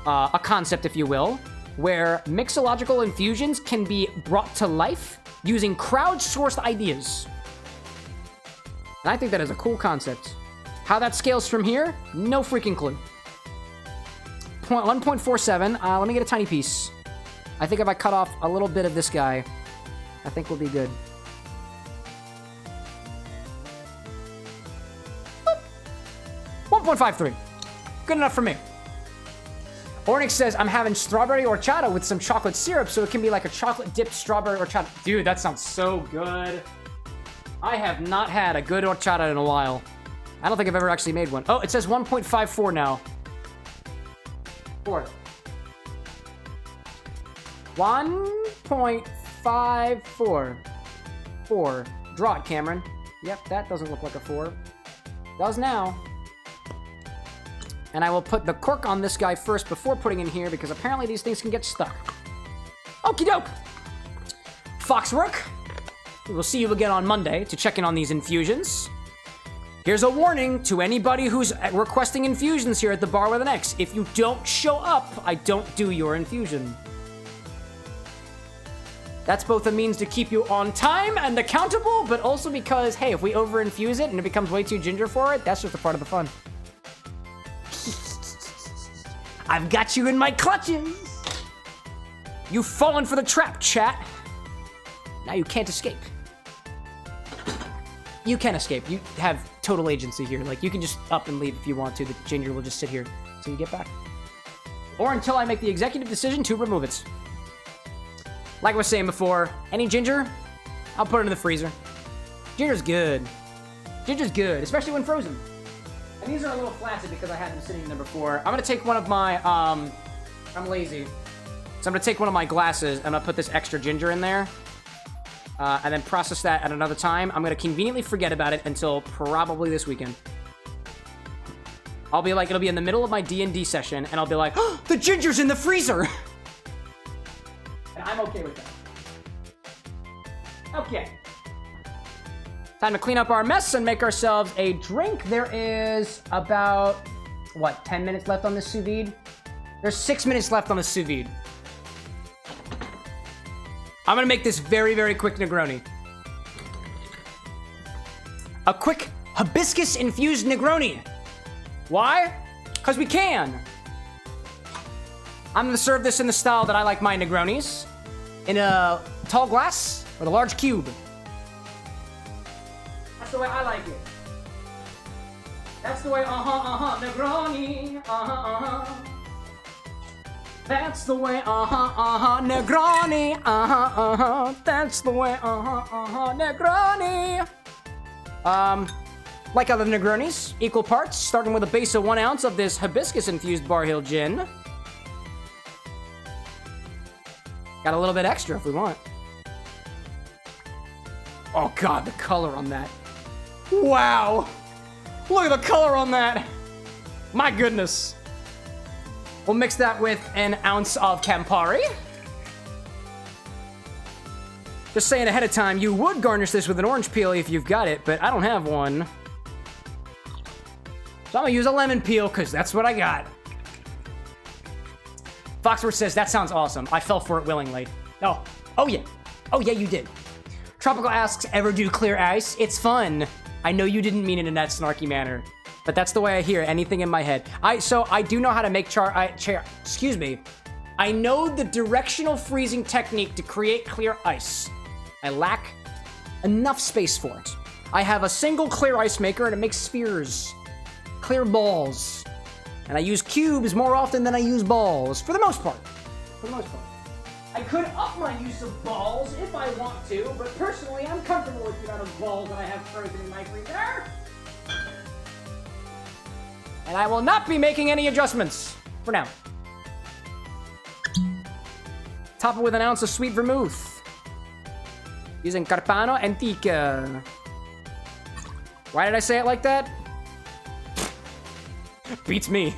a concept, if you will, where mixological infusions can be brought to life using crowdsourced ideas. And I think that is a cool concept. How that scales from here, no freaking clue. 1.47. Let me get a tiny piece. I think if I cut off a little bit of this guy, I think we'll be good. 1.53. Good enough for me. Ornix says, I'm having strawberry horchata with some chocolate syrup, so it can be like a chocolate-dipped strawberry horchata. Dude, that sounds so good. I have not had a good horchata in a while. I don't think I've ever actually made one. Oh, it says 1.54 now. 1.54. 4. Draw it, Cameron. Yep, that doesn't look like a 4. Does now. And I will put the cork on this guy first before putting in here, because apparently these things can get stuck. Okie doke. Foxwork. We will see you again on Monday to check in on these infusions. Here's a warning to anybody who's requesting infusions here at the Bar with an X. If you don't show up, I don't do your infusion. That's both a means to keep you on time and accountable, but also because, hey, if we over-infuse it and it becomes way too ginger for it, that's just a part of the fun. I've got you in my clutches. You've fallen for the trap, chat. Now you can't escape. You can escape. You have total agency here. Like, you can just up and leave if you want to. The ginger will just sit here until you get back. Or until I make the executive decision to remove it. Like I was saying before, any ginger, I'll put it in the freezer. Ginger's good. Ginger's good, especially when frozen. And these are a little flaccid because I had them sitting in there before. I'm gonna take one of my, I'm lazy. So I'm gonna take one of my glasses and I'm gonna put this extra ginger in there. And then process that at another time. I'm gonna conveniently forget about it until probably this weekend. I'll be like, it'll be in the middle of my D&D session, and I'll be like, oh, the ginger's in the freezer! And I'm okay with that. Okay. Time to clean up our mess and make ourselves a drink. There is about, what, 10 minutes left on this sous vide? There's 6 minutes left on the sous vide. I'm gonna make this very, very quick Negroni. A quick hibiscus-infused Negroni. Why? Because we can. I'm gonna serve this in the style that I like my Negronis. In a tall glass with a large cube. That's the way I like it. That's the way, Negroni, That's the way, Negroni, That's the way, Negroni. Like other Negronis, equal parts, starting with a base of 1 ounce of this hibiscus-infused Bar Hill gin. Got a little bit extra if we want. Oh god, the color on that. Wow! Look at the color on that! My goodness. We'll mix that with an ounce of Campari. Just saying ahead of time, you would garnish this with an orange peel if you've got it, but I don't have one. So I'm gonna use a lemon peel, because that's what I got. Foxworth says, that sounds awesome. I fell for it willingly. Oh yeah. Oh yeah, you did. Tropical asks, ever do clear ice? It's fun. I know you didn't mean it in that snarky manner, but that's the way I hear anything in my head. So I do know how to make excuse me. I know the directional freezing technique to create clear ice. I lack enough space for it. I have a single clear ice maker and it makes spheres. Clear balls. And I use cubes more often than I use balls, for the most part. For the most part. I could up my use of balls if I want to, but personally, I'm comfortable with the amount of balls that I have frozen in my freezer. And I will not be making any adjustments, for now. Top it with an ounce of sweet vermouth. Using Carpano Antica. Why did I say it like that? Beats me.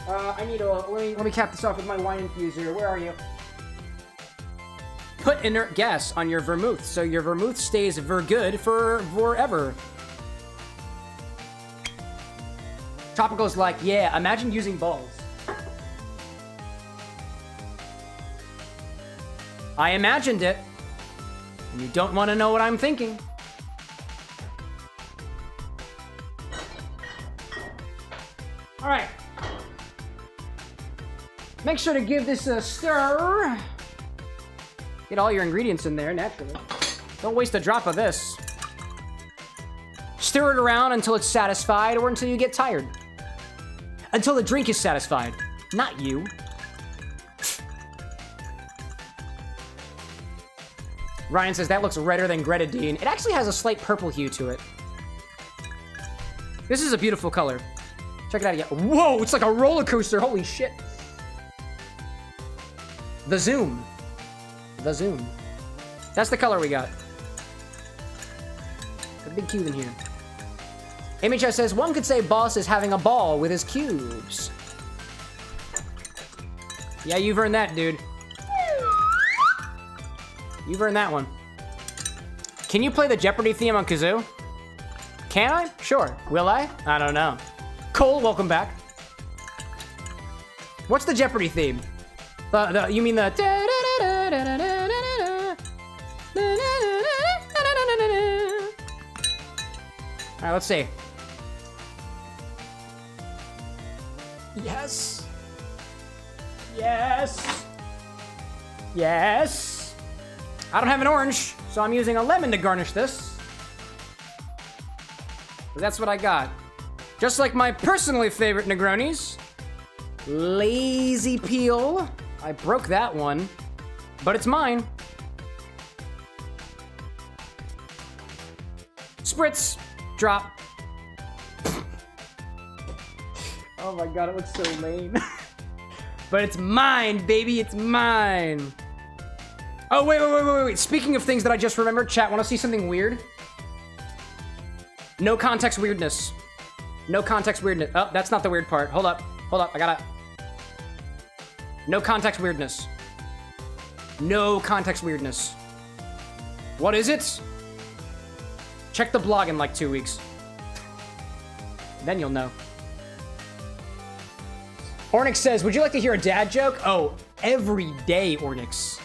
I need a, let me cap this off with my wine infuser. Where are you? Put inert gas on your vermouth, so your vermouth stays good for forever. Tropical's like, yeah, imagine using balls. I imagined it, and you don't want to know what I'm thinking. Make sure to give this a stir. Get all your ingredients in there, naturally. Don't waste a drop of this. Stir it around until it's satisfied or until you get tired. Until the drink is satisfied, not you. Ryan says, that looks redder than grenadine. It actually has a slight purple hue to it. This is a beautiful color. Check it out again. Whoa, it's like a roller coaster. Holy shit. The zoom. The zoom. That's the color we got. A big cube in here. MHS says, one could say Boss is having a ball with his cubes. Yeah, you've earned that, dude. You've earned that one. Can you play the Jeopardy theme on kazoo? Can I? Sure. Will I? I don't know. Cole, welcome back. What's the Jeopardy theme? You mean the... Alright, let's see. Yes. Yes. Yes. I don't have an orange, so I'm using a lemon to garnish this. That's what I got. Just like my personally favorite Negronis. Lazy Peel. I broke that one, but it's mine. Spritz. Drop. Oh my god, it looks so lame. But it's mine, baby, it's mine. Oh, wait. Speaking of things that I just remembered, chat, want to see something weird? No context weirdness. No context weirdness. Oh, that's not the weird part. Hold up, I gotta... No context weirdness. No context weirdness. What is it? Check the blog in like 2 weeks. Then you'll know. Ornix says, would you like to hear a dad joke? Oh, every day, Ornix.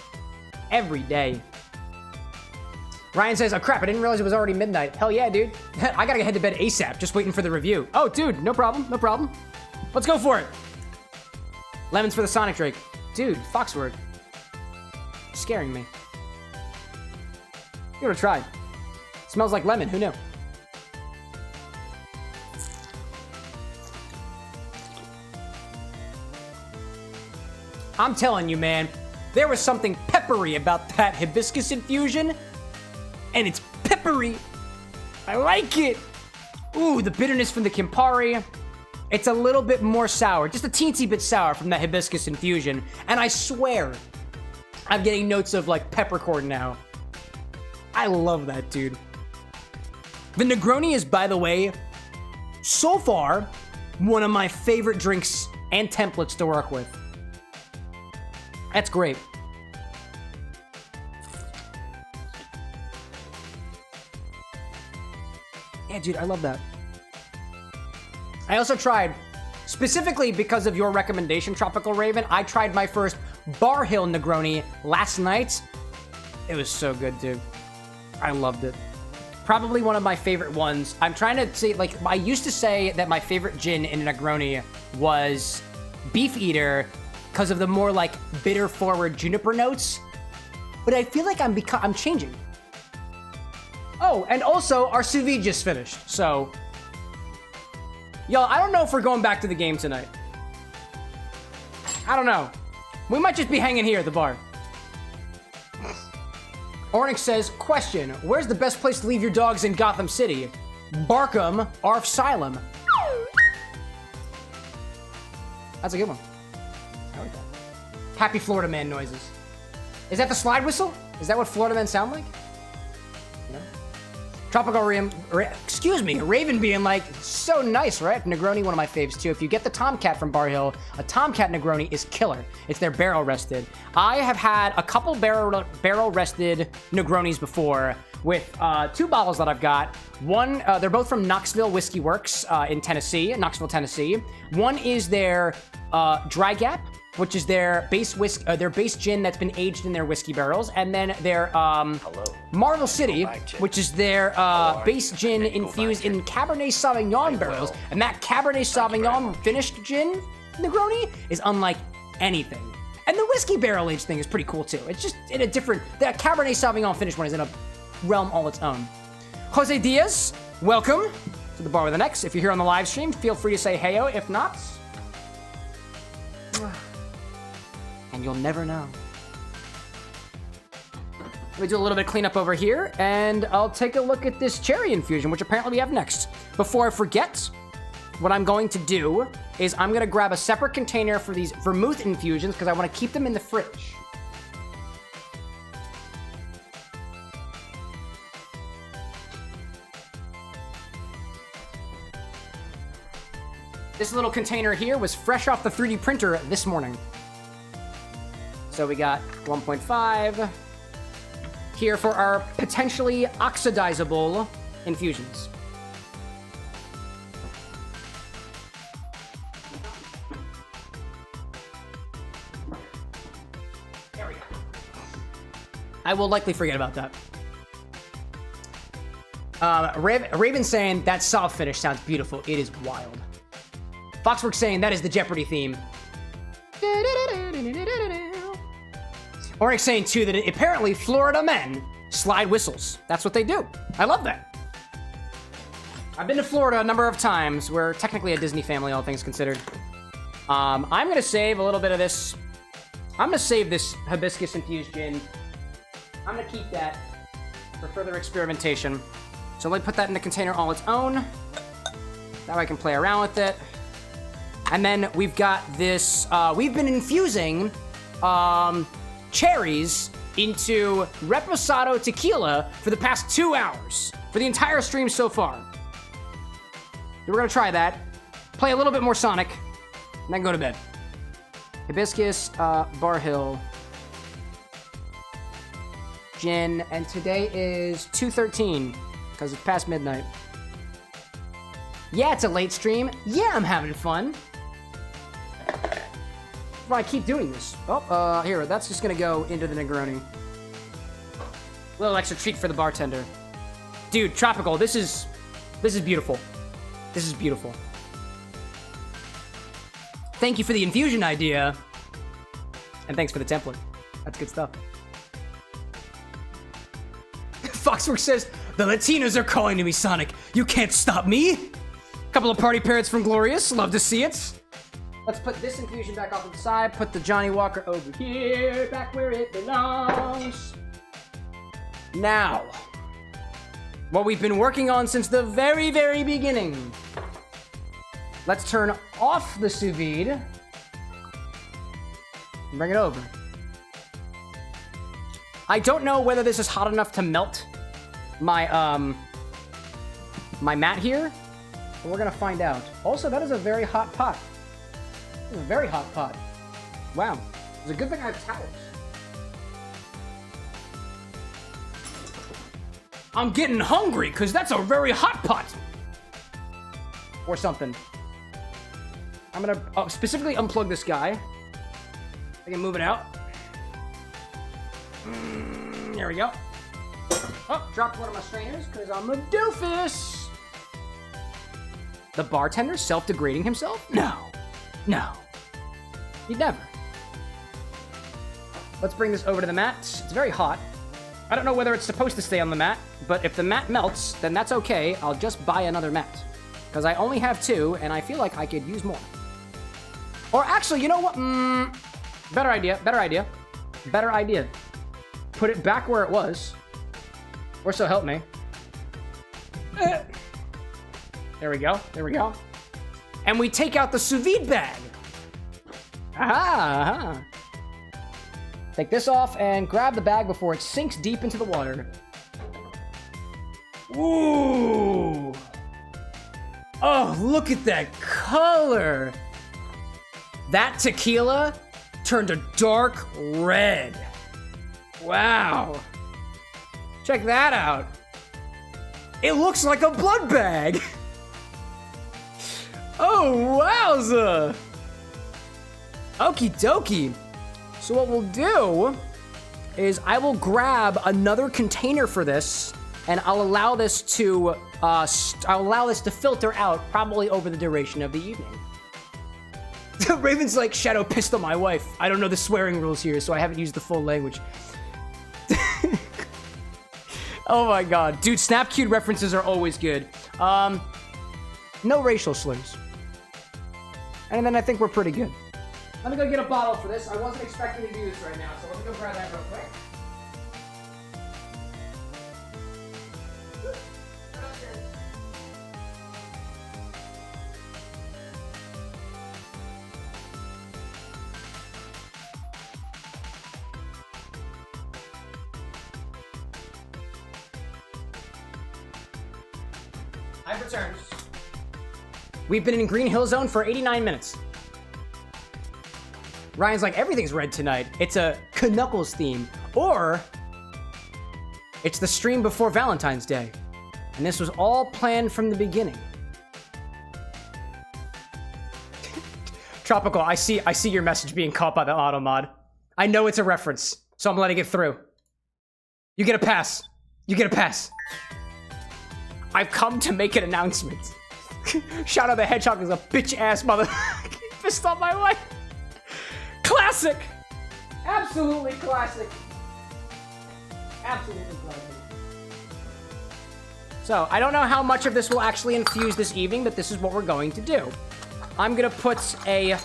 Every day. Ryan says, oh crap, I didn't realize it was already midnight. Hell yeah, dude. I gotta head to bed ASAP, just waiting for the review. Oh, dude, no problem. Let's go for it. Lemons for the Sonic Drake. Dude, Foxword. Scaring me. Give it a try. Smells like lemon, who knew? I'm telling you, man, there was something peppery about that hibiscus infusion, and it's peppery. I like it. Ooh, the bitterness from the Campari. It's a little bit more sour, just a teensy bit sour from that hibiscus infusion, and I swear, I'm getting notes of like peppercorn now. I love that, dude. The Negroni is, by the way, so far, one of my favorite drinks and templates to work with. That's great. Yeah, dude, I love that. I also tried, specifically because of your recommendation, Tropical Raven, I tried my first Bar Hill Negroni last night. It was so good, dude. I loved it. Probably one of my favorite ones. I'm trying to say, like, I used to say that my favorite gin in a Negroni was Beef Eater because of the more, like, bitter-forward juniper notes. But I feel like I'm changing. Oh, and also, our Sous-vide just finished, so... Y'all, I don't know if we're going back to the game tonight. I don't know. We might just be hanging here at the bar. Ornix says, question, where's the best place to leave your dogs in Gotham City? Barkham or Asylum? That's a good one. I like that. Happy Florida Man noises. Is that the slide whistle? Is that what Florida men sound like? No? Tropical Raven being like, so nice, right? Negroni, one of my faves too. If you get the Tomcat from Bar Hill, a Tomcat Negroni is killer. It's their barrel rested. I have had a couple barrel rested Negronis before with 2 bottles that I've got. One, they're both from Knoxville Whiskey Works in Tennessee, Knoxville, Tennessee. One is their Dry Gap, which is their base gin that's been aged in their whiskey barrels, and then their Marvel City, which is their base gin infused in Cabernet Sauvignon barrels, and that Cabernet Sauvignon finished gin Negroni is unlike anything. And the whiskey barrel aged thing is pretty cool too. It's just in a different, that Cabernet Sauvignon finished one is in a realm all its own. Jose Diaz, welcome to the Bar with an X. If you're here on the live stream, feel free to say heyo. If not, and you'll never know. Let me do a little bit of cleanup over here, and I'll take a look at this cherry infusion, which apparently we have next. Before I forget, what I'm going to do is I'm going to grab a separate container for these vermouth infusions because I want to keep them in the fridge. This little container here was fresh off the 3D printer this morning. So we got 1.5 here for our potentially oxidizable infusions. There we go. I will likely forget about that. Raven saying that soft finish sounds beautiful. It is wild. Foxworks saying that is the Jeopardy theme. Oryx saying too that apparently Florida men slide whistles. That's what they do. I love that. I've been to Florida a number of times. We're technically a Disney family, all things considered. I'm gonna save a little bit of this. I'm gonna save this hibiscus infused gin. I'm gonna keep that for further experimentation. So let me put that in the container all its own. That way I can play around with it. And then we've got this, we've been infusing cherries into Reposado tequila for the past 2 hours, for the entire stream so far. So we're gonna try that, play a little bit more Sonic, and then go to bed. Hibiscus, Bar Hill, gin, and today is 2:13, because it's past midnight. Yeah, it's a late stream. Yeah, I'm having fun. Why I keep doing this. Oh, here, that's just gonna go into the Negroni. Little extra treat for the bartender. Dude, Tropical, this is beautiful. This is beautiful. Thank you for the infusion idea. And thanks for the template. That's good stuff. Foxworks says, the Latinos are calling to me, Sonic. You can't stop me. Couple of party parrots from Glorious. Love to see it. Let's put this infusion back off to the side. Put the Johnny Walker over here, back where it belongs. Now, what we've been working on since the very, very beginning. Let's turn off the sous vide and bring it over. I don't know whether this is hot enough to melt my my mat here, but we're gonna find out. Also, that is a very hot pot. This is a very hot pot. Wow. It's a good thing I have towels. I'm getting hungry, because that's a very hot pot. Or something. I'm going to specifically unplug this guy. I can move it out. There we go. Oh, dropped one of my strainers, because I'm a doofus. The bartender self-degrading himself? No. No. He'd never. Let's bring this over to the mat. It's very hot. I don't know whether it's supposed to stay on the mat, but if the mat melts, then that's okay. I'll just buy another mat. Because I only have 2, and I feel like I could use more. Or actually, you know what? Better idea, better idea. Better idea. Put it back where it was. Or so help me. There we go, there we go. And we take out the sous vide bag. Aha, aha. Take this off and grab the bag before it sinks deep into the water. Ooh. Oh, look at that color. That tequila turned a dark red. Wow. Check that out. It looks like a blood bag. Oh, wowza. Okie dokie. So what we'll do is I will grab another container for this, and I'll allow this to filter out probably over the duration of the evening. Raven's like, Shadow pissed on my wife. I don't know the swearing rules here, so I haven't used the full language. Oh my god. Dude, Snap Cute references are always good. No racial slurs. And then I think we're pretty good. Let me go get a bottle for this. I wasn't expecting to do this right now, so let me go grab that real quick. I've returned. We've been in Green Hill Zone for 89 minutes. Ryan's like, everything's red tonight. It's a Knuckles theme. Or, it's the stream before Valentine's Day. And this was all planned from the beginning. Tropical, I see your message being caught by the auto mod. I know it's a reference, so I'm letting it through. You get a pass. You get a pass. I've come to make an announcement. Shadow the Hedgehog is a bitch-ass mother. Pissed off my wife. Classic! Absolutely classic. Absolutely classic. So, I don't know how much of this will actually infuse this evening, but this is what we're going to do. I'm gonna put a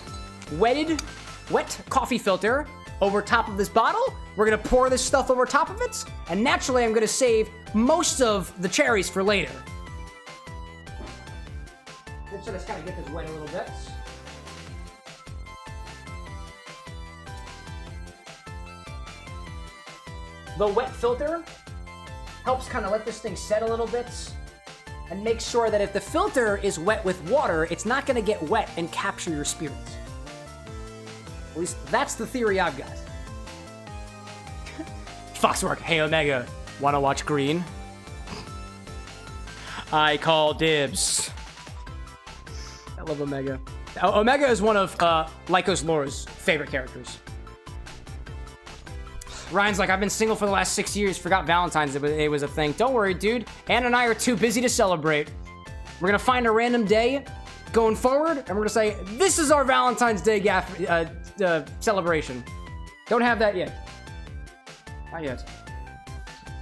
wet coffee filter over top of this bottle. We're gonna pour this stuff over top of it, and naturally I'm gonna save most of the cherries for later. Let's just kind of get this wet a little bit. The wet filter helps kind of let this thing set a little bit and make sure that if the filter is wet with water, it's not going to get wet and capture your spirits. At least that's the theory I've got. Foxwork, hey Omega, wanna watch Green? I call dibs. I love Omega. Omega is one of Lycos Lore's favorite characters. Ryan's like, I've been single for the last 6 years. Forgot Valentine's Day was a thing. Don't worry, dude. Ann and I are too busy to celebrate. We're gonna find a random day going forward, and we're gonna say, this is our Valentine's Day celebration. Don't have that yet. Not yet.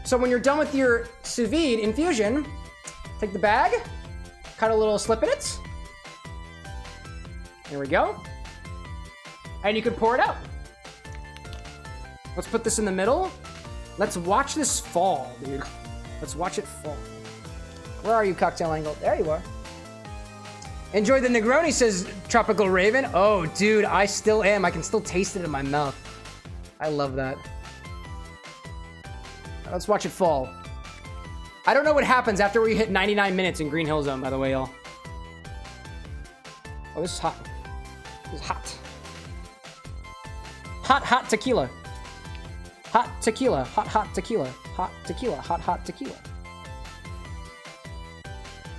So when you're done with your Sous-vide infusion, take the bag, cut a little slip in it. There we go. And you can pour it out. Let's put this in the middle. Let's watch this fall, dude. Let's watch it fall. Where are you, Cocktail Angle? There you are. Enjoy the Negroni, says Tropical Raven. Oh, dude, I still am. I can still taste it in my mouth. I love that. Let's watch it fall. I don't know what happens after we hit 99 minutes in Green Hill Zone, by the way, y'all. Oh, this is hot. This is hot. Hot, hot tequila. Hot tequila, hot tequila, hot tequila, hot tequila.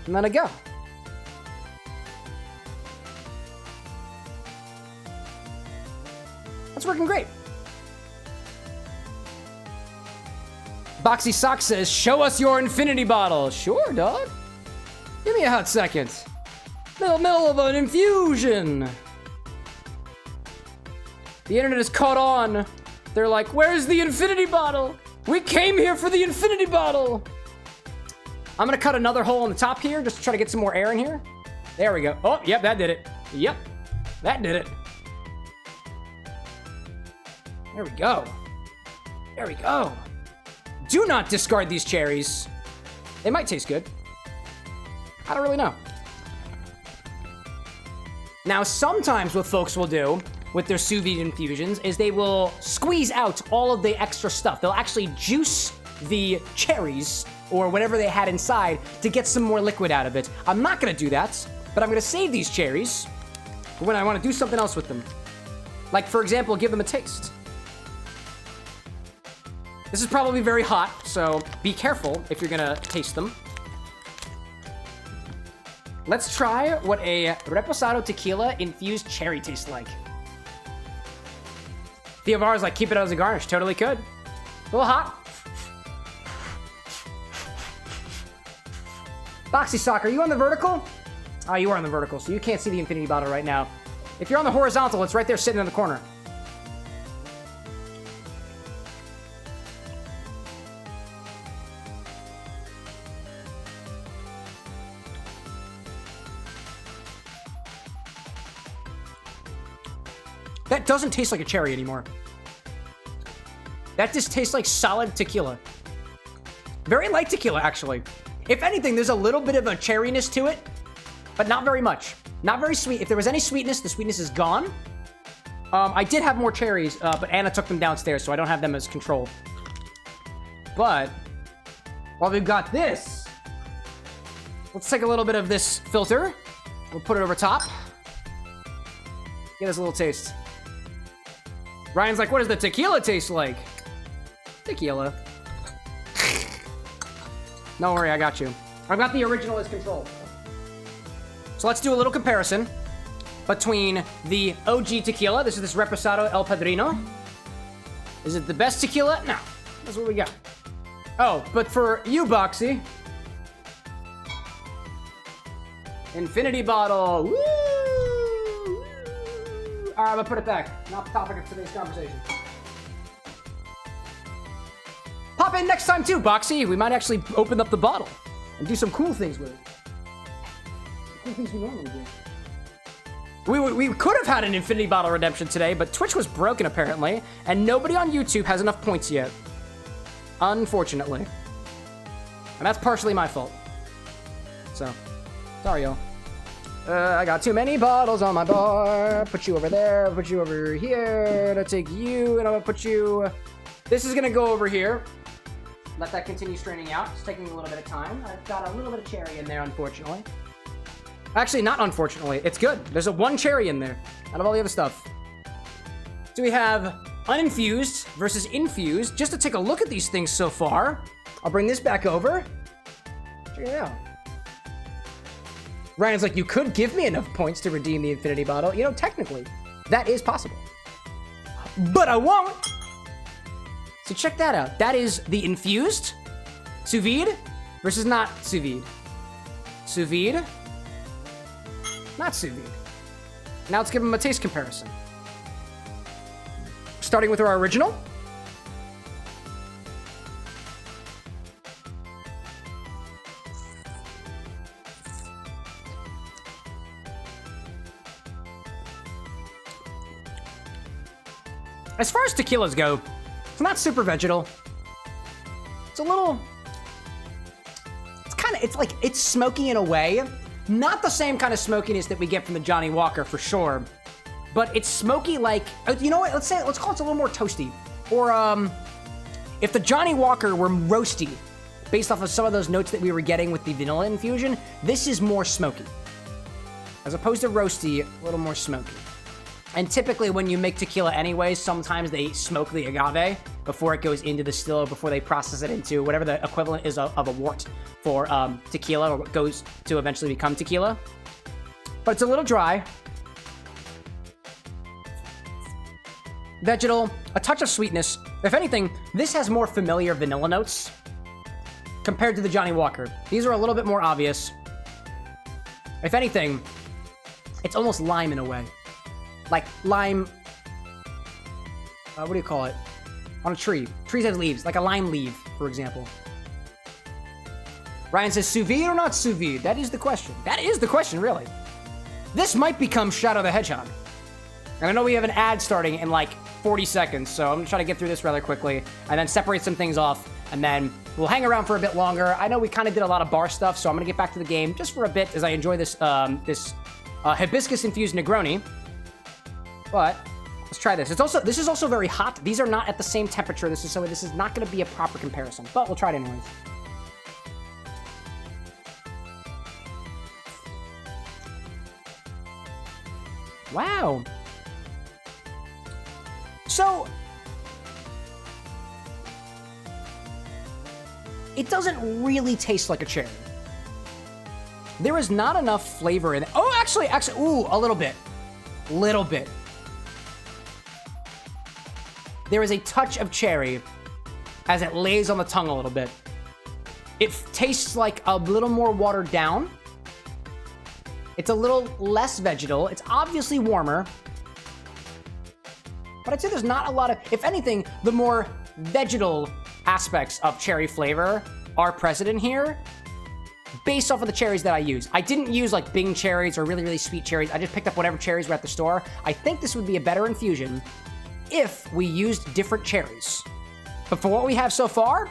And let it go. That's working great. Boxy Sock says, show us your infinity bottle. Sure, dog. Give me a hot second. Middle of an infusion. The internet is caught on. They're like, where's the infinity bottle? We came here for the infinity bottle. I'm gonna cut another hole on the top here just to try to get some more air in here. There we go. Oh, yep, that did it. Yep, that did it. There we go. There we go. Do not discard these cherries. They might taste good. I don't really know. Now, sometimes what folks will do with their sous-vide infusions is they will squeeze out all of the extra stuff. They'll actually juice the cherries or whatever they had inside to get some more liquid out of it. I'm not gonna do that, but I'm gonna save these cherries for when I wanna do something else with them. Like, for example, give them a taste. This is probably very hot, so be careful if you're gonna taste them. Let's try what a reposado tequila infused cherry tastes like. Theovar is like, keep it as a garnish. Totally could. A little hot. Boxy Sock, are you on the vertical? Oh, you are on the vertical, so you can't see the infinity bottle right now. If you're on the horizontal, it's right there sitting in the corner. That doesn't taste like a cherry anymore. That just tastes like solid tequila. Very light tequila, actually. If anything, there's a little bit of a cherryness to it, but not very much. Not very sweet. If there was any sweetness, the sweetness is gone. I did have more cherries, but Anna took them downstairs, so I don't have them as control. But while we've got this, let's take a little bit of this filter. We'll put it over top. Give us a little taste. Ryan's like, what does the tequila taste like? Tequila. Don't worry, I got you. I've got the original as control. So let's do a little comparison between the OG tequila. This is this Reposado El Padrino. Is it the best tequila? No. That's what we got. Oh, but for you, Boxy. Infinity bottle. Woo! All right, I'm gonna put it back. Not the topic of today's conversation. Pop in next time too, Boxy. We might actually open up the bottle and do some cool things with it. Cool things we normally do. We could have had an Infinity Bottle redemption today, but Twitch was broken apparently, and nobody on YouTube has enough points yet. Unfortunately. And that's partially my fault. So, sorry y'all. I got too many bottles on my bar. Put you over there, put you over here. I'll take you, and I'm gonna put you... This is gonna go over here. Let that continue straining out. It's taking a little bit of time. I've got a little bit of cherry in there, unfortunately. Actually, not unfortunately. It's good. There's a one cherry in there out of all the other stuff. So we have uninfused versus infused. Just to take a look at these things so far, I'll bring this back over. Check it out. Ryan's like, you could give me enough points to redeem the Infinity Bottle. You know, technically, that is possible. But I won't. So check that out. That is the infused Sous-vide versus not Sous-vide. Sous-vide, not Sous-vide. Now let's give them a taste comparison. Starting with our original. As far as tequilas go, it's not super vegetal. It's a little... It's smoky in a way. Not the same kind of smokiness that we get from the Johnny Walker, for sure. But it's smoky like... You know what? Let's call it a little more toasty. Or, if the Johnny Walker were roasty, based off of some of those notes that we were getting with the vanilla infusion, this is more smoky. As opposed to roasty, a little more smoky. And typically when you make tequila anyways, sometimes they smoke the agave before it goes into the still, before they process it into whatever the equivalent is of a wort for tequila, or what goes to eventually become tequila. But it's a little dry. Vegetal, a touch of sweetness. If anything, this has more familiar vanilla notes compared to the Johnny Walker. These are a little bit more obvious. If anything, it's almost lime in a way. Like lime, what do you call it? On a tree. Trees have leaves, like a lime leaf, for example. Ryan says, sous vide or not sous vide? That is the question. That is the question, really. This might become Shadow the Hedgehog. And I know we have an ad starting in like 40 seconds, so I'm gonna try to get through this rather quickly, and then separate some things off, and then we'll hang around for a bit longer. I know we kind of did a lot of bar stuff, so I'm gonna get back to the game just for a bit as I enjoy this, hibiscus-infused Negroni. But let's try this. This is also very hot. These are not at the same temperature. This is not going to be a proper comparison, but we'll try it anyways. Wow. So it doesn't really taste like a cherry. There is not enough flavor in it. Oh, actually, ooh, a little bit. Little bit. There is a touch of cherry as it lays on the tongue a little bit. It tastes like a little more watered down. It's a little less vegetal. It's obviously warmer. But I'd say there's not a lot of... If anything, the more vegetal aspects of cherry flavor are present in here based off of the cherries that I use. I didn't use like Bing cherries or really, really sweet cherries. I just picked up whatever cherries were at the store. I think this would be a better infusion if we used different cherries. But for what we have so far,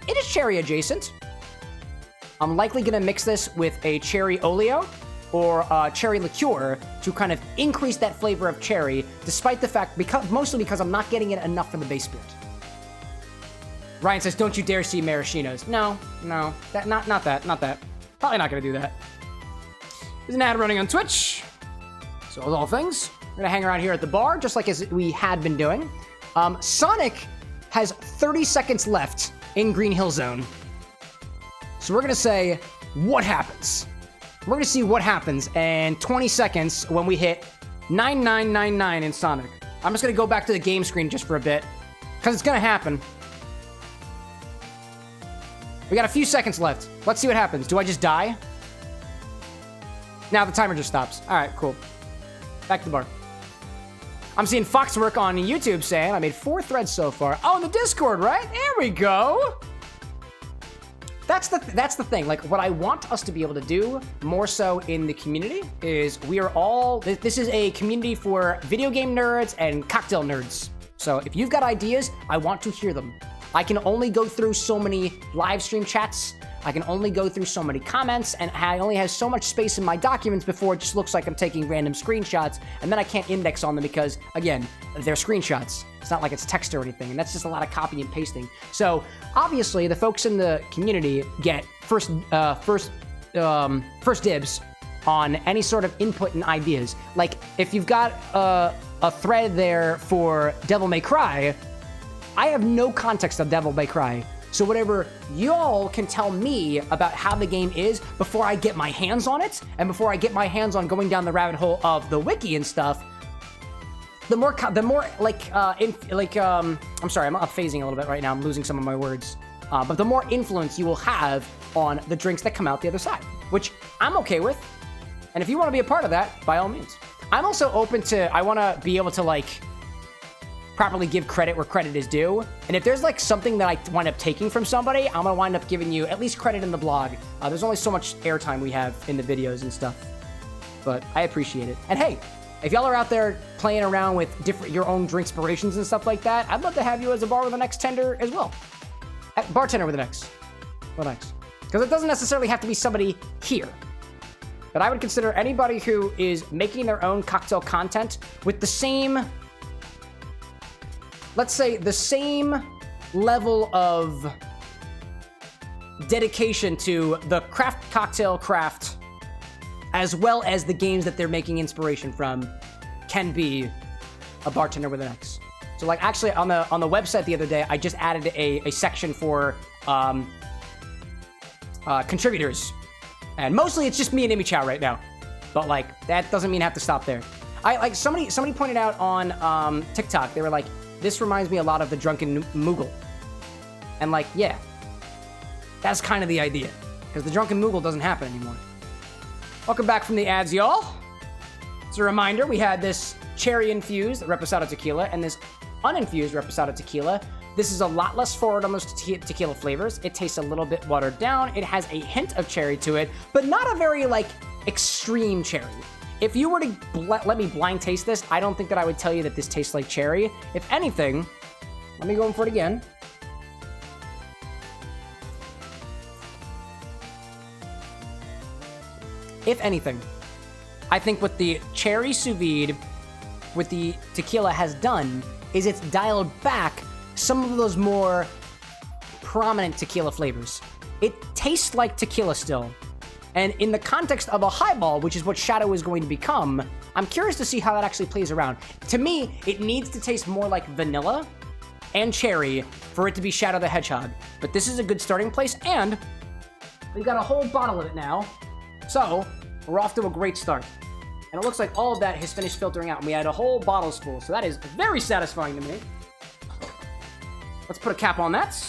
it is cherry adjacent. I'm likely gonna mix this with a cherry oleo or a cherry liqueur to kind of increase that flavor of cherry, despite the fact, mostly because I'm not getting it enough for the base spirit. Ryan says, don't you dare see maraschinos. No, not that. Probably not gonna do that. There's an ad running on Twitch. So as all things, we're gonna hang around here at the bar, just like as we had been doing. Sonic has 30 seconds left in Green Hill Zone. So we're gonna say, what happens? We're gonna see what happens in 20 seconds when we hit 9999 in Sonic. I'm just gonna go back to the game screen just for a bit, because it's gonna happen. We got a few seconds left. Let's see what happens. Do I just die? Now the timer just stops. All right, cool. Back to the bar. I'm seeing Foxwork on YouTube saying I made 4 threads so far. Oh, in the Discord, right? There we go. That's the thing. Like, what I want us to be able to do more so in the community is we are all... This is a community for video game nerds and cocktail nerds. So if you've got ideas, I want to hear them. I can only go through so many live stream chats. I can only go through so many comments, and I only have so much space in my documents before it just looks like I'm taking random screenshots, and then I can't index on them because, again, they're screenshots. It's not like it's text or anything, and that's just a lot of copy and pasting. So, obviously, the folks in the community get first dibs on any sort of input and ideas. Like, if you've got a thread there for Devil May Cry, I have no context of Devil May Cry. So whatever y'all can tell me about how the game is before I get my hands on it, and before I get my hands on going down the rabbit hole of the wiki and stuff, the more I'm sorry, I'm phasing a little bit right now. I'm losing some of my words. But the more influence you will have on the drinks that come out the other side, which I'm okay with. And if you want to be a part of that, by all means. I'm also open to, I want to be able to like properly give credit where credit is due. And if there's like something that I wind up taking from somebody, I'm gonna wind up giving you at least credit in the blog. There's only so much airtime we have in the videos and stuff, but I appreciate it. And hey, if y'all are out there playing around with your own drink inspirations and stuff like that, I'd love to have you as a bar with an X tender as well. Bartender with an X. With an X. Because it doesn't necessarily have to be somebody here. But I would consider anybody who is making their own cocktail content with the same, let's say, the same level of dedication to the cocktail craft, as well as the games that they're making inspiration from, can be a bartender with an X. So, like, actually, on the website the other day, I just added a section for contributors, and mostly it's just me and Amy Chow right now. But like, that doesn't mean I have to stop there. Somebody pointed out on TikTok. They were like, this reminds me a lot of the Drunken Moogle. And like, yeah, that's kind of the idea, because the Drunken Moogle doesn't happen anymore. Welcome back from the ads, y'all. As a reminder, we had this cherry-infused Reposado tequila and this uninfused Reposado tequila. This is a lot less forward on those tequila flavors. It tastes a little bit watered down. It has a hint of cherry to it, but not a very, like, extreme cherry. If you were to let me blind taste this, I don't think that I would tell you that this tastes like cherry. If anything, let me go in for it again. If anything, I think what the cherry sous-vide with the tequila has done is it's dialed back some of those more prominent tequila flavors. It tastes like tequila still. And in the context of a highball, which is what Shadow is going to become, I'm curious to see how that actually plays around. To me, it needs to taste more like vanilla and cherry for it to be Shadow the Hedgehog. But this is a good starting place, and we've got a whole bottle of it now. So, we're off to a great start. And it looks like all of that has finished filtering out, and we had a whole bottle's full, so that is very satisfying to me. Let's put a cap on that.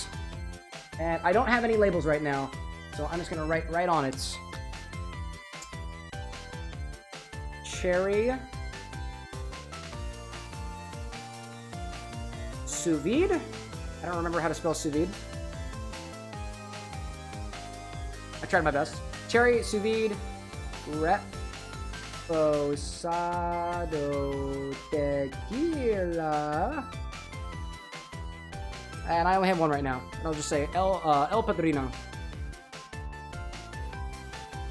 And I don't have any labels right now, so I'm just gonna write right on it. cherry. Sous-vide? I don't remember how to spell sous-vide. I tried my best. Cherry, sous-vide, reposado, tequila. And I only have one right now. And I'll just say El Padrino.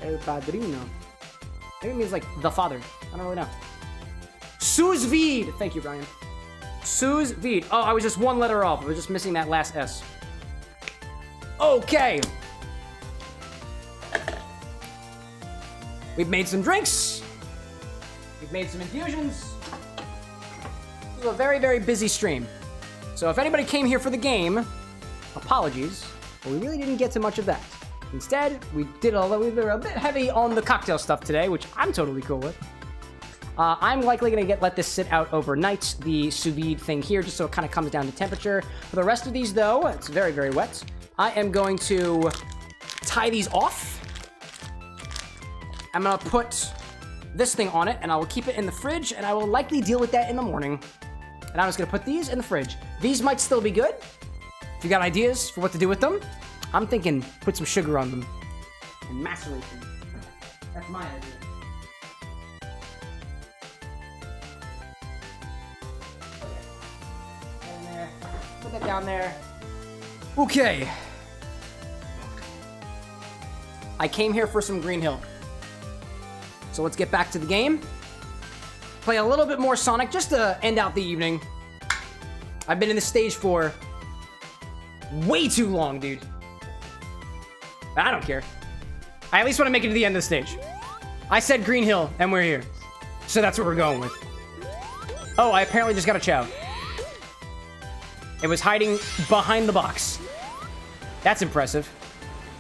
El Padrino. Maybe it means like the father. I don't really know. Sous-vide. Thank you, Brian. Sous-vide. Oh, I was just one letter off. I was just missing that last S. Okay. We've made some drinks. We've made some infusions. This is a very, very busy stream. So if anybody came here for the game, apologies, but we really didn't get to much of that. Instead, we were a bit heavy on the cocktail stuff today, which I'm totally cool with. I'm likely going to let this sit out overnight, the sous vide thing here, just so it kind of comes down to temperature. For the rest of these, though, it's very, very wet. I am going to tie these off. I'm going to put this thing on it, and I will keep it in the fridge, and I will likely deal with that in the morning. And I'm just going to put these in the fridge. These might still be good. If you got ideas for what to do with them, I'm thinking put some sugar on them and macerate them. That's my idea. There. Put that down there. Okay. I came here for some Green Hill. So let's get back to the game. Play a little bit more Sonic just to end out the evening. I've been in this stage for way too long, dude. I don't care. I at least want to make it to the end of the stage. I said Green Hill, and we're here. So that's what we're going with. Oh, I apparently just got a Chow. It was hiding behind the box. That's impressive.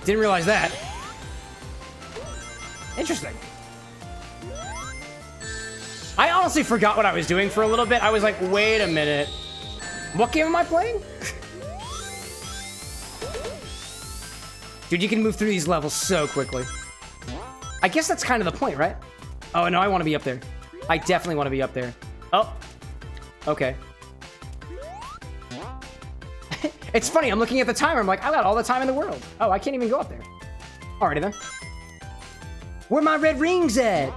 Didn't realize that. Interesting. I honestly forgot what I was doing for a little bit. I was like, wait a minute. What game am I playing? Dude, you can move through these levels so quickly. I guess that's kind of the point, right? Oh, no, I want to be up there. I definitely want to be up there. Oh. Okay. It's funny, I'm looking at the timer. I'm like, I got all the time in the world. Oh, I can't even go up there. Alrighty then. Where my red rings at?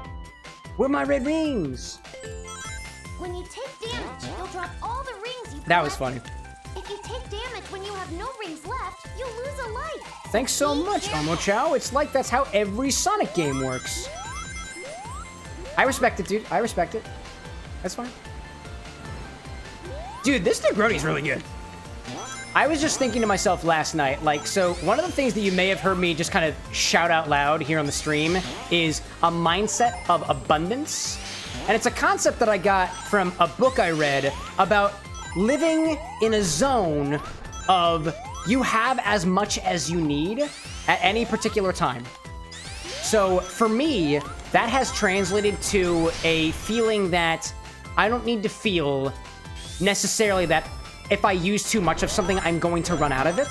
Where my red rings? When you take damage, you'll drop all the rings you That was funny. If you take damage when you have no rings left, you'll lose a life. Thanks so much, Omo-Chow. It's like that's how every Sonic game works. I respect it, dude. I respect it. That's fine. Dude, this Negroni's really good. I was just thinking to myself last night, like, so one of the things that you may have heard me just kind of shout out loud here on the stream is a mindset of abundance. And it's a concept that I got from a book I read about living in a zone of you have as much as you need at any particular time. So for me, that has translated to a feeling that I don't need to feel necessarily that if I use too much of something, I'm going to run out of it.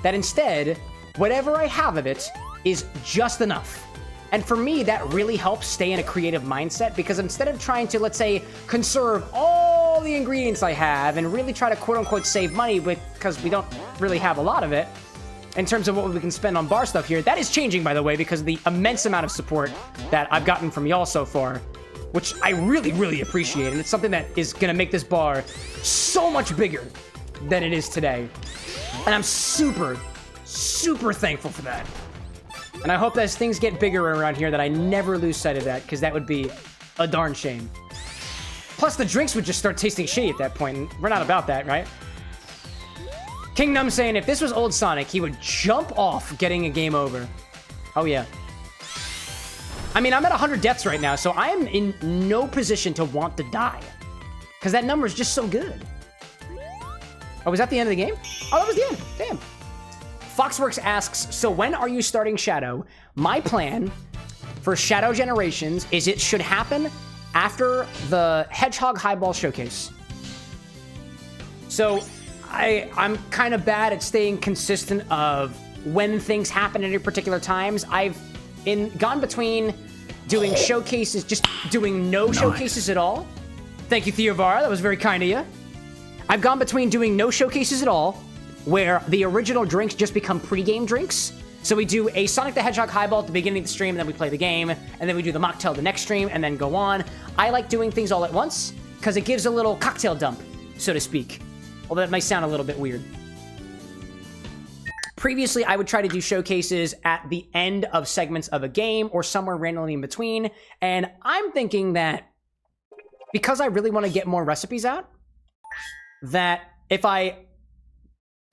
That instead, whatever I have of it is just enough. And for me, that really helps stay in a creative mindset because instead of trying to, let's say, conserve all the ingredients I have and really try to quote-unquote save money because we don't really have a lot of it in terms of what we can spend on bar stuff here, that is changing, by the way, because of the immense amount of support that I've gotten from y'all so far, which I really, really appreciate. And it's something that is going to make this bar so much bigger than it is today. And I'm super, super thankful for that. And I hope that as things get bigger around here that I never lose sight of that, because that would be a darn shame. Plus, the drinks would just start tasting shitty at that point, and we're not about that, right? Kingdom saying if this was old Sonic, he would jump off getting a game over. Oh, yeah. I mean, I'm at 100 deaths right now, so I am in no position to want to die. Because that number is just so good. Oh, was that the end of the game? Oh, that was the end. Damn. Foxworks asks, so when are you starting Shadow? My plan for Shadow Generations is it should happen after the Hedgehog Highball Showcase. So I'm kind of bad at staying consistent of when things happen at any particular times. I've gone between doing showcases, just doing no showcases at all. Thank you, Theovara. That was very kind of you. I've gone between doing no showcases at all, where the original drinks just become pre-game drinks. So we do a Sonic the Hedgehog highball at the beginning of the stream, and then we play the game, and then we do the mocktail the next stream, and then go on. I like doing things all at once, because it gives a little cocktail dump, so to speak. Although that might sound a little bit weird. Previously, I would try to do showcases at the end of segments of a game, or somewhere randomly in between, and I'm thinking that because I really want to get more recipes out, that if I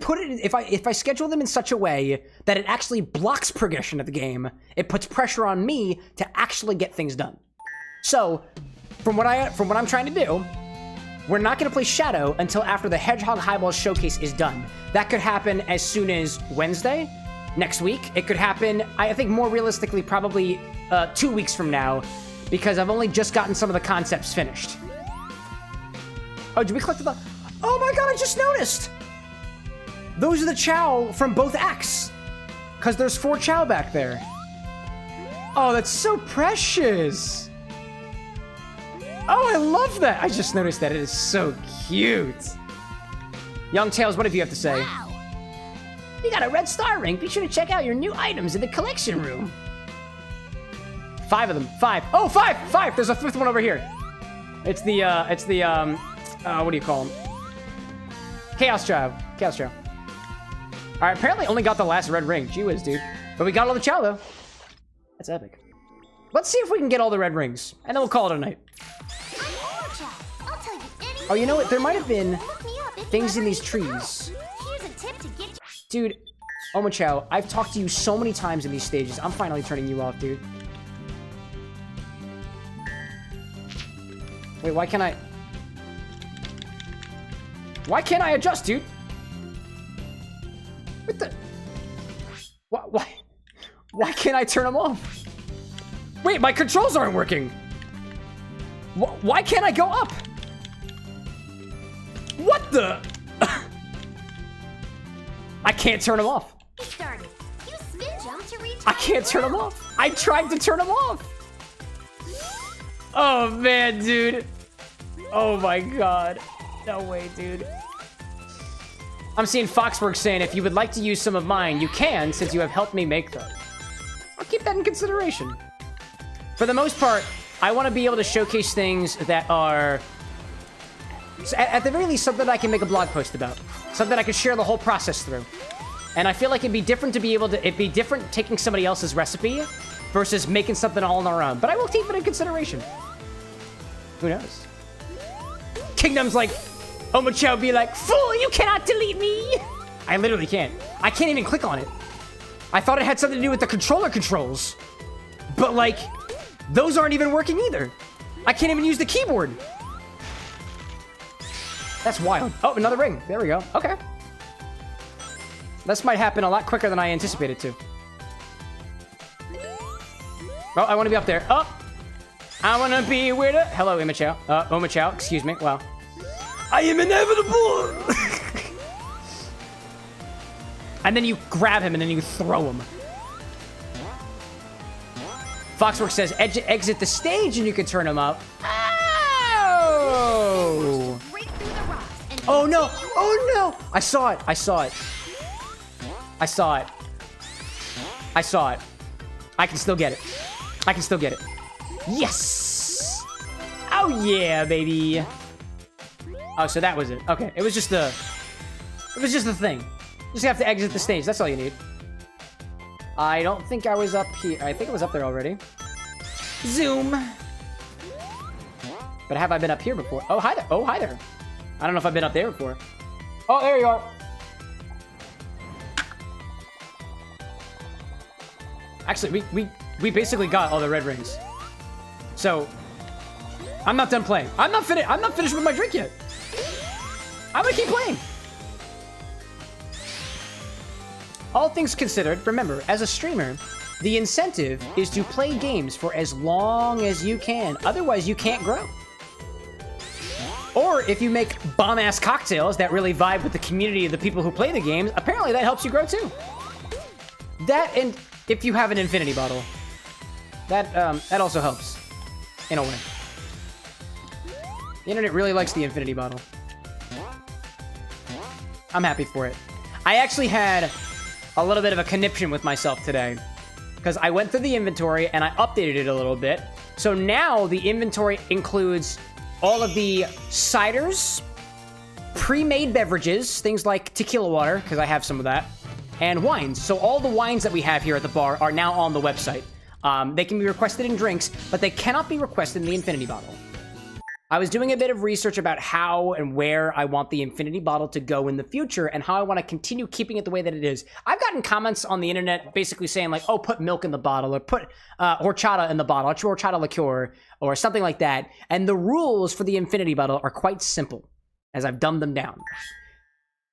put it, if I schedule them in such a way that it actually blocks progression of the game, it puts pressure on me to actually get things done. So, from what I'm trying to do, we're not going to play Shadow until after the Hedgehog Highball Showcase is done. That could happen as soon as Wednesday, next week. It could happen, I think more realistically, probably 2 weeks from now, because I've only just gotten some of the concepts finished. Oh, did we collect the... Oh my god, I just noticed! Those are the Chow from both acts. Because there's 4 Chow back there. Oh, that's so precious. Oh, I love that. I just noticed that. It is so cute. Young Tails, what have you have to say? Wow. You got a red star ring. Be sure to check out your new items in the collection room. 5 of them. 5. Oh, 5! 5! There's a 5th one over here. It's the, what do you call them? Chaos Chow. Chaos Chow. Alright, apparently only got the last red ring. Gee whiz, dude. But we got all the Chow, though. That's epic. Let's see if we can get all the red rings. And then we'll call it a night. I'll tell you anything. Oh, you know what? There might have been Look me up if things you in ever these need trees. help. Here's a tip to get Dude, Omochow, I've talked to you so many times in these stages. I'm finally turning you off, dude. Wait, why can't I... Why can't I adjust, dude? What the... Why can't I turn them off? Wait, my controls aren't working. Why can't I go up? What the... I can't turn them off. Get started. You spin jump to reach. I can't turn them off. I tried to turn them off. Oh, man, dude. Oh, my God. No way, dude. I'm seeing Foxworks saying, if you would like to use some of mine, you can, since you have helped me make them. I'll keep that in consideration. For the most part, I want to be able to showcase things that are... At the very least, something I can make a blog post about. Something I can share the whole process through. And I feel like it'd be different to be able to... It'd be different taking somebody else's recipe versus making something all on our own. But I will keep it in consideration. Who knows? Kingdom's like... Omochow be like, fool, you cannot delete me! I literally can't. I can't even click on it. I thought it had something to do with the controller controls. But, like, those aren't even working either. I can't even use the keyboard. That's wild. Oh, another ring. There we go. Okay. This might happen a lot quicker than I anticipated to. Oh, I want to be up there. Oh! I want to be where the... Hello, Omochow. Omochow, excuse me. Wow. I am inevitable! And then you grab him and then you throw him. Foxworks says, exit the stage and you can turn him up. Oh! Break through the rocks and Oh no! Oh no! I saw it! I saw it! I saw it. I saw it. I can still get it. I can still get it. Yes! Oh yeah, baby! Oh, so that was it. Okay, it was just the... It was just the thing. You just have to exit the stage. That's all you need. I don't think I was up here. I think it was up there already. Zoom. But have I been up here before? Oh, hi there. Oh, hi there. I don't know if I've been up there before. Oh, there you are. Actually, we basically got all the red rings. So, I'm not done playing. I'm not finished with my drink yet. I'm gonna keep playing. All things considered, remember, as a streamer, the incentive is to play games for as long as you can. Otherwise, you can't grow. Or if you make bomb-ass cocktails that really vibe with the community of the people who play the games, apparently that helps you grow too. That, and if you have an infinity bottle. That also helps, in a way. The internet really likes the infinity bottle. I'm happy for it. I actually had a little bit of a conniption with myself today, because I went through the inventory and I updated it a little bit. So now the inventory includes all of the ciders, pre-made beverages, things like tequila water, because I have some of that, and wines. So all the wines that we have here at the bar are now on the website. They can be requested in drinks, but they cannot be requested in the infinity bottle. I was doing a bit of research about how and where I want the infinity bottle to go in the future and how I want to continue keeping it the way that it is. I've gotten comments on the internet basically saying like, oh, put milk in the bottle or put horchata in the bottle, horchata liqueur or something like that. And the rules for the infinity bottle are quite simple, as I've dumbed them down.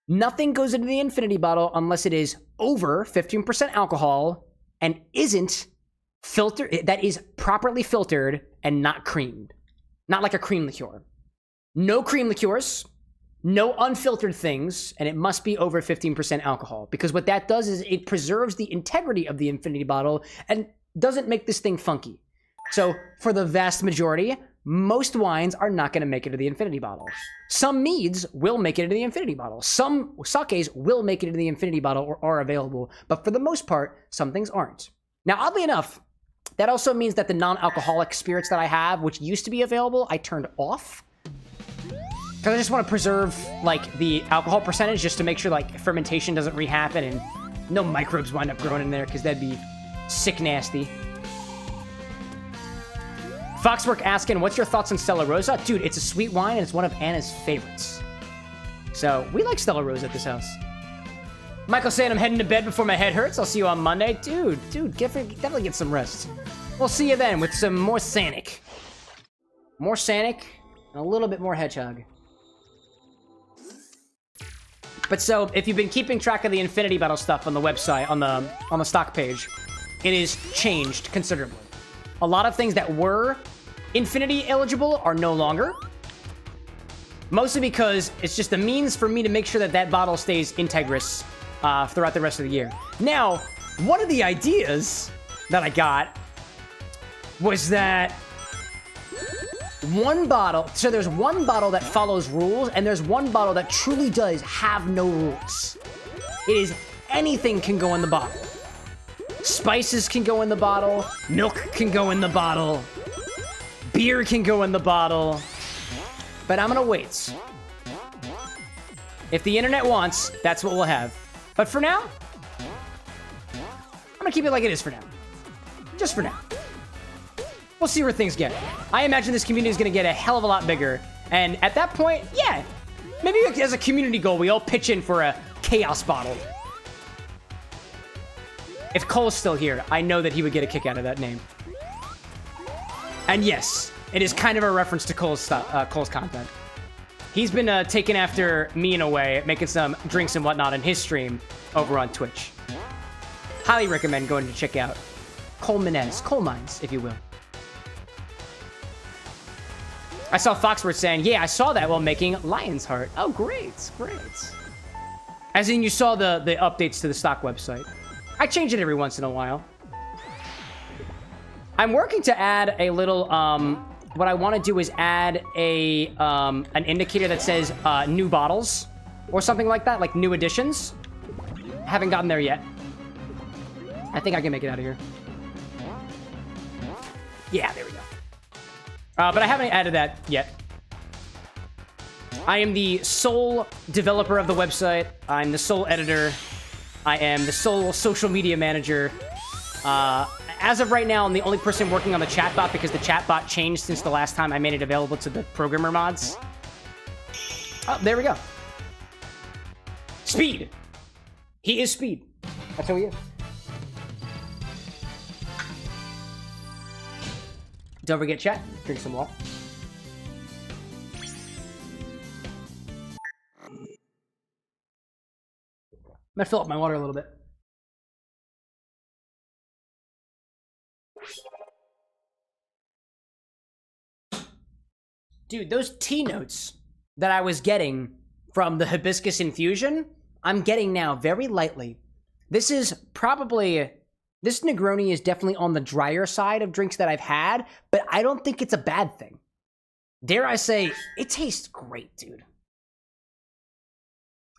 Nothing goes into the infinity bottle unless it is over 15% alcohol and isn't filtered, that is properly filtered and not creamed. Not like a cream liqueur. No cream liqueurs, no unfiltered things, and it must be over 15% alcohol. Because what that does is it preserves the integrity of the infinity bottle and doesn't make this thing funky. So for the vast majority, most wines are not going to make it to the infinity bottle. Some meads will make it into the infinity bottle. Some sakes will make it into the infinity bottle or are available. But for the most part, some things aren't. Now, oddly enough, that also means that the non-alcoholic spirits that I have, which used to be available, I turned off. Because I just want to preserve, like, the alcohol percentage just to make sure, like, fermentation doesn't re-happen and no microbes wind up growing in there, because that'd be sick nasty. Foxwork asking, what's your thoughts on Stella Rosa? Dude, it's a sweet wine and it's one of Anna's favorites. So, we like Stella Rosa at this house. Michael saying I'm heading to bed before my head hurts. I'll see you on Monday. Dude, definitely get some rest. We'll see you then with some more Sanic. More Sanic and a little bit more Hedgehog. But so, if you've been keeping track of the Infinity Battle stuff on the website, on the stock page, it is changed considerably. A lot of things that were Infinity eligible are no longer. Mostly because it's just a means for me to make sure that that bottle stays integrous throughout the rest of the year. Now, one of the ideas that I got was that one bottle, so there's one bottle that follows rules, and there's one bottle that truly does have no rules. It is anything can go in the bottle. Spices can go in the bottle, milk can go in the bottle, beer can go in the bottle, but I'm gonna wait. If the internet wants, that's what we'll have. But for now, I'm gonna keep it like it is for now. Just for now. We'll see where things get. I imagine this community is gonna get a hell of a lot bigger. And at that point, yeah, maybe as a community goal, we all pitch in for a chaos bottle. If Cole's still here, I know that he would get a kick out of that name. And yes, it is kind of a reference to Cole's content. He's been taking after me in a way, making some drinks and whatnot in his stream over on Twitch. Highly recommend going to check out Cole Menez, Coal Mines, if you will. I saw Foxworth saying, yeah, I saw that while making Lion's Heart. Oh, great, great. As in you saw the updates to the stock website. I change it every once in a while. I'm working to add a little, what I want to do is add an indicator that says new bottles or something like that, like new additions. Haven't gotten there yet. I think I can make it out of here. Yeah, there we go. But I haven't added that yet. I am the sole developer of the website. I'm the sole editor. I am the sole social media manager. As of right now, I'm the only person working on the chatbot because the chatbot changed since the last time I made it available to the programmer mods. Oh, there we go. Speed. He is Speed. That's who he is. Don't forget chat. Drink some water. I'm gonna fill up my water a little bit. Dude, those tea notes that I was getting from the hibiscus infusion, I'm getting now very lightly. This is probably This Negroni is definitely on the drier side of drinks that I've had, but I don't think it's a bad thing. Dare I say, it tastes great, dude.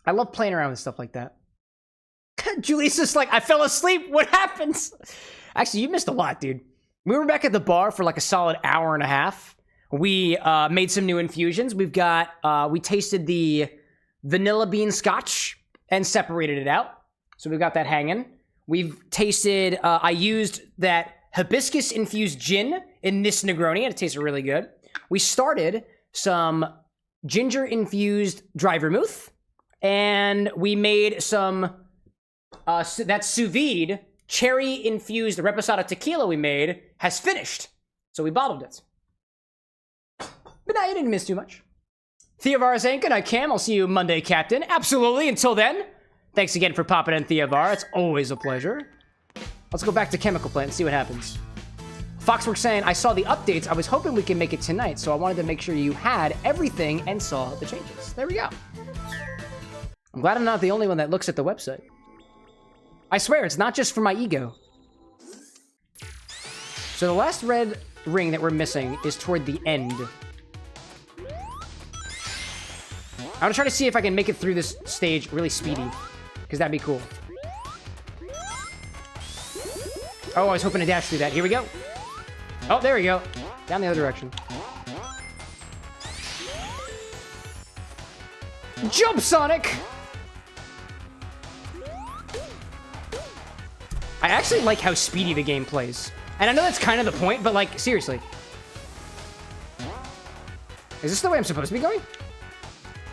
I love playing around with stuff like that. Julie's just like, I fell asleep. What happens? Actually, you missed a lot, dude. We were back at the bar for like a solid hour and a half. We made some new infusions. We tasted the vanilla bean scotch and separated it out. So we've got that hanging. We've tasted, I used that hibiscus infused gin in this Negroni, and it tasted really good. We started some ginger infused dry vermouth, and we made some, that sous-vide cherry infused reposado tequila we made has finished. So we bottled it. But now you didn't miss too much. Theovar, good night, Cam. I'll see you Monday, Captain. Absolutely. Until then, thanks again for popping in, Theovar. It's always a pleasure. Let's go back to Chemical Plant and see what happens. Foxworks saying, I saw the updates. I was hoping we could make it tonight, so I wanted to make sure you had everything and saw the changes. There we go. I'm glad I'm not the only one that looks at the website. I swear, it's not just for my ego. So the last red ring that we're missing is toward the end. I'm gonna try to see if I can make it through this stage really speedy, because that'd be cool. Oh, I was hoping to dash through that. Here we go. Oh, there we go. Down the other direction. Jump, Sonic! I actually like how speedy the game plays. And I know that's kind of the point, but like, seriously. Is this the way I'm supposed to be going?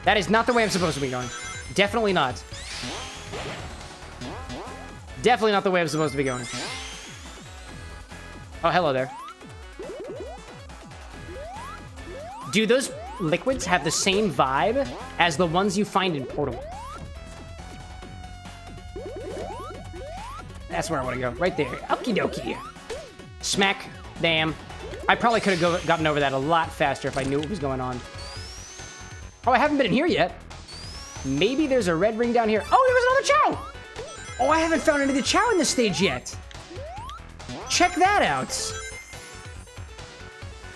That is not the way I'm supposed to be going. Definitely not. Definitely not the way I'm supposed to be going. Oh, hello there. Do those liquids have the same vibe as the ones you find in Portal? That's where I want to go. Right there. Okie dokie. Smack. Damn. I probably could have gotten over that a lot faster if I knew what was going on. Oh, I haven't been in here yet. Maybe there's a red ring down here. Oh, there was another Chow! Oh, I haven't found any of the Chow in this stage yet. Check that out.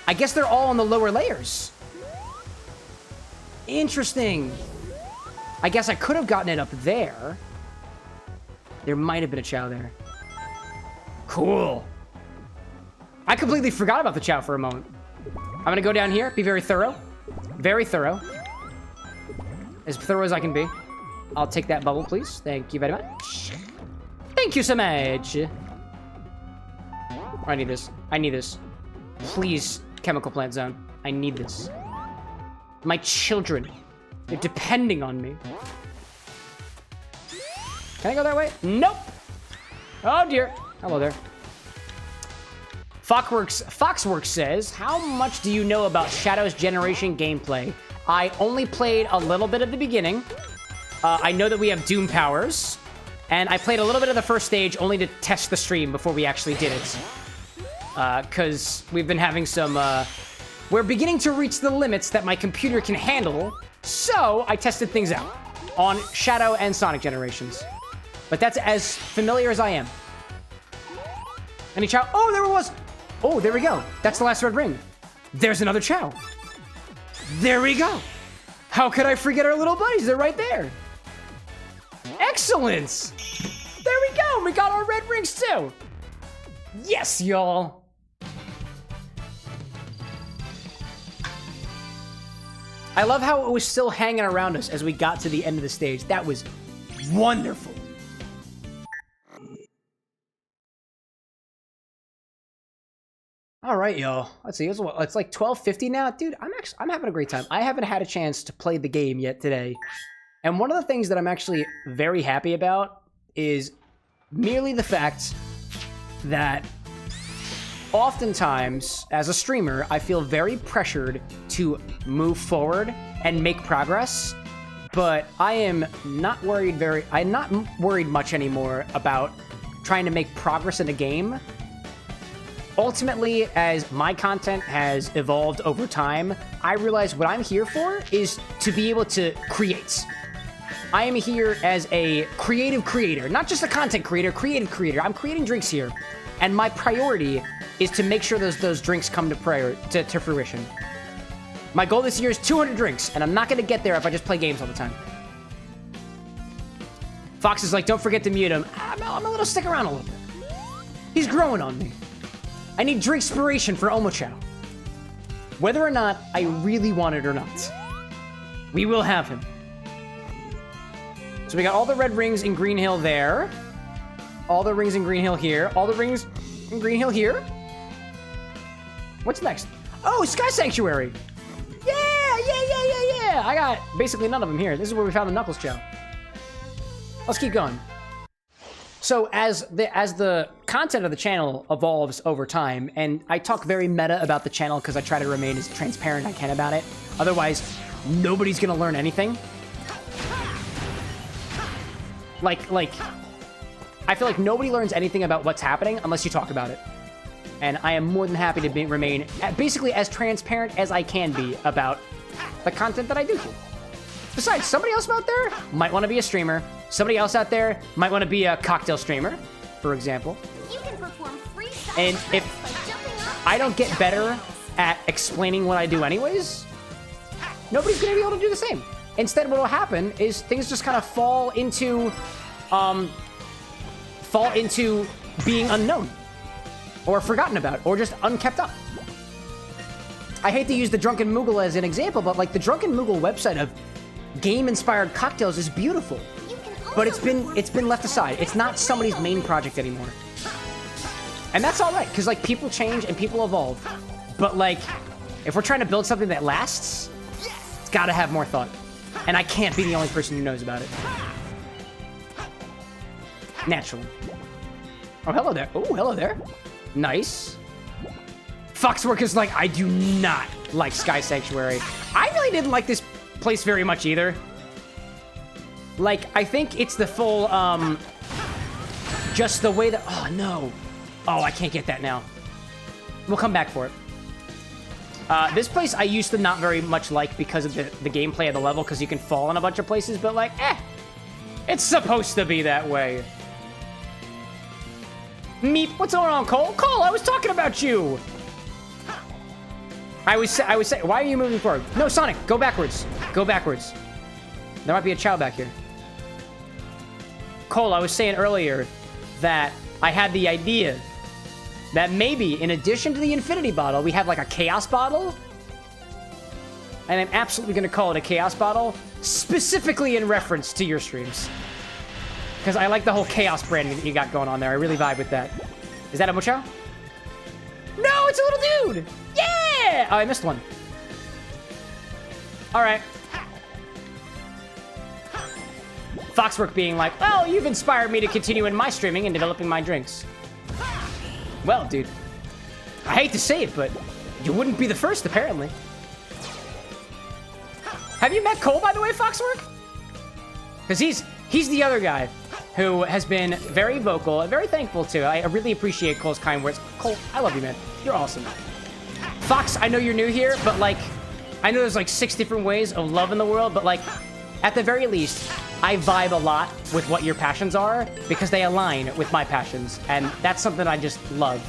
I guess they're all on the lower layers. Interesting. I guess I could have gotten it up there. There might have been a Chow there. Cool. I completely forgot about the Chow for a moment. I'm gonna go down here, be very thorough. Very thorough. As thorough as I can be. I'll take that bubble, please. Thank you very much. Thank you so much. I need this. I need this. Please, Chemical Plant Zone. I need this. My children. They're depending on me. Can I go that way? Nope. Oh, dear. Hello there. Foxworks says, how much do you know about Shadow's Generation gameplay? I only played a little bit of the beginning. I know that we have Doom powers. And I played a little bit of the first stage only to test the stream before we actually did it. Because we've been having some... we're beginning to reach the limits that my computer can handle. So I tested things out on Shadow and Sonic generations. But that's as familiar as I am. Any Chow? Oh, there it was! Oh, there we go. That's the last red ring. There's another Chow. There we go. How could I forget our little buddies? They're right there. Excellent. There we go. We got our red rings too. Yes, y'all. I love how it was still hanging around us as we got to the end of the stage. That was wonderful. All right, y'all. Let's see. It's like 12:50 now, dude. I'm having a great time. I haven't had a chance to play the game yet today, and one of the things that I'm actually very happy about is merely the fact that oftentimes, as a streamer, I feel very pressured to move forward and make progress. But I am not worried I'm not worried much anymore about trying to make progress in a game. Ultimately, as my content has evolved over time, I realize what I'm here for is to be able to create. I am here as a creative creator, not just a content creator, creative creator. I'm creating drinks here, and my priority is to make sure those drinks come to fruition. My goal this year is 200 drinks, and I'm not going to get there if I just play games all the time. Fox is like, don't forget to mute him. I'm a little stick around a little bit. He's growing on me. I need drink inspiration for Omochow. Whether or not I really want it or not, we will have him. So we got all the red rings in Green Hill there. All the rings in Green Hill here. All the rings in Green Hill here. What's next? Oh, Sky Sanctuary. Yeah. I got basically none of them here. This is where we found the Knuckles Chow. Let's keep going. So as the content of the channel evolves over time, and I talk very meta about the channel because I try to remain as transparent as I can about it. Otherwise, nobody's gonna learn anything. Like, I feel like nobody learns anything about what's happening unless you talk about it. And I am more than happy to remain basically as transparent as I can be about the content that I do here. Besides, somebody else out there might want to be a streamer. Somebody else out there might want to be a cocktail streamer, for example. You can perform free And if I don't get better at explaining what I do anyways, nobody's going to be able to do the same. Instead, what will happen is things just kind of fall into being unknown or forgotten about or just unkept up. I hate to use the Drunken Moogle as an example, but like the Drunken Moogle website of game-inspired cocktails is beautiful, but it's been left aside. It's not somebody's main project anymore, and that's all right because like people change and people evolve. But like, if we're trying to build something that lasts, it's got to have more thought, and I can't be the only person who knows about it. Naturally. Oh, hello there. Oh, hello there. Nice. Foxwork is like, I do not like Sky Sanctuary. I really didn't like this place very much either. Like, I think it's the full, just the way that, oh no. Oh, I can't get that now. We'll come back for it. This place I used to not very much like because of the gameplay of the level, because you can fall in a bunch of places, but like, it's supposed to be that way. Meep, what's going on, Cole? Cole, I was talking about you! I was saying, why are you moving forward? No, Sonic, go backwards. Go backwards. There might be a Chow back here. Cole, I was saying earlier that I had the idea that maybe in addition to the Infinity Bottle, we have like a Chaos Bottle. And I'm absolutely going to call it a Chaos Bottle, specifically in reference to your streams. Because I like the whole Chaos branding that you got going on there. I really vibe with that. Is that a Mochow? No, it's a little dude! Yeah! Oh, I missed one. All right. Foxwork being like, well, you've inspired me to continue in my streaming and developing my drinks. Well, dude, I hate to say it, but you wouldn't be the first, apparently. Have you met Cole, by the way, Foxwork? Because he's the other guy who has been very vocal and very thankful, too. I really appreciate Cole's kind words. Cole, I love you, man. You're awesome. Fox, I know you're new here, but, like, I know there's, like, 6 different ways of love in the world, but, like, at the very least, I vibe a lot with what your passions are because they align with my passions, and that's something I just love.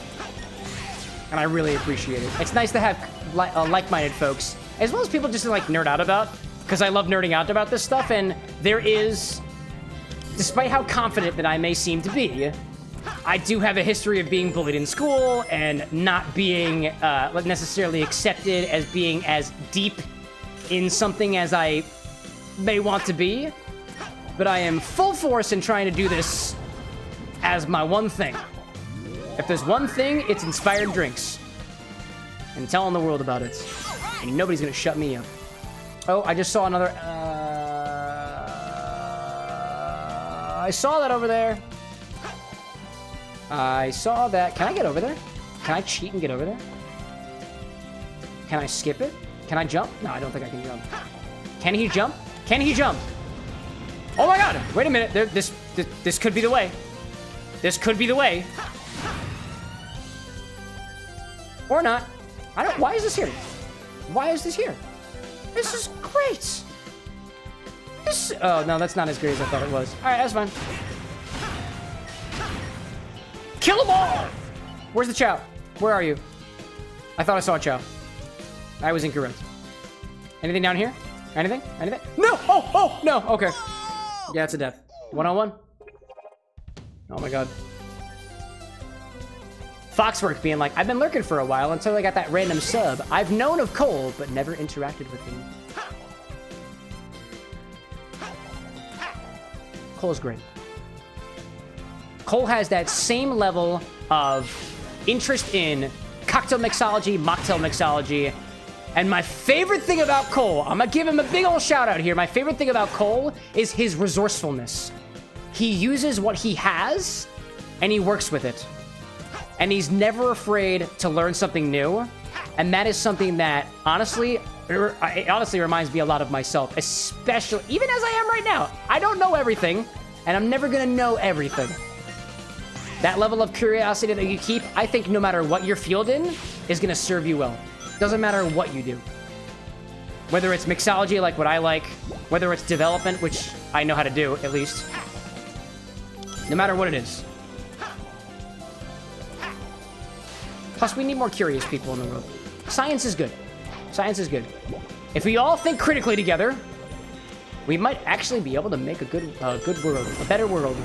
And I really appreciate it. It's nice to have like-minded folks, as well as people just to, like, nerd out about, because I love nerding out about this stuff, and there is, despite how confident that I may seem to be, I do have a history of being bullied in school and not being necessarily accepted as being as deep in something as I may want to be. But I am full force in trying to do this as my one thing. If there's one thing, it's inspired drinks. And telling the world about it. And nobody's gonna shut me up. Oh, I just saw another... I saw that over there. I saw that. Can I get over there? Can I cheat and get over there? Can I skip it? Can I jump? No, I don't think I can jump. Can he jump? Can he jump? Oh my god! Wait a minute. This could be the way. This could be the way. Or not. I don't... Why is this here? Why is this here? This is great. Oh, no, that's not as good as I thought it was. Alright, that's fine. Kill them all! Where's the Chow? Where are you? I thought I saw a Chow. I was incorrect. Anything down here? Anything? Anything? No! Oh! No! Okay. Yeah, it's a death. 1-on-1. Oh my god. Foxwork being like, I've been lurking for a while until I got that random sub. I've known of Cole, but never interacted with him. Cole's great. Cole has that same level of interest in cocktail mixology, mocktail mixology, and my favorite thing about Cole, I'm gonna give him a big old shout out here. My favorite thing about Cole is his resourcefulness. He uses what he has, and he works with it. And he's never afraid to learn something new. And that is something that, honestly, it honestly reminds me a lot of myself, especially, even as I am right now. I don't know everything, and I'm never gonna know everything. That level of curiosity that you keep, I think no matter what your field in, is gonna serve you well. Doesn't matter what you do. Whether it's mixology, like what I like, whether it's development, which I know how to do, at least. No matter what it is. Plus, we need more curious people in the world. Science is good. Science is good. If we all think critically together, we might actually be able to make a good world. A better world.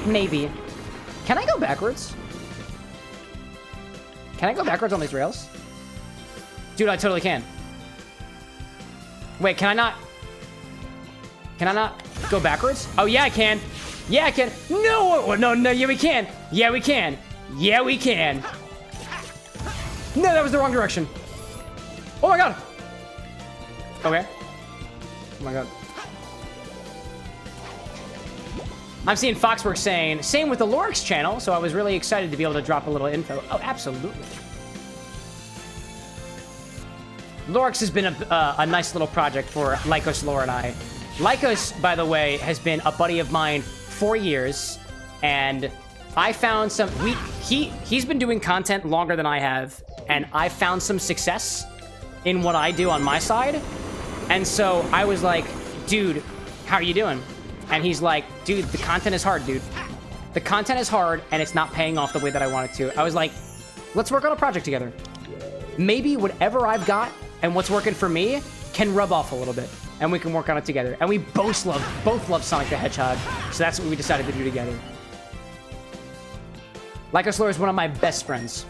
Maybe. Can I go backwards? Can I go backwards on these rails? Dude, I totally can. Wait, can I not? Can I not go backwards? Oh, yeah, I can. Yeah, I can. No, yeah, we can. Yeah, we can. Yeah, we can. No, that was the wrong direction. Oh my god. Okay. Oh my god. I'm seeing Foxworks saying, same with the Lorix channel, so I was really excited to be able to drop a little info. Oh, absolutely. Lorix has been a nice little project for Lycos, Lore, and I. Lycos, by the way, has been a buddy of mine for years, and I found some... He's been doing content longer than I have, and I found some success in what I do on my side. And so I was like, dude, how are you doing? And he's like, dude, the content is hard, dude. The content is hard, and it's not paying off the way that I want it to. I was like, let's work on a project together. Maybe whatever I've got and what's working for me can rub off a little bit, and we can work on it together. And we both love Sonic the Hedgehog, so that's what we decided to do together. Lycos Lore is one of my best friends,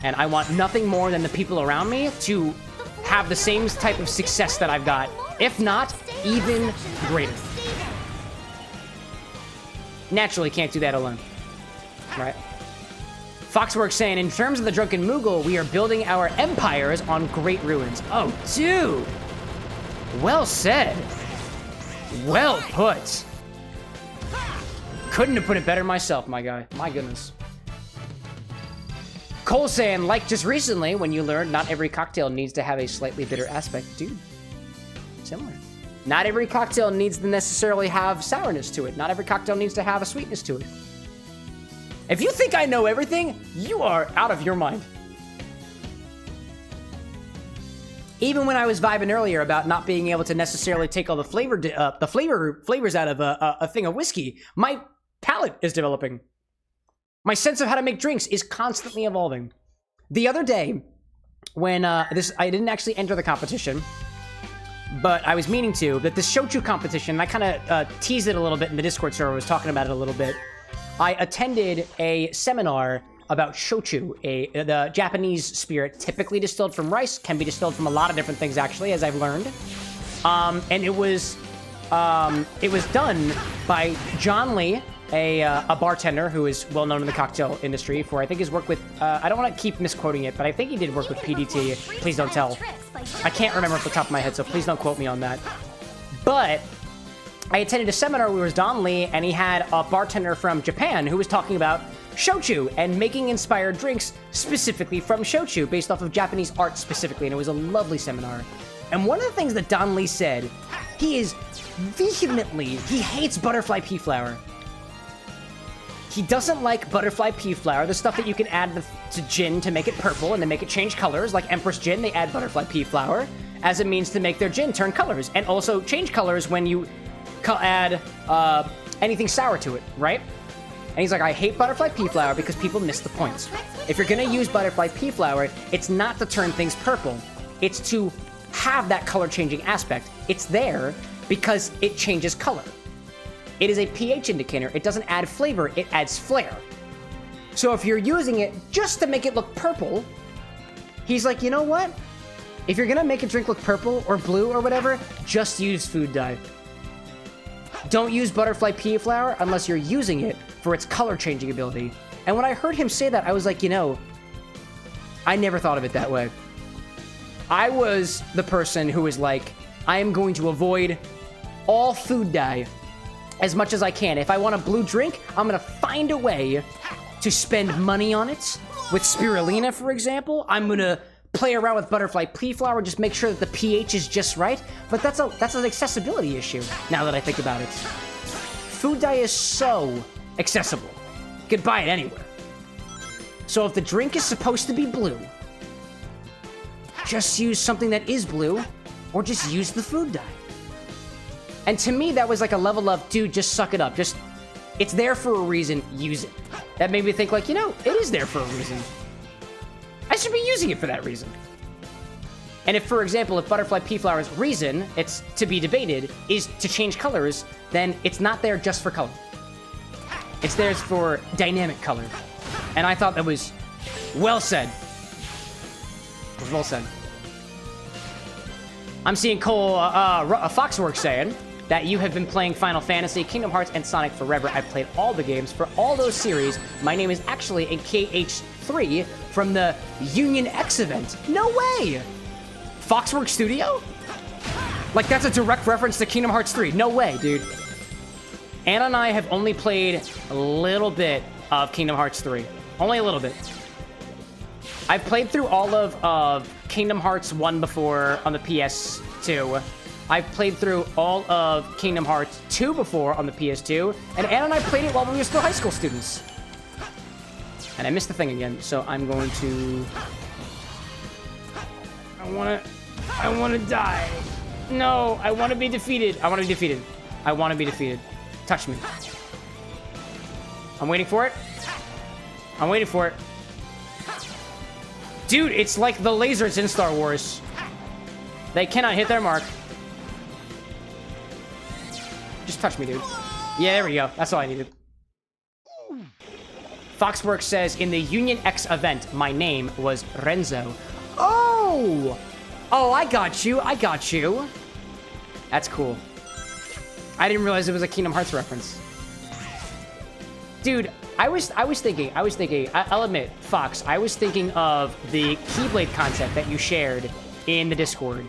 and I want nothing more than the people around me to have the same type of success that I've got, if not even greater. Naturally can't do that alone, right? Foxworks saying, in terms of the Drunken Moogle, we are building our empires on great ruins. Oh, dude! Well said. Well put. Couldn't have put it better myself, my guy. My goodness. Cole saying, like just recently, when you learned not every cocktail needs to have a slightly bitter aspect. Dude, similar. Not every cocktail needs to necessarily have sourness to it. Not every cocktail needs to have a sweetness to it. If you think I know everything, you are out of your mind. Even when I was vibing earlier about not being able to necessarily take all the flavors out of a thing of whiskey, my palate is developing. My sense of how to make drinks is constantly evolving. The other day, when I didn't actually enter the competition, but I was meaning to, that this shochu competition, I kind of teased it a little bit in the Discord server, I was talking about it a little bit. I attended a seminar about shochu, the Japanese spirit, typically distilled from rice, can be distilled from a lot of different things, actually, as I've learned. And it was done by John Lee, a bartender who is well known in the cocktail industry for, I think, his work with, I don't want to keep misquoting it, but I think he did work with PDT. Please don't tell. I can't remember off the top of my head, so please don't quote me on that. But I attended a seminar where it was Don Lee, and he had a bartender from Japan who was talking about shochu and making inspired drinks specifically from shochu, based off of Japanese art specifically, and it was a lovely seminar. And one of the things that Don Lee said, he hates butterfly pea flower. He doesn't like butterfly pea flower, the stuff that you can add to gin to make it purple and to make it change colors, like Empress Gin, they add butterfly pea flower. as a means to make their gin turn colors, and also change colors when you add anything sour to it, right? And he's like, I hate butterfly pea flower because people miss the points. If you're gonna use butterfly pea flower, it's not to turn things purple. It's to have that color changing aspect. It's there because it changes color. It is a pH indicator. It doesn't add flavor, it adds flair. So if you're using it just to make it look purple, he's like, you know what? If you're gonna make a drink look purple or blue or whatever, just use food dye. Don't use butterfly pea flower unless you're using it for its color changing ability. And when I heard him say that, I was like, you know, I never thought of it that way. I was the person who was like, I am going to avoid all food dye as much as I can. If I want a blue drink, I'm gonna find a way to spend money on it. With spirulina, for example, I'm gonna play around with butterfly pea flower, just make sure that the pH is just right. But that's an accessibility issue, now that I think about it. Food dye is so accessible. You could buy it anywhere. So if the drink is supposed to be blue, just use something that is blue, or just use the food dye. And to me, that was like a level of, dude, just suck it up. Just, it's there for a reason, use it. That made me think like, you know, it is there for a reason. I should be using it for that reason. And if, for example, if butterfly pea flower's reason, it's to be debated, is to change colors, then it's not there just for color. It's there for dynamic color. And I thought that was well said. It was well said. I'm seeing Cole Foxworks saying that you have been playing Final Fantasy, Kingdom Hearts, and Sonic forever. I've played all the games for all those series. My name is actually in KH3 from the Union X event. No way! Foxworks Studio? Like, that's a direct reference to Kingdom Hearts 3. No way, dude. Anna and I have only played a little bit of Kingdom Hearts 3. Only a little bit. I've played through all of Kingdom Hearts 1 before on the PS2. I've played through all of Kingdom Hearts 2 before on the PS2. And Anna and I played it while we were still high school students. And I missed the thing again, so I'm going to... I wanna die. No, I wanna be defeated. I wanna be defeated. I wanna be defeated. Touch me. I'm waiting for it. I'm waiting for it. Dude, it's like the lasers in Star Wars. They cannot hit their mark. Just touch me, dude. Yeah, there we go. That's all I needed. Foxworks says, in the Union X event, my name was Renzo. Oh! Oh, I got you. I got you. That's cool. I didn't realize it was a Kingdom Hearts reference. Dude, I was thinking, I'll admit, Fox, I was thinking of the Keyblade concept that you shared in the Discord.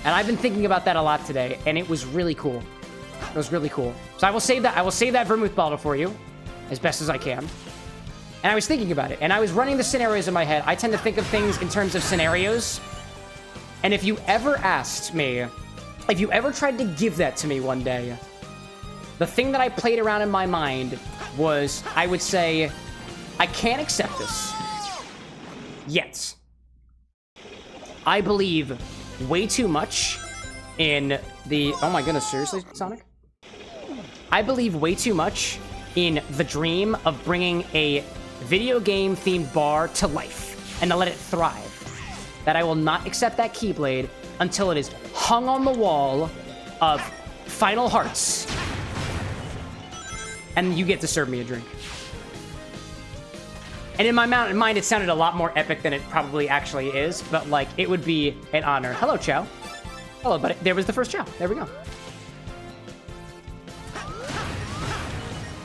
And I've been thinking about that a lot today, and it was really cool. It was really cool. So I will save that vermouth bottle for you, as best as I can. And I was thinking about it, and I was running the scenarios in my head. I tend to think of things in terms of scenarios. And if you ever asked me, if you ever tried to give that to me one day, the thing that I played around in my mind was, I would say, I can't accept this. Yet. I believe way too much in the... Oh my goodness, seriously, Sonic? I believe way too much in the dream of bringing a video game themed bar to life and to let it thrive. That I will not accept that Keyblade until it is hung on the wall of Final Hearts. And you get to serve me a drink. And in my mind, it sounded a lot more epic than it probably actually is, but, like, it would be an honor. Hello, Chow. Hello, buddy. There was the first Chow. There we go.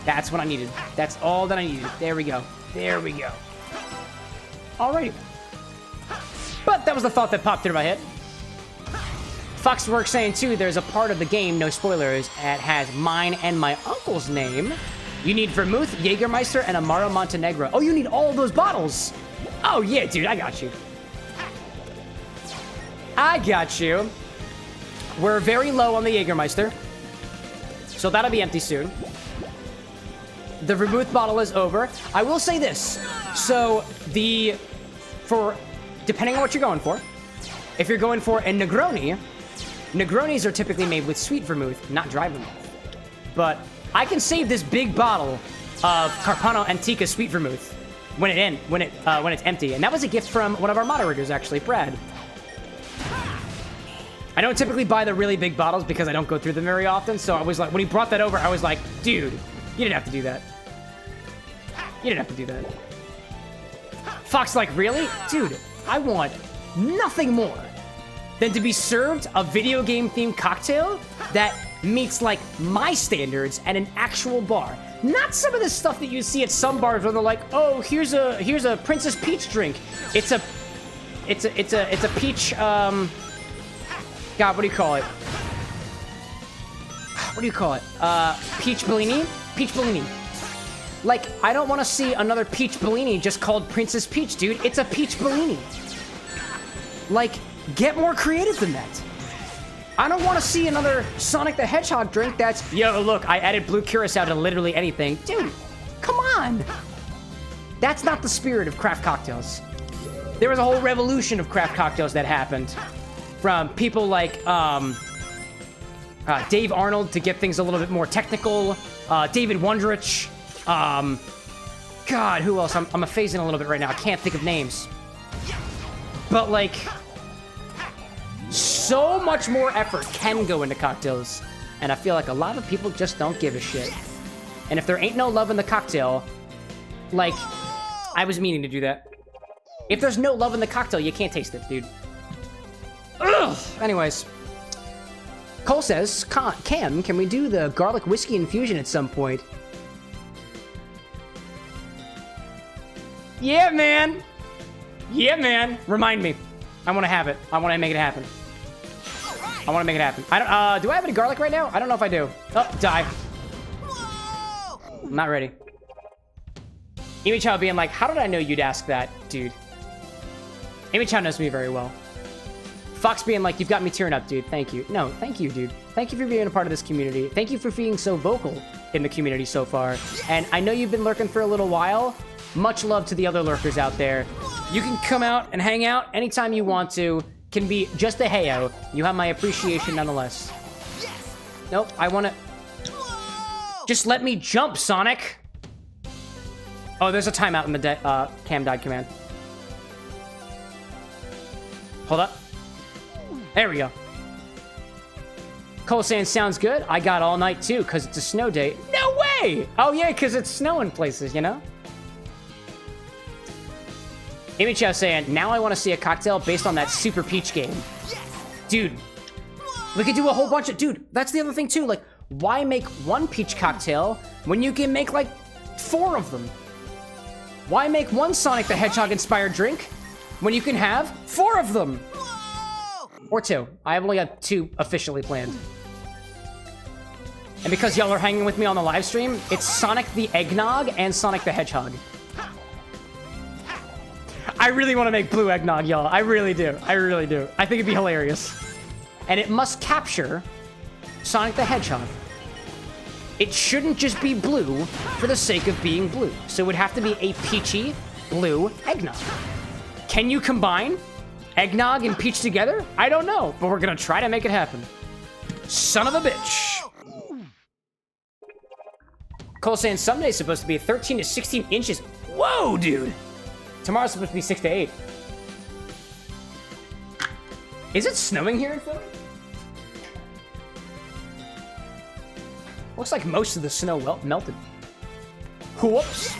That's what I needed. That's all that I needed. There we go. There we go. Alrighty. But that was the thought that popped into my head. Foxworks saying, too, there's a part of the game, no spoilers, that has mine and my uncle's name. You need Vermouth, Jägermeister, and Amaro Montenegro. Oh, you need all of those bottles. Oh, yeah, dude, I got you. I got you. We're very low on the Jägermeister, so that'll be empty soon. The Vermouth bottle is over. I will say this. So, depending on what you're going for, If you're going for a Negroni, Negronis are typically made with sweet vermouth, not dry vermouth. But I can save this big bottle of Carpano Antica sweet vermouth when it's empty, and that was a gift from one of our moderators, actually, Brad. I don't typically buy the really big bottles because I don't go through them very often, so I was like, when he brought that over, I was like, dude, you didn't have to do that. You didn't have to do that. Fox like, really? Dude, I want nothing more than to be served a video game themed cocktail that meets like my standards at an actual bar. Not some of the stuff that you see at some bars where they're like, oh, here's a Princess Peach drink. It's a peach, God, what do you call it? What do you call it? Peach Bellini? Peach Bellini. Like, I don't want to see another Peach Bellini just called Princess Peach, dude. It's a Peach Bellini. Like, get more creative than that. I don't want to see another Sonic the Hedgehog drink that's, yo, look, I added blue curacao to literally anything. Dude, come on. That's not the spirit of craft cocktails. There was a whole revolution of craft cocktails that happened. From people like Dave Arnold to get things a little bit more technical. David Wondrich. God, who else? I'm phasing a little bit right now. I can't think of names. But, like, so much more effort can go into cocktails. And I feel like a lot of people just don't give a shit. And if there ain't no love in the cocktail, like, I was meaning to do that. If there's no love in the cocktail, you can't taste it, dude. Ugh. Anyways. Cole says, Cam, can we do the garlic whiskey infusion at some point? Yeah, man. Yeah, man. Remind me. I want to have it. I want to make it happen. I want to make it happen. I don't, do I have any garlic right now? I don't know if I do. Oh, die. I'm not ready. Amy-chan being like, how did I know you'd ask that, dude? Amy-chan knows me very well. Fox being like, you've got me tearing up, dude. Thank you. No, thank you, dude. Thank you for being a part of this community. Thank you for being so vocal in the community so far. And I know you've been lurking for a little while. Much love to the other lurkers out there. You can come out and hang out anytime you want to. Can be just a heyo. You have my appreciation nonetheless. Nope, I want to... Just let me jump, Sonic. Oh, there's a timeout in the cam died command. Hold up. There we go. Cole saying, sounds good. I got all night too, because it's a snow day. No way! Oh yeah, because it's snowing places, you know? Amy Chow saying, now I want to see a cocktail based on that Super Peach game. Dude, we could do a whole bunch of... Dude, that's the other thing too. Like, why make one peach cocktail when you can make like 4 of them? Why make one Sonic the Hedgehog inspired drink when you can have 4 of them? Or 2. I have only got 2 officially planned. And because y'all are hanging with me on the live stream, it's Sonic the Eggnog and Sonic the Hedgehog. I really want to make blue eggnog, y'all. I really do. I really do. I think it'd be hilarious. And it must capture Sonic the Hedgehog. It shouldn't just be blue for the sake of being blue. So it would have to be a peachy blue eggnog. Can you combine eggnog and peach together? I don't know, but we're gonna try to make it happen. Son of a bitch. Cole saying Sunday's supposed to be 13 to 16 inches. Whoa, dude. Tomorrow's supposed to be 6 to 8. Is it snowing here in Philly? Looks like most of the snow melted. Whoops.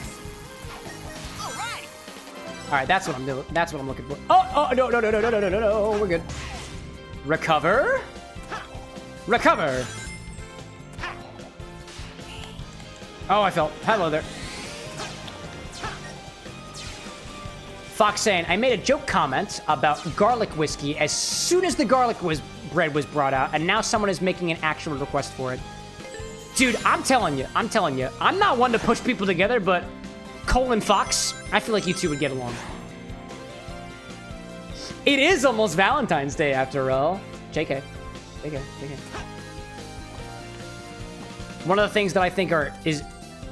All right, that's what I'm doing. That's what I'm looking for. Oh, no, we're good. Recover. Recover. Oh, I fell. Hello there. Fox saying, I made a joke comment about garlic whiskey as soon as the garlic bread was brought out, and now someone is making an actual request for it. Dude, I'm telling you, I'm not one to push people together, but Cole and Fox, I feel like you two would get along. It is almost Valentine's Day after all. JK. One of the things that I think is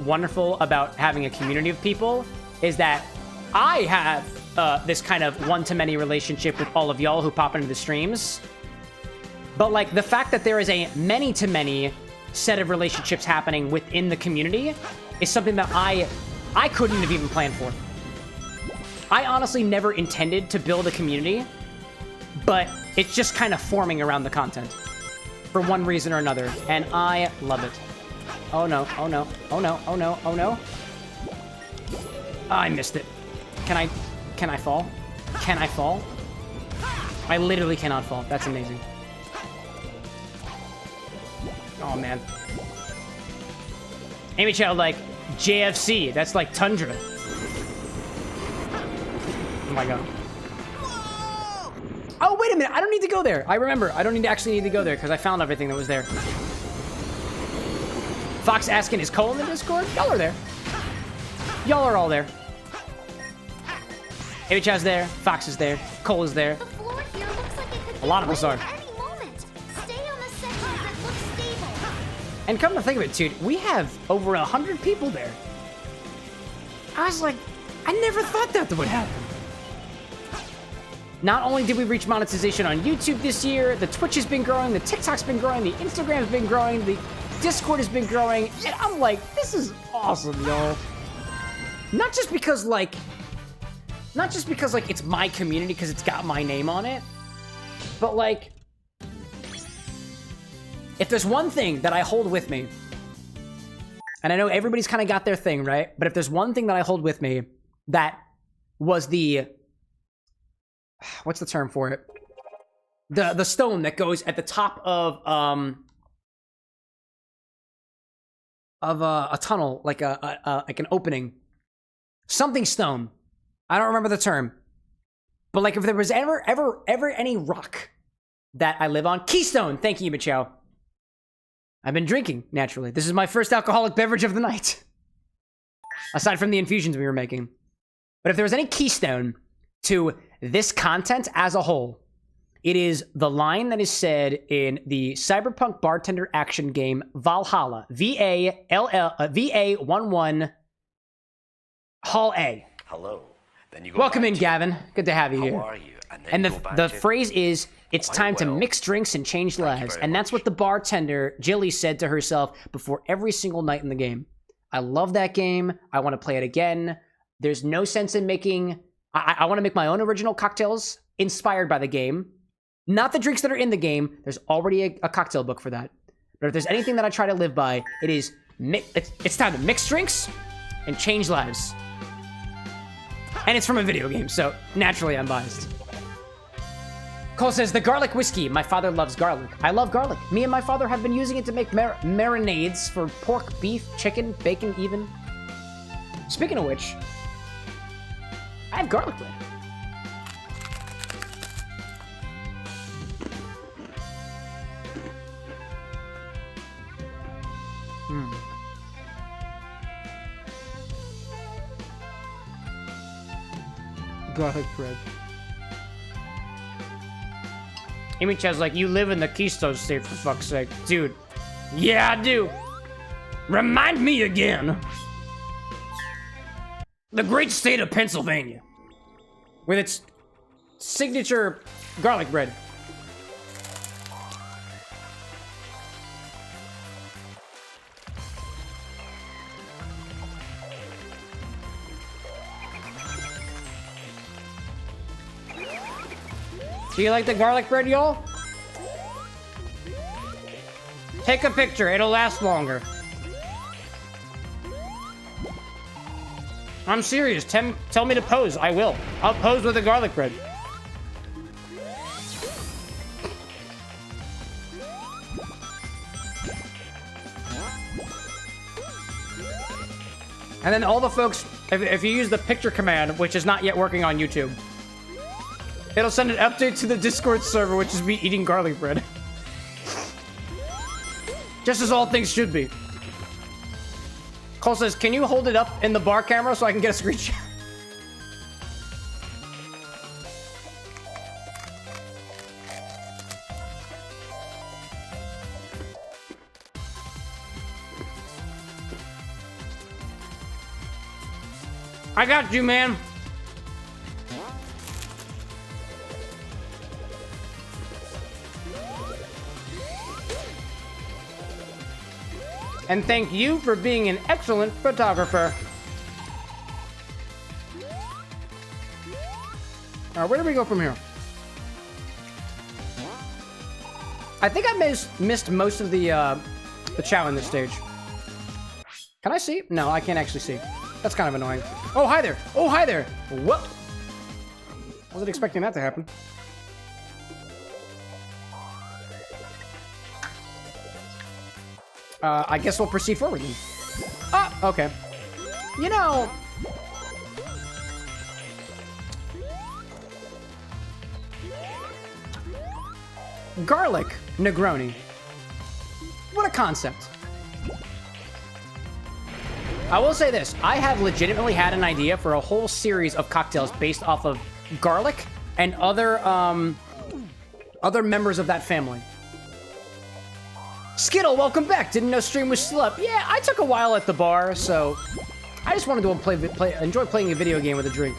wonderful about having a community of people is that I have this kind of one-to-many relationship with all of y'all who pop into the streams. But, like, the fact that there is a many-to-many set of relationships happening within the community is something that I couldn't have even planned for. I honestly never intended to build a community, but it's just kind of forming around the content for one reason or another, and I love it. Oh no, oh no, oh no, oh no, oh no. I missed it. Can I fall? Can I fall? I literally cannot fall. That's amazing. Oh, man. Amy Child, like, JFC. That's like Tundra. Oh, my God. Oh, wait a minute. I don't need to go there. I remember. I don't actually need to go there because I found everything that was there. Fox asking, is Cole in the Discord? Y'all are there. Y'all are all there. Amy Child's there. Fox is there. Cole is there. The floor here looks like it could A lot of us are. at any moment. Stay on the sections that look stable. And come to think of it, dude, we have over 100 people there. I was like, I never thought that would happen. Not only did we reach monetization on YouTube this year, the Twitch has been growing, the TikTok's been growing, the Instagram's been growing, the Discord has been growing, and I'm like, this is awesome, y'all. Not just because, like, it's my community because it's got my name on it, but, like, if there's one thing that I hold with me, and I know everybody's kind of got their thing, right? But if there's one thing that I hold with me that was the... What's the term for it? The stone that goes at the top of a tunnel, like like an opening. Something stone. I don't remember the term. But like if there was ever any rock that I live on, Keystone. Thank you, Michelle. I've been drinking, naturally. This is my first alcoholic beverage of the night. Aside from the infusions we were making. But if there was any keystone to this content as a whole, it is the line that is said in the Cyberpunk bartender action game Valhalla, VA11 Hall A. Hello. Then you go Welcome back in, to- Gavin. Good to have you How here. are you? And, then And you go back the to- phrase is, it's Quite time to well. mix drinks and change Thank you lives. very And that's much. what the bartender, Jilly, said to herself before every single night in the game. I love that game. I want to play it again. There's no sense in making... I want to make my own original cocktails inspired by the game. Not the drinks that are in the game. There's already a cocktail book for that. But if there's anything that I try to live by, it is... It's time to mix drinks and change lives. And it's from a video game, so naturally I'm biased. Cole says, the garlic whiskey. My father loves garlic. I love garlic. Me and my father have been using it to make marinades for pork, beef, chicken, bacon, even. Speaking of which, I have garlic bread. Garlic bread. Amy Chad's like, you live in the Keystone State, for fuck's sake. Dude. Yeah, I do. Remind me again. The great state of Pennsylvania. With its signature garlic bread. Do you like the garlic bread, y'all? Take a picture, it'll last longer. I'm serious, tell me to pose, I will. I'll pose with the garlic bread. And then all the folks, if you use the picture command, which is not yet working on YouTube, it'll send an update to the Discord server, which is me eating garlic bread. Just as all things should be. Cole says, can you hold it up in the bar camera so I can get a screenshot? I got you, man. And thank you for being an excellent photographer. Where do we go from here? I think I missed most of the chow in this stage. Can I see? No, I can't actually see. That's kind of annoying. Oh, hi there. Oh, hi there. Whoop. Wasn't expecting that to happen. I guess we'll proceed forward then. Ah, okay. You know... Garlic Negroni. What a concept. I will say this. I have legitimately had an idea for a whole series of cocktails based off of garlic and other members of that family. Skittle, welcome back. Didn't know stream was still up. Yeah, I took a while at the bar, so I just wanted to enjoy playing a video game with a drink.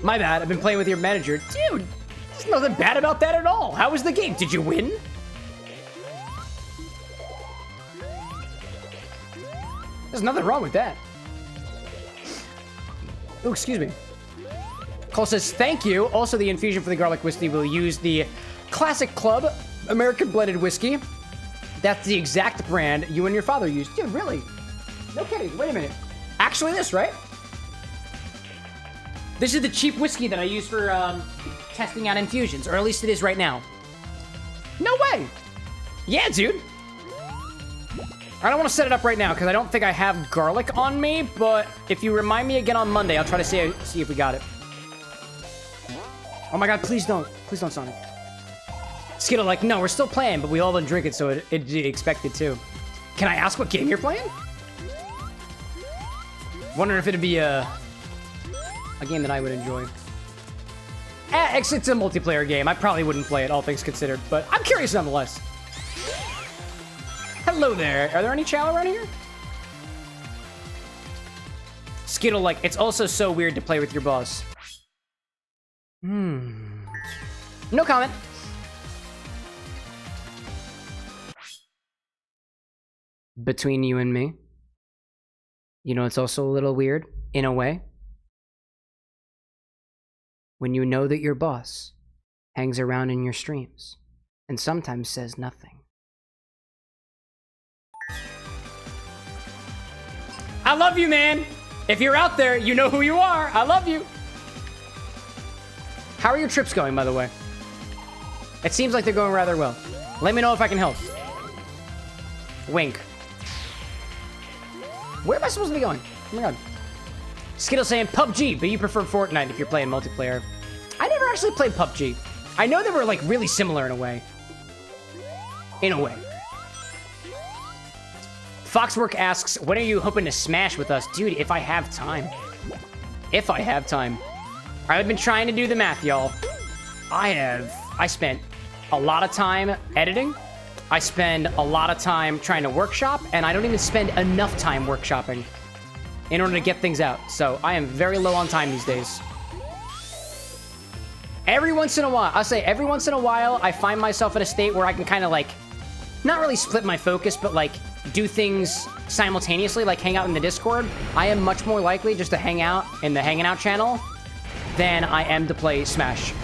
My bad. I've been playing with your manager. Dude, there's nothing bad about that at all. How was the game? Did you win? There's nothing wrong with that. Oh, excuse me. Cole says, thank you. Also, the infusion for the garlic whiskey will use the Classic Club American Blended Whiskey. That's the exact brand you and your father used. Dude, really? No kidding. Wait a minute. Actually this, right? This is the cheap whiskey that I use for testing out infusions, or at least it is right now. No way! Yeah, dude. I don't want to set it up right now because I don't think I have garlic on me, but if you remind me again on Monday, I'll try to see if we got it. Oh my god, please don't. Please don't, Sonic. Skittle like, no, we're still playing, but we all didn't drink it, so it'd be expected too. Can I ask what game you're playing? Wondering if it'd be a game that I would enjoy. It's a multiplayer game. I probably wouldn't play it, all things considered, but I'm curious nonetheless. Hello there. Are there any chow around here? Skittle like, it's also so weird to play with your boss. No comment. Between you and me, you know, it's also a little weird, in a way. When you know that your boss hangs around in your streams and sometimes says nothing. I love you, man. If you're out there, you know who you are. I love you. How are your trips going, by the way? It seems like they're going rather well. Let me know if I can help. Wink. Where am I supposed to be going? Oh my god. Skittle saying PUBG, but you prefer Fortnite if you're playing multiplayer. I never actually played PUBG. I know they were like really similar in a way. In a way. Foxwork asks, when are you hoping to smash with us? Dude, if I have time. If I have time. I've been trying to do the math, y'all. I spent a lot of time editing. I spend a lot of time trying to workshop, and I don't even spend enough time workshopping in order to get things out. So I am very low on time these days. Every once in a while, I find myself in a state where I can kind of like, not really split my focus, but like do things simultaneously, like hang out in the Discord. I am much more likely just to hang out in the Hanging Out channel than I am to play Smash.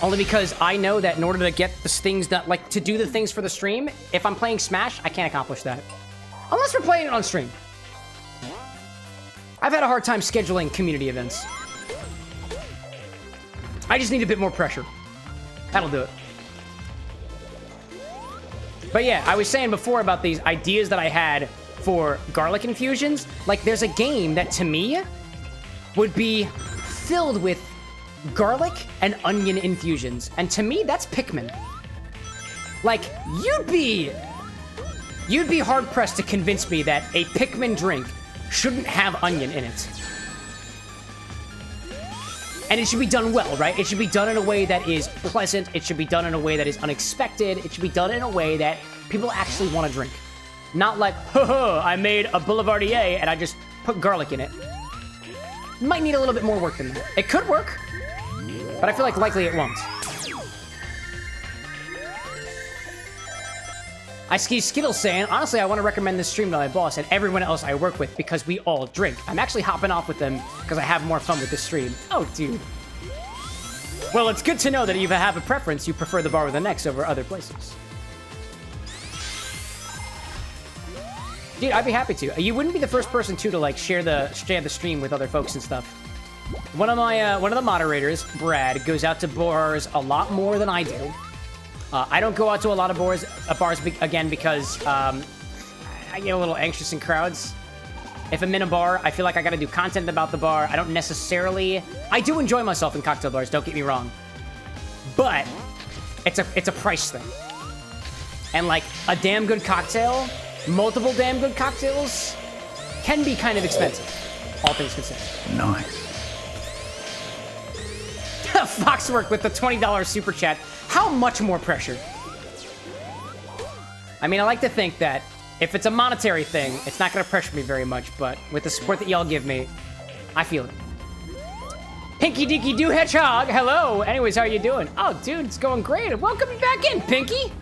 Only because I know that in order to get the things that, like, to do the things for the stream, if I'm playing Smash, I can't accomplish that. Unless we're playing it on stream. I've had a hard time scheduling community events. I just need a bit more pressure. That'll do it. But yeah, I was saying before about these ideas that I had for garlic infusions. Like, there's a game that, to me, would be filled with garlic and onion infusions. And to me, that's Pikmin. Like, you'd be hard-pressed to convince me that a Pikmin drink shouldn't have onion in it. And it should be done well, right? It should be done in a way that is pleasant. It should be done in a way that is unexpected. It should be done in a way that people actually want to drink. Not like, I made a Boulevardier and I just put garlic in it. Might need a little bit more work than that. It could work, but I feel like likely it won't. I see Skittles saying, honestly, I want to recommend this stream to my boss and everyone else I work with because we all drink. I'm actually hopping off with them because I have more fun with this stream. Oh, dude. Well, it's good to know that if you have a preference, you prefer the bar with an X over other places. Dude, I'd be happy to. You wouldn't be the first person to like share the stream with other folks and stuff. One of the moderators, Brad, goes out to bars a lot more than I do. I don't go out to a lot of bars again because I get a little anxious in crowds. If I'm in a bar, I feel like I gotta do content about the bar. I don't necessarily... I do enjoy myself in cocktail bars, don't get me wrong. But it's a price thing. And like a damn good cocktail, multiple damn good cocktails, can be kind of expensive, all things considered. Nice. Foxwork with the $20 super chat. How much more pressure? I mean, I like to think that if it's a monetary thing, it's not going to pressure me very much, but with the support that y'all give me, I feel it. Pinky Dinky Doo Hedgehog, hello! Anyways, how are you doing? Oh, dude, it's going great. Welcome back in, Pinky!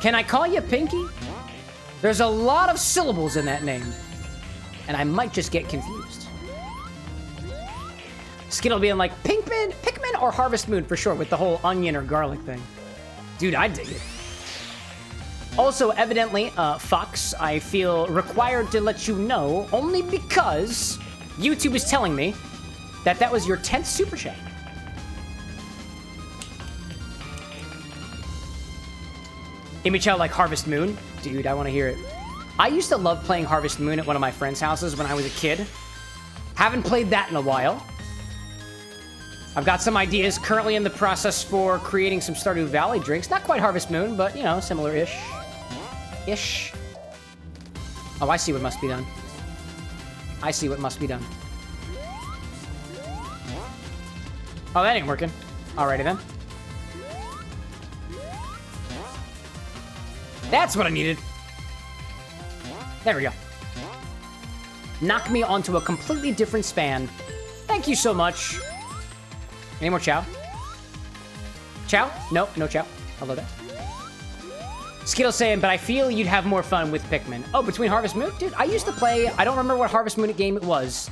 Can I call you Pinky? There's a lot of syllables in that name, and I might just get confused. Skittle being like, Pikmin or Harvest Moon for sure, with the whole onion or garlic thing. Dude, I dig it. Also, evidently, Fox, I feel required to let you know, only because YouTube is telling me that that was your 10th super chat. Image out like Harvest Moon? Dude, I want to hear it. I used to love playing Harvest Moon at one of my friends' houses when I was a kid. Haven't played that in a while. I've got some ideas currently in the process for creating some Stardew Valley drinks. Not quite Harvest Moon, but, you know, similar-ish. Ish. Oh, I see what must be done. I see what must be done. Oh, that ain't working. Alrighty then. That's what I needed. There we go. Knock me onto a completely different span. Thank you so much. Any more chow? Chow? Nope, no chow. I love that. Skittle saying, but I feel you'd have more fun with Pikmin. Oh, between Harvest Moon? Dude, I used to play... I don't remember what Harvest Moon game it was,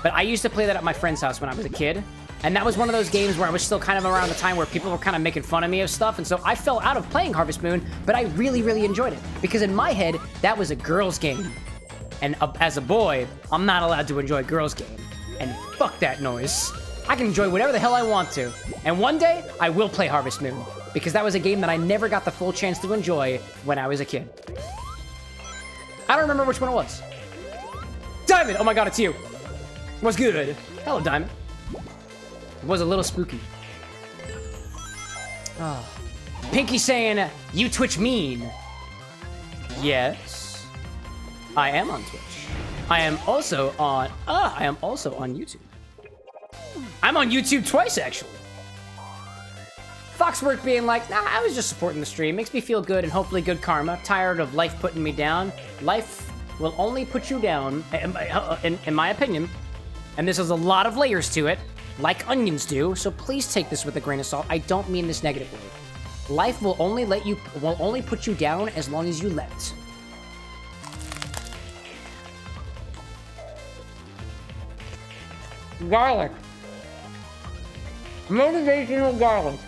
but I used to play that at my friend's house when I was a kid. And that was one of those games where I was still kind of around the time where people were kind of making fun of me of stuff. And so I fell out of playing Harvest Moon, but I really, really enjoyed it. Because in my head, that was a girl's game. And as a boy, I'm not allowed to enjoy a girl's game. And fuck that noise. I can enjoy whatever the hell I want to. And one day, I will play Harvest Moon. Because that was a game that I never got the full chance to enjoy when I was a kid. I don't remember which one it was. Diamond! Oh my god, it's you. What's good? Hello, Diamond. It was a little spooky. Oh. Pinky saying, you Twitch mean. Yes. I am on Twitch. I am also on YouTube. I'm on YouTube twice, actually. Foxwork being like, nah, I was just supporting the stream. Makes me feel good and hopefully good karma. Tired of life putting me down. Life will only put you down, in my opinion. And this has a lot of layers to it, like onions do. So please take this with a grain of salt. I don't mean this negatively. Life will only put you down as long as you let it. Garlic. Motivational garlic.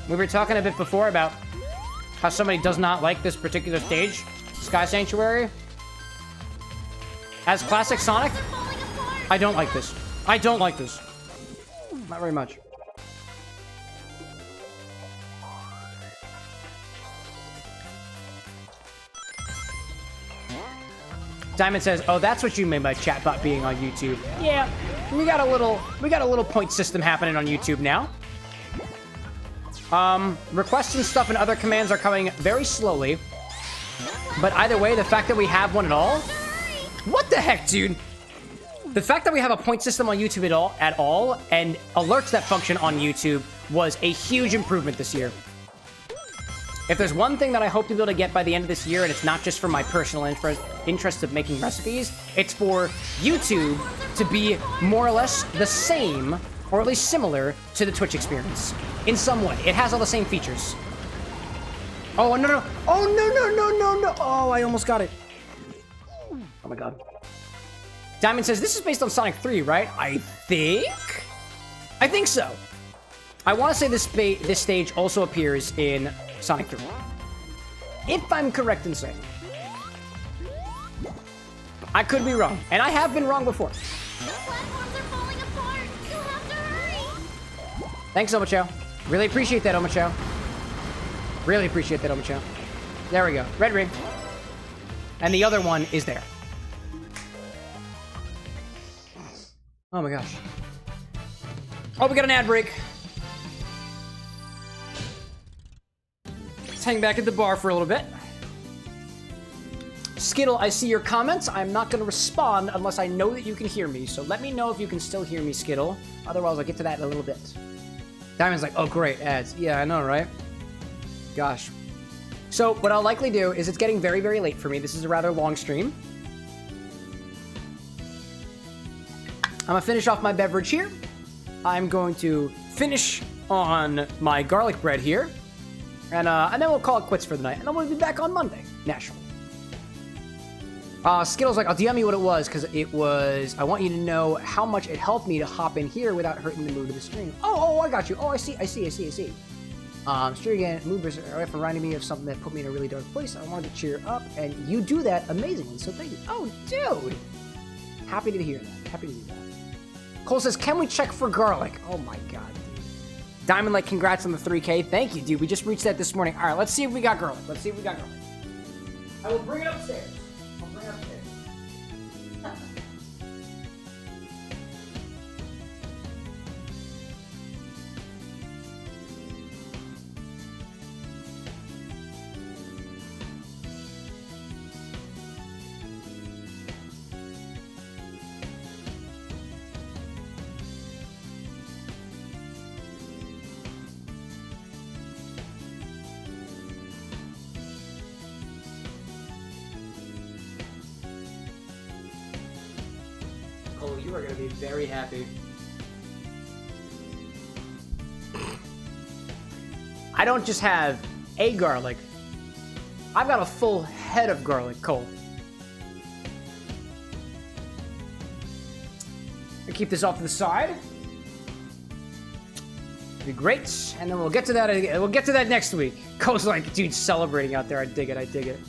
We were talking a bit before about how somebody does not like this particular stage, Sky Sanctuary. As classic Sonic, I don't like this. I don't like this. Not very much. Diamond says, "Oh, that's what you mean by chatbot being on YouTube." Yeah, we got a little point system happening on YouTube now. Requests and stuff and other commands are coming very slowly. But either way, the fact that we have one at all... What the heck, dude? The fact that we have a point system on YouTube at all, and alerts that function on YouTube was a huge improvement this year. If there's one thing that I hope to be able to get by the end of this year, and it's not just for my personal interest of making recipes, it's for YouTube to be more or less the same, or at least similar, to the Twitch experience. In some way. It has all the same features. Oh, no, no. Oh, no. Oh, I almost got it. Oh, my God. Diamond says, this is based on Sonic 3, right? I think so. I want to say this stage also appears in Sonic 3. If I'm correct in saying. I could be wrong. And I have been wrong before. The platforms are falling apart. You have to hurry. Thanks, Omocho. Really appreciate that, Omocho. Really appreciate that, Omocho. There we go. Red ring. And the other one is there. Oh my gosh. Oh, we got an ad break. Let's hang back at the bar for a little bit. Skittle, I see your comments. I'm not going to respond unless I know that you can hear me. So let me know if you can still hear me, Skittle. Otherwise, I'll get to that in a little bit. Diamond's like, oh, great, ads. Yeah, I know, right? Gosh. So what I'll likely do is it's getting very, very late for me. This is a rather long stream. I'm going to finish off my beverage here. I'm going to finish on my garlic bread here. And then we'll call it quits for the night. And then we'll be back on Monday, naturally. Skittle's like, I'll DM you what it was, because it was, I want you to know how much it helped me to hop in here without hurting the mood of the stream. Oh, I got you. Oh, I see. Stream again, movers are reminding me of something that put me in a really dark place. I wanted to cheer up, and you do that amazingly, so thank you. Oh, dude! Happy to hear that. Happy to hear that. Cole says, can we check for garlic? Oh my god, dude. Diamond, like, congrats on the 3K. Thank you, dude. We just reached that this morning. All right, let's see if we got garlic. I will bring it upstairs. Oh, you are going to be very happy. I don't just have a garlic. I've got a full head of garlic, Cole. I keep this off to the side. Be great, and then we'll get to that. We'll get to that next week. Cole's like, dude, celebrating out there. I dig it.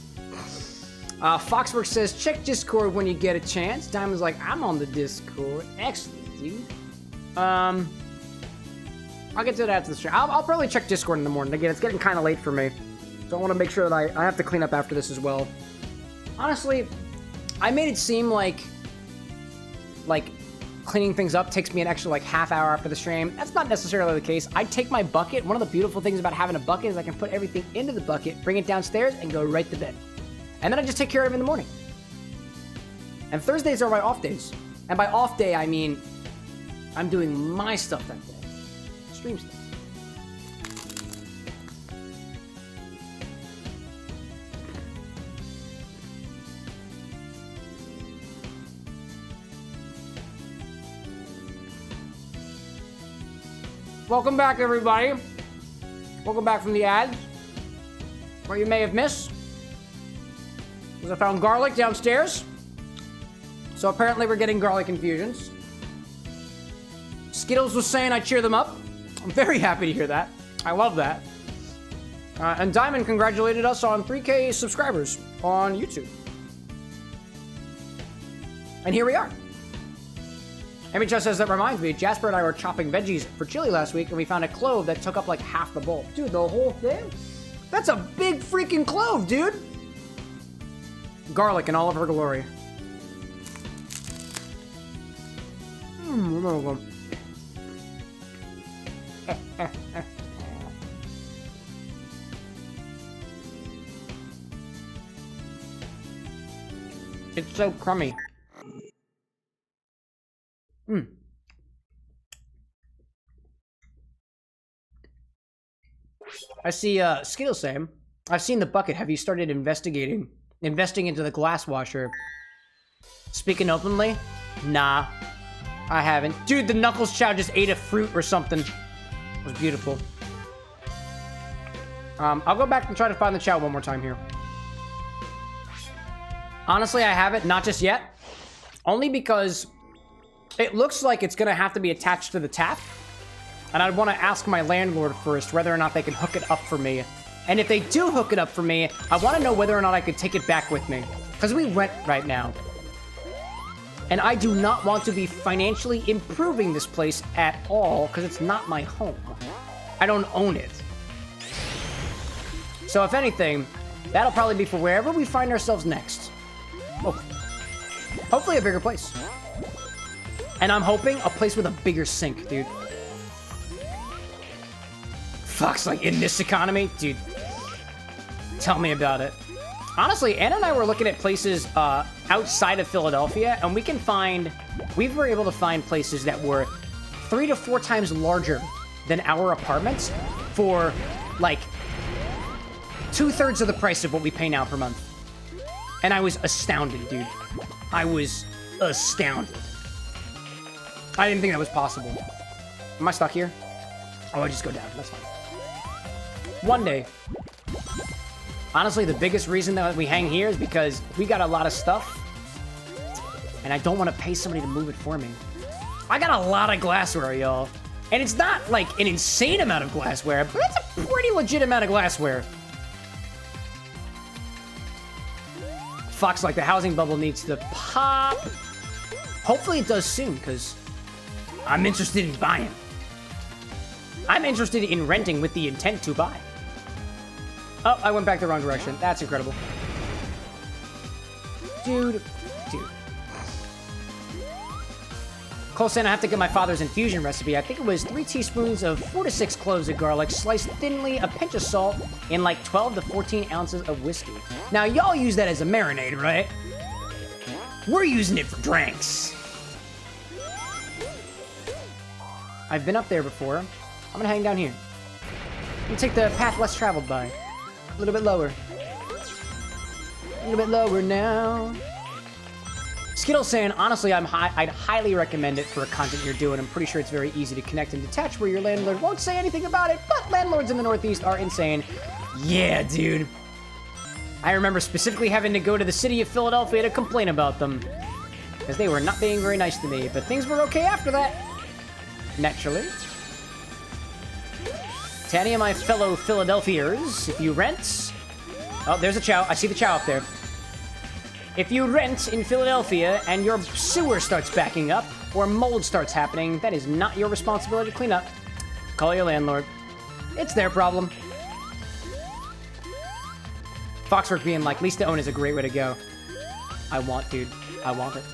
Foxworks says, check Discord when you get a chance. Diamond's like, I'm on the Discord. Excellent, dude. I'll get to that after the stream. I'll probably check Discord in the morning. Again, it's getting kind of late for me. So I want to make sure that I have to clean up after this as well. Honestly, I made it seem like cleaning things up takes me an extra half hour after the stream. That's not necessarily the case. I take my bucket. One of the beautiful things about having a bucket is I can put everything into the bucket, bring it downstairs, and go right to bed. And then I just take care of it in the morning. And Thursdays are my off days. And by off day, I mean I'm doing my stuff that day. Stream stuff. Welcome back, everybody. Welcome back from the ads. What you may have missed was I found garlic downstairs. So apparently we're getting garlic infusions. Skittles was saying I cheer them up. I'm very happy to hear that. I love that. And Diamond congratulated us on 3K subscribers on YouTube. And here we are. MHS says, that reminds me, Jasper and I were chopping veggies for chili last week, and we found a clove that took up half the bowl. Dude, the whole thing? That's a big freaking clove, dude! Garlic in all of her glory. It's so crummy. I see Skittle Sam I've seen the bucket. Have you started investing into the glass washer? Speaking openly? Nah, I haven't. Dude, the Knuckles Chow just ate a fruit or something. It was beautiful. I'll go back and try to find the Chow one more time here. Honestly, I haven't. Not just yet. Only because it looks like it's going to have to be attached to the tap. And I'd want to ask my landlord first whether or not they can hook it up for me. And if they do hook it up for me, I want to know whether or not I could take it back with me. Because we rent right now. And I do not want to be financially improving this place at all, because it's not my home. I don't own it. So if anything, that'll probably be for wherever we find ourselves next. Oh. Hopefully a bigger place. And I'm hoping a place with a bigger sink, dude. Fuck's like in this economy? Dude. Tell me about it. Honestly, Anna and I were looking at places outside of Philadelphia, and we were able to find places that were 3 to 4 times larger than our apartments for, like, 2/3 of the price of what we pay now per month. And I was astounded, dude. I was astounded. I didn't think that was possible. Am I stuck here? Oh, I just go down. That's fine. One day. Honestly, the biggest reason that we hang here is because we got a lot of stuff. And I don't want to pay somebody to move it for me. I got a lot of glassware, y'all. And it's not, like, an insane amount of glassware, but it's a pretty legit amount of glassware. Fox, like, the housing bubble needs to pop. Hopefully it does soon, because I'm interested in buying. I'm interested in renting with the intent to buy. Oh, I went back the wrong direction. That's incredible. Dude. Cole saying I have to get my father's infusion recipe. I think it was 3 teaspoons of 4 to 6 cloves of garlic, sliced thinly, a pinch of salt, and like 12 to 14 ounces of whiskey. Now, y'all use that as a marinade, right? We're using it for drinks. I've been up there before. I'm gonna hang down here. I'm gonna take the path less traveled by. A little bit lower. A little bit lower now. Skittles saying, honestly, I'd highly recommend it for content you're doing. I'm pretty sure it's very easy to connect and detach where your landlord won't say anything about it, but landlords in the Northeast are insane. Yeah, dude. I remember specifically having to go to the city of Philadelphia to complain about them, because they were not being very nice to me, but things were okay after that. Naturally. To any of my fellow Philadelphians, if you rent... Oh, there's a chow. I see the chow up there. If you rent in Philadelphia and your sewer starts backing up or mold starts happening, that is not your responsibility to clean up. Call your landlord. It's their problem. Foxwork being like, lease to own is a great way to go. I want it. I want it.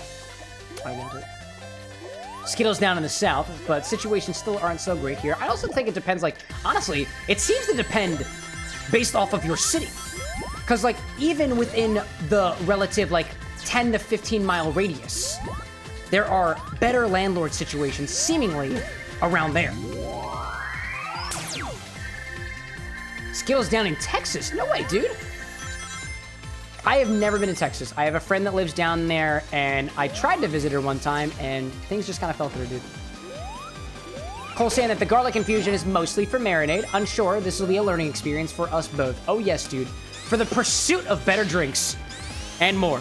Skittles down in the south, but situations still aren't so great here. I also think it depends, like, honestly, it seems to depend based off of your city. Because, like, even within the relative, like, 10 to 15 mile radius, there are better landlord situations, seemingly, around there. Skittles down in Texas? No way, dude. I have never been to Texas. I have a friend that lives down there, and I tried to visit her one time, and things just kind of fell through, dude. Cole saying that the garlic infusion is mostly for marinade. Unsure, this will be a learning experience for us both. Oh yes, dude. For the pursuit of better drinks and more.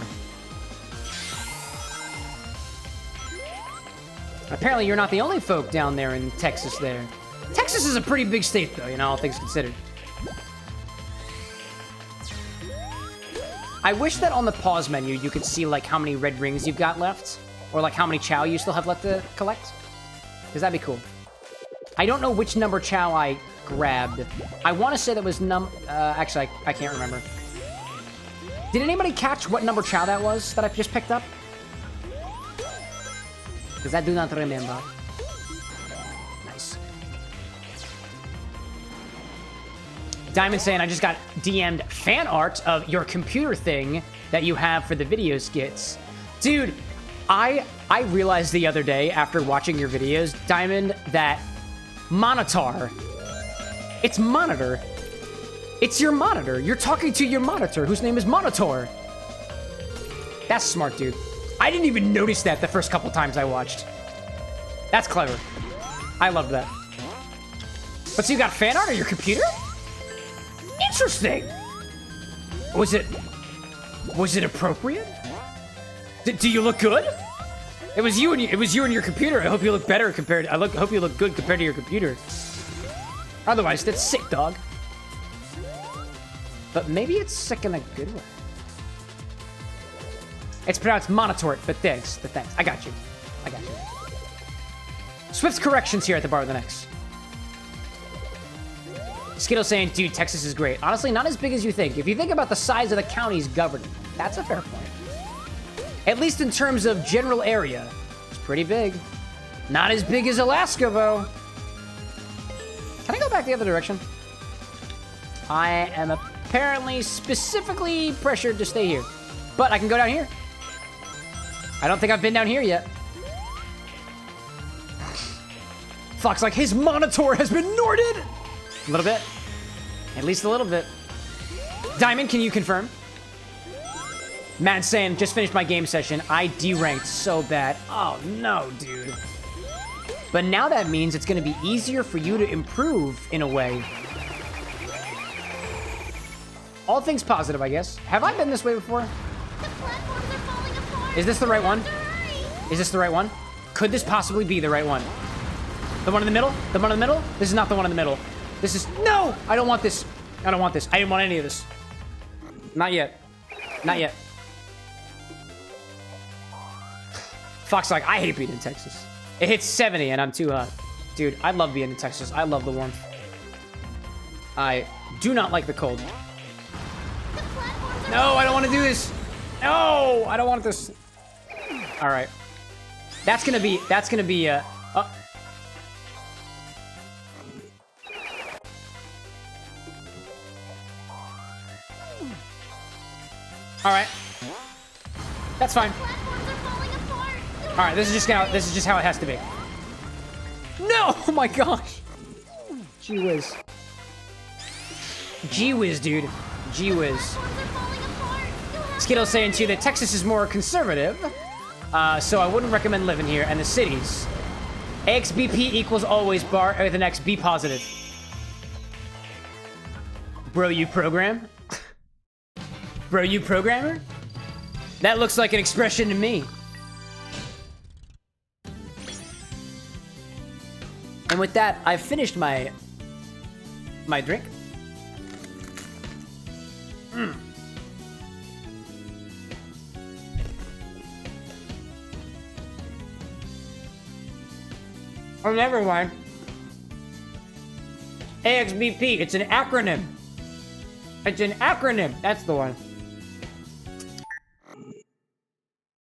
Apparently you're not the only folk down there in Texas there. Texas is a pretty big state though, you know, all things considered. I wish that on the pause menu you could see like how many red rings you've got left, or like how many chow you still have left to collect, because that'd be cool. I don't know which number chow I grabbed. I want to say that was actually I can't remember. Did anybody catch what number chow that was that I just picked up? Because I do not remember. Nice. Diamond saying, I just got DM'd fan art of your computer thing that you have for the video skits. Dude, I realized the other day after watching your videos, Diamond, that Monitor, it's Monitor, It's your monitor. You're talking to your monitor, whose name is Monitor. That's smart, dude. I didn't even notice that the first couple times I watched. That's clever. I love that. But so you got fan art on your computer? Interesting. Was it appropriate? Do you look good? It was you and your computer. I hope you look better compared. I hope you look good compared to your computer. Otherwise, that's sick, dog. But maybe it's sick in a good way. It's pronounced Monitor, but thanks. I got you. Swift's corrections here at the Bar with an X. Skittles saying, dude, Texas is great. Honestly, not as big as you think. If you think about the size of the counties governed, that's a fair point. At least in terms of general area, it's pretty big. Not as big as Alaska, though. Can I go back the other direction? I am apparently specifically pressured to stay here. But I can go down here. I don't think I've been down here yet. Fox like, his monitor has been Norded! A little bit. At least a little bit. Diamond, can you confirm? Matt saying, just finished my game session. I deranked so bad. Oh, no, dude. But now that means it's going to be easier for you to improve in a way. All things positive, I guess. Have I been this way before? The platforms are falling apart. Is this the right one? Hurry. Is this the right one? Could this possibly be the right one? The one in the middle? The one in the middle? This is not the one in the middle. This is... No! I don't want this. I don't want this. I didn't want any of this. Not yet. Not yet. Fox like, I hate being in Texas. It hits 70 and I'm too hot. Dude, I love being in Texas. I love the warmth. I do not like the cold. No, I don't want to do this. No, I don't want this. All right. That's gonna be, all right. That's fine. All right, this is just how it has to be. No! Oh my gosh. Gee whiz. Gee whiz, dude. Gee whiz. Skittles saying too that Texas is more conservative, so I wouldn't recommend living here. And the cities. AXBP equals always bar with an X. Be positive. Bro, you program? Bro, you programmer? That looks like an expression to me. And with that, I've finished my drink. Oh, never mind. AXBP, it's an acronym. It's an acronym. That's the one.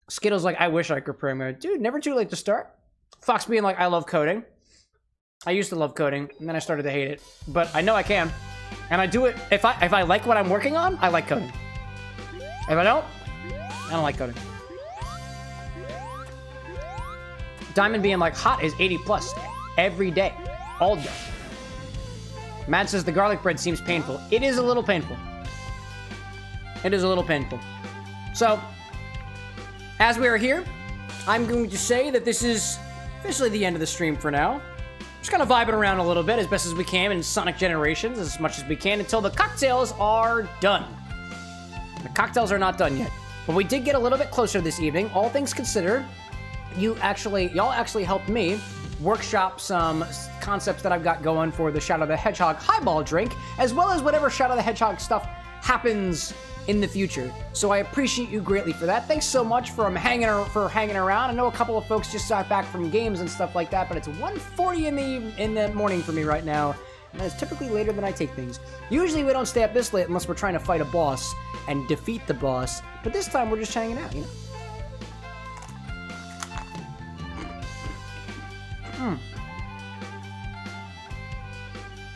Skittles like, I wish I could program. Dude, never too late to start. Fox being like, I love coding. I used to love coding, and then I started to hate it. But I know I can. And I do it. If I like what I'm working on, I like coding. If I don't like coding. Diamond being like, hot is 80 plus every day. All day. Matt says the garlic bread seems painful. It is a little painful. It is a little painful. So, as we are here, I'm going to say that this is officially the end of the stream for now. Just kind of vibing around a little bit as best as we can in Sonic Generations, as much as we can, until the cocktails are done. The cocktails are not done yet. But we did get a little bit closer this evening. All things considered, y'all actually helped me workshop some concepts that I've got going for the Shadow the Hedgehog highball drink, as well as whatever Shadow the Hedgehog stuff happens in the future. So I appreciate you greatly for that. Thanks so much for hanging around. I know a couple of folks just got back from games and stuff like that, but it's 1:40 in the morning for me right now, and that's typically later than I take things. Usually we don't stay up this late unless we're trying to fight a boss and defeat the boss, but this time we're just hanging out, you know?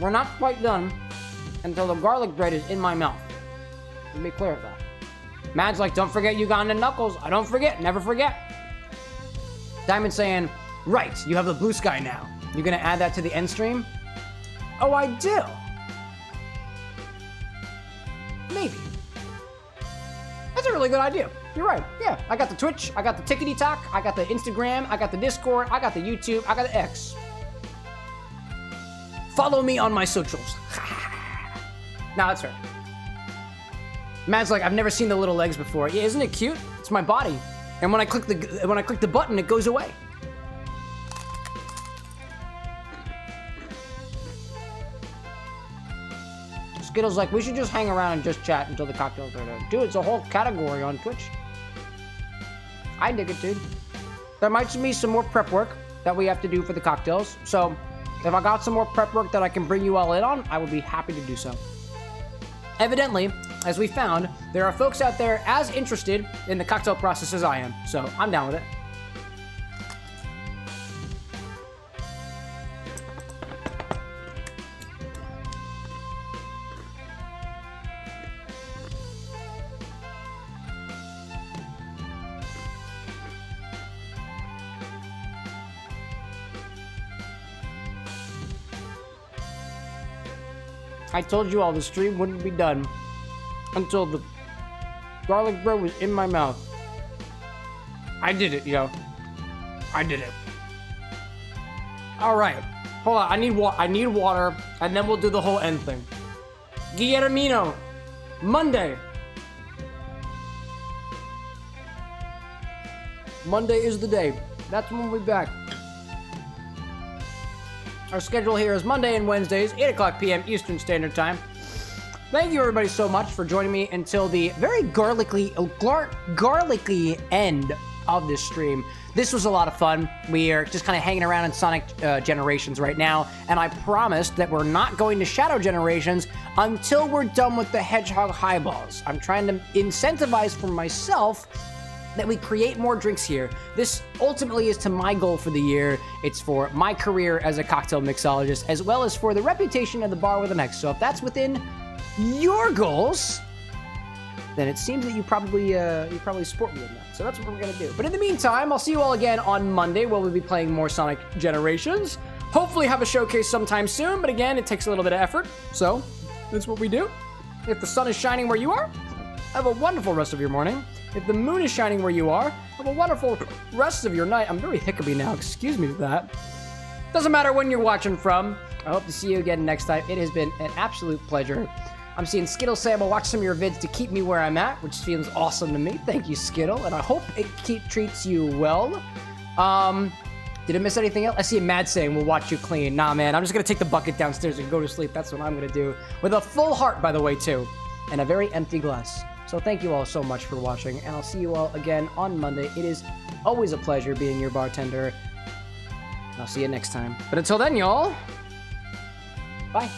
We're not quite done until the garlic bread is in my mouth. Let me be clear with that. Mad's like, don't forget Uganda Knuckles. I don't forget, never forget. Diamond saying, right, you have the blue sky now. You're gonna add that to the end stream? Oh, I do. really good idea. You're right. Yeah, I got the Twitch, I got the Tickety Talk, I got the Instagram, I got the Discord, I got the YouTube, I got the X. Follow me on my socials. Nah, that's right. Matt's like, I've never seen the little legs before. Yeah, isn't it cute? It's my body. And when I click the button, it goes away. Skittle's like, we should just hang around and just chat until the cocktails are done. Dude, it's a whole category on Twitch. I dig it, dude. There might be some more prep work that we have to do for the cocktails. So if I got some more prep work that I can bring you all in on, I would be happy to do so. Evidently, as we found, there are folks out there as interested in the cocktail process as I am. So I'm down with it. I told you all the stream wouldn't be done until the garlic bread was in my mouth. I did it, yo. I did it. All right, hold on. I need water, and then we'll do the whole end thing. Guillermino, Monday. Monday is the day. That's when we'll be back. Our schedule here is Monday and Wednesdays, 8 o'clock p.m. Eastern Standard Time. Thank you, everybody, so much for joining me until the very garlicky end of this stream. This was a lot of fun. We are just kind of hanging around in Sonic Generations right now, and I promised that we're not going to Shadow Generations until we're done with the Hedgehog Highballs. I'm trying to incentivize for myself that we create more drinks here. This ultimately is to my goal for the year. It's for my career as a cocktail mixologist, as well as for the reputation of the Bar with an X. So if that's within your goals, then it seems that you probably support me in that. So that's what we're gonna do. But in the meantime, I'll see you all again on Monday, where we'll be playing more Sonic Generations. Hopefully have a showcase sometime soon, but again, it takes a little bit of effort. So that's what we do. If the sun is shining where you are, have a wonderful rest of your morning. If the moon is shining where you are, have a wonderful rest of your night. I'm very hiccupy now, excuse me for that. Doesn't matter when you're watching from. I hope to see you again next time. It has been an absolute pleasure. I'm seeing Skittle say I'm gonna watch some of your vids to keep me where I'm at, which feels awesome to me. Thank you, Skittle, and I hope it treats you well. Did I miss anything else? I see Mad saying we'll watch you clean. Nah, man, I'm just gonna take the bucket downstairs and go to sleep. That's what I'm gonna do. With a full heart, by the way, too. And a very empty glass. So thank you all so much for watching, and I'll see you all again on Monday. It is always a pleasure being your bartender. And I'll see you next time. But until then, y'all, bye.